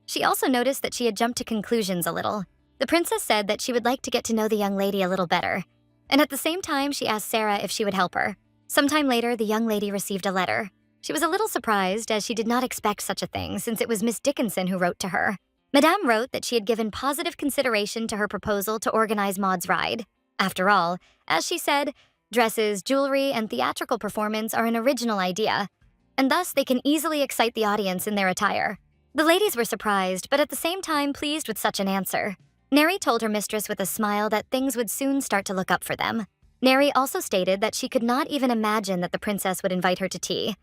She also noticed that she had jumped to conclusions a little. The princess said that she would like to get to know the young lady a little better. And at the same time, she asked Sarah if she would help her. Sometime later, the young lady received a letter. She was a little surprised, as she did not expect such a thing since it was Miss Dickinson who wrote to her. Madame wrote that she had given positive consideration to her proposal to organize Maud's ride. After all, as she said, dresses, jewelry, and theatrical performance are an original idea, and thus they can easily excite the audience in their attire. The ladies were surprised, but at the same time pleased with such an answer. Neri told her mistress with a smile that things would soon start to look up for them. Neri also stated that she could not even imagine that the princess would invite her to tea.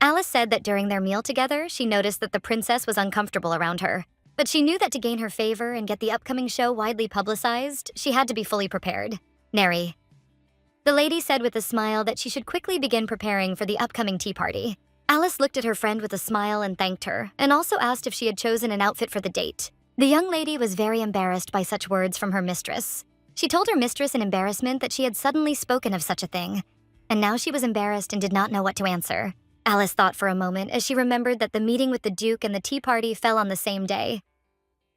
Alice said that during their meal together, she noticed that the princess was uncomfortable around her. But she knew that to gain her favor and get the upcoming show widely publicized, she had to be fully prepared. Neri. The lady said with a smile that she should quickly begin preparing for the upcoming tea party. Alice looked at her friend with a smile and thanked her, and also asked if she had chosen an outfit for the date. The young lady was very embarrassed by such words from her mistress. She told her mistress in embarrassment that she had suddenly spoken of such a thing, and now she was embarrassed and did not know what to answer. Alice thought for a moment as she remembered that the meeting with the Duke and the tea party fell on the same day.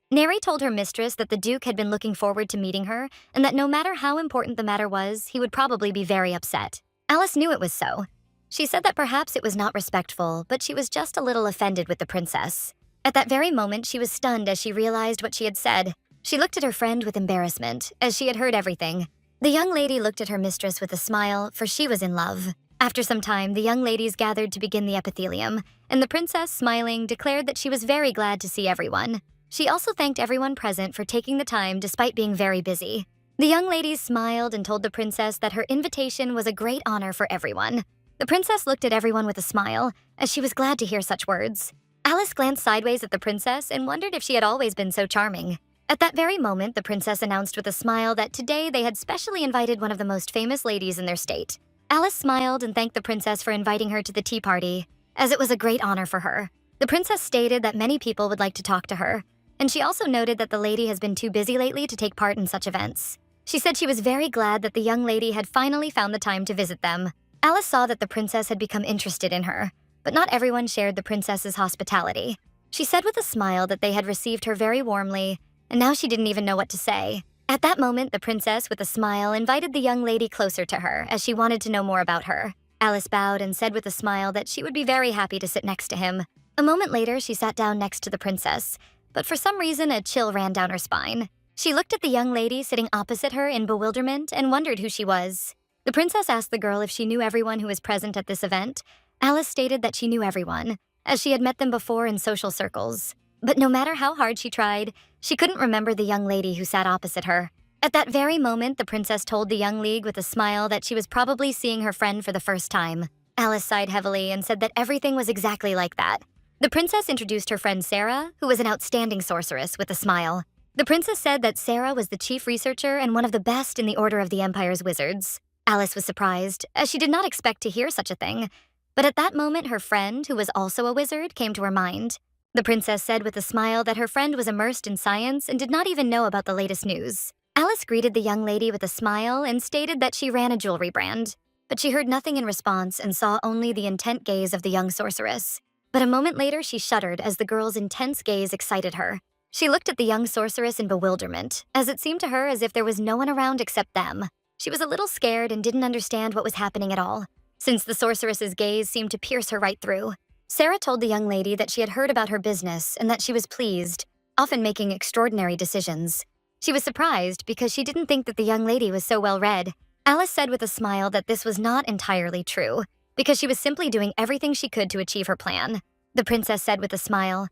Neri told her mistress that the Duke had been looking forward to meeting her and that no matter how important the matter was, he would probably be very upset. Alice knew it was so. She said that perhaps it was not respectful, but she was just a little offended with the princess. At that very moment, she was stunned as she realized what she had said. She looked at her friend with embarrassment, as she had heard everything. The young lady looked at her mistress with a smile, for she was in love. After some time, the young ladies gathered to begin the epithelium, and the princess, smiling, declared that she was very glad to see everyone. She also thanked everyone present for taking the time despite being very busy. The young ladies smiled and told the princess that her invitation was a great honor for everyone. The princess looked at everyone with a smile, as she was glad to hear such words. Alice glanced sideways at the princess and wondered if she had always been so charming. At that very moment, the princess announced with a smile that today they had specially invited one of the most famous ladies in their state. Alice smiled and thanked the princess for inviting her to the tea party, as it was a great honor for her. The princess stated that many people would like to talk to her, and she also noted that the lady has been too busy lately to take part in such events. She said she was very glad that the young lady had finally found the time to visit them. Alice saw that the princess had become interested in her, but not everyone shared the princess's hospitality. She said with a smile that they had received her very warmly, and now she didn't even know what to say. At that moment, the princess, with a smile, invited the young lady closer to her, as she wanted to know more about her. Alice bowed and said with a smile that she would be very happy to sit next to him. A moment later, she sat down next to the princess, but for some reason, a chill ran down her spine. She looked at the young lady sitting opposite her in bewilderment and wondered who she was. The princess asked the girl if she knew everyone who was present at this event. Alice stated that she knew everyone, as she had met them before in social circles. But no matter how hard she tried, she couldn't remember the young lady who sat opposite her. At that very moment, the princess told the young league with a smile that she was probably seeing her friend for the first time. Alice sighed heavily and said that everything was exactly like that. The princess introduced her friend Sarah, who was an outstanding sorceress, with a smile. The princess said that Sarah was the chief researcher and one of the best in the Order of the Empire's wizards. Alice was surprised, as she did not expect to hear such a thing. But at that moment, her friend, who was also a wizard, came to her mind. The princess said with a smile that her friend was immersed in science and did not even know about the latest news. Alice greeted the young lady with a smile and stated that she ran a jewelry brand. But she heard nothing in response and saw only the intent gaze of the young sorceress. But a moment later, she shuddered as the girl's intense gaze excited her. She looked at the young sorceress in bewilderment, as it seemed to her as if there was no one around except them. She was a little scared and didn't understand what was happening at all, since the sorceress's gaze seemed to pierce her right through. Sarah told the young lady that she had heard about her business and that she was pleased, often making extraordinary decisions. She was surprised because she didn't think that the young lady was so well read. Alice said with a smile that this was not entirely true, because she was simply doing everything she could to achieve her plan. The princess said with a smile,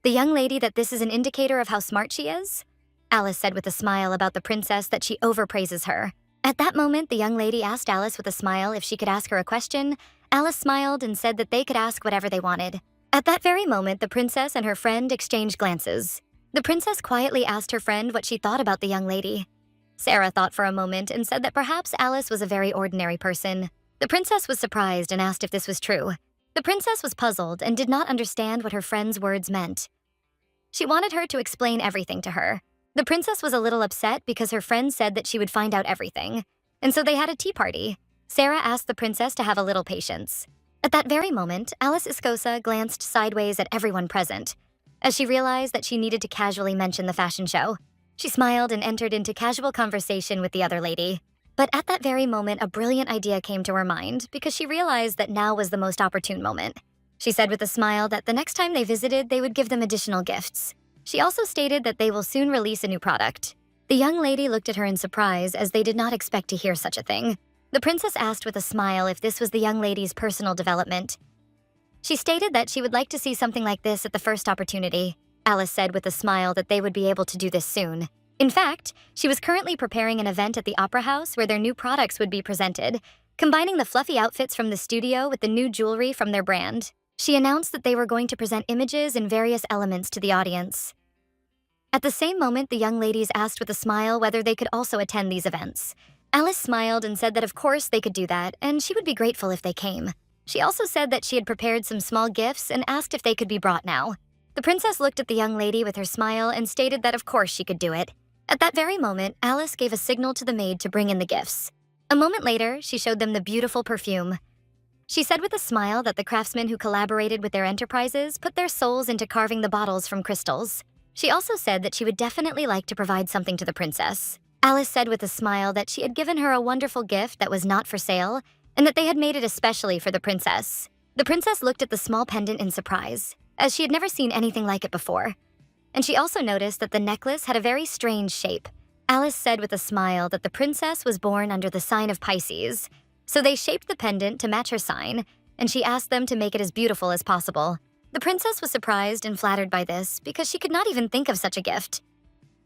"The young lady that this is an indicator of how smart she is?" Alice said with a smile about the princess that she overpraises her. At that moment, the young lady asked Alice with a smile if she could ask her a question. Alice smiled and said that they could ask whatever they wanted. At that very moment, the princess and her friend exchanged glances. The princess quietly asked her friend what she thought about the young lady. Sarah thought for a moment and said that perhaps Alice was a very ordinary person. The princess was surprised and asked if this was true. The princess was puzzled and did not understand what her friend's words meant. She wanted her to explain everything to her. The princess was a little upset because her friend said that she would find out everything, and so they had a tea party. Sarah asked the princess to have a little patience. At that very moment, Alice Iscosa glanced sideways at everyone present, as she realized that she needed to casually mention the fashion show. She smiled and entered into casual conversation with the other lady. But at that very moment, a brilliant idea came to her mind because she realized that now was the most opportune moment. She said with a smile that the next time they visited, they would give them additional gifts. She also stated that they will soon release a new product. The young lady looked at her in surprise as they did not expect to hear such a thing. The princess asked with a smile if this was the young lady's personal development. She stated that she would like to see something like this at the first opportunity. Alice said with a smile that they would be able to do this soon. In fact, she was currently preparing an event at the Opera House where their new products would be presented, combining the fluffy outfits from the studio with the new jewelry from their brand. She announced that they were going to present images and various elements to the audience. At the same moment, the young ladies asked with a smile whether they could also attend these events. Alice smiled and said that of course they could do that, and she would be grateful if they came. She also said that she had prepared some small gifts and asked if they could be brought now. The princess looked at the young lady with her smile and stated that of course she could do it. At that very moment, Alice gave a signal to the maid to bring in the gifts. A moment later, she showed them the beautiful perfume. She said with a smile that the craftsmen who collaborated with their enterprises put their souls into carving the bottles from crystals. She also said that she would definitely like to provide something to the princess. Alice said with a smile that she had given her a wonderful gift that was not for sale, and that they had made it especially for the princess. The princess looked at the small pendant in surprise, as she had never seen anything like it before. And she also noticed that the necklace had a very strange shape. Alice said with a smile that the princess was born under the sign of Pisces, so they shaped the pendant to match her sign, and she asked them to make it as beautiful as possible. The princess was surprised and flattered by this because she could not even think of such a gift.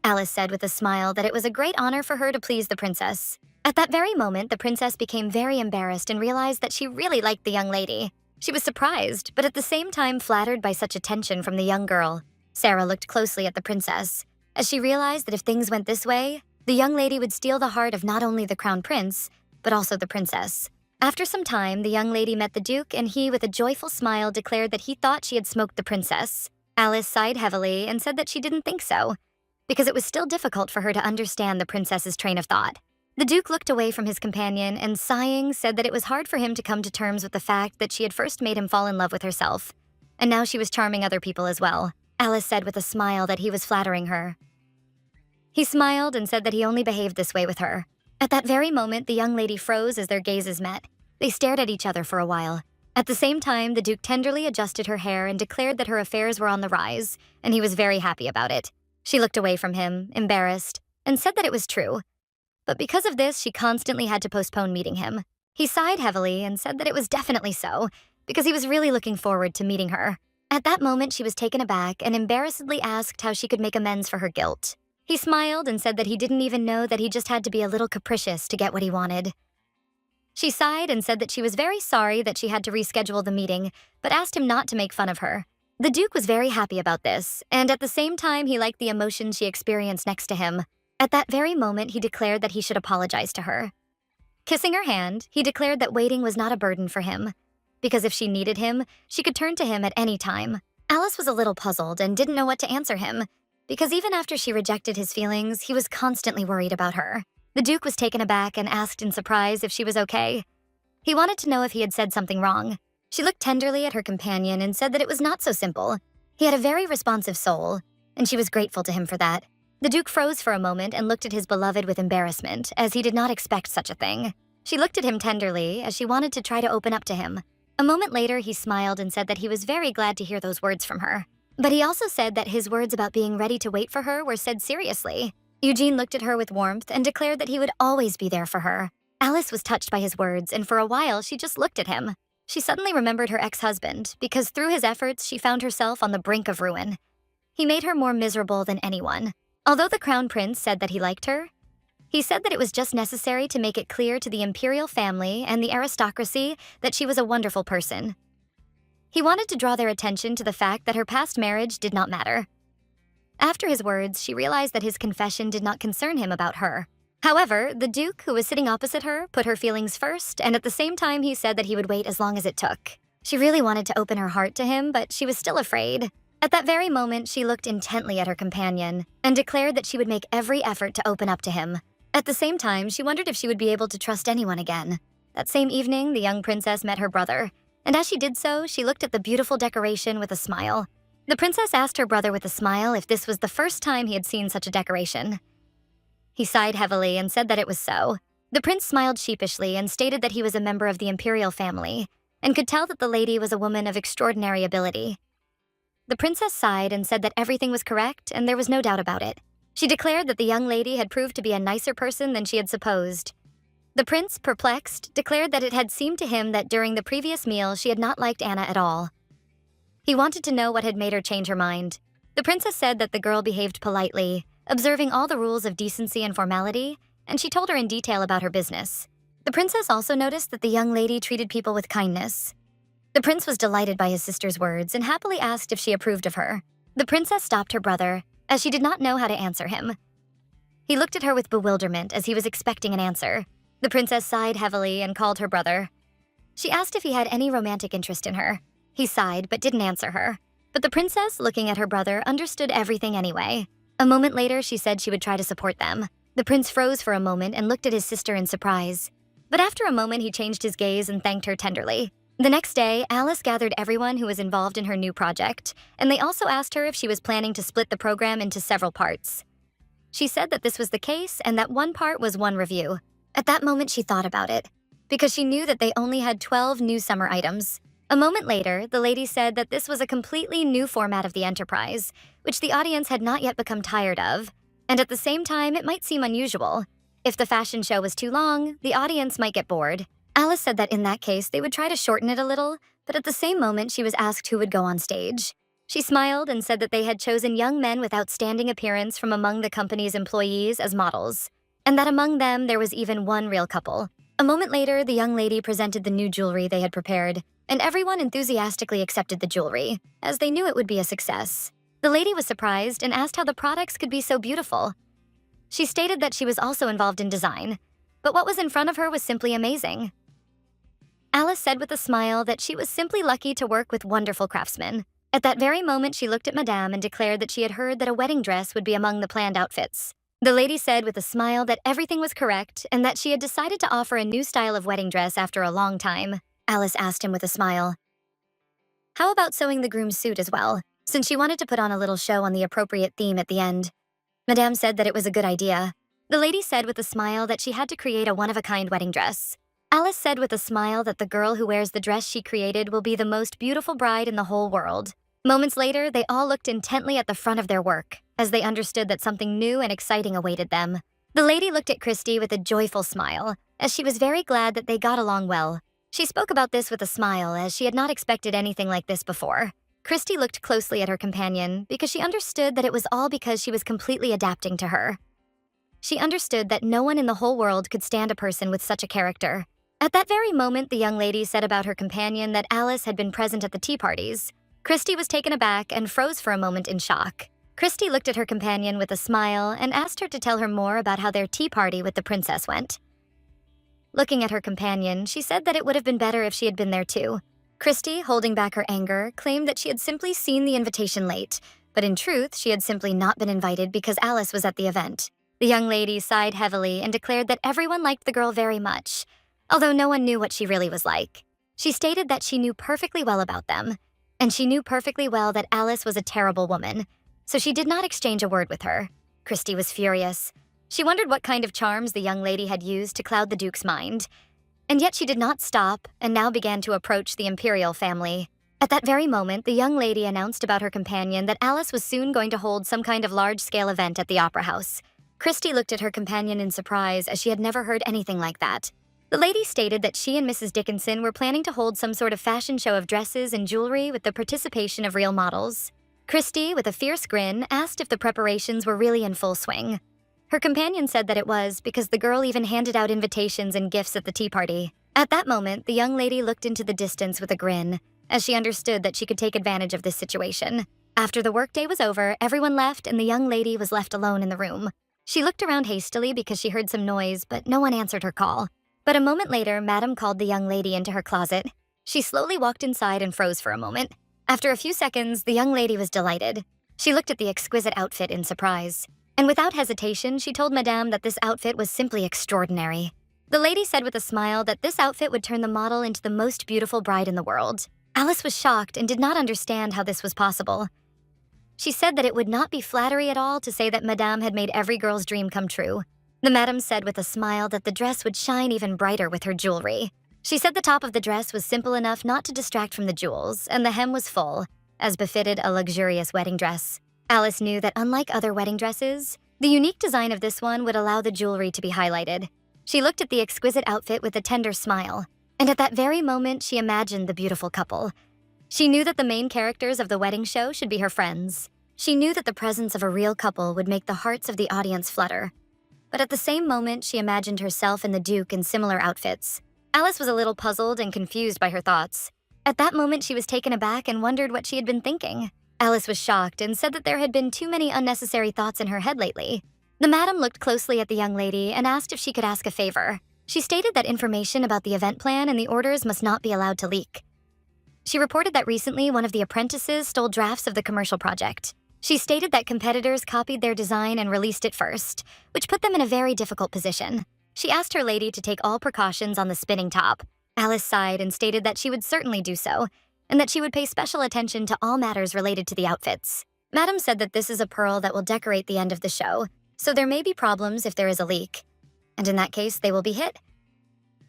Alice said with a smile that it was a great honor for her to please the princess. At that very moment, the princess became very embarrassed and realized that she really liked the young lady. She was surprised, but at the same time flattered by such attention from the young girl. Sarah looked closely at the princess, as she realized that if things went this way, the young lady would steal the heart of not only the crown prince, but also the princess. After some time, the young lady met the duke, and he, with a joyful smile, declared that he thought she had smoked the princess. Alice sighed heavily and said that she didn't think so, because it was still difficult for her to understand the princess's train of thought. The duke looked away from his companion and, sighing, said that it was hard for him to come to terms with the fact that she had first made him fall in love with herself, and now she was charming other people as well. Alice said with a smile that he was flattering her. He smiled and said that he only behaved this way with her. At that very moment, the young lady froze as their gazes met. They stared at each other for a while. At the same time, the duke tenderly adjusted her hair and declared that her affairs were on the rise, and he was very happy about it. She looked away from him, embarrassed, and said that it was true. But because of this, she constantly had to postpone meeting him. He sighed heavily and said that it was definitely so, because he was really looking forward to meeting her. At that moment, she was taken aback and embarrassedly asked how she could make amends for her guilt. He smiled and said that he didn't even know that he just had to be a little capricious to get what he wanted. She sighed and said that she was very sorry that she had to reschedule the meeting, but asked him not to make fun of her. The Duke was very happy about this, and at the same time, he liked the emotion she experienced next to him. At that very moment, he declared that he should apologize to her. Kissing her hand, he declared that waiting was not a burden for him, because if she needed him, she could turn to him at any time. Alice was a little puzzled and didn't know what to answer him, because even after she rejected his feelings, he was constantly worried about her. The Duke was taken aback and asked in surprise if she was okay. He wanted to know if he had said something wrong. She looked tenderly at her companion and said that it was not so simple. He had a very responsive soul, and she was grateful to him for that. The Duke froze for a moment and looked at his beloved with embarrassment, as he did not expect such a thing. She looked at him tenderly, as she wanted to try to open up to him. A moment later, he smiled and said that he was very glad to hear those words from her. But he also said that his words about being ready to wait for her were said seriously. Eugene looked at her with warmth and declared that he would always be there for her. Alice was touched by his words, and for a while, she just looked at him. She suddenly remembered her ex-husband, because through his efforts, she found herself on the brink of ruin. He made her more miserable than anyone. Although the Crown Prince said that he liked her, he said that it was just necessary to make it clear to the imperial family and the aristocracy that she was a wonderful person. He wanted to draw their attention to the fact that her past marriage did not matter. After his words, she realized that his confession did not concern him about her. However, the Duke, who was sitting opposite her, put her feelings first, and at the same time he said that he would wait as long as it took. She really wanted to open her heart to him, but she was still afraid. At that very moment, she looked intently at her companion and declared that she would make every effort to open up to him. At the same time, she wondered if she would be able to trust anyone again. That same evening, the young princess met her brother, and as she did so, she looked at the beautiful decoration with a smile. The princess asked her brother with a smile if this was the first time he had seen such a decoration. He sighed heavily and said that it was so. The prince smiled sheepishly and stated that he was a member of the imperial family and could tell that the lady was a woman of extraordinary ability. The princess sighed and said that everything was correct and there was no doubt about it. She declared that the young lady had proved to be a nicer person than she had supposed. The prince, perplexed, declared that it had seemed to him that during the previous meal she had not liked Anna at all. He wanted to know what had made her change her mind. The princess said that the girl behaved politely, observing all the rules of decency and formality, and she told her in detail about her business. The princess also noticed that the young lady treated people with kindness. The prince was delighted by his sister's words and happily asked if she approved of her. The princess stopped her brother, as she did not know how to answer him. He looked at her with bewilderment as he was expecting an answer. The princess sighed heavily and called her brother. She asked if he had any romantic interest in her. He sighed but didn't answer her. But the princess, looking at her brother, understood everything anyway. A moment later, she said she would try to support them. The prince froze for a moment and looked at his sister in surprise. But after a moment, he changed his gaze and thanked her tenderly. The next day, Alice gathered everyone who was involved in her new project, and they also asked her if she was planning to split the program into several parts. She said that this was the case and that one part was one review. At that moment, she thought about it, because she knew that they only had 12 new summer items. A moment later, the lady said that this was a completely new format of the enterprise, which the audience had not yet become tired of, and at the same time, it might seem unusual. If the fashion show was too long, the audience might get bored. Alice said that in that case, they would try to shorten it a little, but at the same moment, she was asked who would go on stage. She smiled and said that they had chosen young men with outstanding appearance from among the company's employees as models, and that among them, there was even one real couple. A moment later, the young lady presented the new jewelry they had prepared, and everyone enthusiastically accepted the jewelry, as they knew it would be a success. The lady was surprised and asked how the products could be so beautiful. She stated that she was also involved in design, but what was in front of her was simply amazing. Alice said with a smile that she was simply lucky to work with wonderful craftsmen. At that very moment, she looked at Madame and declared that she had heard that a wedding dress would be among the planned outfits. The lady said with a smile that everything was correct and that she had decided to offer a new style of wedding dress after a long time. Alice asked him with a smile, "How about sewing the groom's suit as well, since she wanted to put on a little show on the appropriate theme at the end?" Madame said that it was a good idea. The lady said with a smile that she had to create a one-of-a-kind wedding dress. Alice said with a smile that the girl who wears the dress she created will be the most beautiful bride in the whole world. Moments later, they all looked intently at the front of their work, as they understood that something new and exciting awaited them. The lady looked at Christy with a joyful smile, as she was very glad that they got along well. She spoke about this with a smile, as she had not expected anything like this before. Christy looked closely at her companion because she understood that it was all because she was completely adapting to her. She understood that no one in the whole world could stand a person with such a character. At that very moment, the young lady said about her companion that Alice had been present at the tea parties. Christy was taken aback and froze for a moment in shock. Christy looked at her companion with a smile and asked her to tell her more about how their tea party with the princess went. Looking at her companion, she said that it would have been better if she had been there too. Christy, holding back her anger, claimed that she had simply seen the invitation late, but in truth, she had simply not been invited because Alice was at the event. The young lady sighed heavily and declared that everyone liked the girl very much, although no one knew what she really was like. She stated that she knew perfectly well about them, and she knew perfectly well that Alice was a terrible woman, so she did not exchange a word with her. Christy was furious. She wondered what kind of charms the young lady had used to cloud the Duke's mind. And yet she did not stop and now began to approach the imperial family. At that very moment, the young lady announced about her companion that Alice was soon going to hold some kind of large-scale event at the opera house. Christy looked at her companion in surprise, as she had never heard anything like that. The lady stated that she and Mrs. Dickinson were planning to hold some sort of fashion show of dresses and jewelry with the participation of real models. Christy, with a fierce grin, asked if the preparations were really in full swing. Her companion said that it was, because the girl even handed out invitations and gifts at the tea party. At that moment, the young lady looked into the distance with a grin, as she understood that she could take advantage of this situation. After the workday was over, everyone left and the young lady was left alone in the room. She looked around hastily because she heard some noise, but no one answered her call. But a moment later, Madame called the young lady into her closet. She slowly walked inside and froze for a moment. After a few seconds, the young lady was delighted. She looked at the exquisite outfit in surprise. And without hesitation, she told Madame that this outfit was simply extraordinary. The lady said with a smile that this outfit would turn the model into the most beautiful bride in the world. Alice was shocked and did not understand how this was possible. She said that it would not be flattery at all to say that Madame had made every girl's dream come true. The madam said with a smile that the dress would shine even brighter with her jewelry. She said the top of the dress was simple enough not to distract from the jewels, and the hem was full, as befitted a luxurious wedding dress. Alice knew that unlike other wedding dresses, the unique design of this one would allow the jewelry to be highlighted. She looked at the exquisite outfit with a tender smile, and at that very moment she imagined the beautiful couple. She knew that the main characters of the wedding show should be her friends. She knew that the presence of a real couple would make the hearts of the audience flutter. But at the same moment, she imagined herself and the Duke in similar outfits. Alice was a little puzzled and confused by her thoughts. At that moment, she was taken aback and wondered what she had been thinking. Alice was shocked and said that there had been too many unnecessary thoughts in her head lately. The madam looked closely at the young lady and asked if she could ask a favor. She stated that information about the event plan and the orders must not be allowed to leak. She reported that recently one of the apprentices stole drafts of the commercial project. She stated that competitors copied their design and released it first, which put them in a very difficult position. She asked her lady to take all precautions on the spinning top. Alice sighed and stated that she would certainly do so, and that she would pay special attention to all matters related to the outfits. Madam said that this is a pearl that will decorate the end of the show, so there may be problems if there is a leak. And in that case, they will be hit.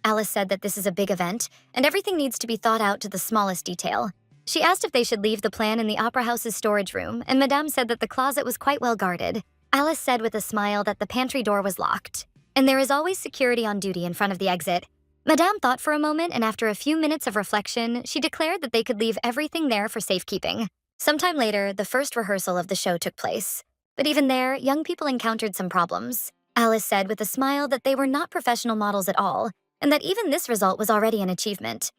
Alice said that this is a big event, and everything needs to be thought out to the smallest detail. She asked if they should leave the plan in the opera house's storage room, and Madame said that the closet was quite well guarded. Alice said with a smile that the pantry door was locked, and there is always security on duty in front of the exit. Madame thought for a moment, and after a few minutes of reflection, she declared that they could leave everything there for safekeeping. Sometime later, the first rehearsal of the show took place. But even there, young people encountered some problems. Alice said with a smile that they were not professional models at all, and that even this result was already an achievement.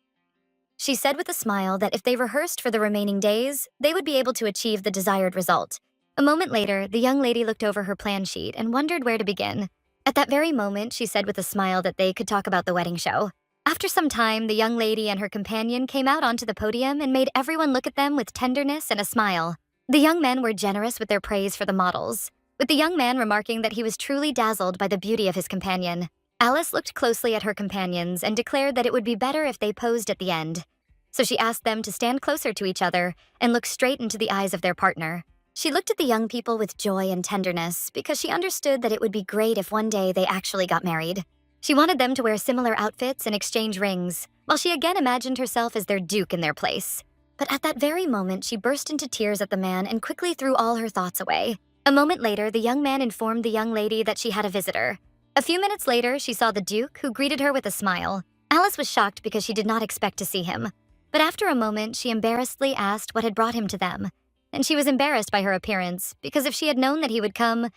She said with a smile that if they rehearsed for the remaining days, they would be able to achieve the desired result. A moment later, the young lady looked over her plan sheet and wondered where to begin. At that very moment, she said with a smile that they could talk about the wedding show. After some time, the young lady and her companion came out onto the podium and made everyone look at them with tenderness and a smile. The young men were generous with their praise for the models, with the young man remarking that he was truly dazzled by the beauty of his companion. Alice looked closely at her companions and declared that it would be better if they posed at the end. So she asked them to stand closer to each other and look straight into the eyes of their partner. She looked at the young people with joy and tenderness because she understood that it would be great if one day they actually got married. She wanted them to wear similar outfits and exchange rings, while she again imagined herself as their duke in their place. But at that very moment, she burst into tears at the man and quickly threw all her thoughts away. A moment later, the young man informed the young lady that she had a visitor. A few minutes later, she saw the Duke, who greeted her with a smile. Alice was shocked because she did not expect to see him. But after a moment, she embarrassedly asked what had brought him to them. And she was embarrassed by her appearance, because if she had known that he would come,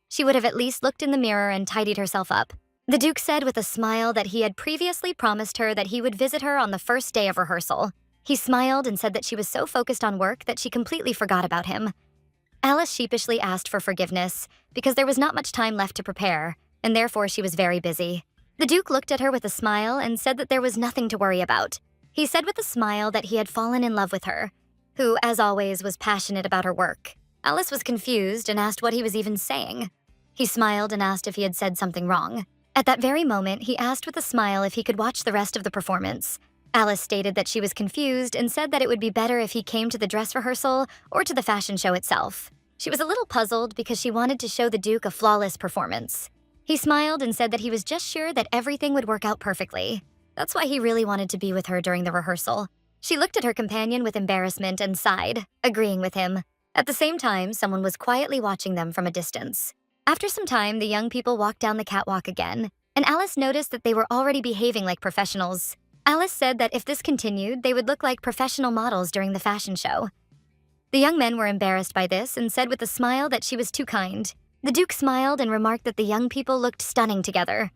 she would have at least looked in the mirror and tidied herself up. The Duke said with a smile that he had previously promised her that he would visit her on the first day of rehearsal. He smiled and said that she was so focused on work that she completely forgot about him. Alice sheepishly asked for forgiveness, because there was not much time left to prepare, and therefore she was very busy. The Duke looked at her with a smile and said that there was nothing to worry about. He said with a smile that he had fallen in love with her, who, as always, was passionate about her work. Alice was confused and asked what he was even saying. He smiled and asked if he had said something wrong. At that very moment, he asked with a smile if he could watch the rest of the performance. Alice stated that she was confused and said that it would be better if he came to the dress rehearsal or to the fashion show itself. She was a little puzzled because she wanted to show the Duke a flawless performance. He smiled and said that he was just sure that everything would work out perfectly. That's why he really wanted to be with her during the rehearsal. She looked at her companion with embarrassment and sighed, agreeing with him. At the same time, someone was quietly watching them from a distance. After some time, the young people walked down the catwalk again, and Alice noticed that they were already behaving like professionals. Alice said that if this continued, they would look like professional models during the fashion show. The young men were embarrassed by this and said with a smile that she was too kind. The Duke smiled and remarked that the young people looked stunning together.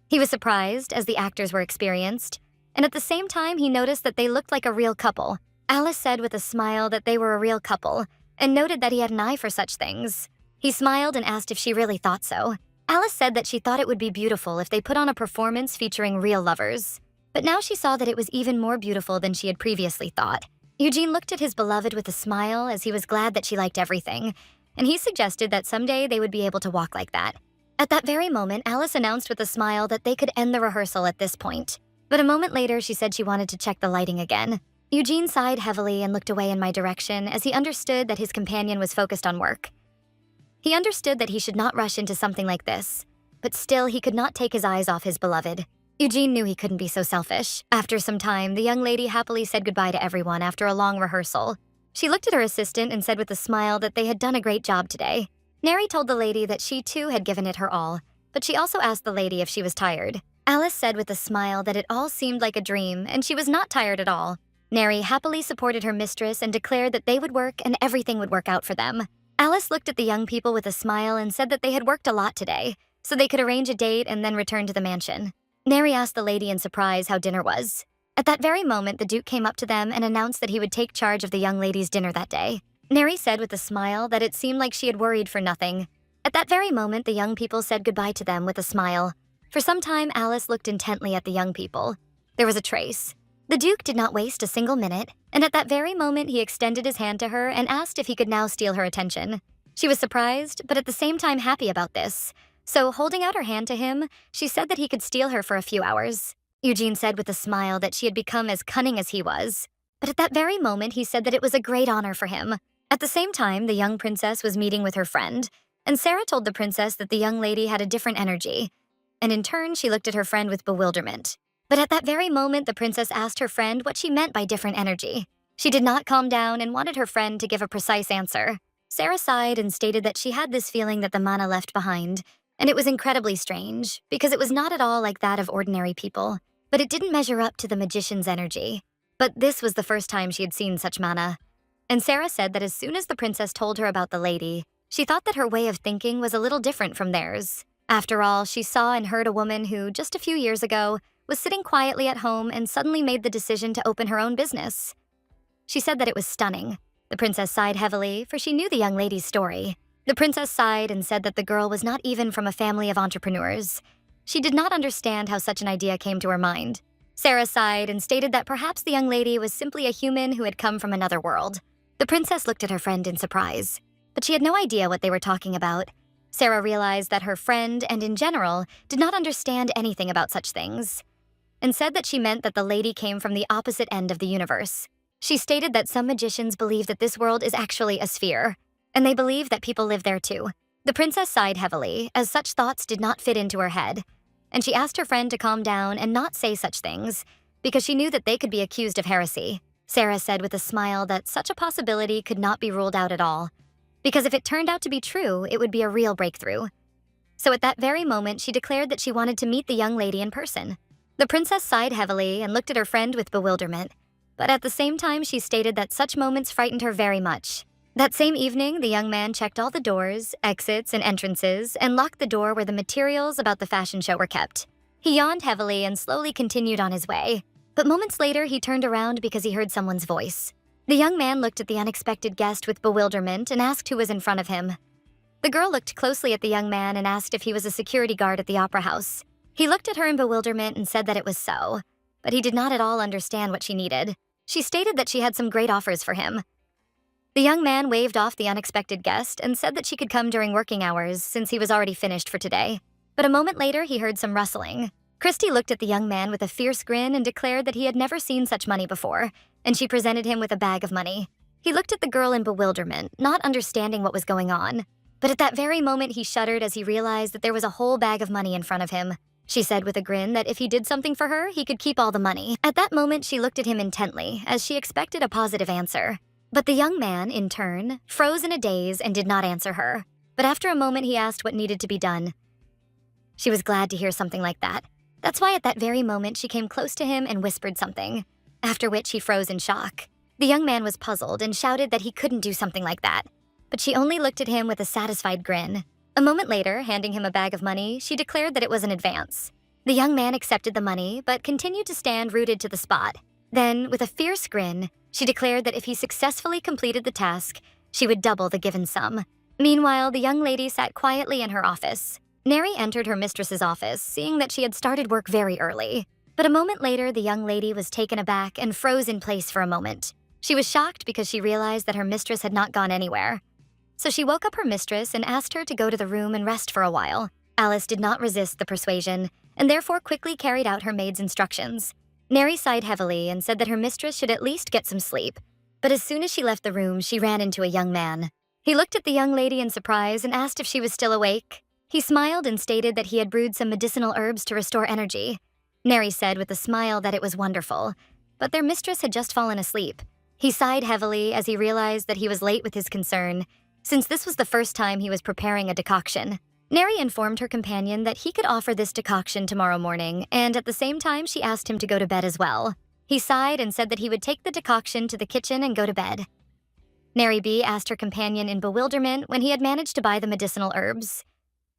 He was surprised, as the actors were experienced, and at the same time he noticed that they looked like a real couple. Alice said with a smile that they were a real couple, and noted that he had an eye for such things. He smiled and asked if she really thought so. Alice said that she thought it would be beautiful if they put on a performance featuring real lovers. But now she saw that it was even more beautiful than she had previously thought. Eugene looked at his beloved with a smile as he was glad that she liked everything, and he suggested that someday they would be able to walk like that. At that very moment, Alice announced with a smile that they could end the rehearsal at this point. But a moment later, she said she wanted to check the lighting again. Eugene sighed heavily and looked away in my direction as he understood that his companion was focused on work. He understood that he should not rush into something like this, but still he could not take his eyes off his beloved. Eugene knew he couldn't be so selfish. After some time, the young lady happily said goodbye to everyone after a long rehearsal. She looked at her assistant and said with a smile that they had done a great job today. Neri told the lady that she too had given it her all, but she also asked the lady if she was tired. Alice said with a smile that it all seemed like a dream and she was not tired at all. Neri happily supported her mistress and declared that they would work and everything would work out for them. Alice looked at the young people with a smile and said that they had worked a lot today, so they could arrange a date and then return to the mansion. Neri asked the lady in surprise how dinner was. At that very moment, the Duke came up to them and announced that he would take charge of the young lady's dinner that day. Neri said with a smile that it seemed like she had worried for nothing. At that very moment, the young people said goodbye to them with a smile. For some time, Alice looked intently at the young people. There was a trace. The Duke did not waste a single minute, and at that very moment he extended his hand to her and asked if he could now steal her attention. She was surprised, but at the same time happy about this. So, holding out her hand to him, she said that he could steal her for a few hours. Eugene said with a smile that she had become as cunning as he was. But at that very moment, he said that it was a great honor for him. At the same time, the young princess was meeting with her friend, and Sarah told the princess that the young lady had a different energy. And in turn, she looked at her friend with bewilderment. But at that very moment, the princess asked her friend what she meant by different energy. She did not calm down and wanted her friend to give a precise answer. Sarah sighed and stated that she had this feeling that the mana left behind, and it was incredibly strange, because it was not at all like that of ordinary people, but it didn't measure up to the magician's energy. But this was the first time she had seen such mana. And Sarah said that as soon as the princess told her about the lady, she thought that her way of thinking was a little different from theirs. After all, she saw and heard a woman who, just a few years ago, was sitting quietly at home and suddenly made the decision to open her own business. She said that it was stunning. The princess sighed heavily, for she knew the young lady's story. The princess sighed and said that the girl was not even from a family of entrepreneurs. She did not understand how such an idea came to her mind. Sarah sighed and stated that perhaps the young lady was simply a human who had come from another world. The princess looked at her friend in surprise, but she had no idea what they were talking about. Sarah realized that her friend, and in general, did not understand anything about such things, and said that she meant that the lady came from the opposite end of the universe. She stated that some magicians believe that this world is actually a sphere, and they believe that people live there too. The princess sighed heavily, as such thoughts did not fit into her head, and she asked her friend to calm down and not say such things, because she knew that they could be accused of heresy. Sarah said with a smile that such a possibility could not be ruled out at all, because if it turned out to be true, it would be a real breakthrough. So at that very moment, she declared that she wanted to meet the young lady in person. The princess sighed heavily and looked at her friend with bewilderment, but at the same time she stated that such moments frightened her very much. That same evening, the young man checked all the doors, exits, and entrances and locked the door where the materials about the fashion show were kept. He yawned heavily and slowly continued on his way, but moments later he turned around because he heard someone's voice. The young man looked at the unexpected guest with bewilderment and asked who was in front of him. The girl looked closely at the young man and asked if he was a security guard at the opera house. He looked at her in bewilderment and said that it was so, but he did not at all understand what she needed. She stated that she had some great offers for him. The young man waved off the unexpected guest and said that she could come during working hours since he was already finished for today. But a moment later, he heard some rustling. Christy looked at the young man with a fierce grin and declared that he had never seen such money before, and she presented him with a bag of money. He looked at the girl in bewilderment, not understanding what was going on. But at that very moment, he shuddered as he realized that there was a whole bag of money in front of him. She said with a grin that if he did something for her, he could keep all the money. At that moment, she looked at him intently, as she expected a positive answer. But the young man, in turn, froze in a daze and did not answer her. But after a moment, he asked what needed to be done. She was glad to hear something like that. That's why at that very moment, she came close to him and whispered something, after which he froze in shock. The young man was puzzled and shouted that he couldn't do something like that. But she only looked at him with a satisfied grin. A moment later, handing him a bag of money, she declared that it was an advance. The young man accepted the money, but continued to stand rooted to the spot. Then, with a fierce grin, she declared that if he successfully completed the task, she would double the given sum. Meanwhile, the young lady sat quietly in her office. Neri entered her mistress's office, seeing that she had started work very early. But a moment later, the young lady was taken aback and froze in place for a moment. She was shocked because she realized that her mistress had not gone anywhere. So she woke up her mistress and asked her to go to the room and rest for a while. Alice did not resist the persuasion, and therefore quickly carried out her maid's instructions. Neri sighed heavily and said that her mistress should at least get some sleep. But as soon as she left the room, she ran into a young man. He looked at the young lady in surprise and asked if she was still awake. He smiled and stated that he had brewed some medicinal herbs to restore energy. Neri said with a smile that it was wonderful, but their mistress had just fallen asleep. He sighed heavily as he realized that he was late with his concern, since this was the first time he was preparing a decoction. Neri informed her companion that he could offer this decoction tomorrow morning, and at the same time she asked him to go to bed as well. He sighed and said that he would take the decoction to the kitchen and go to bed. Neri B asked her companion in bewilderment when he had managed to buy the medicinal herbs.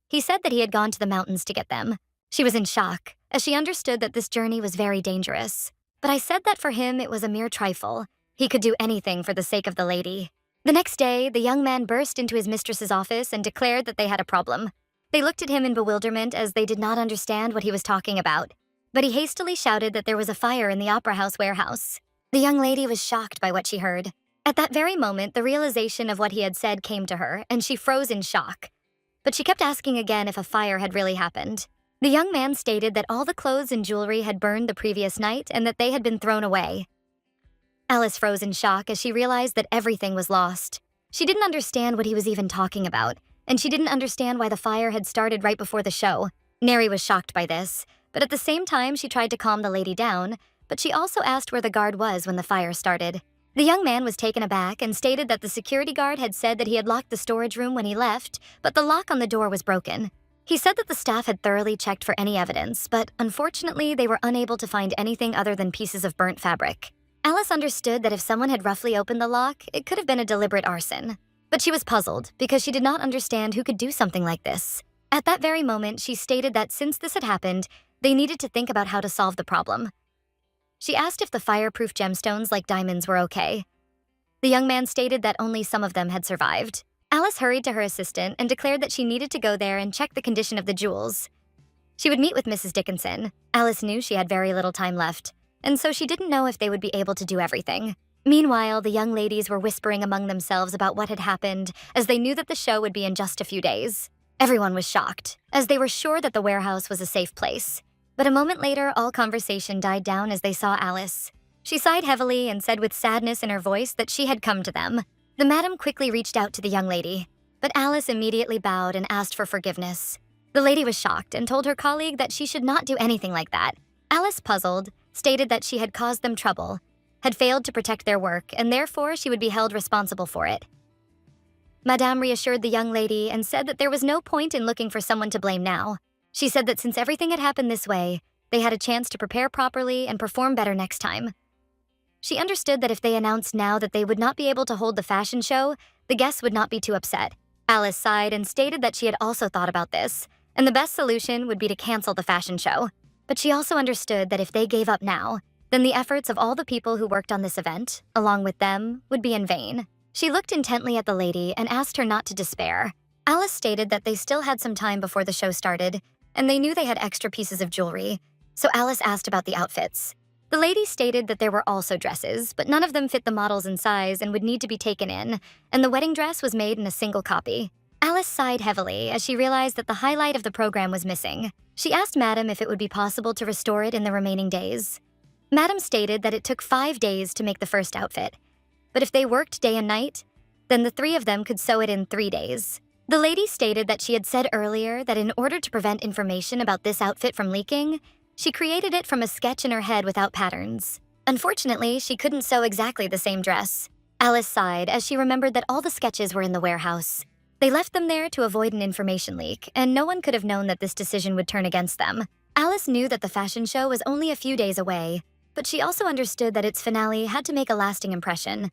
He said that he had gone to the mountains to get them. She was in shock, as she understood that this journey was very dangerous. But I said that for him it was a mere trifle. He could do anything for the sake of the lady. The next day, the young man burst into his mistress's office and declared that they had a problem. They looked at him in bewilderment as they did not understand what he was talking about. But he hastily shouted that there was a fire in the opera house warehouse. The young lady was shocked by what she heard. At that very moment, the realization of what he had said came to her, and she froze in shock. But she kept asking again if a fire had really happened. The young man stated that all the clothes and jewelry had burned the previous night and that they had been thrown away. Alice froze in shock as she realized that everything was lost. She didn't understand what he was even talking about, and she didn't understand why the fire had started right before the show. Neri was shocked by this, but at the same time she tried to calm the lady down, but she also asked where the guard was when the fire started. The young man was taken aback and stated that the security guard had said that he had locked the storage room when he left, but the lock on the door was broken. He said that the staff had thoroughly checked for any evidence, but unfortunately they were unable to find anything other than pieces of burnt fabric. Alice understood that if someone had roughly opened the lock, it could have been a deliberate arson. But she was puzzled because she did not understand who could do something like this. At that very moment, she stated that since this had happened, they needed to think about how to solve the problem. She asked if the fireproof gemstones like diamonds were okay. The young man stated that only some of them had survived. Alice hurried to her assistant and declared that she needed to go there and check the condition of the jewels. She would meet with Mrs. Dickinson. Alice knew she had very little time left, and so she didn't know if they would be able to do everything. Meanwhile, the young ladies were whispering among themselves about what had happened, as they knew that the show would be in just a few days. Everyone was shocked, as they were sure that the warehouse was a safe place. But a moment later, all conversation died down as they saw Alice. She sighed heavily and said with sadness in her voice that she had come to them. The madam quickly reached out to the young lady, but Alice immediately bowed and asked for forgiveness. The lady was shocked and told her colleague that she should not do anything like that. Alice, puzzled, stated that she had caused them trouble, had failed to protect their work, and therefore she would be held responsible for it. Madame reassured the young lady and said that there was no point in looking for someone to blame now. She said that since everything had happened this way, they had a chance to prepare properly and perform better next time. She understood that if they announced now that they would not be able to hold the fashion show, the guests would not be too upset. Alice sighed and stated that she had also thought about this, and the best solution would be to cancel the fashion show. But she also understood that if they gave up now, then the efforts of all the people who worked on this event, along with them, would be in vain. She looked intently at the lady and asked her not to despair. Alice stated that they still had some time before the show started, and they knew they had extra pieces of jewelry, so Alice asked about the outfits. The lady stated that there were also dresses, but none of them fit the models in size and would need to be taken in, and the wedding dress was made in a single copy. Alice sighed heavily as she realized that the highlight of the program was missing. She asked Madame if it would be possible to restore it in the remaining days. Madame stated that it took 5 days to make the first outfit, but if they worked day and night, then the 3 of them could sew it in 3 days. The lady stated that she had said earlier that in order to prevent information about this outfit from leaking, she created it from a sketch in her head without patterns. Unfortunately, she couldn't sew exactly the same dress. Alice sighed as she remembered that all the sketches were in the warehouse. They left them there to avoid an information leak, and no one could have known that this decision would turn against them. Alice knew that the fashion show was only a few days away, but she also understood that its finale had to make a lasting impression.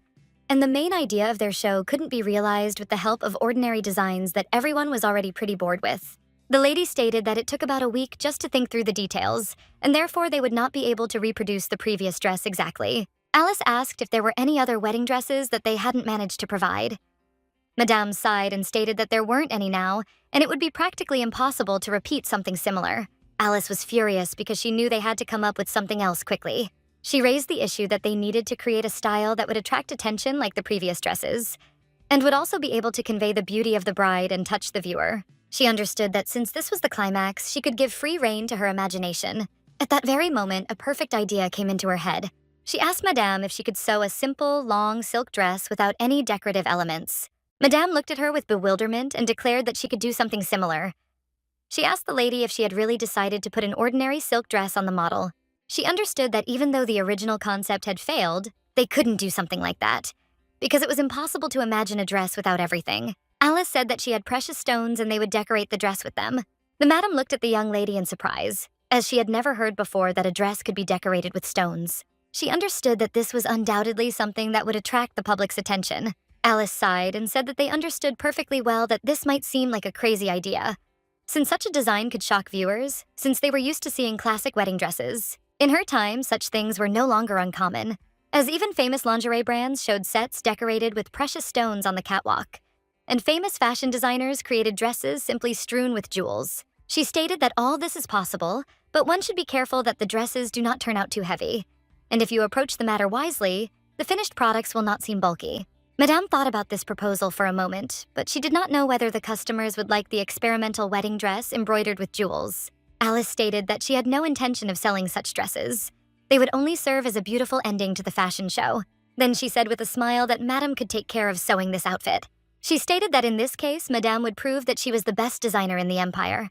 And the main idea of their show couldn't be realized with the help of ordinary designs that everyone was already pretty bored with. The lady stated that it took about a week just to think through the details, and therefore they would not be able to reproduce the previous dress exactly. Alice asked if there were any other wedding dresses that they hadn't managed to provide. Madame sighed and stated that there weren't any now, and it would be practically impossible to repeat something similar. Alice was furious because she knew they had to come up with something else quickly. She raised the issue that they needed to create a style that would attract attention like the previous dresses, and would also be able to convey the beauty of the bride and touch the viewer. She understood that since this was the climax, she could give free rein to her imagination. At that very moment, a perfect idea came into her head. She asked Madame if she could sew a simple, long silk dress without any decorative elements. Madame looked at her with bewilderment and declared that she could do something similar. She asked the lady if she had really decided to put an ordinary silk dress on the model. She understood that even though the original concept had failed, they couldn't do something like that, because it was impossible to imagine a dress without everything. Alice said that she had precious stones and they would decorate the dress with them. The madam looked at the young lady in surprise, as she had never heard before that a dress could be decorated with stones. She understood that this was undoubtedly something that would attract the public's attention. Alice sighed and said that they understood perfectly well that this might seem like a crazy idea, since such a design could shock viewers, since they were used to seeing classic wedding dresses. In her time, such things were no longer uncommon, as even famous lingerie brands showed sets decorated with precious stones on the catwalk, and famous fashion designers created dresses simply strewn with jewels. She stated that all this is possible, but one should be careful that the dresses do not turn out too heavy, and if you approach the matter wisely, the finished products will not seem bulky. Madame thought about this proposal for a moment, but she did not know whether the customers would like the experimental wedding dress embroidered with jewels. Alice stated that she had no intention of selling such dresses. They would only serve as a beautiful ending to the fashion show. Then she said with a smile that Madame could take care of sewing this outfit. She stated that in this case, Madame would prove that she was the best designer in the empire.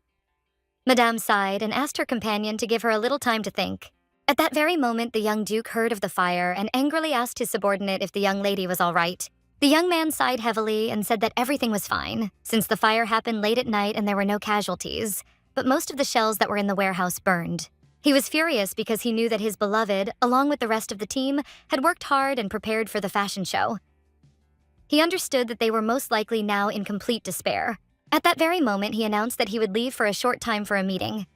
Madame sighed and asked her companion to give her a little time to think. At that very moment, the young duke heard of the fire and angrily asked his subordinate if the young lady was all right. The young man sighed heavily and said that everything was fine, since the fire happened late at night and there were no casualties, but most of the shells that were in the warehouse burned. He was furious because he knew that his beloved, along with the rest of the team, had worked hard and prepared for the fashion show. He understood that they were most likely now in complete despair. At that very moment, he announced that he would leave for a short time for a meeting.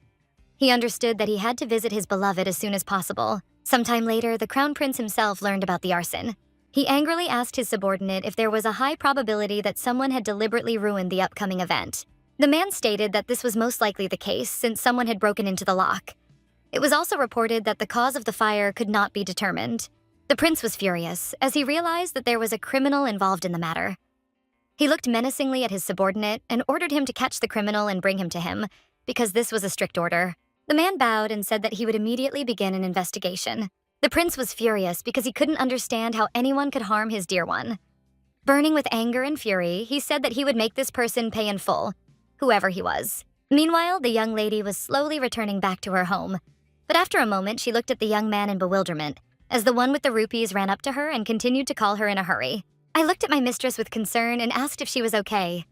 He understood that he had to visit his beloved as soon as possible. Sometime later, the crown prince himself learned about the arson. He angrily asked his subordinate if there was a high probability that someone had deliberately ruined the upcoming event. The man stated that this was most likely the case since someone had broken into the lock. It was also reported that the cause of the fire could not be determined. The prince was furious, as he realized that there was a criminal involved in the matter. He looked menacingly at his subordinate and ordered him to catch the criminal and bring him to him, because this was a strict order. The man bowed and said that he would immediately begin an investigation. The prince was furious because he couldn't understand how anyone could harm his dear one. Burning with anger and fury, he said that he would make this person pay in full, whoever he was. Meanwhile, the young lady was slowly returning back to her home. But after a moment, she looked at the young man in bewilderment, as the one with the rupees ran up to her and continued to call her in a hurry. I looked at my mistress with concern and asked if she was okay.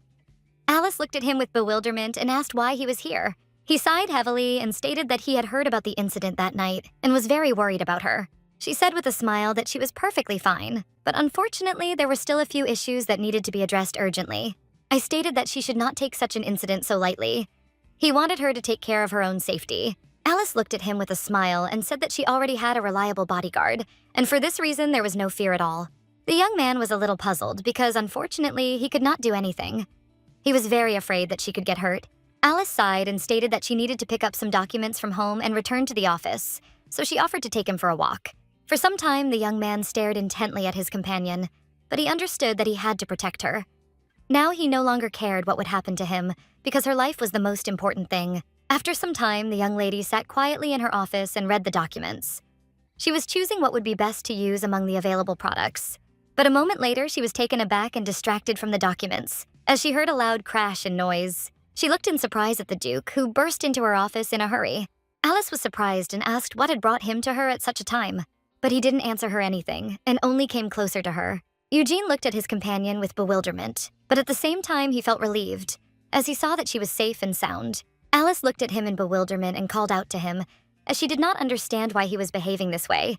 Alice looked at him with bewilderment and asked why he was here. He sighed heavily and stated that he had heard about the incident that night and was very worried about her. She said with a smile that she was perfectly fine, but unfortunately there were still a few issues that needed to be addressed urgently. I stated that she should not take such an incident so lightly. He wanted her to take care of her own safety. Alice looked at him with a smile and said that she already had a reliable bodyguard, and for this reason there was no fear at all. The young man was a little puzzled because, unfortunately, he could not do anything. He was very afraid that she could get hurt. Alice sighed and stated that she needed to pick up some documents from home and return to the office, so she offered to take him for a walk. For some time, the young man stared intently at his companion, but he understood that he had to protect her. Now he no longer cared what would happen to him, because her life was the most important thing. After some time, the young lady sat quietly in her office and read the documents. She was choosing what would be best to use among the available products. But a moment later, she was taken aback and distracted from the documents, as she heard a loud crash and noise. She looked in surprise at the Duke, who burst into her office in a hurry. Alice was surprised and asked what had brought him to her at such a time. But he didn't answer her anything, and only came closer to her. Eugene looked at his companion with bewilderment, but at the same time he felt relieved, as he saw that she was safe and sound. Alice looked at him in bewilderment and called out to him, as she did not understand why he was behaving this way.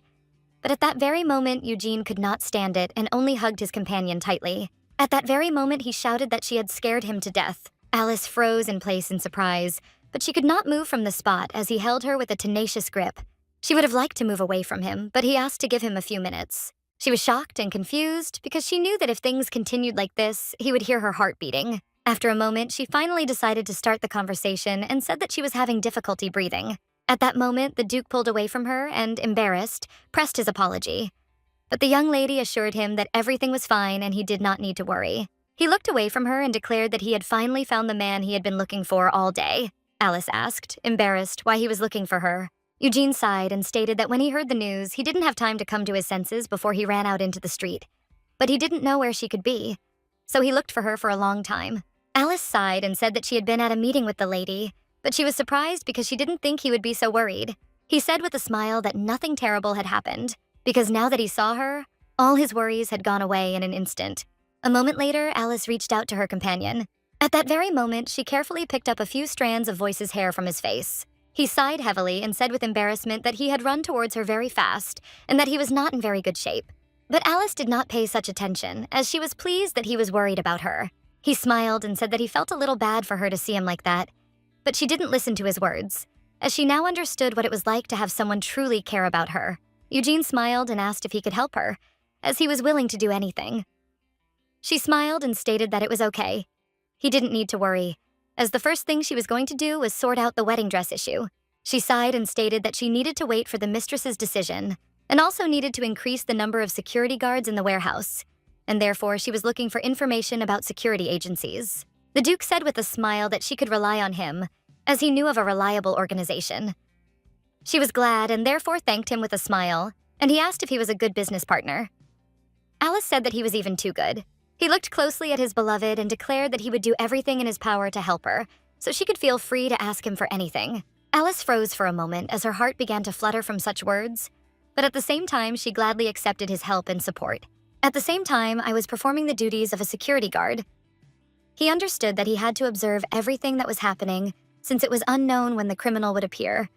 But at that very moment, Eugene could not stand it and only hugged his companion tightly. At that very moment, he shouted that she had scared him to death. Alice froze in place in surprise, but she could not move from the spot as he held her with a tenacious grip. She would have liked to move away from him, but he asked to give him a few minutes. She was shocked and confused because she knew that if things continued like this, he would hear her heart beating. After a moment, she finally decided to start the conversation and said that she was having difficulty breathing. At that moment, the Duke pulled away from her and, embarrassed, pressed his apology. But the young lady assured him that everything was fine and he did not need to worry. He looked away from her and declared that he had finally found the man he had been looking for all day. Alice asked, embarrassed, why he was looking for her. Eugene sighed and stated that when he heard the news, he didn't have time to come to his senses before he ran out into the street. But he didn't know where she could be, so he looked for her for a long time. Alice sighed and said that she had been at a meeting with the lady, but she was surprised because she didn't think he would be so worried. He said with a smile that nothing terrible had happened, because now that he saw her, all his worries had gone away in an instant. A moment later, Alice reached out to her companion. At that very moment, she carefully picked up a few strands of Voice's hair from his face. He sighed heavily and said with embarrassment that he had run towards her very fast and that he was not in very good shape. But Alice did not pay such attention, as she was pleased that he was worried about her. He smiled and said that he felt a little bad for her to see him like that, but she didn't listen to his words, as she now understood what it was like to have someone truly care about her. Eugene smiled and asked if he could help her, as he was willing to do anything. She smiled and stated that it was okay. He didn't need to worry, as the first thing she was going to do was sort out the wedding dress issue. She sighed and stated that she needed to wait for the mistress's decision, and also needed to increase the number of security guards in the warehouse, and therefore she was looking for information about security agencies. The Duke said with a smile that she could rely on him, as he knew of a reliable organization. She was glad and therefore thanked him with a smile, and he asked if he was a good business partner. Alice said that he was even too good. He looked closely at his beloved and declared that he would do everything in his power to help her, so she could feel free to ask him for anything. Alice froze for a moment as her heart began to flutter from such words, but at the same time she gladly accepted his help and support. At the same time, I was performing the duties of a security guard. He understood that he had to observe everything that was happening, since it was unknown when the criminal would appear.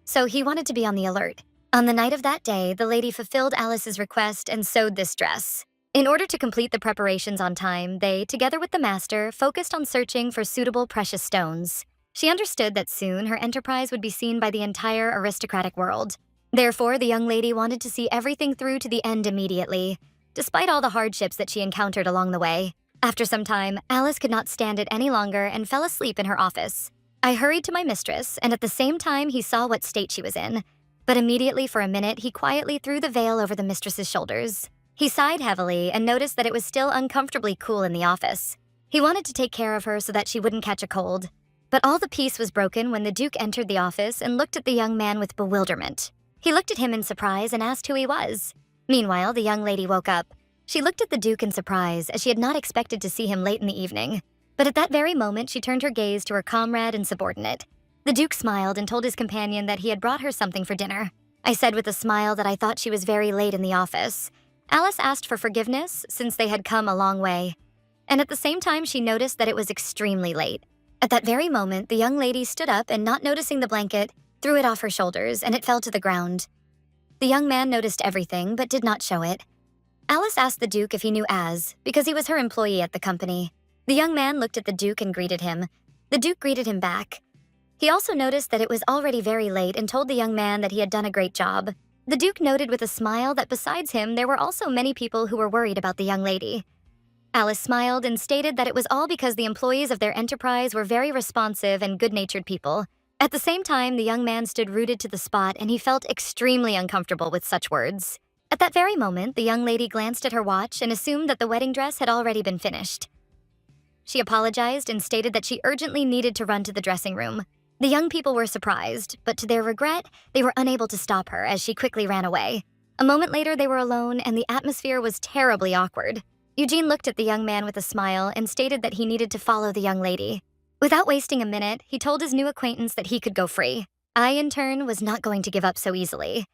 So he wanted to be on the alert. On the night of that day, the lady fulfilled Alice's request and sewed this dress. In order to complete the preparations on time, they, together with the master, focused on searching for suitable precious stones. She understood that soon her enterprise would be seen by the entire aristocratic world. Therefore, the young lady wanted to see everything through to the end immediately, despite all the hardships that she encountered along the way. After some time, Alice could not stand it any longer and fell asleep in her office. I hurried to my mistress, and at the same time he saw what state she was in. But immediately for a minute, he quietly threw the veil over the mistress's shoulders. He sighed heavily and noticed that it was still uncomfortably cool in the office. He wanted to take care of her so that she wouldn't catch a cold. But all the peace was broken when the Duke entered the office and looked at the young man with bewilderment. He looked at him in surprise and asked who he was. Meanwhile, the young lady woke up. She looked at the Duke in surprise, as she had not expected to see him late in the evening. But at that very moment, she turned her gaze to her comrade and subordinate. The Duke smiled and told his companion that he had brought her something for dinner. I said with a smile that I thought she was very late in the office. Alice asked for forgiveness since they had come a long way, and at the same time she noticed that it was extremely late. At that very moment, the young lady stood up and, not noticing the blanket, threw it off her shoulders and it fell to the ground. The young man noticed everything but did not show it. Alice asked the Duke if he knew Az, because he was her employee at the company. The young man looked at the Duke and greeted him. The Duke greeted him back. He also noticed that it was already very late and told the young man that he had done a great job. The Duke noted with a smile that besides him, there were also many people who were worried about the young lady. Alice smiled and stated that it was all because the employees of their enterprise were very responsive and good-natured people. At the same time, the young man stood rooted to the spot and he felt extremely uncomfortable with such words. At that very moment, the young lady glanced at her watch and assumed that the wedding dress had already been finished. She apologized and stated that she urgently needed to run to the dressing room. The young people were surprised, but to their regret, they were unable to stop her as she quickly ran away. A moment later, they were alone and the atmosphere was terribly awkward. Eugene looked at the young man with a smile and stated that he needed to follow the young lady. Without wasting a minute, he told his new acquaintance that he could go free. I, in turn, was not going to give up so easily.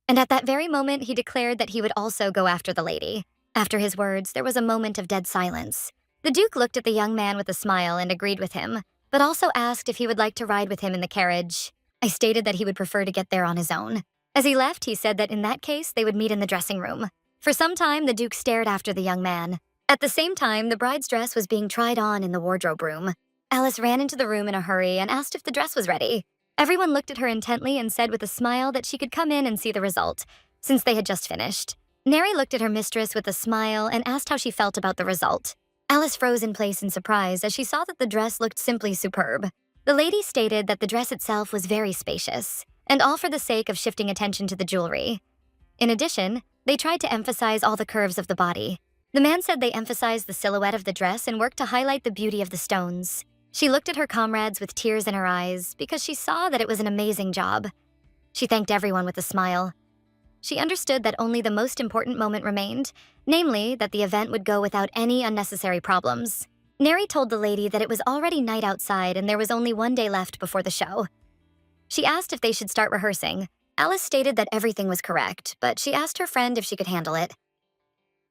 And at that very moment, he declared that he would also go after the lady. After his words, there was a moment of dead silence. The Duke looked at the young man with a smile and agreed with him, but also asked if he would like to ride with him in the carriage. I stated that he would prefer to get there on his own. As he left, he said that in that case, they would meet in the dressing room. For some time, the Duke stared after the young man. At the same time, the bride's dress was being tried on in the wardrobe room. Alice ran into the room in a hurry and asked if the dress was ready. Everyone looked at her intently and said with a smile that she could come in and see the result, since they had just finished. Neri looked at her mistress with a smile and asked how she felt about the result. Alice froze in place in surprise as she saw that the dress looked simply superb. The lady stated that the dress itself was very spacious, and all for the sake of shifting attention to the jewelry. In addition, they tried to emphasize all the curves of the body. The man said they emphasized the silhouette of the dress and worked to highlight the beauty of the stones. She looked at her comrades with tears in her eyes because she saw that it was an amazing job. She thanked everyone with a smile. She understood that only the most important moment remained, namely that the event would go without any unnecessary problems. Neri told the lady that it was already night outside and there was only one day left before the show. She asked if they should start rehearsing. Alice stated that everything was correct, but she asked her friend if she could handle it.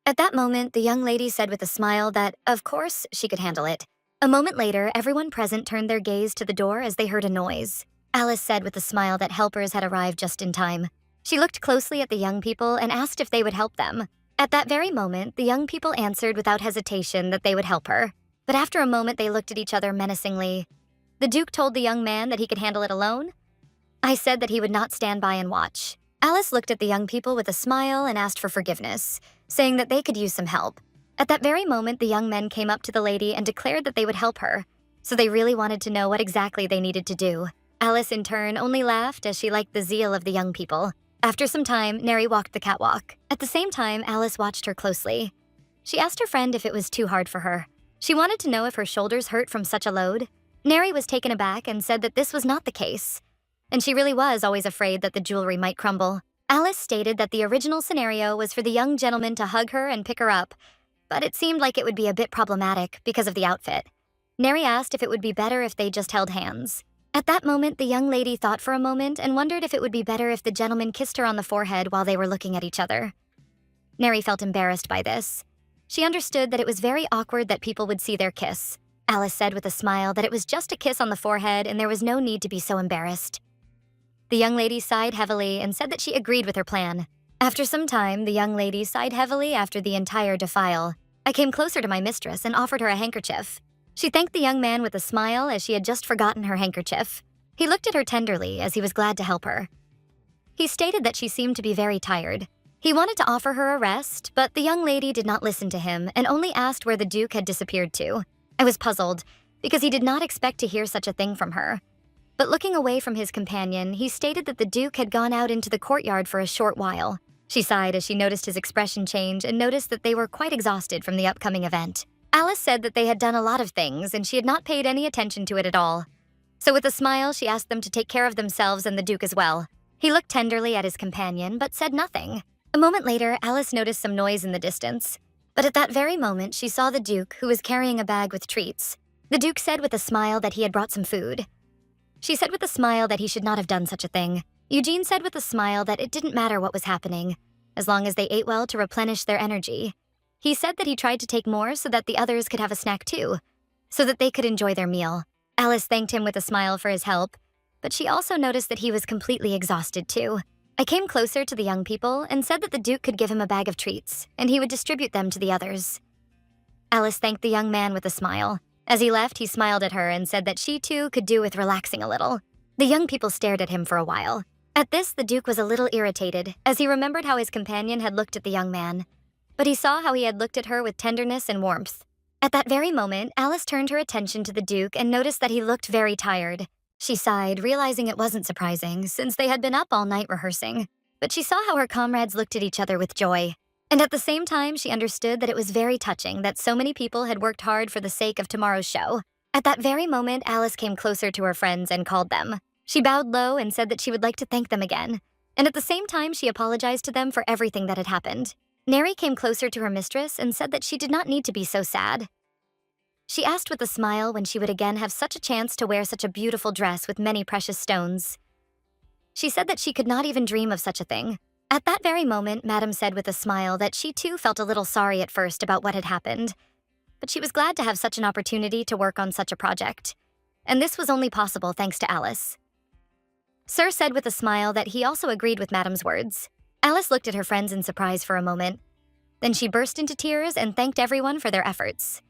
At that moment, the young lady said with a smile that, of course, she could handle it. A moment later, everyone present turned their gaze to the door as they heard a noise. Alice said with a smile that helpers had arrived just in time. She looked closely at the young people and asked if they would help them. At that very moment, the young people answered without hesitation that they would help her. But after a moment, they looked at each other menacingly. The Duke told the young man that he could handle it alone. I said that he would not stand by and watch. Alice looked at the young people with a smile and asked for forgiveness, saying that they could use some help. At that very moment, the young men came up to the lady and declared that they would help her, so they really wanted to know what exactly they needed to do. Alice, in turn, only laughed as she liked the zeal of the young people. After some time, Neri walked the catwalk. At the same time, Alice watched her closely. She asked her friend if it was too hard for her. She wanted to know if her shoulders hurt from such a load. Neri was taken aback and said that this was not the case, and she really was always afraid that the jewelry might crumble. Alice stated that the original scenario was for the young gentleman to hug her and pick her up, but it seemed like it would be a bit problematic because of the outfit. Neri asked if it would be better if they just held hands. At that moment, the young lady thought for a moment and wondered if it would be better if the gentleman kissed her on the forehead while they were looking at each other. Neri felt embarrassed by this. She understood that it was very awkward that people would see their kiss. Alice said with a smile that it was just a kiss on the forehead and there was no need to be so embarrassed. The young lady sighed heavily and said that she agreed with her plan. After some time, the young lady sighed heavily after the entire defile. I came closer to my mistress and offered her a handkerchief. She thanked the young man with a smile as she had just forgotten her handkerchief. He looked at her tenderly as he was glad to help her. He stated that she seemed to be very tired. He wanted to offer her a rest, but the young lady did not listen to him and only asked where the Duke had disappeared to. I was puzzled, because he did not expect to hear such a thing from her. But looking away from his companion, he stated that the Duke had gone out into the courtyard for a short while. She sighed as she noticed his expression change and noticed that they were quite exhausted from the upcoming event. Alice said that they had done a lot of things and she had not paid any attention to it at all. So with a smile, she asked them to take care of themselves and the Duke as well. He looked tenderly at his companion but said nothing. A moment later, Alice noticed some noise in the distance. But at that very moment, she saw the Duke, who was carrying a bag with treats. The Duke said with a smile that he had brought some food. She said with a smile that he should not have done such a thing. Eugene said with a smile that it didn't matter what was happening, as long as they ate well to replenish their energy. He said that he tried to take more so that the others could have a snack too, so that they could enjoy their meal. Alice thanked him with a smile for his help, but she also noticed that he was completely exhausted too. I came closer to the young people and said that the Duke could give him a bag of treats, and he would distribute them to the others. Alice thanked the young man with a smile. As he left, he smiled at her and said that she too could do with relaxing a little. The young people stared at him for a while. At this, the Duke was a little irritated, as he remembered how his companion had looked at the young man. But he saw how he had looked at her with tenderness and warmth. At that very moment, Alice turned her attention to the Duke and noticed that he looked very tired. She sighed, realizing it wasn't surprising, since they had been up all night rehearsing. But she saw how her comrades looked at each other with joy. And at the same time, she understood that it was very touching that so many people had worked hard for the sake of tomorrow's show. At that very moment, Alice came closer to her friends and called them. She bowed low and said that she would like to thank them again. And at the same time, she apologized to them for everything that had happened. Neri came closer to her mistress and said that she did not need to be so sad. She asked with a smile when she would again have such a chance to wear such a beautiful dress with many precious stones. She said that she could not even dream of such a thing. At that very moment, Madame said with a smile that she too felt a little sorry at first about what had happened, but she was glad to have such an opportunity to work on such a project. And this was only possible thanks to Alice. Sir said with a smile that he also agreed with Madame's words. Alice looked at her friends in surprise for a moment. Then she burst into tears and thanked everyone for their efforts.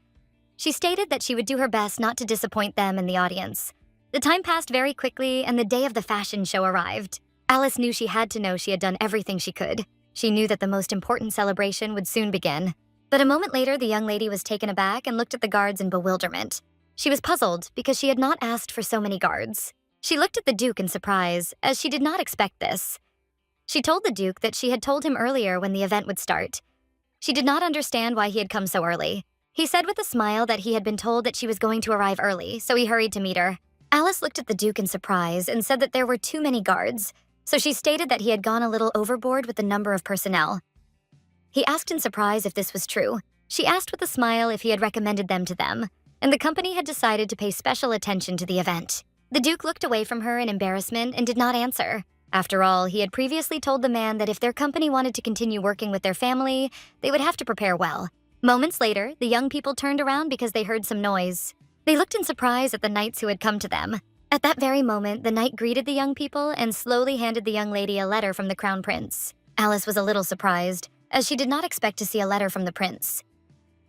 She stated that she would do her best not to disappoint them and the audience. The time passed very quickly and the day of the fashion show arrived. Alice knew she had to know she had done everything she could. She knew that the most important celebration would soon begin. But a moment later, the young lady was taken aback and looked at the guards in bewilderment. She was puzzled because she had not asked for so many guards. She looked at the Duke in surprise, as she did not expect this. She told the Duke that she had told him earlier when the event would start. She did not understand why he had come so early. He said with a smile that he had been told that she was going to arrive early, so he hurried to meet her. Alice looked at the Duke in surprise and said that there were too many guards, so she stated that he had gone a little overboard with the number of personnel. He asked in surprise if this was true. She asked with a smile if he had recommended them to them, and the company had decided to pay special attention to the event. The Duke looked away from her in embarrassment and did not answer. After all, he had previously told the man that if their company wanted to continue working with their family, they would have to prepare well. Moments later, the young people turned around because they heard some noise. They looked in surprise at the knights who had come to them. At that very moment, the knight greeted the young people and slowly handed the young lady a letter from the crown prince. Alice was a little surprised, as she did not expect to see a letter from the prince.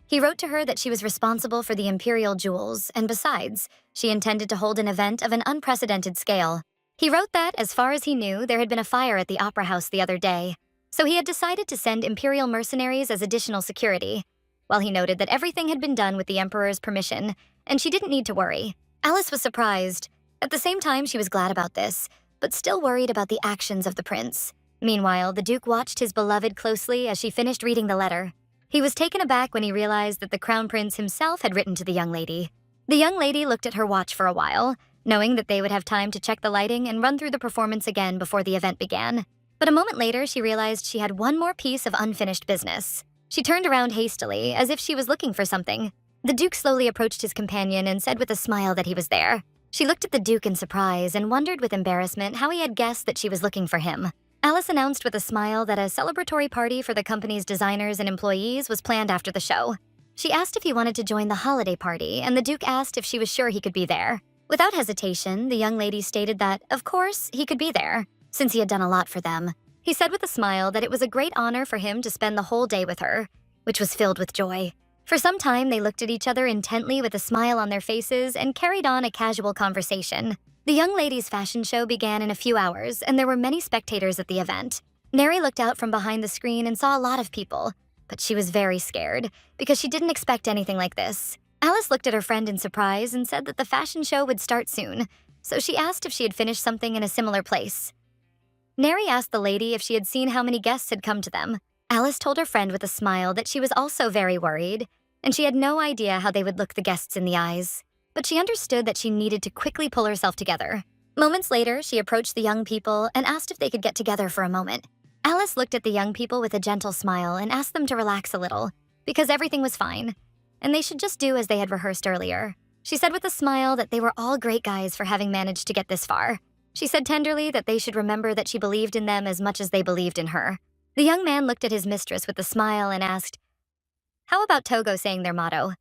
He wrote to her that she was responsible for the imperial jewels, and besides, she intended to hold an event of an unprecedented scale. He wrote that, as far as he knew, there had been a fire at the opera house the other day, so he had decided to send imperial mercenaries as additional security, while he noted that everything had been done with the emperor's permission, and she didn't need to worry. Alice was surprised. At the same time, she was glad about this, but still worried about the actions of the prince. Meanwhile, the Duke watched his beloved closely as she finished reading the letter. He was taken aback when he realized that the crown prince himself had written to the young lady. The young lady looked at her watch for a while, knowing that they would have time to check the lighting and run through the performance again before the event began. But a moment later, she realized she had one more piece of unfinished business. She turned around hastily, as if she was looking for something. The Duke slowly approached his companion and said with a smile that he was there. She looked at the Duke in surprise and wondered with embarrassment how he had guessed that she was looking for him. Alice announced with a smile that a celebratory party for the company's designers and employees was planned after the show. She asked if he wanted to join the holiday party, and the Duke asked if she was sure he could be there. Without hesitation, the young lady stated that, of course, he could be there, since he had done a lot for them. He said with a smile that it was a great honor for him to spend the whole day with her, which was filled with joy. For some time, they looked at each other intently with a smile on their faces and carried on a casual conversation. The young lady's fashion show began in a few hours, and there were many spectators at the event. Neri looked out from behind the screen and saw a lot of people, but she was very scared because she didn't expect anything like this. Alice looked at her friend in surprise and said that the fashion show would start soon, so she asked if she had finished something in a similar place. Neri asked the lady if she had seen how many guests had come to them. Alice told her friend with a smile that she was also very worried, and she had no idea how they would look the guests in the eyes. But she understood that she needed to quickly pull herself together. Moments later, she approached the young people and asked if they could get together for a moment. Alice looked at the young people with a gentle smile and asked them to relax a little, because everything was fine, and they should just do as they had rehearsed earlier. She said with a smile that they were all great guys for having managed to get this far. She said tenderly that they should remember that she believed in them as much as they believed in her. The young man looked at his mistress with a smile and asked, "How about Togo saying their motto?"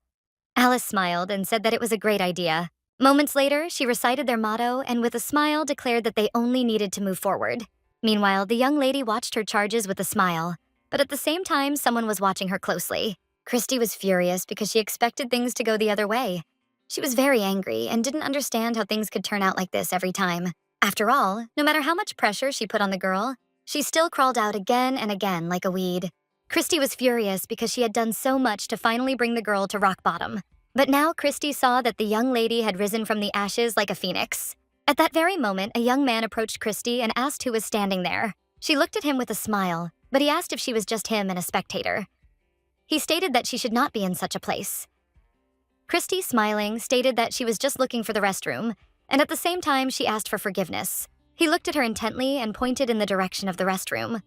Alice smiled and said that it was a great idea. Moments later, she recited their motto and with a smile declared that they only needed to move forward. Meanwhile, the young lady watched her charges with a smile, but at the same time, someone was watching her closely. Christy was furious because she expected things to go the other way. She was very angry and didn't understand how things could turn out like this every time. After all, no matter how much pressure she put on the girl, she still crawled out again and again like a weed. Christy was furious because she had done so much to finally bring the girl to rock bottom. But now Christy saw that the young lady had risen from the ashes like a phoenix. At that very moment, a young man approached Christy and asked who was standing there. She looked at him with a smile, but he asked if she was just him and a spectator. He stated that she should not be in such a place. Christy, smiling, stated that she was just looking for the restroom, and at the same time she asked for forgiveness. He looked at her intently and pointed in the direction of the restroom.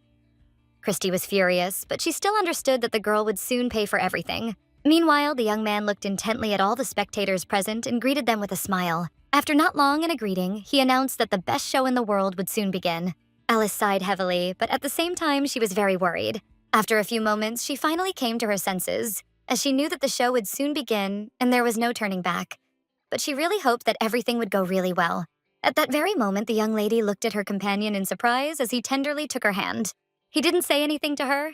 Christy was furious, but she still understood that the girl would soon pay for everything. Meanwhile, the young man looked intently at all the spectators present and greeted them with a smile. After not long in a greeting, he announced that the best show in the world would soon begin. Alice sighed heavily, but at the same time, she was very worried. After a few moments, she finally came to her senses, as she knew that the show would soon begin and there was no turning back. But she really hoped that everything would go really well. At that very moment, the young lady looked at her companion in surprise as he tenderly took her hand. He didn't say anything to her.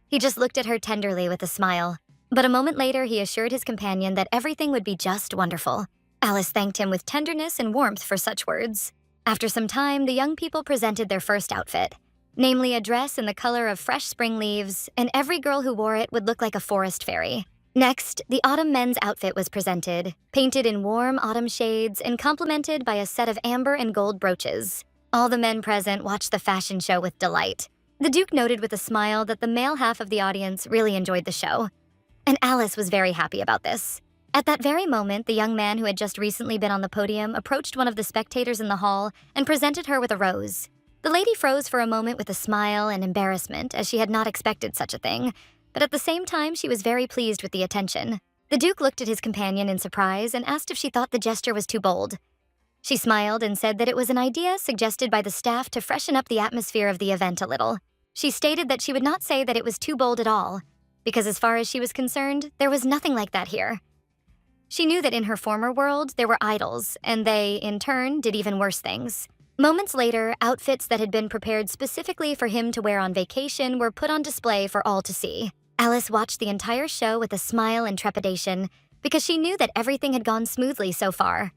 He just looked at her tenderly with a smile. But a moment later, he assured his companion that everything would be just wonderful. Alice thanked him with tenderness and warmth for such words. After some time, the young people presented their first outfit, namely a dress in the color of fresh spring leaves, and every girl who wore it would look like a forest fairy. Next, the autumn men's outfit was presented, painted in warm autumn shades and complemented by a set of amber and gold brooches. All the men present watched the fashion show with delight. The Duke noted with a smile that the male half of the audience really enjoyed the show. And Alice was very happy about this. At that very moment, the young man who had just recently been on the podium approached one of the spectators in the hall and presented her with a rose. The lady froze for a moment with a smile and embarrassment, as she had not expected such a thing, but at the same time, she was very pleased with the attention. The Duke looked at his companion in surprise and asked if she thought the gesture was too bold. She smiled and said that it was an idea suggested by the staff to freshen up the atmosphere of the event a little. She stated that she would not say that it was too bold at all, because as far as she was concerned, there was nothing like that here. She knew that in her former world, there were idols, and they, in turn, did even worse things. Moments later, outfits that had been prepared specifically for him to wear on vacation were put on display for all to see. Alice watched the entire show with a smile and trepidation, because she knew that everything had gone smoothly so far.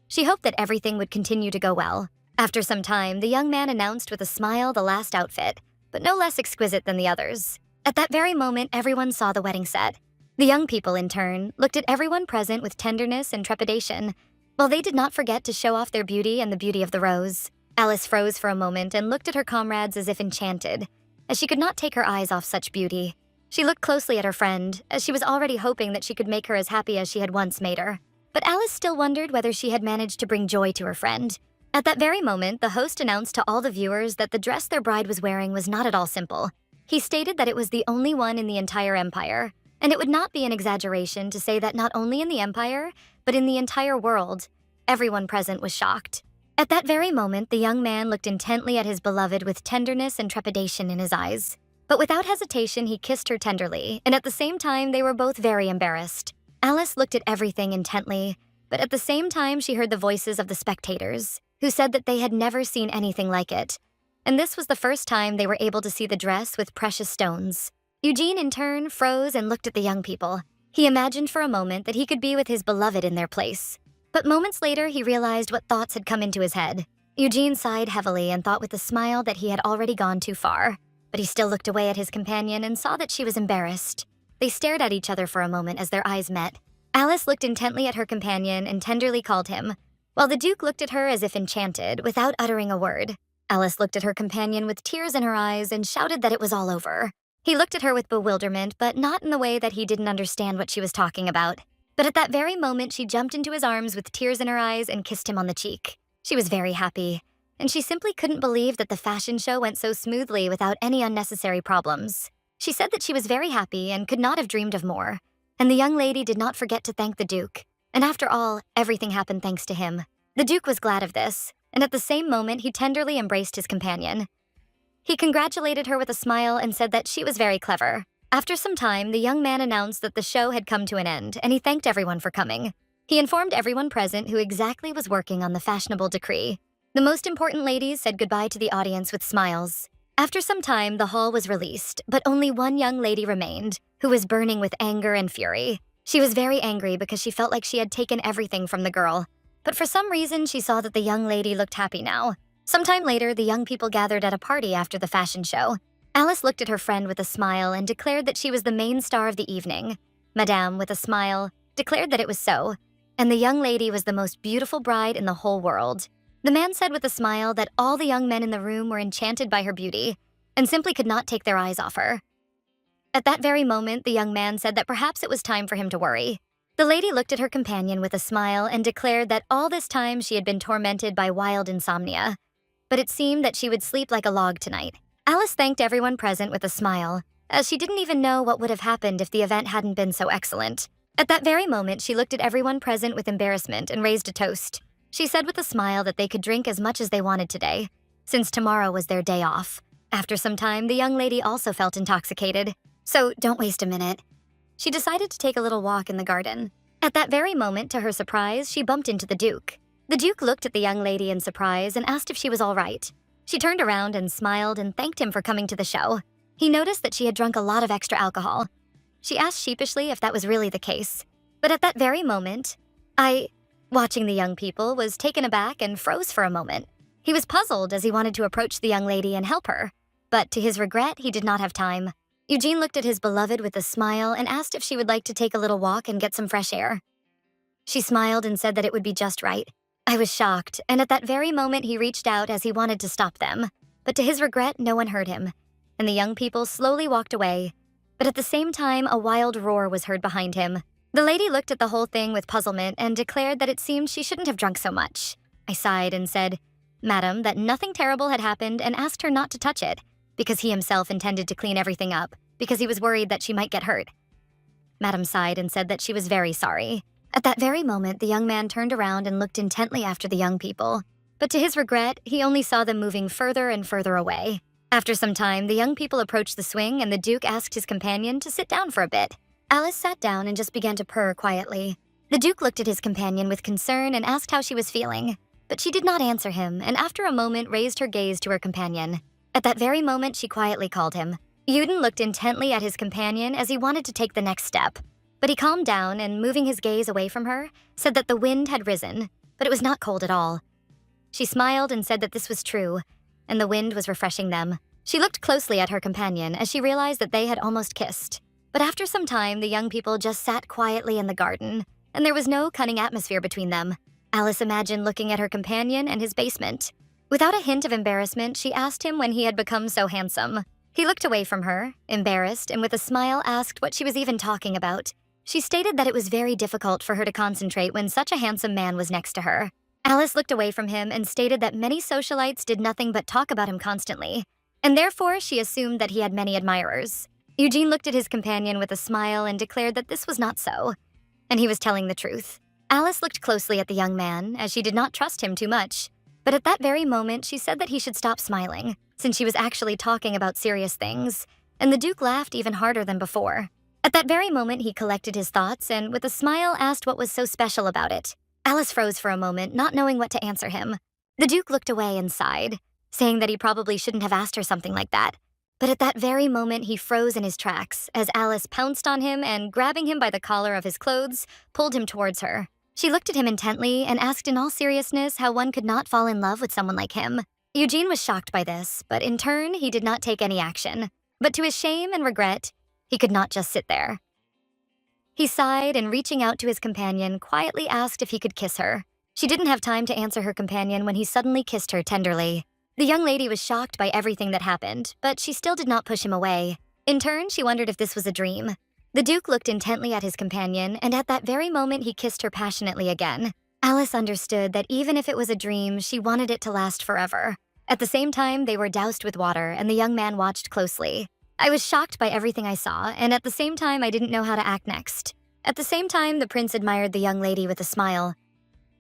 She hoped that everything would continue to go well. After some time, the young man announced with a smile the last outfit, but no less exquisite than the others. At that very moment, everyone saw the wedding set. The young people, in turn, looked at everyone present with tenderness and trepidation, while they did not forget to show off their beauty and the beauty of the rose. Alice froze for a moment and looked at her comrades as if enchanted, as she could not take her eyes off such beauty. She looked closely at her friend, as she was already hoping that she could make her as happy as she had once made her. But Alice still wondered whether she had managed to bring joy to her friend. At that very moment, the host announced to all the viewers that the dress their bride was wearing was not at all simple. He stated that it was the only one in the entire empire, and it would not be an exaggeration to say that not only in the empire, but in the entire world, everyone present was shocked. At that very moment, the young man looked intently at his beloved with tenderness and trepidation in his eyes. But without hesitation, he kissed her tenderly, and at the same time, they were both very embarrassed. Alice looked at everything intently, but at the same time, she heard the voices of the spectators, who said that they had never seen anything like it. And this was the first time they were able to see the dress with precious stones. Eugene, in turn, froze and looked at the young people. He imagined for a moment that he could be with his beloved in their place. But moments later, he realized what thoughts had come into his head. Eugene sighed heavily and thought with a smile that he had already gone too far. But he still looked away at his companion and saw that she was embarrassed. They stared at each other for a moment as their eyes met. Alice looked intently at her companion and tenderly called him, while the Duke looked at her as if enchanted, without uttering a word. Alice looked at her companion with tears in her eyes and shouted that it was all over. He looked at her with bewilderment, but not in the way that he didn't understand what she was talking about. But at that very moment, she jumped into his arms with tears in her eyes and kissed him on the cheek. She was very happy, and she simply couldn't believe that the fashion show went so smoothly without any unnecessary problems. She said that she was very happy and could not have dreamed of more. And the young lady did not forget to thank the Duke. And after all, everything happened thanks to him. The Duke was glad of this, and at the same moment, he tenderly embraced his companion. He congratulated her with a smile and said that she was very clever. After some time, the young man announced that the show had come to an end, and he thanked everyone for coming. He informed everyone present who exactly was working on the fashionable decree. The most important ladies said goodbye to the audience with smiles. After some time, the hall was released, but only one young lady remained, who was burning with anger and fury. She was very angry because she felt like she had taken everything from the girl. But for some reason, she saw that the young lady looked happy now. Sometime later, the young people gathered at a party after the fashion show. Alice looked at her friend with a smile and declared that she was the main star of the evening. Madame, with a smile, declared that it was so, and the young lady was the most beautiful bride in the whole world. The man said with a smile that all the young men in the room were enchanted by her beauty and simply could not take their eyes off her. At that very moment, the young man said that perhaps it was time for him to worry. The lady looked at her companion with a smile and declared that all this time she had been tormented by wild insomnia, but it seemed that she would sleep like a log tonight. Alice thanked everyone present with a smile, as she didn't even know what would have happened if the event hadn't been so excellent. At that very moment, she looked at everyone present with embarrassment and raised a toast. She said with a smile that they could drink as much as they wanted today, since tomorrow was their day off. After some time, the young lady also felt intoxicated. So don't waste a minute. She decided to take a little walk in the garden. At that very moment, to her surprise, she bumped into the Duke. The Duke looked at the young lady in surprise and asked if she was all right. She turned around and smiled and thanked him for coming to the show. He noticed that she had drunk a lot of extra alcohol. She asked sheepishly if that was really the case. But at that very moment, watching the young people, was taken aback and froze for a moment. He was puzzled as he wanted to approach the young lady and help her. But to his regret, he did not have time. Eugene looked at his beloved with a smile and asked if she would like to take a little walk and get some fresh air. She smiled and said that it would be just right. I was shocked, and at that very moment he reached out as he wanted to stop them. But to his regret, no one heard him, and the young people slowly walked away. But at the same time, a wild roar was heard behind him. The lady looked at the whole thing with puzzlement and declared that it seemed she shouldn't have drunk so much. I sighed and said, "Madam," that nothing terrible had happened, and asked her not to touch it, because he himself intended to clean everything up, because he was worried that she might get hurt. Madam sighed and said that she was very sorry. At that very moment, the young man turned around and looked intently after the young people. But to his regret, he only saw them moving further and further away. After some time, the young people approached the swing and the Duke asked his companion to sit down for a bit. Alice sat down and just began to purr quietly. The Duke looked at his companion with concern and asked how she was feeling. But she did not answer him, and after a moment raised her gaze to her companion. At that very moment, she quietly called him. Yuden looked intently at his companion as he wanted to take the next step. But he calmed down and, moving his gaze away from her, said that the wind had risen, but it was not cold at all. She smiled and said that this was true, and the wind was refreshing them. She looked closely at her companion as she realized that they had almost kissed. But after some time, the young people just sat quietly in the garden, and there was no cunning atmosphere between them. Alice imagined looking at her companion and his basement. Without a hint of embarrassment, she asked him when he had become so handsome. He looked away from her, embarrassed, and with a smile asked what she was even talking about. She stated that it was very difficult for her to concentrate when such a handsome man was next to her. Alice looked away from him and stated that many socialites did nothing but talk about him constantly, and therefore she assumed that he had many admirers. Eugene looked at his companion with a smile and declared that this was not so, and he was telling the truth. Alice looked closely at the young man, as she did not trust him too much. But at that very moment, she said that he should stop smiling, since she was actually talking about serious things, and the Duke laughed even harder than before. At that very moment, he collected his thoughts and, with a smile, asked what was so special about it. Alice froze for a moment, not knowing what to answer him. The Duke looked away and sighed, saying that he probably shouldn't have asked her something like that. But at that very moment, he froze in his tracks as Alice pounced on him and, grabbing him by the collar of his clothes, pulled him towards her. She looked at him intently and asked in all seriousness how one could not fall in love with someone like him. Eugene was shocked by this, but in turn, he did not take any action. But to his shame and regret, he could not just sit there. He sighed and, reaching out to his companion, quietly asked if he could kiss her. She didn't have time to answer her companion when he suddenly kissed her tenderly. The young lady was shocked by everything that happened, but she still did not push him away. In turn, she wondered if this was a dream. The Duke looked intently at his companion, and at that very moment he kissed her passionately again. Alice understood that even if it was a dream, she wanted it to last forever. At the same time, they were doused with water, and the young man watched closely. I was shocked by everything I saw, and at the same time, I didn't know how to act next. At the same time, the prince admired the young lady with a smile.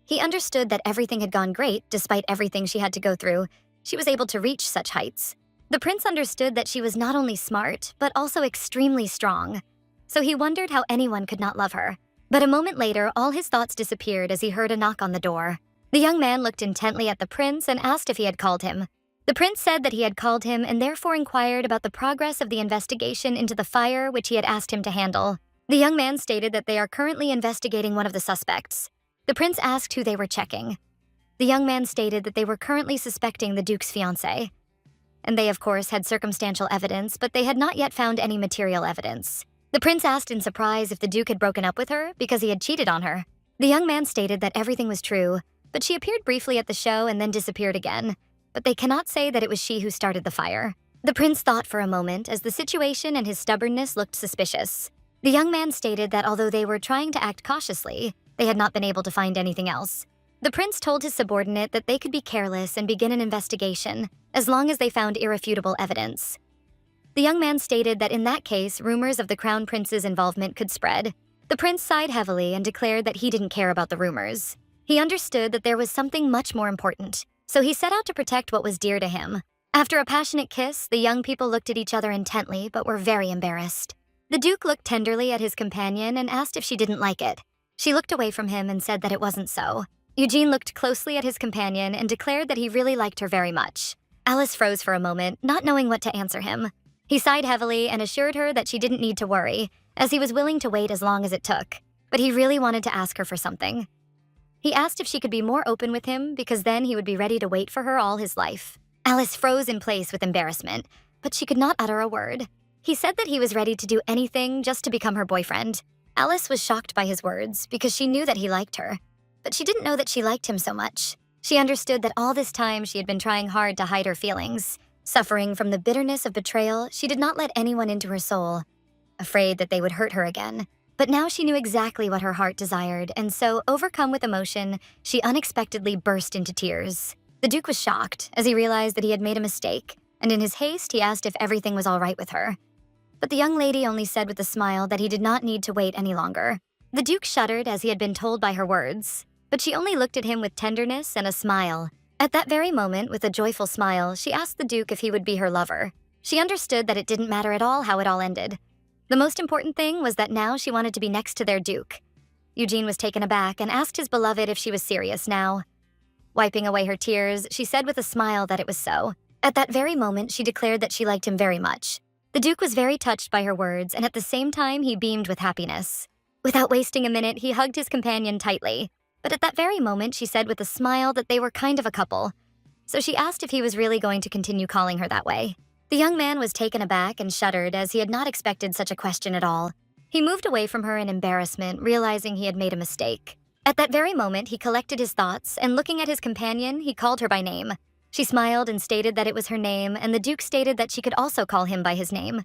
He understood that everything had gone great, despite everything she had to go through. She was able to reach such heights. The prince understood that she was not only smart, but also extremely strong. So he wondered how anyone could not love her. But a moment later, all his thoughts disappeared as he heard a knock on the door. The young man looked intently at the prince and asked if he had called him. The prince said that he had called him and therefore inquired about the progress of the investigation into the fire which he had asked him to handle. The young man stated that they are currently investigating one of the suspects. The prince asked who they were checking. The young man stated that they were currently suspecting the duke's fiancée. And they, of course, had circumstantial evidence, but they had not yet found any material evidence. The prince asked in surprise if the duke had broken up with her because he had cheated on her. The young man stated that everything was true, but she appeared briefly at the show and then disappeared again. But they cannot say that it was she who started the fire. The prince thought for a moment as the situation and his stubbornness looked suspicious. The young man stated that although they were trying to act cautiously, they had not been able to find anything else. The prince told his subordinate that they could be careless and begin an investigation as long as they found irrefutable evidence. The young man stated that in that case, rumors of the crown prince's involvement could spread. The prince sighed heavily and declared that he didn't care about the rumors. He understood that there was something much more important, so he set out to protect what was dear to him. After a passionate kiss, the young people looked at each other intently but were very embarrassed. The duke looked tenderly at his companion and asked if she didn't like it. She looked away from him and said that it wasn't so. Eugene looked closely at his companion and declared that he really liked her very much. Alice froze for a moment, not knowing what to answer him. He sighed heavily and assured her that she didn't need to worry, as he was willing to wait as long as it took. But he really wanted to ask her for something. He asked if she could be more open with him because then he would be ready to wait for her all his life. Alice froze in place with embarrassment, but she could not utter a word. He said that he was ready to do anything just to become her boyfriend. Alice was shocked by his words because she knew that he liked her. But she didn't know that she liked him so much. She understood that all this time she had been trying hard to hide her feelings. Suffering from the bitterness of betrayal, she did not let anyone into her soul, afraid that they would hurt her again. But now she knew exactly what her heart desired, and so, overcome with emotion, she unexpectedly burst into tears. The duke was shocked as he realized that he had made a mistake, and in his haste he asked if everything was all right with her. But the young lady only said with a smile that he did not need to wait any longer. The duke shuddered as he had been told by her words, but she only looked at him with tenderness and a smile. At that very moment, with a joyful smile, she asked the duke if he would be her lover. She understood that it didn't matter at all how it all ended. The most important thing was that now she wanted to be next to their duke. Eugene was taken aback and asked his beloved if she was serious now. Wiping away her tears, she said with a smile that it was so. At that very moment, she declared that she liked him very much. The duke was very touched by her words, and at the same time, he beamed with happiness. Without wasting a minute, he hugged his companion tightly. But at that very moment, she said with a smile that they were kind of a couple. So she asked if he was really going to continue calling her that way. The young man was taken aback and shuddered as he had not expected such a question at all. He moved away from her in embarrassment, realizing he had made a mistake. At that very moment, he collected his thoughts, and looking at his companion, he called her by name. She smiled and stated that it was her name, and the duke stated that she could also call him by his name.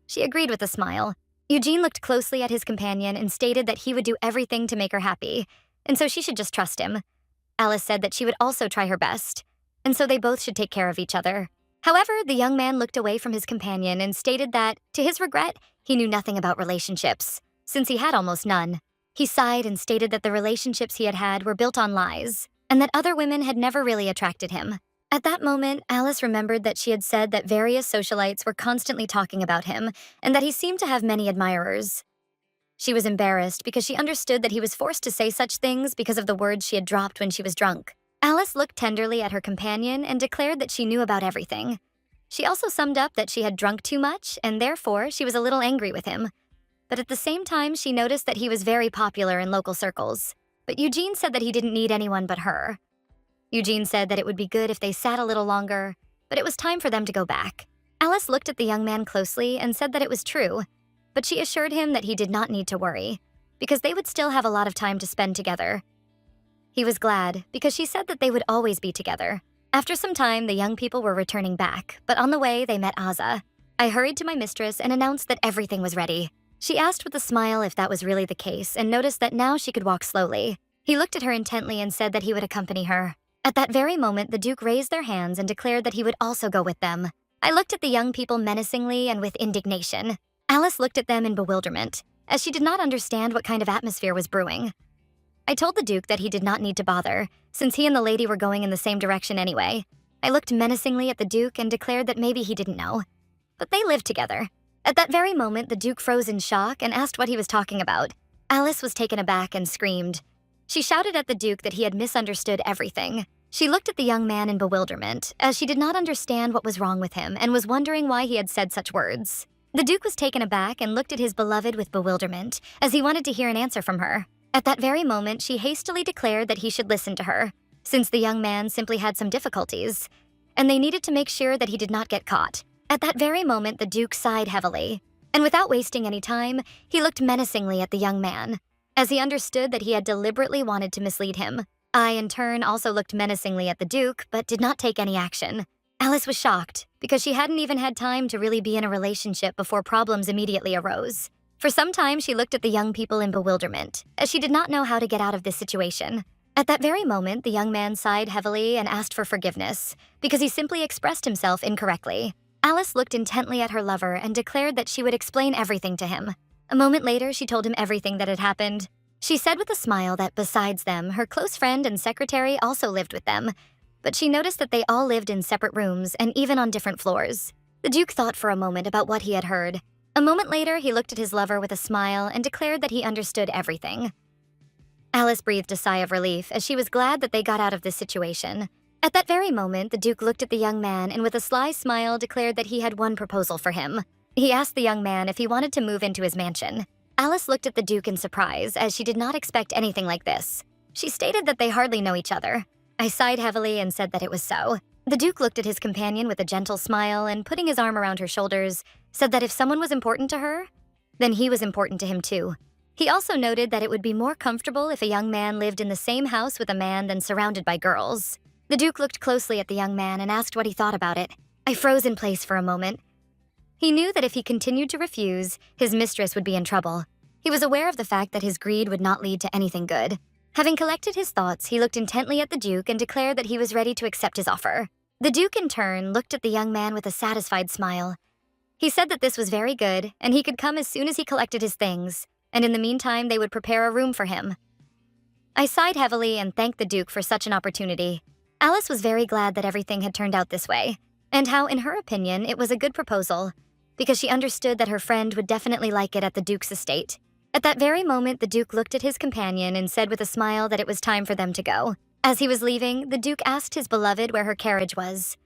She agreed with a smile. Eugene looked closely at his companion and stated that he would do everything to make her happy, and so she should just trust him. Alice said that she would also try her best, and so they both should take care of each other. However, the young man looked away from his companion and stated that, to his regret, he knew nothing about relationships, since he had almost none. He sighed and stated that the relationships he had had were built on lies, and that other women had never really attracted him. At that moment, Alice remembered that she had said that various socialites were constantly talking about him, and that he seemed to have many admirers. She was embarrassed because she understood that he was forced to say such things because of the words she had dropped when she was drunk. Alice looked tenderly at her companion and declared that she knew about everything. She also summed up that she had drunk too much, and therefore she was a little angry with him. But at the same time, she noticed that he was very popular in local circles. But Eugene said that he didn't need anyone but her. Eugene said that it would be good if they sat a little longer, but it was time for them to go back. Alice looked at the young man closely and said that it was true, but she assured him that he did not need to worry, because they would still have a lot of time to spend together. He was glad, because she said that they would always be together. After some time, the young people were returning back, but on the way, they met Aza. I hurried to my mistress and announced that everything was ready. She asked with a smile if that was really the case and noticed that now she could walk slowly. He looked at her intently and said that he would accompany her. At that very moment, the Duke raised their hands and declared that he would also go with them. I looked at the young people menacingly and with indignation. Alice looked at them in bewilderment, as she did not understand what kind of atmosphere was brewing. I told the Duke that he did not need to bother, since he and the lady were going in the same direction anyway. I looked menacingly at the Duke and declared that maybe he didn't know. But they lived together. At that very moment, the Duke froze in shock and asked what he was talking about. Alice was taken aback and screamed. She shouted at the Duke that he had misunderstood everything. She looked at the young man in bewilderment, as she did not understand what was wrong with him and was wondering why he had said such words. The Duke was taken aback and looked at his beloved with bewilderment, as he wanted to hear an answer from her. At that very moment, she hastily declared that he should listen to her, since the young man simply had some difficulties, and they needed to make sure that he did not get caught. At that very moment, the Duke sighed heavily, and without wasting any time, he looked menacingly at the young man, as he understood that he had deliberately wanted to mislead him. I, in turn, also looked menacingly at the Duke, but did not take any action. Alice was shocked, because she hadn't even had time to really be in a relationship before problems immediately arose. For some time, she looked at the young people in bewilderment, as she did not know how to get out of this situation. At that very moment, the young man sighed heavily and asked for forgiveness, because he simply expressed himself incorrectly. Alice looked intently at her lover and declared that she would explain everything to him. A moment later, she told him everything that had happened. She said with a smile that besides them, her close friend and secretary also lived with them, but she noticed that they all lived in separate rooms and even on different floors. The Duke thought for a moment about what he had heard. A moment later, he looked at his lover with a smile and declared that he understood everything. Alice breathed a sigh of relief as she was glad that they got out of this situation. At that very moment, the Duke looked at the young man and with a sly smile declared that he had one proposal for him. He asked the young man if he wanted to move into his mansion. Alice looked at the Duke in surprise, as she did not expect anything like this. She stated that they hardly know each other. I sighed heavily and said that it was so. The Duke looked at his companion with a gentle smile and, putting his arm around her shoulders, said that if someone was important to her, then he was important to him too. He also noted that it would be more comfortable if a young man lived in the same house with a man than surrounded by girls. The Duke looked closely at the young man and asked what he thought about it. I froze in place for a moment. He knew that if he continued to refuse, his mistress would be in trouble. He was aware of the fact that his greed would not lead to anything good. Having collected his thoughts, he looked intently at the Duke and declared that he was ready to accept his offer. The Duke, in turn, looked at the young man with a satisfied smile. He said that this was very good, and he could come as soon as he collected his things, and in the meantime they would prepare a room for him. I sighed heavily and thanked the Duke for such an opportunity. Alice was very glad that everything had turned out this way, and how, in her opinion, it was a good proposal, because she understood that her friend would definitely like it at the Duke's estate. At that very moment, the Duke looked at his companion and said with a smile that it was time for them to go. As he was leaving, the Duke asked his beloved where her carriage was.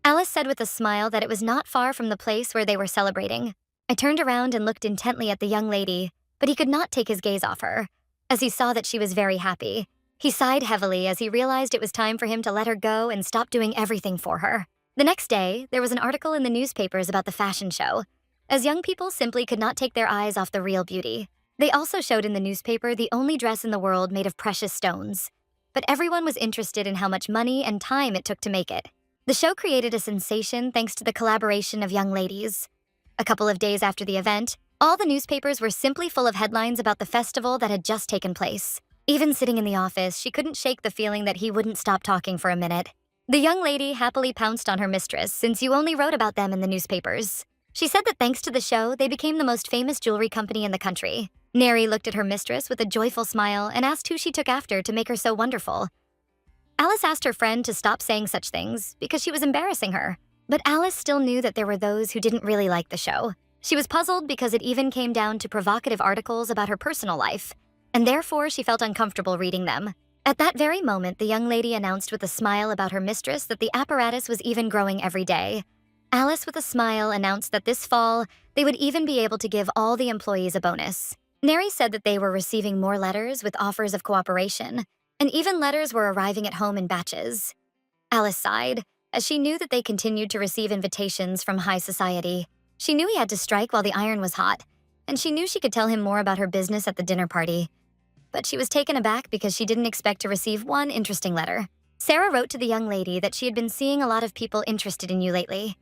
Alice said with a smile that it was not far from the place where they were celebrating. I turned around and looked intently at the young lady, but he could not take his gaze off her, as he saw that she was very happy. He sighed heavily as he realized it was time for him to let her go and stop doing everything for her. The next day, there was an article in the newspapers about the fashion show, as young people simply could not take their eyes off the real beauty. They also showed in the newspaper the only dress in the world made of precious stones, but everyone was interested in how much money and time it took to make it. The show created a sensation thanks to the collaboration of young ladies. A couple of days after the event, all the newspapers were simply full of headlines about the festival that had just taken place. Even sitting in the office, she couldn't shake the feeling that he wouldn't stop talking for a minute. The young lady happily pounced on her mistress since you only wrote about them in the newspapers. She said that thanks to the show, they became the most famous jewelry company in the country. Neri looked at her mistress with a joyful smile and asked who she took after to make her so wonderful. Alice asked her friend to stop saying such things because she was embarrassing her. But Alice still knew that there were those who didn't really like the show. She was puzzled because it even came down to provocative articles about her personal life, and therefore she felt uncomfortable reading them. At that very moment, the young lady announced with a smile about her mistress that the apparatus was even growing every day. Alice, with a smile, announced that this fall, they would even be able to give all the employees a bonus. Neri said that they were receiving more letters with offers of cooperation, and even letters were arriving at home in batches. Alice sighed, as she knew that they continued to receive invitations from high society. She knew he had to strike while the iron was hot, and she knew she could tell him more about her business at the dinner party. But she was taken aback because she didn't expect to receive one interesting letter. Sarah wrote to the young lady that she had been seeing a lot of people interested in you lately.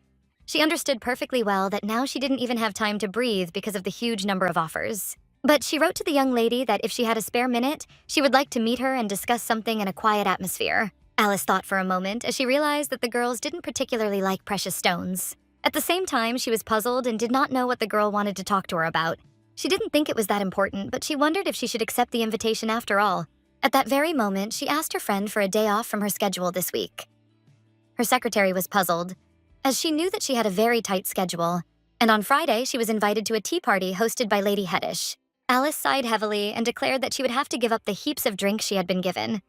She understood perfectly well that now she didn't even have time to breathe because of the huge number of offers. But she wrote to the young lady that if she had a spare minute, she would like to meet her and discuss something in a quiet atmosphere. Alice thought for a moment as she realized that the girls didn't particularly like precious stones. At the same time, she was puzzled and did not know what the girl wanted to talk to her about. She didn't think it was that important, but she wondered if she should accept the invitation after all. At that very moment, she asked her friend for a day off from her schedule this week. Her secretary was puzzled, as she knew that she had a very tight schedule, and on Friday she was invited to a tea party hosted by Lady Heddish. Alice sighed heavily and declared that she would have to give up the heaps of drinks she had been given.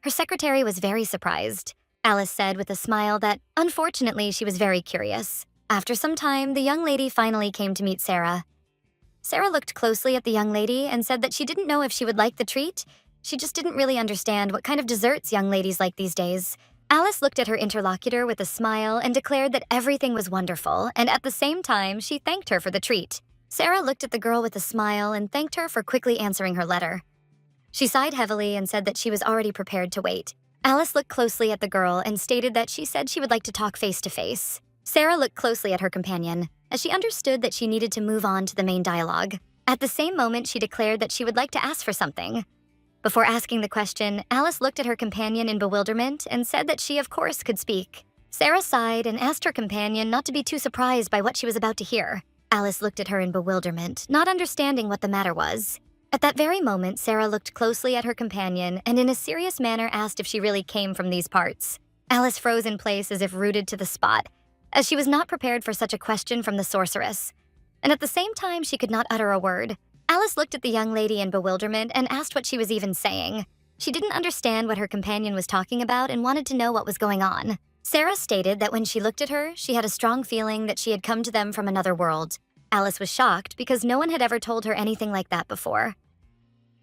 Her secretary was very surprised. Alice said with a smile that, unfortunately, she was very curious. After some time, the young lady finally came to meet Sarah. Sarah looked closely at the young lady and said that she didn't know if she would like the treat. She just didn't really understand what kind of desserts young ladies like these days. Alice looked at her interlocutor with a smile and declared that everything was wonderful, and at the same time, she thanked her for the treat. Sarah looked at the girl with a smile and thanked her for quickly answering her letter. She sighed heavily and said that she was already prepared to wait. Alice looked closely at the girl and stated that she said she would like to talk face to face. Sarah looked closely at her companion, as she understood that she needed to move on to the main dialogue. At the same moment, she declared that she would like to ask for something. Before asking the question, Alice looked at her companion in bewilderment and said that she, of course, could speak. Sarah sighed and asked her companion not to be too surprised by what she was about to hear. Alice looked at her in bewilderment, not understanding what the matter was. At that very moment, Sarah looked closely at her companion and in a serious manner asked if she really came from these parts. Alice froze in place as if rooted to the spot, as she was not prepared for such a question from the sorceress. And at the same time, she could not utter a word. Alice looked at the young lady in bewilderment and asked what she was even saying. She didn't understand what her companion was talking about and wanted to know what was going on. Sarah stated that when she looked at her, she had a strong feeling that she had come to them from another world. Alice was shocked because no one had ever told her anything like that before.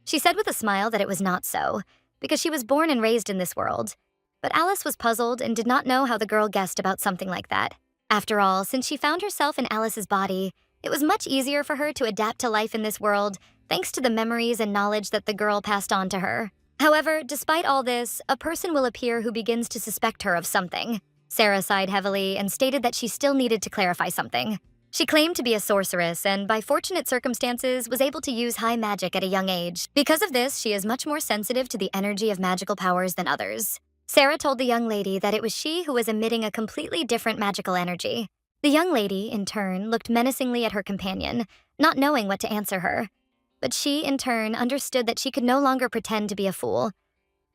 She said with a smile that it was not so, because she was born and raised in this world. But Alice was puzzled and did not know how the girl guessed about something like that. After all, since she found herself in Alice's body, it was much easier for her to adapt to life in this world, thanks to the memories and knowledge that the girl passed on to her. However, despite all this, a person will appear who begins to suspect her of something. Sarah sighed heavily and stated that she still needed to clarify something. She claimed to be a sorceress and, by fortunate circumstances, was able to use high magic at a young age. Because of this, she is much more sensitive to the energy of magical powers than others. Sarah told the young lady that it was she who was emitting a completely different magical energy. The young lady, in turn, looked menacingly at her companion, not knowing what to answer her. But she, in turn, understood that she could no longer pretend to be a fool.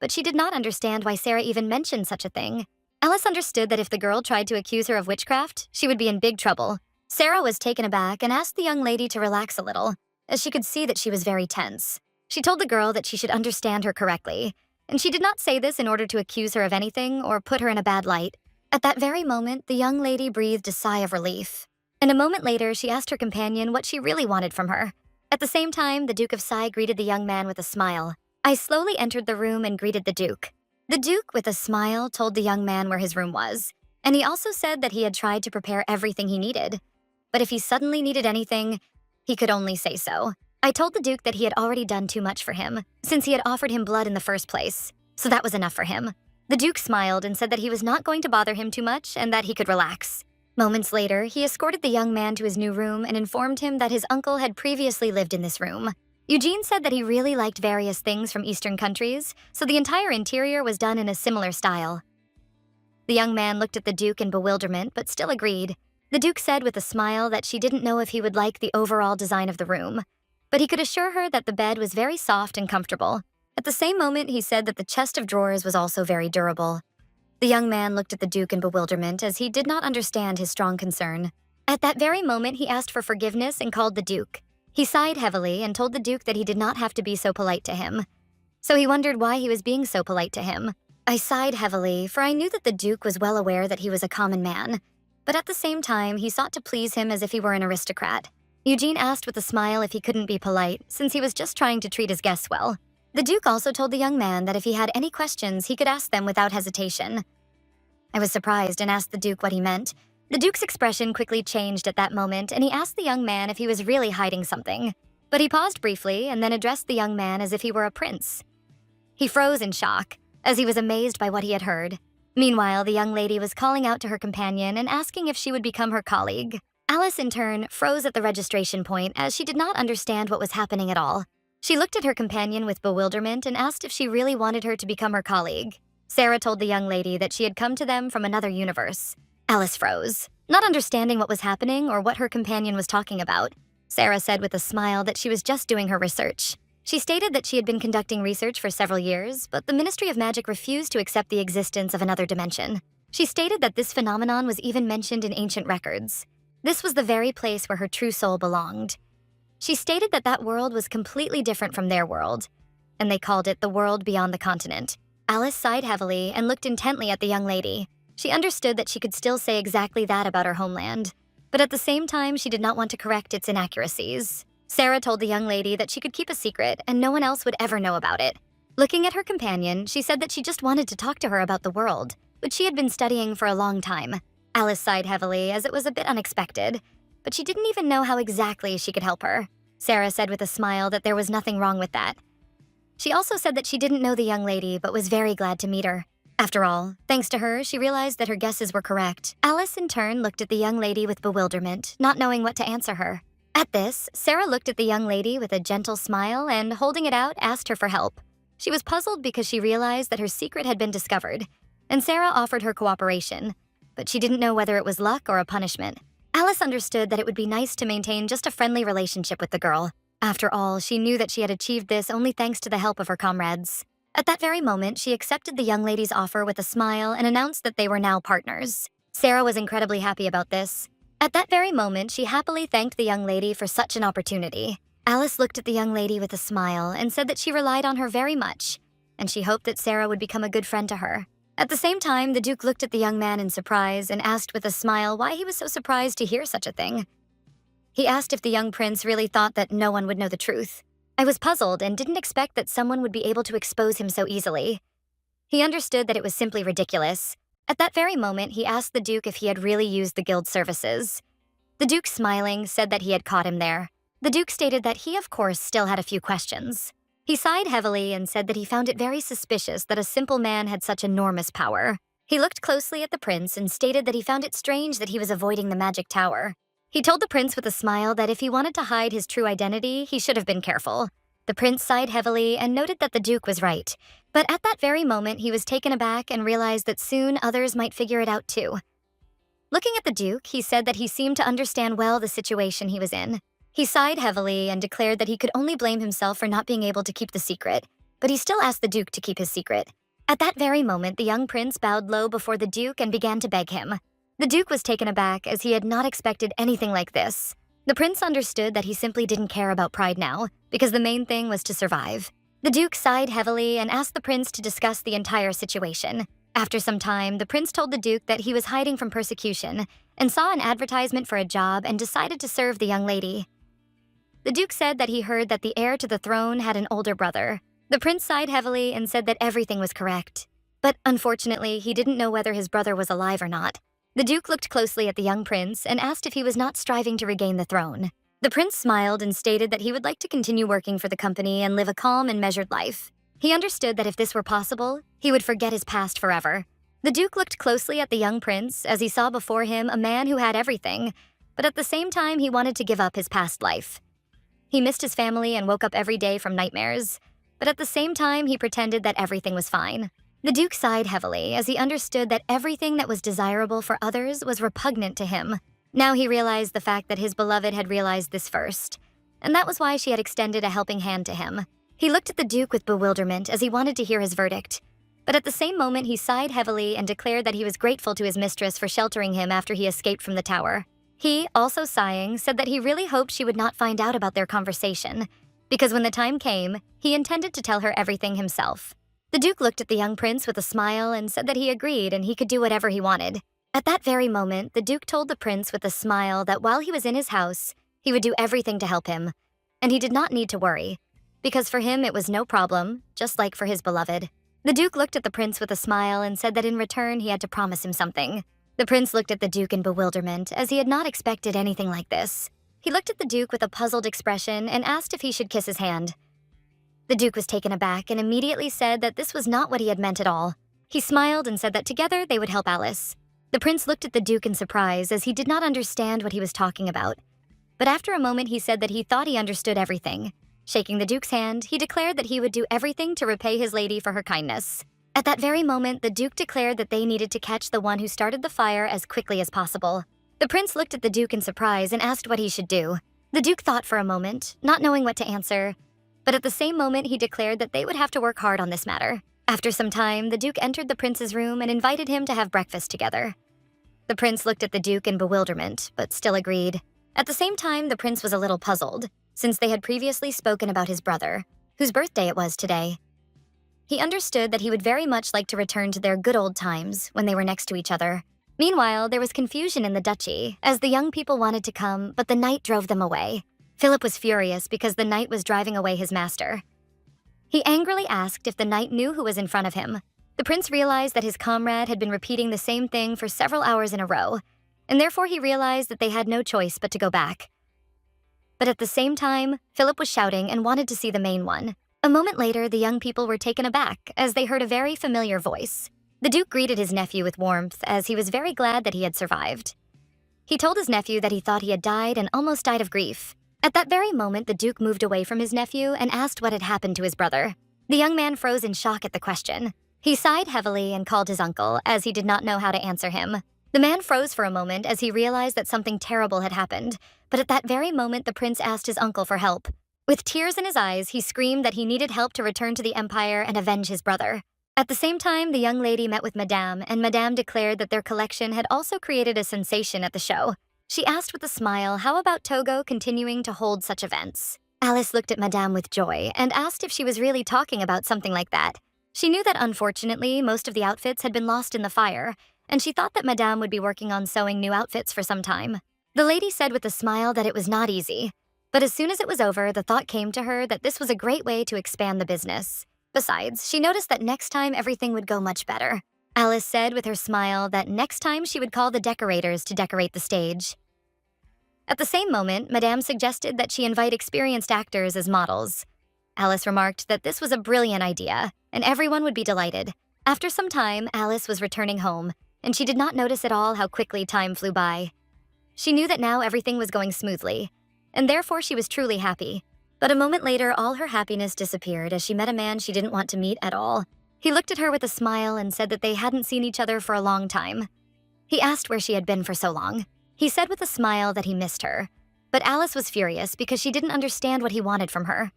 But she did not understand why Sarah even mentioned such a thing. Alice understood that if the girl tried to accuse her of witchcraft, she would be in big trouble. Sarah was taken aback and asked the young lady to relax a little, as she could see that she was very tense. She told the girl that she should understand her correctly, and she did not say this in order to accuse her of anything or put her in a bad light. At that very moment, the young lady breathed a sigh of relief. And a moment later, she asked her companion what she really wanted from her. At the same time, the Duke of Sai greeted the young man with a smile. I slowly entered the room and greeted the Duke. The Duke, with a smile, told the young man where his room was, and he also said that he had tried to prepare everything he needed. But if he suddenly needed anything, he could only say so. I told the Duke that he had already done too much for him, since he had offered him blood in the first place, so that was enough for him. The Duke smiled and said that he was not going to bother him too much and that he could relax. Moments later, he escorted the young man to his new room and informed him that his uncle had previously lived in this room. Eugene said that he really liked various things from Eastern countries, so the entire interior was done in a similar style. The young man looked at the Duke in bewilderment, but still agreed. The Duke said with a smile that she didn't know if he would like the overall design of the room, but he could assure her that the bed was very soft and comfortable. At the same moment, he said that the chest of drawers was also very durable. The young man looked at the Duke in bewilderment as he did not understand his strong concern. At that very moment, he asked for forgiveness and called the Duke. He sighed heavily and told the Duke that he did not have to be so polite to him. So he wondered why he was being so polite to him. I sighed heavily, for I knew that the Duke was well aware that he was a common man. But at the same time, he sought to please him as if he were an aristocrat. Eugene asked with a smile if he couldn't be polite, since he was just trying to treat his guests well. The Duke also told the young man that if he had any questions, he could ask them without hesitation. I was surprised and asked the Duke what he meant. The Duke's expression quickly changed at that moment, and he asked the young man if he was really hiding something. But he paused briefly and then addressed the young man as if he were a prince. He froze in shock, as he was amazed by what he had heard. Meanwhile, the young lady was calling out to her companion and asking if she would become her colleague. Alice, in turn, froze at the registration point as she did not understand what was happening at all. She looked at her companion with bewilderment and asked if she really wanted her to become her colleague. Sarah told the young lady that she had come to them from another universe. Alice froze, not understanding what was happening or what her companion was talking about. Sarah said with a smile that she was just doing her research. She stated that she had been conducting research for several years, but the Ministry of Magic refused to accept the existence of another dimension. She stated that this phenomenon was even mentioned in ancient records. This was the very place where her true soul belonged. She stated that that world was completely different from their world, and they called it the world beyond the continent. Alice sighed heavily and looked intently at the young lady. She understood that she could still say exactly that about her homeland, but at the same time, she did not want to correct its inaccuracies. Sarah told the young lady that she could keep a secret and no one else would ever know about it. Looking at her companion, she said that she just wanted to talk to her about the world, which she had been studying for a long time. Alice sighed heavily as it was a bit unexpected, but she didn't even know how exactly she could help her. Sarah said with a smile that there was nothing wrong with that. She also said that she didn't know the young lady but was very glad to meet her. After all, thanks to her, she realized that her guesses were correct. Alice, in turn, looked at the young lady with bewilderment, not knowing what to answer her. At this, Sarah looked at the young lady with a gentle smile and, holding it out, asked her for help. She was puzzled because she realized that her secret had been discovered, and Sarah offered her cooperation, but she didn't know whether it was luck or a punishment. Alice understood that it would be nice to maintain just a friendly relationship with the girl. After all, she knew that she had achieved this only thanks to the help of her comrades. At that very moment, she accepted the young lady's offer with a smile and announced that they were now partners. Sarah was incredibly happy about this. At that very moment, she happily thanked the young lady for such an opportunity. Alice looked at the young lady with a smile and said that she relied on her very much, and she hoped that Sarah would become a good friend to her. At the same time, the Duke looked at the young man in surprise and asked with a smile why he was so surprised to hear such a thing. He asked if the young prince really thought that no one would know the truth. I was puzzled and didn't expect that someone would be able to expose him so easily. He understood that it was simply ridiculous. At that very moment, he asked the Duke if he had really used the guild's services. The Duke, smiling, said that he had caught him there. The Duke stated that he, of course, still had a few questions. He sighed heavily and said that he found it very suspicious that a simple man had such enormous power. He looked closely at the prince and stated that he found it strange that he was avoiding the magic tower. He told the prince with a smile that if he wanted to hide his true identity, he should have been careful. The prince sighed heavily and noted that the Duke was right. But at that very moment, he was taken aback and realized that soon others might figure it out too. Looking at the Duke, he said that he seemed to understand well the situation he was in. He sighed heavily and declared that he could only blame himself for not being able to keep the secret, but he still asked the Duke to keep his secret. At that very moment, the young prince bowed low before the Duke and began to beg him. The Duke was taken aback as he had not expected anything like this. The prince understood that he simply didn't care about pride now, because the main thing was to survive. The Duke sighed heavily and asked the prince to discuss the entire situation. After some time, the prince told the Duke that he was hiding from persecution and saw an advertisement for a job and decided to serve the young lady. The Duke said that he heard that the heir to the throne had an older brother. The prince sighed heavily and said that everything was correct. But unfortunately, he didn't know whether his brother was alive or not. The Duke looked closely at the young prince and asked if he was not striving to regain the throne. The prince smiled and stated that he would like to continue working for the company and live a calm and measured life. He understood that if this were possible, he would forget his past forever. The Duke looked closely at the young prince as he saw before him a man who had everything, but at the same time he wanted to give up his past life. He missed his family and woke up every day from nightmares, but at the same time he pretended that everything was fine. The Duke sighed heavily as he understood that everything that was desirable for others was repugnant to him. Now he realized the fact that his beloved had realized this first, and that was why she had extended a helping hand to him. He looked at the Duke with bewilderment as he wanted to hear his verdict, but at the same moment he sighed heavily and declared that he was grateful to his mistress for sheltering him after he escaped from the tower. He, also sighing, said that he really hoped she would not find out about their conversation, because when the time came, he intended to tell her everything himself. The Duke looked at the young prince with a smile and said that he agreed and he could do whatever he wanted. At that very moment, the Duke told the prince with a smile that while he was in his house, he would do everything to help him, and he did not need to worry, because for him it was no problem, just like for his beloved. The Duke looked at the prince with a smile and said that in return he had to promise him something. The prince looked at the Duke in bewilderment, as he had not expected anything like this. He looked at the Duke with a puzzled expression and asked if he should kiss his hand. The Duke was taken aback and immediately said that this was not what he had meant at all. He smiled and said that together they would help Alice. The prince looked at the Duke in surprise as he did not understand what he was talking about. But after a moment he said that he thought he understood everything. Shaking the Duke's hand, he declared that he would do everything to repay his lady for her kindness. At that very moment, the Duke declared that they needed to catch the one who started the fire as quickly as possible. The prince looked at the Duke in surprise and asked what he should do. The Duke thought for a moment, not knowing what to answer, but at the same moment he declared that they would have to work hard on this matter. After some time, the Duke entered the prince's room and invited him to have breakfast together. The prince looked at the Duke in bewilderment, but still agreed. At the same time, the prince was a little puzzled. since they had previously spoken about his brother, whose birthday it was today. He understood that he would very much like to return to their good old times when they were next to each other. Meanwhile, there was confusion in the duchy, as the young people wanted to come, but the knight drove them away. Philip was furious because the knight was driving away his master. He angrily asked if the knight knew who was in front of him. The prince realized that his comrade had been repeating the same thing for several hours in a row, and therefore he realized that they had no choice but to go back. But at the same time, Philip was shouting and wanted to see the main one. A moment later, the young people were taken aback as they heard a very familiar voice. The Duke greeted his nephew with warmth, as he was very glad that he had survived. He told his nephew that he thought he had died and almost died of grief. At that very moment, the Duke moved away from his nephew and asked what had happened to his brother. The young man froze in shock at the question. He sighed heavily and called his uncle, as he did not know how to answer him. The man froze for a moment as he realized that something terrible had happened, but at that very moment, the prince asked his uncle for help. With tears in his eyes, he screamed that he needed help to return to the empire and avenge his brother. At the same time, the young lady met with Madame, and Madame declared that their collection had also created a sensation at the show. She asked with a smile how about Togo continuing to hold such events. Alice looked at Madame with joy and asked if she was really talking about something like that. She knew that unfortunately, most of the outfits had been lost in the fire, and she thought that Madame would be working on sewing new outfits for some time. The lady said with a smile that it was not easy. But as soon as it was over, the thought came to her that this was a great way to expand the business. Besides, she noticed that next time everything would go much better. Alice said with her smile that next time she would call the decorators to decorate the stage. At the same moment, Madame suggested that she invite experienced actors as models. Alice remarked that this was a brilliant idea, and everyone would be delighted. After some time, Alice was returning home, and she did not notice at all how quickly time flew by. She knew that now everything was going smoothly, and therefore she was truly happy. But a moment later, all her happiness disappeared as she met a man she didn't want to meet at all. He looked at her with a smile and said that they hadn't seen each other for a long time. He asked where she had been for so long. He said with a smile that he missed her, but Alice was furious because she didn't understand what he wanted from her.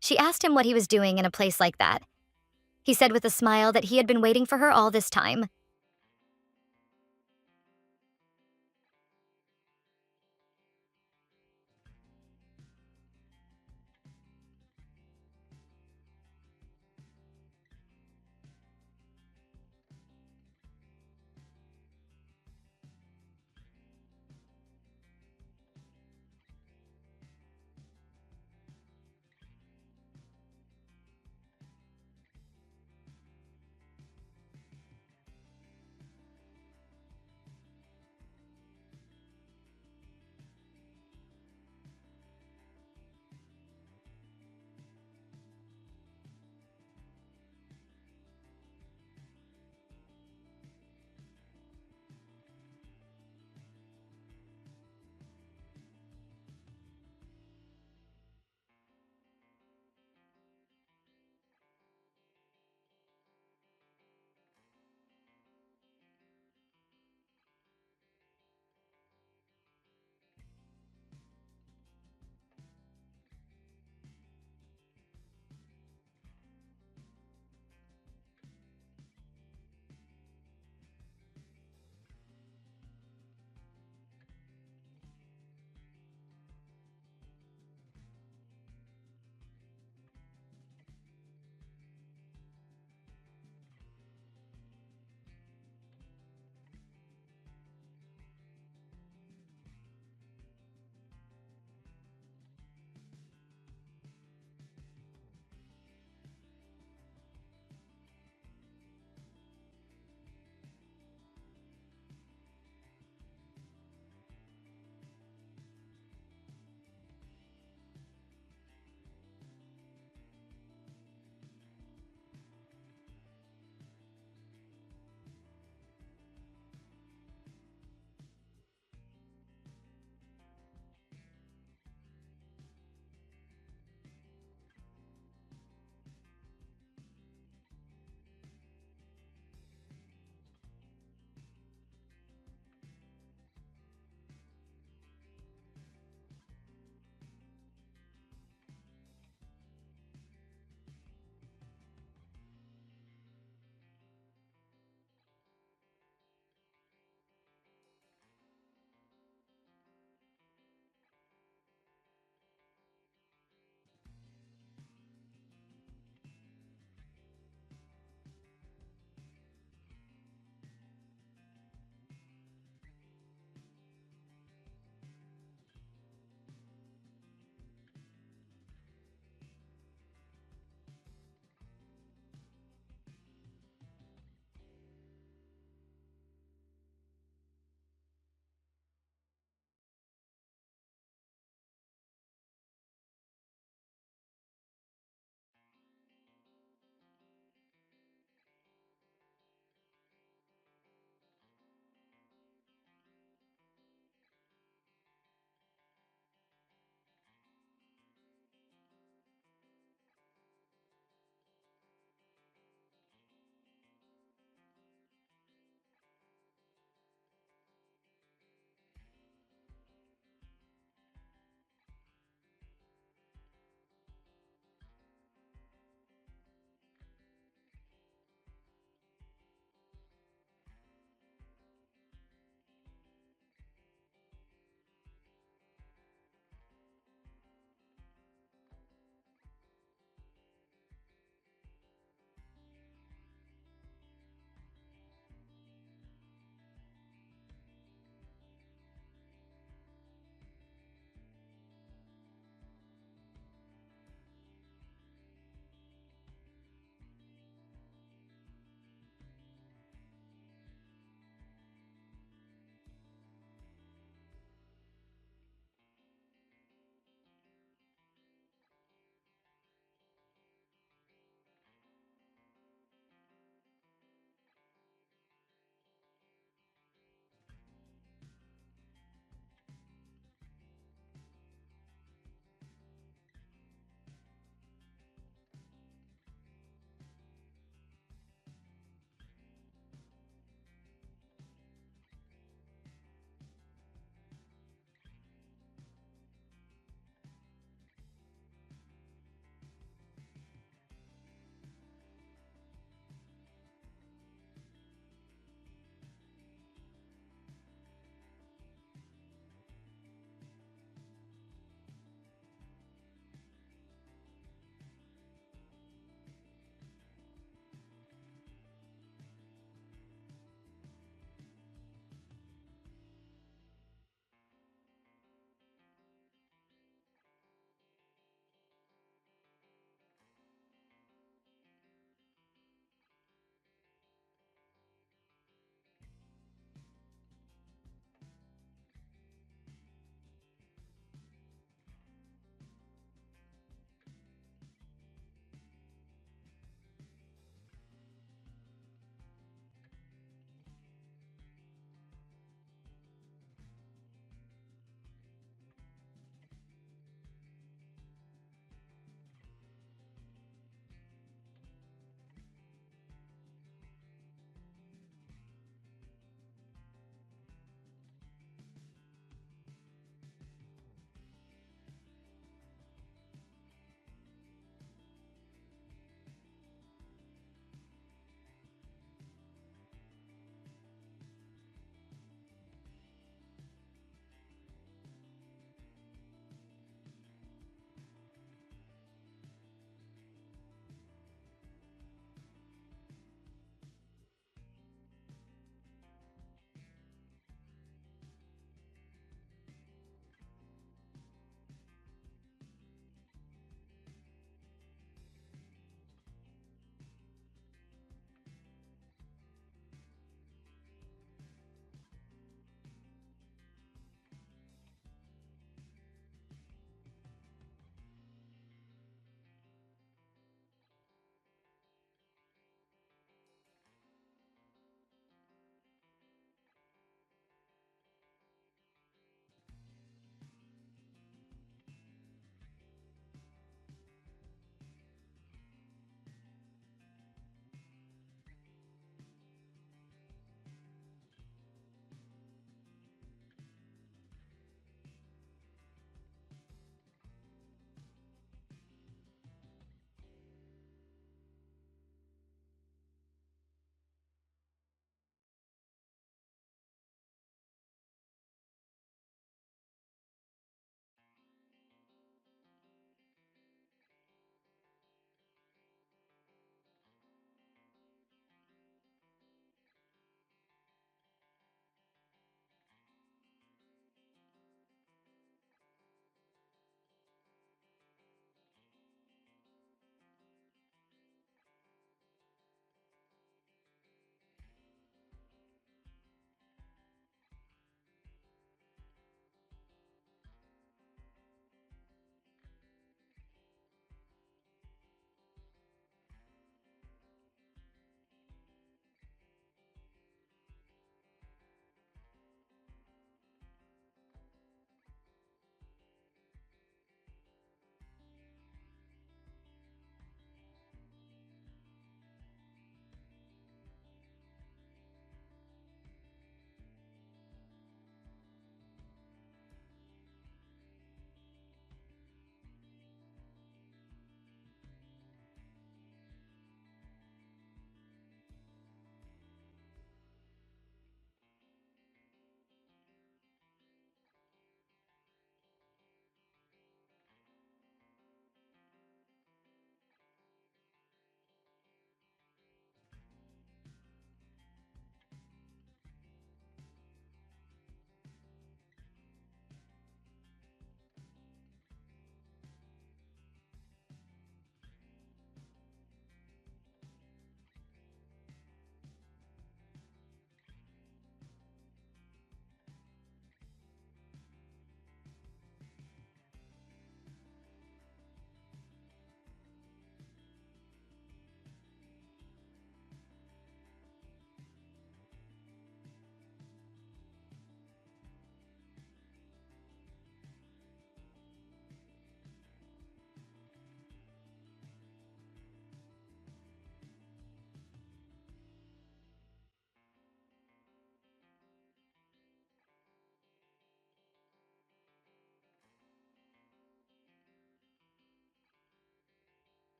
She asked him what he was doing in a place like that. He said with a smile that he had been waiting for her all this time.